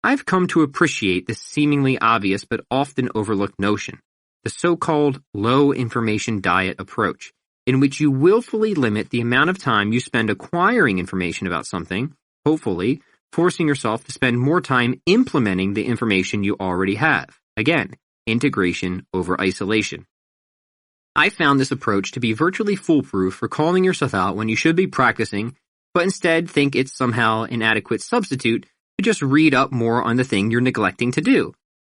Speaker 2: I've come to appreciate this seemingly obvious but often overlooked notion, the so-called low-information diet approach, in which you willfully limit the amount of time you spend acquiring information about something, hopefully, forcing yourself to spend more time implementing the information you already have. Again, integration over isolation. I found this approach to be virtually foolproof for calling yourself out when you should be practicing, but instead think it's somehow an adequate substitute to just read up more on the thing you're neglecting to do.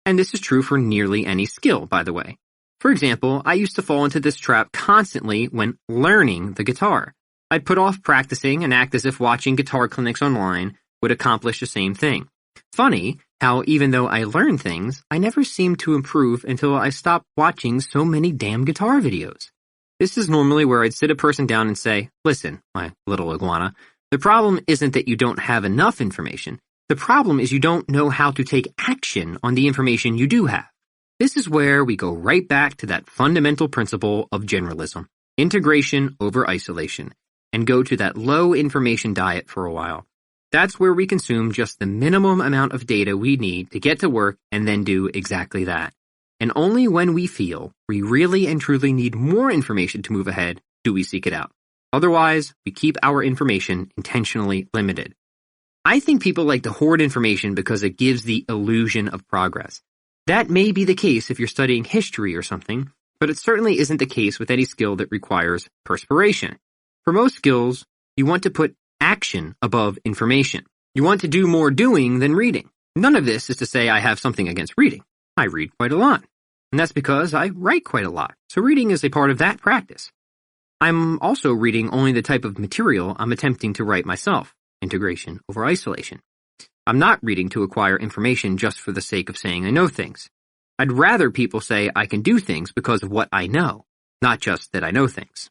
Speaker 2: And this is true for nearly any skill, by the way. For example, I used to fall into this trap constantly when learning the guitar. I'd put off practicing and act as if watching guitar clinics online would accomplish the same thing. Funny how even though I learned things, I never seemed to improve until I stopped watching so many damn guitar videos. This is normally where I'd sit a person down and say, listen, my little iguana, the problem isn't that you don't have enough information. The problem is you don't know how to take action on the information you do have. This is where we go right back to that fundamental principle of generalism, integration over isolation, and go to that low information diet for a while. That's where we consume just the minimum amount of data we need to get to work and then do exactly that. And only when we feel we really and truly need more information to move ahead do we seek it out. Otherwise, we keep our information intentionally limited. I think people like to hoard information because it gives the illusion of progress. That may be the case if you're studying history or something, but it certainly isn't the case with any skill that requires perspiration. For most skills, you want to put action above information. You want to do more doing than reading. None of this is to say I have something against reading. I read quite a lot. And that's because I write quite a lot. So reading is a part of that practice. I'm also reading only the type of material I'm attempting to write myself. Integration over isolation. I'm not reading to acquire information just for the sake of saying I know things. I'd rather people say I can do things because of what I know, not just that I know things.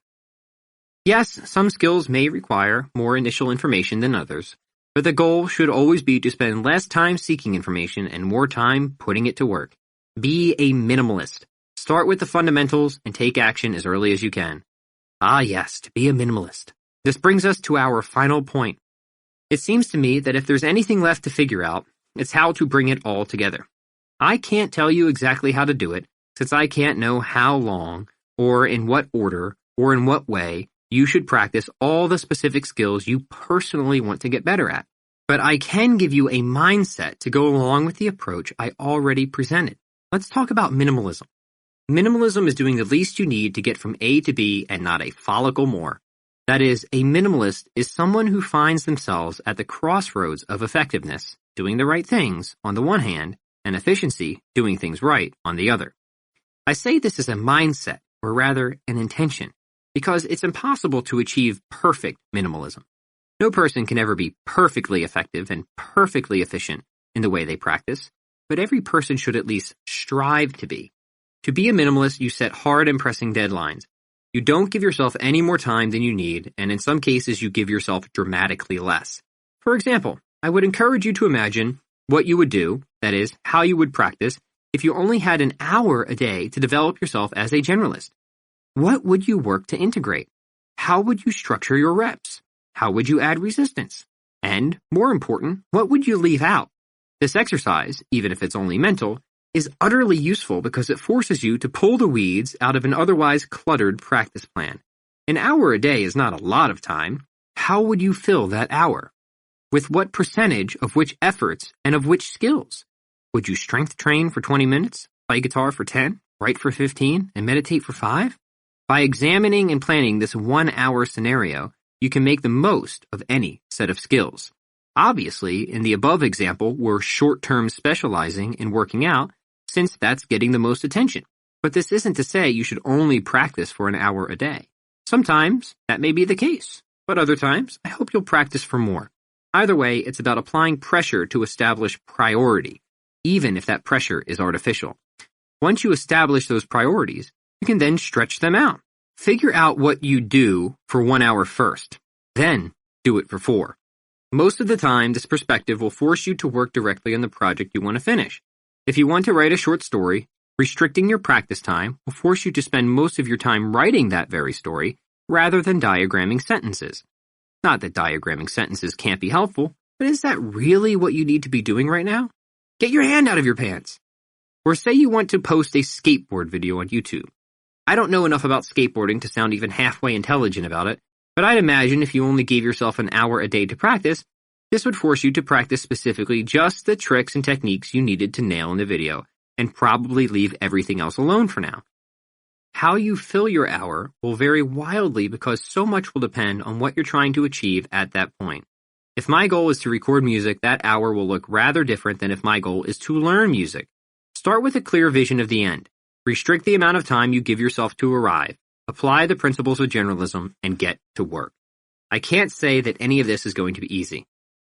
Speaker 2: Yes, some skills may require more initial information than others, but the goal should always be to spend less time seeking information and more time putting it to work. Be a minimalist. Start with the fundamentals and take action as early as you can. Ah yes, to be a minimalist. This brings us to our final point. It seems to me that if there's anything left to figure out, it's how to bring it all together. I can't tell you exactly how to do it, since I can't know how long, or in what order, or in what way you should practice all the specific skills you personally want to get better at. But I can give you a mindset to go along with the approach I already presented. Let's talk about minimalism. Minimalism is doing the least you need to get from A to B and not a follicle more. That is, a minimalist is someone who finds themselves at the crossroads of effectiveness, doing the right things, on the one hand, and efficiency, doing things right, on the other. I say this as a mindset, or rather, an intention, because it's impossible to achieve perfect minimalism. No person can ever be perfectly effective and perfectly efficient in the way they practice, but every person should at least strive to be. To be a minimalist, you set hard and pressing deadlines. You don't give yourself any more time than you need, and in some cases you give yourself dramatically less. For example, I would encourage you to imagine what you would do, that is, how you would practice, if you only had an hour a day to develop yourself as a generalist. What would you work to integrate? How would you structure your reps? How would you add resistance? And, more important, what would you leave out? This exercise, even if it's only mental, is utterly useful because it forces you to pull the weeds out of an otherwise cluttered practice plan. An hour a day is not a lot of time. How would you fill that hour? With what percentage of which efforts and of which skills? Would you strength train for 20 minutes, play guitar for 10, write for 15, and meditate for 5? By examining and planning this 1-hour scenario, you can make the most of any set of skills. Obviously, in the above example, we're short-term specializing in working out, since that's getting the most attention. But this isn't to say you should only practice for an hour a day. Sometimes that may be the case, but other times I hope you'll practice for more. Either way, it's about applying pressure to establish priority, even if that pressure is artificial. Once you establish those priorities, you can then stretch them out. Figure out what you do for 1 hour first, then do it for 4. Most of the time, this perspective will force you to work directly on the project you want to finish. If you want to write a short story, restricting your practice time will force you to spend most of your time writing that very story rather than diagramming sentences. Not that diagramming sentences can't be helpful, but is that really what you need to be doing right now? Get your hand out of your pants. Or say you want to post a skateboard video on YouTube. I don't know enough about skateboarding to sound even halfway intelligent about it, but I'd imagine if you only gave yourself an hour a day to practice, this would force you to practice specifically just the tricks and techniques you needed to nail in the video, and probably leave everything else alone for now. How you fill your hour will vary wildly because so much will depend on what you're trying to achieve at that point. If my goal is to record music, that hour will look rather different than if my goal is to learn music. Start with a clear vision of the end. Restrict the amount of time you give yourself to arrive. Apply the principles of generalism and get to work. I can't say that any of this is going to be easy.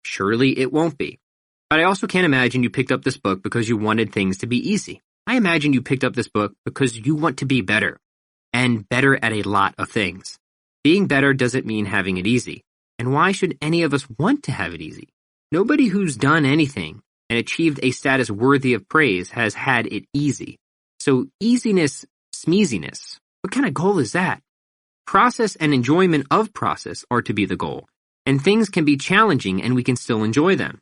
Speaker 2: Surely it won't be. But I also can't imagine you picked up this book because you wanted things to be easy. I imagine you picked up this book because you want to be better. And better at a lot of things. Being better doesn't mean having it easy. And why should any of us want to have it easy? Nobody who's done anything and achieved a status worthy of praise has had it easy. So easiness, smeeziness, what kind of goal is that? Process and enjoyment of process are to be the goal. And things can be challenging and we can still enjoy them.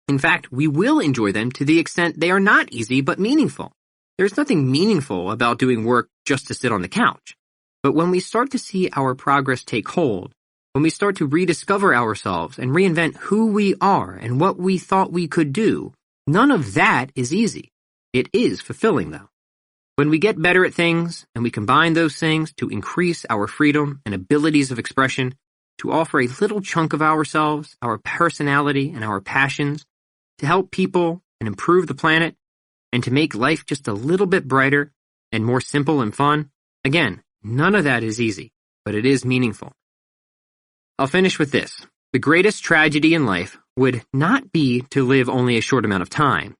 Speaker 2: In fact, we will enjoy them to the extent they are not easy but meaningful. There's nothing meaningful about doing work just to sit on the couch. But when we start to see our progress take hold, when we start to rediscover ourselves and reinvent who we are and what we thought we could do, none of that is easy. It is fulfilling, though. When we get better at things and we combine those things to increase our freedom and abilities of expression, to offer a little chunk of ourselves, our personality, and our passions, to help people and improve the planet, and to make life just a little bit brighter and more simple and fun, again, none of that is easy, but it is meaningful. I'll finish with this. The greatest tragedy in life would not be to live only a short amount of time,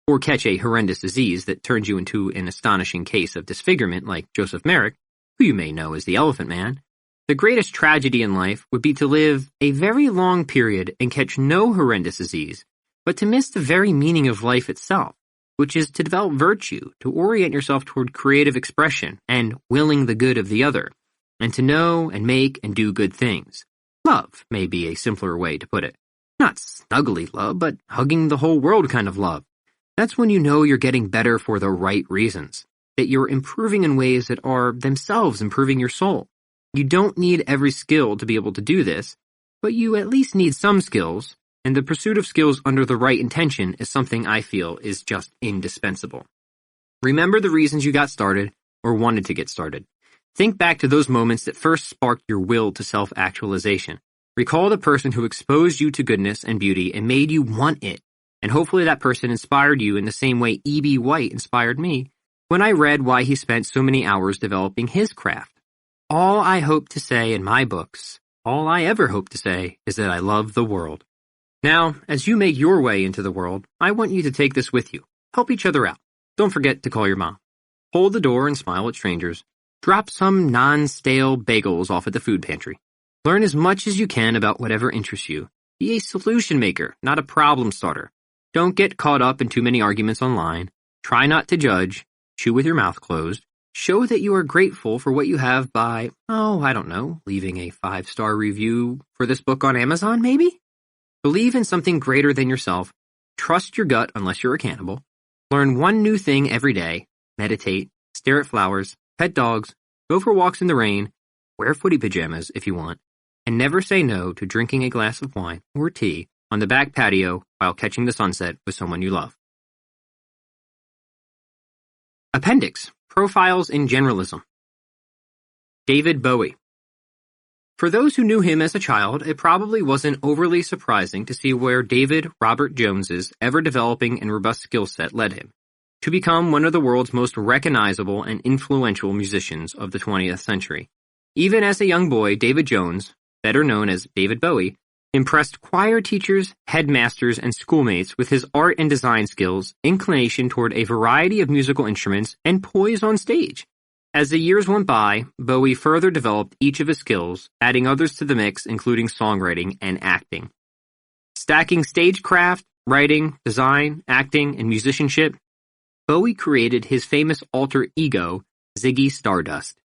Speaker 2: or catch a horrendous disease that turns you into an astonishing case of disfigurement like Joseph Merrick, who you may know as the Elephant Man. The greatest tragedy in life would be to live a very long period and catch no horrendous disease, but to miss the very meaning of life itself, which is to develop virtue, to orient yourself toward creative expression and willing the good of the other, and to know and make and do good things. Love may be a simpler way to put it. Not snuggly love, but hugging the whole world kind of love. That's when you know you're getting better for the right reasons, that you're improving in ways that are themselves improving your soul. You don't need every skill to be able to do this, but you at least need some skills, and the pursuit of skills under the right intention is something I feel is just indispensable. Remember the reasons you got started or wanted to get started. Think back to those moments that first sparked your will to self-actualization. Recall the person who exposed you to goodness and beauty and made you want it. And hopefully that person inspired you in the same way E.B. White inspired me when I read why he spent so many hours developing his craft. All I hope to say in my books, all I ever hope to say, is that I love the world. Now, as you make your way into the world, I want you to take this with you. Help each other out. Don't forget to call your mom. Hold the door and smile at strangers. Drop some non-stale bagels off at the food pantry. Learn as much as you can about whatever interests you. Be a solution maker, not a problem starter. Don't get caught up in too many arguments online. Try not to judge. Chew with your mouth closed. Show that you are grateful for what you have by, leaving a 5-star review for this book on Amazon, maybe? Believe in something greater than yourself. Trust your gut unless you're a cannibal. Learn one new thing every day. Meditate. Stare at flowers. Pet dogs. Go for walks in the rain. Wear footy pajamas if you want. and never say no to drinking a glass of wine or tea on the back patio while catching the sunset with someone you love. Appendix: Profiles in Generalism. David Bowie. For those who knew him as a child, it probably wasn't overly surprising to see where David Robert Jones's ever-developing and robust skill set led him, to become one of the world's most recognizable and influential musicians of the 20th century. Even as a young boy, David Jones, better known as David Bowie, impressed choir teachers, headmasters, and schoolmates with his art and design skills, inclination toward a variety of musical instruments, and poise on stage. As the years went by, Bowie further developed each of his skills, adding others to the mix, including songwriting and acting. Stacking stagecraft, writing, design, acting, and musicianship, Bowie created his famous alter ego, Ziggy Stardust.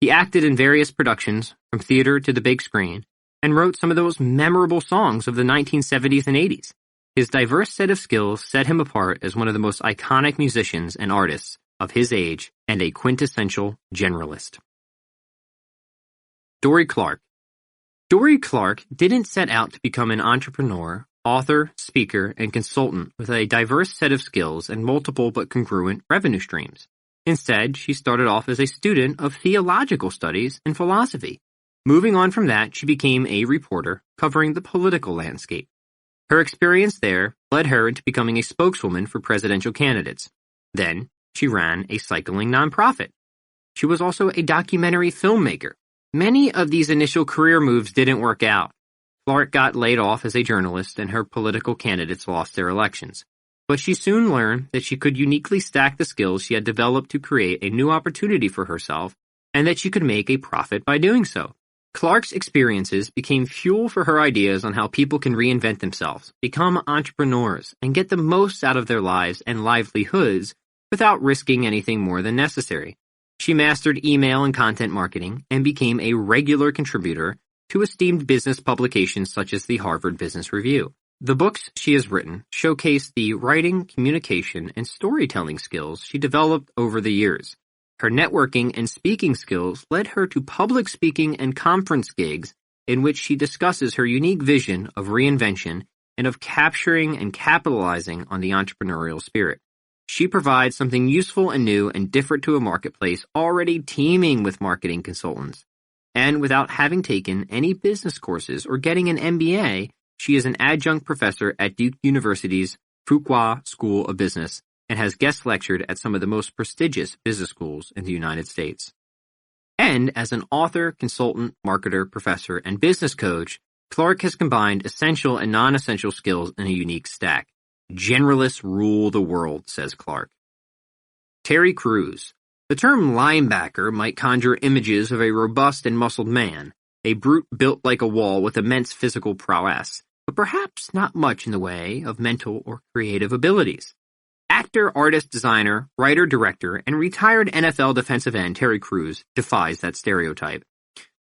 Speaker 2: He acted in various productions, from theater to the big screen, and wrote some of the most memorable songs of the 1970s and 80s. His diverse set of skills set him apart as one of the most iconic musicians and artists of his age and a quintessential generalist. Dorie Clark. Dorie Clark didn't set out to become an entrepreneur, author, speaker, and consultant with a diverse set of skills and multiple but congruent revenue streams. Instead, she started off as a student of theological studies and philosophy. Moving on from that, she became a reporter covering the political landscape. Her experience there led her into becoming a spokeswoman for presidential candidates. Then, she ran a cycling nonprofit. She was also a documentary filmmaker. Many of these initial career moves didn't work out. Clark got laid off as a journalist and her political candidates lost their elections. But she soon learned that she could uniquely stack the skills she had developed to create a new opportunity for herself and that she could make a profit by doing so. Clark's experiences became fuel for her ideas on how people can reinvent themselves, become entrepreneurs, and get the most out of their lives and livelihoods without risking anything more than necessary. She mastered email and content marketing and became a regular contributor to esteemed business publications such as the Harvard Business Review. The books she has written showcase the writing, communication, and storytelling skills she developed over the years. Her networking and speaking skills led her to public speaking and conference gigs in which she discusses her unique vision of reinvention and of capturing and capitalizing on the entrepreneurial spirit. She provides something useful and new and different to a marketplace already teeming with marketing consultants. And without having taken any business courses or getting an MBA, she is an adjunct professor at Duke University's Fuqua School of Business and has guest lectured at some of the most prestigious business schools in the United States. And as an author, consultant, marketer, professor, and business coach, Clark has combined essential and non-essential skills in a unique stack. Generalists rule the world, says Clark. Terry Crews. The term linebacker might conjure images of a robust and muscled man, a brute built like a wall with immense physical prowess, but perhaps not much in the way of mental or creative abilities. Actor, artist, designer, writer-director, and retired NFL defensive end Terry Crews defies that stereotype.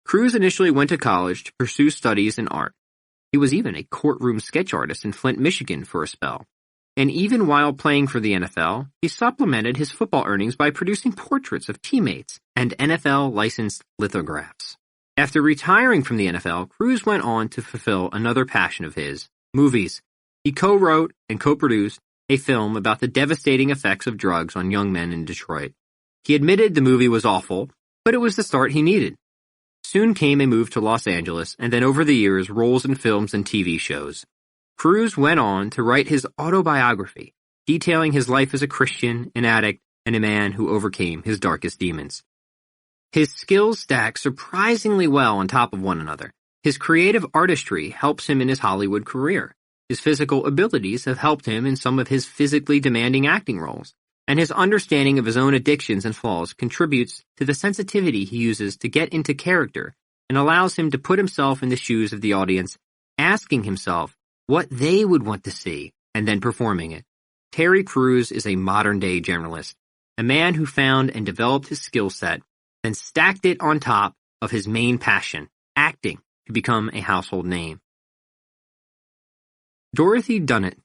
Speaker 2: Crews initially went to college to pursue studies in art. He was even a courtroom sketch artist in Flint, Michigan for a spell. And even while playing for the NFL, he supplemented his football earnings by producing portraits of teammates and NFL-licensed lithographs. After retiring from the NFL, Crews went on to fulfill another passion of his, movies. He co-wrote and co-produced a film about the devastating effects of drugs on young men in Detroit. He admitted the movie was awful, but it was the start he needed. Soon came a move to Los Angeles, and then over the years, roles in films and TV shows. Crews went on to write his autobiography, detailing his life as a Christian, an addict, and a man who overcame his darkest demons. His skills stack surprisingly well on top of one another. His creative artistry helps him in his Hollywood career. His physical abilities have helped him in some of his physically demanding acting roles, and his understanding of his own addictions and flaws contributes to the sensitivity he uses to get into character and allows him to put himself in the shoes of the audience, asking himself what they would want to see, and then performing it. Terry Crews is a modern-day generalist, a man who found and developed his skill set, then stacked it on top of his main passion, acting, to become a household name. Dorothy Dunnett.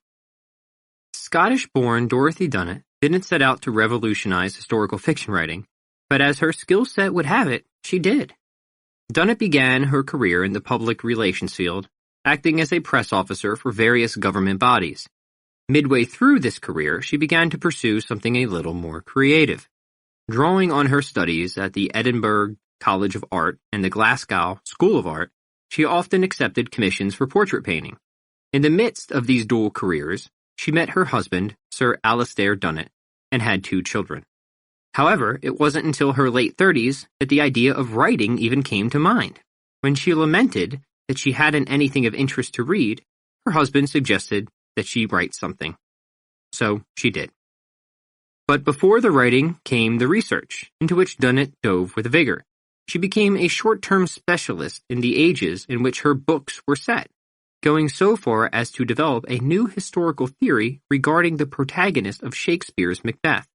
Speaker 2: Scottish-born Dorothy Dunnett didn't set out to revolutionize historical fiction writing, but as her skill set would have it, she did. Dunnett began her career in the public relations field, acting as a press officer for various government bodies. Midway through this career, she began to pursue something a little more creative. Drawing on her studies at the Edinburgh College of Art and the Glasgow School of Art, she often accepted commissions for portrait painting. In the midst of these dual careers, she met her husband, Sir Alastair Dunnett, and had 2 children. However, it wasn't until her late 30s that the idea of writing even came to mind. When she lamented that she hadn't anything of interest to read, her husband suggested that she write something. So she did. But before the writing came the research, into which Dunnett dove with vigor. She became a short-term specialist in the ages in which her books were set, going so far as to develop a new historical theory regarding the protagonist of Shakespeare's Macbeth.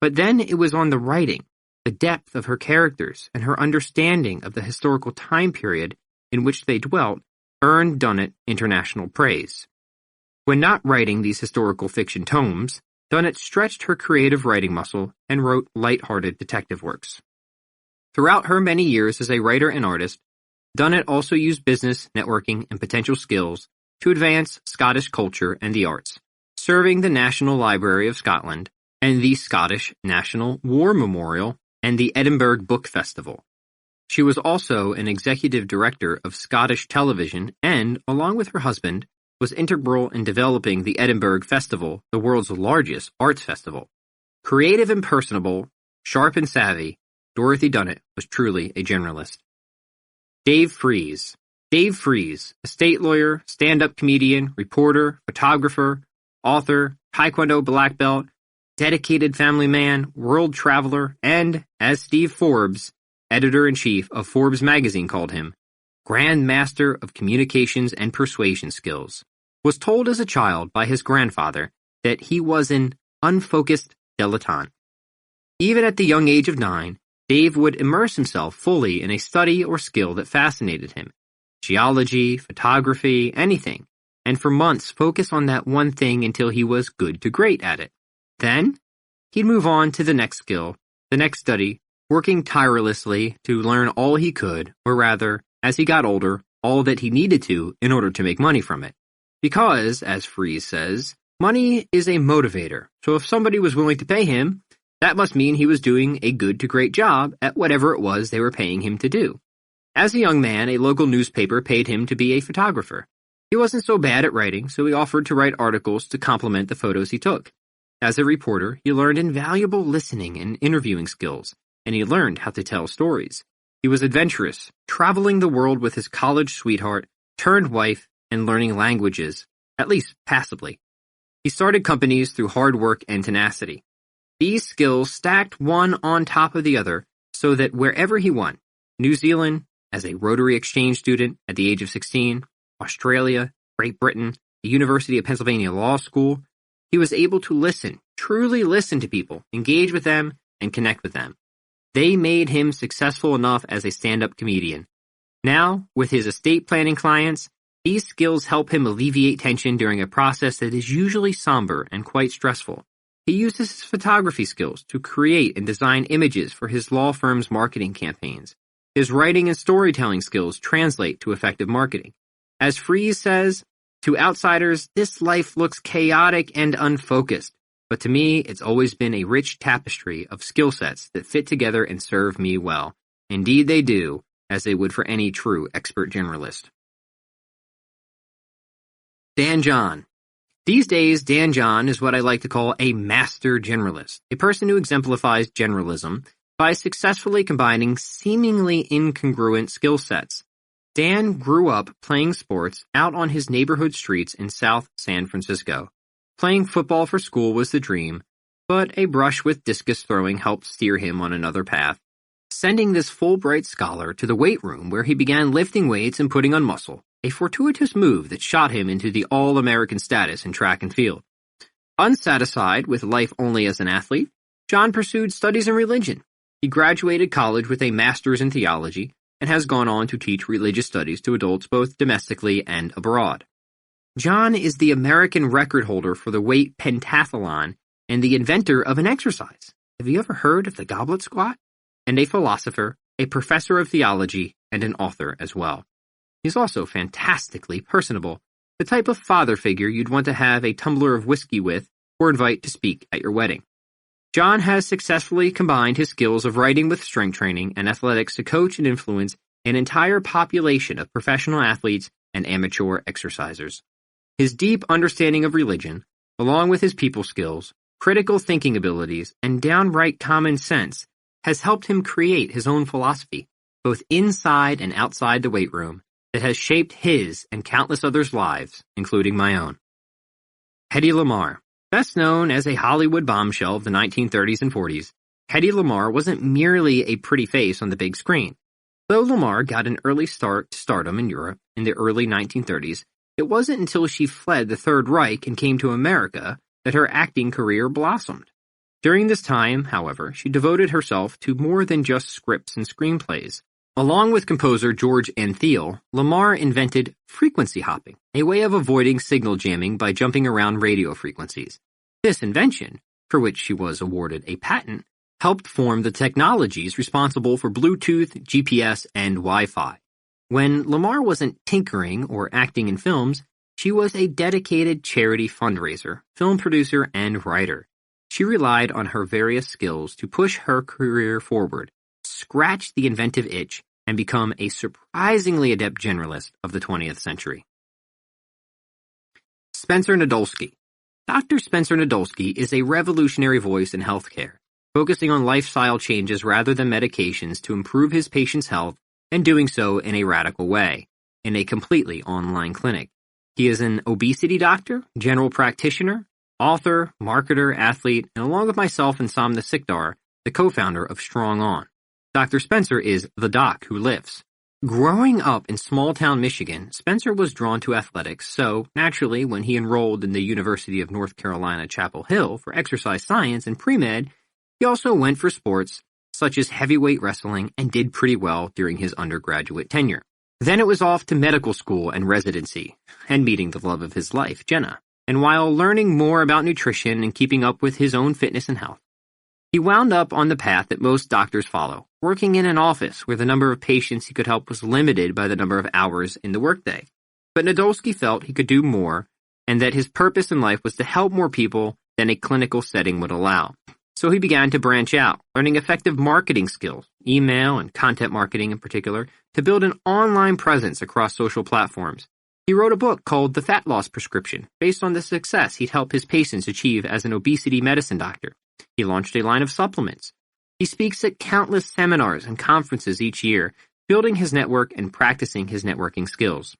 Speaker 2: But then it was on the writing, the depth of her characters, and her understanding of the historical time period in which they dwelt earned Dunnett international praise. When not writing these historical fiction tomes, Dunnett stretched her creative writing muscle and wrote light-hearted detective works. Throughout her many years as a writer and artist, Dunnett also used business, networking, and potential skills to advance Scottish culture and the arts, serving the National Library of Scotland and the Scottish National War Memorial and the Edinburgh Book Festival. She was also an executive director of Scottish television and, along with her husband, was integral in developing the Edinburgh Festival, the world's largest arts festival. Creative and personable, sharp and savvy, Dorothy Dunnett was truly a generalist. Dave Freese. Dave Freese, a state lawyer, stand-up comedian, reporter, photographer, author, Taekwondo black belt, dedicated family man, world traveler, and, as Steve Forbes, editor-in-chief of Forbes magazine called him, Grand Master of Communications and Persuasion Skills, was told as a child by his grandfather that he was an unfocused dilettante. Even at the young age of 9, Dave would immerse himself fully in a study or skill that fascinated him, geology, photography, anything, and for months focus on that one thing until he was good to great at it. Then, he'd move on to the next skill, the next study, working tirelessly to learn all he could, or rather, as he got older, all that he needed to in order to make money from it. Because, as Freese says, money is a motivator, so if somebody was willing to pay him, that must mean he was doing a good to great job at whatever it was they were paying him to do. As a young man, a local newspaper paid him to be a photographer. He wasn't so bad at writing, so he offered to write articles to complement the photos he took. As a reporter, he learned invaluable listening and interviewing skills, and he learned how to tell stories. He was adventurous, traveling the world with his college sweetheart, turned wife, and learning languages, at least passably. He started companies through hard work and tenacity. These skills stacked one on top of the other so that wherever he went, New Zealand, as a Rotary Exchange student at the age of 16, Australia, Great Britain, the University of Pennsylvania Law School, he was able to listen, truly listen to people, engage with them, and connect with them. They made him successful enough as a stand-up comedian. Now, with his estate planning clients, these skills help him alleviate tension during a process that is usually somber and quite stressful. He uses his photography skills to create and design images for his law firm's marketing campaigns. His writing and storytelling skills translate to effective marketing. As Freese says, to outsiders, this life looks chaotic and unfocused, but to me, it's always been a rich tapestry of skill sets that fit together and serve me well. Indeed they do, as they would for any true expert generalist. Dan John. These days, Dan John is what I like to call a master generalist, a person who exemplifies generalism by successfully combining seemingly incongruent skill sets. Dan grew up playing sports out on his neighborhood streets in South San Francisco. Playing football for school was the dream, but a brush with discus throwing helped steer him on another path, sending this Fulbright scholar to the weight room where he began lifting weights and putting on muscle, a fortuitous move that shot him into the All-American status in track and field. Unsatisfied with life only as an athlete, John pursued studies in religion. He graduated college with a master's in theology and has gone on to teach religious studies to adults both domestically and abroad. John is the American record holder for the weight pentathlon and the inventor of an exercise. Have you ever heard of the goblet squat? And a philosopher, a professor of theology, and an author as well. He's also fantastically personable, the type of father figure you'd want to have a tumbler of whiskey with or invite to speak at your wedding. John has successfully combined his skills of writing with strength training and athletics to coach and influence an entire population of professional athletes and amateur exercisers. His deep understanding of religion, along with his people skills, critical thinking abilities, and downright common sense, has helped him create his own philosophy, both inside and outside the weight room, that has shaped his and countless others' lives, including my own. Hedy Lamarr. Best known as a Hollywood bombshell of the 1930s and 40s, Hedy Lamarr wasn't merely a pretty face on the big screen. Though Lamarr got an early start to stardom in Europe in the early 1930s, it wasn't until she fled the Third Reich and came to America that her acting career blossomed. During this time, however, she devoted herself to more than just scripts and screenplays. Along with composer George Antheil, Lamarr invented frequency hopping, a way of avoiding signal jamming by jumping around radio frequencies. This invention, for which she was awarded a patent, helped form the technologies responsible for Bluetooth, GPS, and Wi-Fi. When Lamarr wasn't tinkering or acting in films, she was a dedicated charity fundraiser, film producer, and writer. She relied on her various skills to push her career forward, scratch the inventive itch, and become a surprisingly adept generalist of the 20th century. Spencer Nadolsky. Dr. Spencer Nadolsky is a revolutionary voice in healthcare, focusing on lifestyle changes rather than medications to improve his patients' health, and doing so in a radical way, in a completely online clinic. He is an obesity doctor, general practitioner, author, marketer, athlete, and along with myself and Sam the Sikdar, the co-founder of Strong On. Dr. Spencer is the doc who lifts. Growing up in small-town Michigan, Spencer was drawn to athletics, so, naturally, when he enrolled in the University of North Carolina, Chapel Hill for exercise science and pre-med, he also went for sports, such as heavyweight wrestling, and did pretty well during his undergraduate tenure. Then it was off to medical school and residency, and meeting the love of his life, Jenna. And while learning more about nutrition and keeping up with his own fitness and health, he wound up on the path that most doctors follow, working in an office where the number of patients he could help was limited by the number of hours in the workday. But Nadolsky felt he could do more, and that his purpose in life was to help more people than a clinical setting would allow. So he began to branch out, learning effective marketing skills, email and content marketing in particular, to build an online presence across social platforms. He wrote a book called The Fat Loss Prescription, based on the success he'd helped his patients achieve as an obesity medicine doctor. He launched a line of supplements. He speaks at countless seminars and conferences each year, building his network and practicing his networking skills.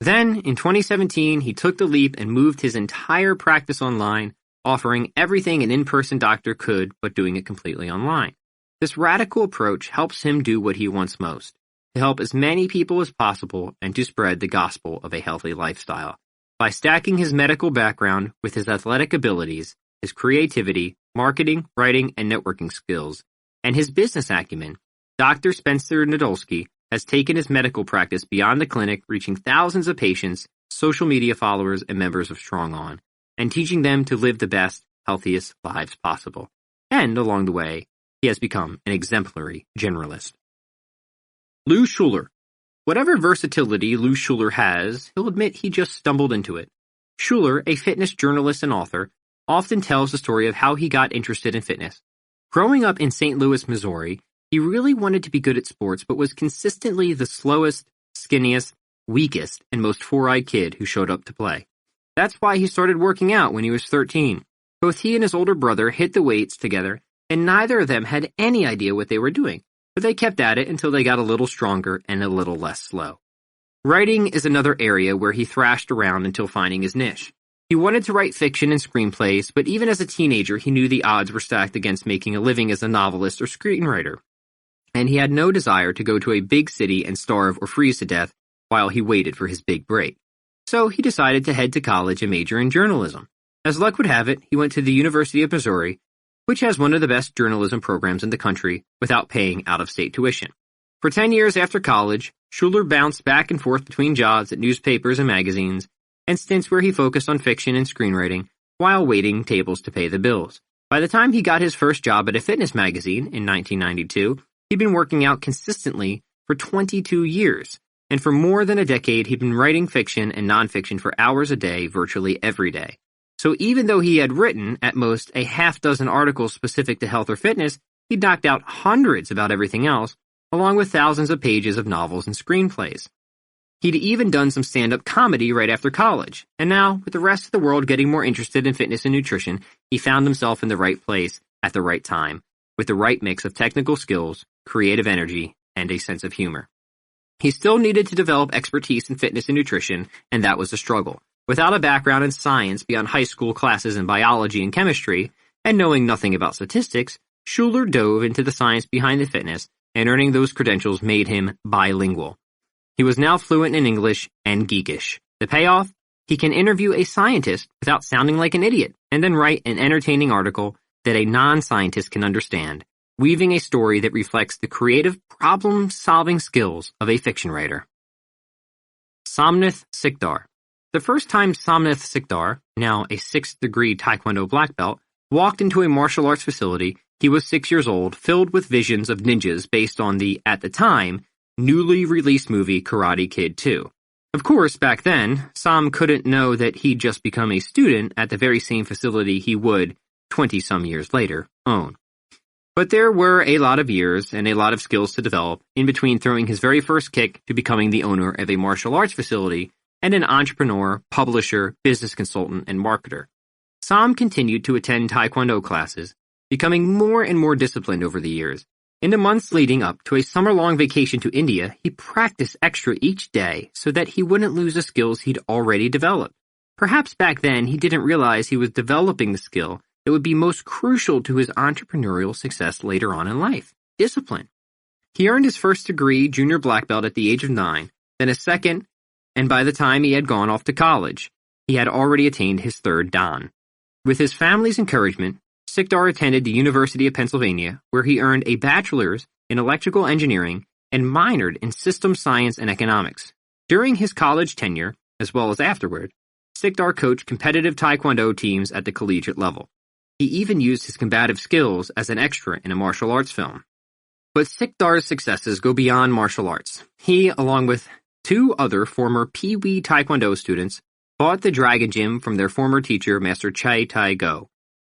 Speaker 2: Then, in 2017, he took the leap and moved his entire practice online, offering everything an in-person doctor could, but doing it completely online. This radical approach helps him do what he wants most, to help as many people as possible and to spread the gospel of a healthy lifestyle. By stacking his medical background with his athletic abilities, his creativity, marketing, writing, and networking skills, and his business acumen, Dr. Spencer Nadolsky has taken his medical practice beyond the clinic, reaching thousands of patients, social media followers, and members of Strong On, and teaching them to live the best, healthiest lives possible. And along the way, he has become an exemplary generalist. Lou Schuler. Whatever versatility Lou Schuler has, he'll admit he just stumbled into it. Schuler, a fitness journalist and author, often tells the story of how he got interested in fitness. Growing up in St. Louis, Missouri, he really wanted to be good at sports, but was consistently the slowest, skinniest, weakest, and most four-eyed kid who showed up to play. That's why he started working out when he was 13. Both he and his older brother hit the weights together, and neither of them had any idea what they were doing, but they kept at it until they got a little stronger and a little less slow. Writing is another area where he thrashed around until finding his niche. He wanted to write fiction and screenplays, but even as a teenager, he knew the odds were stacked against making a living as a novelist or screenwriter. And he had no desire to go to a big city and starve or freeze to death while he waited for his big break. So he decided to head to college and major in journalism. As luck would have it, he went to the University of Missouri, which has one of the best journalism programs in the country, without paying out-of-state tuition. For 10 years after college, Schuler bounced back and forth between jobs at newspapers and magazines, and stints where he focused on fiction and screenwriting while waiting tables to pay the bills. By the time he got his first job at a fitness magazine in 1992, He'd been working out consistently for 22 years, and for more than a decade he'd been writing fiction and nonfiction for hours a day virtually every day. So even though he had written, at most, a half-dozen articles specific to health or fitness, he'd knocked out hundreds about everything else, along with thousands of pages of novels and screenplays. He'd even done some stand-up comedy right after college, and now, with the rest of the world getting more interested in fitness and nutrition, he found himself in the right place at the right time, with the right mix of technical skills, creative energy, and a sense of humor. He still needed to develop expertise in fitness and nutrition, and that was a struggle. Without a background in science beyond high school classes in biology and chemistry, and knowing nothing about statistics, Schuler dove into the science behind the fitness, and earning those credentials made him bilingual. He was now fluent in English and geekish. The payoff? He can interview a scientist without sounding like an idiot, and then write an entertaining article that a non-scientist can understand, weaving a story that reflects the creative problem-solving skills of a fiction writer. Somnath Sikdar. The first time Somnath Sikdar, now a 6th degree Taekwondo black belt, walked into a martial arts facility, he was 6 years old, filled with visions of ninjas based on the, at the time, newly released movie Karate Kid 2. Of course, back then, Som couldn't know that he'd just become a student at the very same facility he would, 20-some years later, own. But there were a lot of years and a lot of skills to develop in between throwing his very first kick to becoming the owner of a martial arts facility and an entrepreneur, publisher, business consultant, and marketer. Som continued to attend Taekwondo classes, becoming more and more disciplined over the years. In the months leading up to a summer-long vacation to India, he practiced extra each day so that he wouldn't lose the skills he'd already developed. Perhaps back then he didn't realize he was developing the skill that would be most crucial to his entrepreneurial success later on in life: discipline. He earned his first degree junior black belt at the age of 9, then a second, and by the time he had gone off to college, he had already attained his third dan. With his family's encouragement, Sikdar attended the University of Pennsylvania, where he earned a bachelor's in electrical engineering and minored in system science and economics. During his college tenure, as well as afterward, Sikdar coached competitive Taekwondo teams at the collegiate level. He even used his combative skills as an extra in a martial arts film. But Sikdar's successes go beyond martial arts. He, along with 2 other former Pee Wee Taekwondo students, bought the Dragon Gym from their former teacher, Master Chai Tai Go.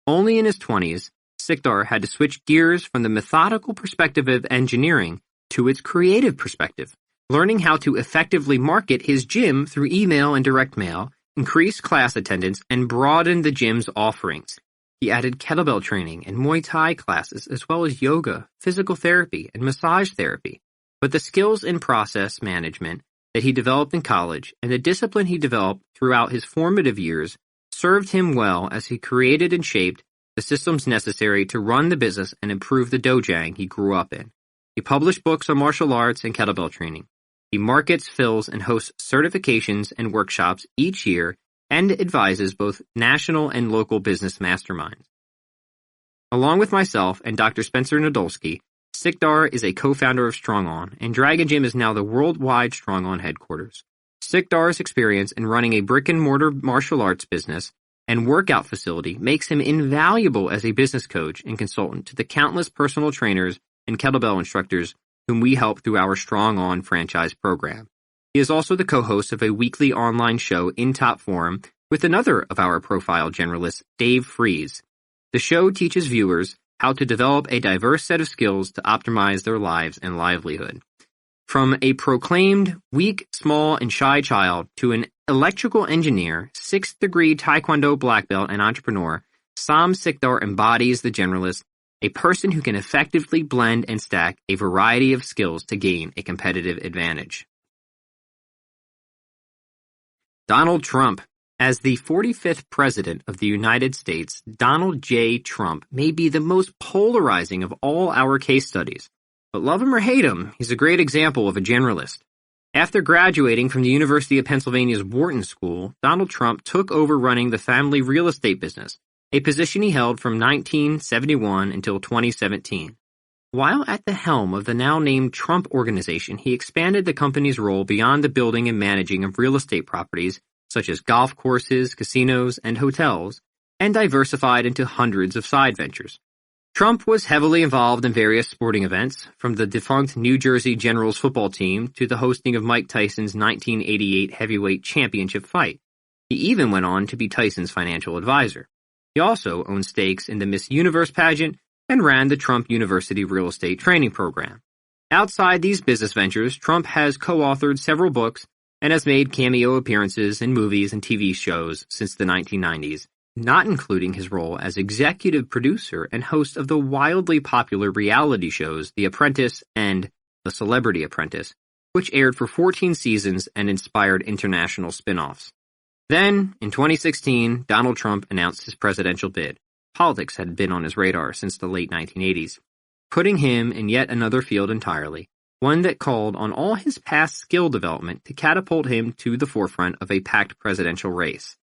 Speaker 2: Only in his 20s, Sikdar had to switch gears from the methodical perspective of engineering to its creative perspective, learning how to effectively market his gym through email and direct mail, increase class attendance, and broaden the gym's offerings. He added kettlebell training and Muay Thai classes, as well as yoga, physical therapy, and massage therapy. But the skills in process management that he developed in college and the discipline he developed throughout his formative years served him well as he created and shaped the systems necessary to run the business and improve the dojang he grew up in. He published books on martial arts and kettlebell training. He markets, fills, and hosts certifications and workshops each year and advises both national and local business masterminds. Along with myself and Dr. Spencer Nadolski, Sikdar is a co-founder of Strong On, and Dragon Gym is now the worldwide Strong On headquarters. Sikdar's experience in running a brick-and-mortar martial arts business and workout facility makes him invaluable as a business coach and consultant to the countless personal trainers and kettlebell instructors whom we help through our Strong On franchise program. He is also the co-host of a weekly online show in Top Form with another of our profile generalists, Dave Freeze. The show teaches viewers how to develop a diverse set of skills to optimize their lives and livelihood. From a proclaimed weak, small, and shy child to an electrical engineer, 6th degree Taekwondo black belt, and entrepreneur, Som Sikdar embodies the generalist, a person who can effectively blend and stack a variety of skills to gain a competitive advantage. Donald Trump. As the 45th President of the United States, Donald J. Trump may be the most polarizing of all our case studies. But love him or hate him, he's a great example of a generalist. After graduating from the University of Pennsylvania's Wharton School, Donald Trump took over running the family real estate business, a position he held from 1971 until 2017. While at the helm of the now-named Trump Organization, he expanded the company's role beyond the building and managing of real estate properties, such as golf courses, casinos, and hotels, and diversified into hundreds of side ventures. Trump was heavily involved in various sporting events, from the defunct New Jersey Generals football team to the hosting of Mike Tyson's 1988 heavyweight championship fight. He even went on to be Tyson's financial advisor. He also owned stakes in the Miss Universe pageant and ran the Trump University real estate training program. Outside these business ventures, Trump has co-authored several books and has made cameo appearances in movies and TV shows since the 1990s, not including his role as executive producer and host of the wildly popular reality shows The Apprentice and The Celebrity Apprentice, which aired for 14 seasons and inspired international spin-offs. Then, in 2016, Donald Trump announced his presidential bid. Politics had been on his radar since the late 1980s, putting him in yet another field entirely, one that called on all his past skill development to catapult him to the forefront of a packed presidential race.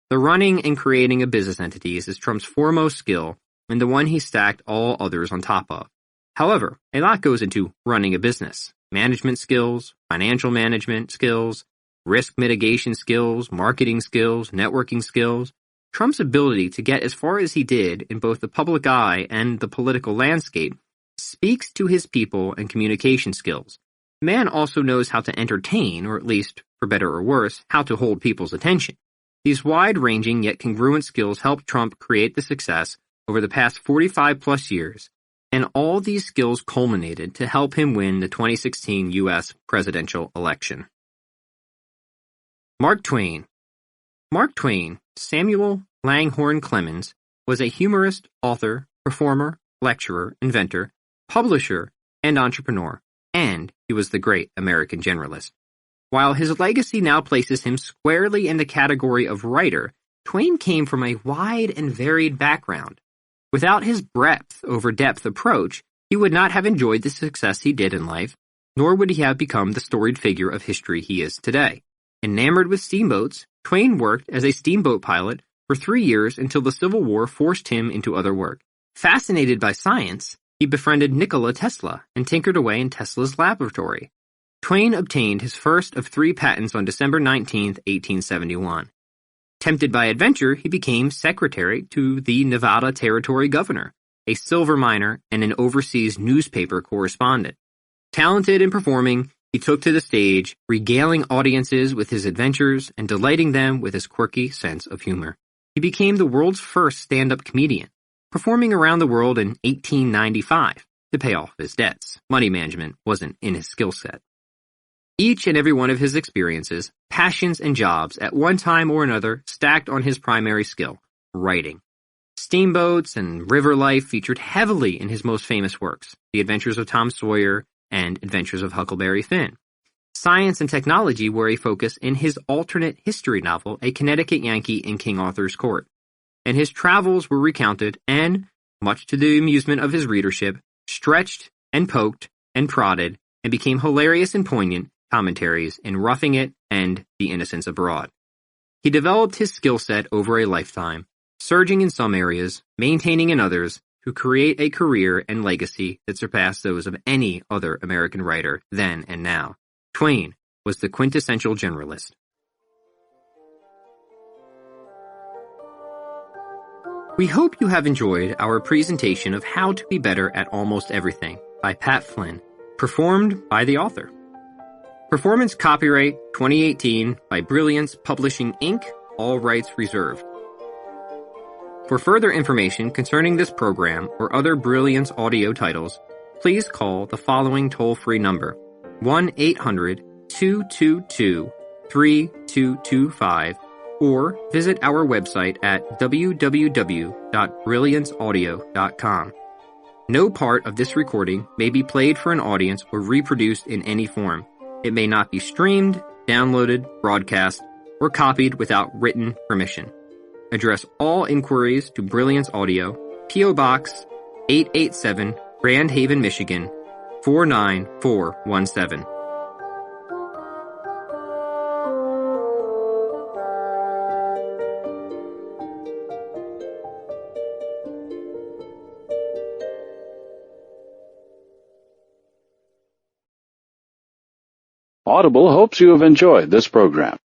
Speaker 2: The running and creating of business entities is Trump's foremost skill and the one he stacked all others on top of. However, a lot goes into running a business: management skills, financial management skills, risk mitigation skills, marketing skills, networking skills. Trump's ability to get as far as he did in both the public eye and the political landscape speaks to his people and communication skills. The man also knows how to entertain, or at least, for better or worse, how to hold people's attention. These wide-ranging yet congruent skills helped Trump create the success over the past 45-plus years, and all these skills culminated to help him win the 2016 U.S. presidential election. Mark Twain. Mark Twain, Samuel Langhorne Clemens, was a humorist, author, performer, lecturer, inventor, publisher, and entrepreneur, and he was the great American generalist. While his legacy now places him squarely in the category of writer, Twain came from a wide and varied background. Without his breadth over depth approach, he would not have enjoyed the success he did in life, nor would he have become the storied figure of history he is today. Enamored with steamboats, Twain worked as a steamboat pilot for 3 years until the Civil War forced him into other work. Fascinated by science, he befriended Nikola Tesla and tinkered away in Tesla's laboratory. Twain obtained his first of 3 patents on December 19, 1871. Tempted by adventure, he became secretary to the Nevada Territory governor, a silver miner, and an overseas newspaper correspondent. Talented in performing, he took to the stage, regaling audiences with his adventures and delighting them with his quirky sense of humor. He became the world's first stand-up comedian, performing around the world in 1895 to pay off his debts. Money management wasn't in his skill set. Each and every one of his experiences, passions, and jobs at one time or another stacked on his primary skill, writing. Steamboats and river life featured heavily in his most famous works, The Adventures of Tom Sawyer and Adventures of Huckleberry Finn. Science and technology were a focus in his alternate history novel, A Connecticut Yankee in King Arthur's Court. And his travels were recounted and, much to the amusement of his readership, stretched and poked and prodded and became hilarious and poignant commentaries in Roughing It and The Innocents Abroad. He developed his skill set over a lifetime, surging in some areas, maintaining in others, to create a career and legacy that surpassed those of any other American writer then and now. Twain was the quintessential generalist. We hope you have enjoyed our presentation of How to Be Better at Almost Everything by Pat Flynn, performed by the author. Performance copyright 2018 by Brilliance Publishing Inc., all rights reserved. For further information concerning this program or other Brilliance audio titles, please call the following toll-free number, 1-800-222-3225, or visit our website at www.brillianceaudio.com. No part of this recording may be played for an audience or reproduced in any form. It may not be streamed, downloaded, broadcast, or copied without written permission. Address all inquiries to Brilliance Audio, P.O. Box 887, Grand Haven, Michigan 49417.
Speaker 1: Audible hopes you have enjoyed this program.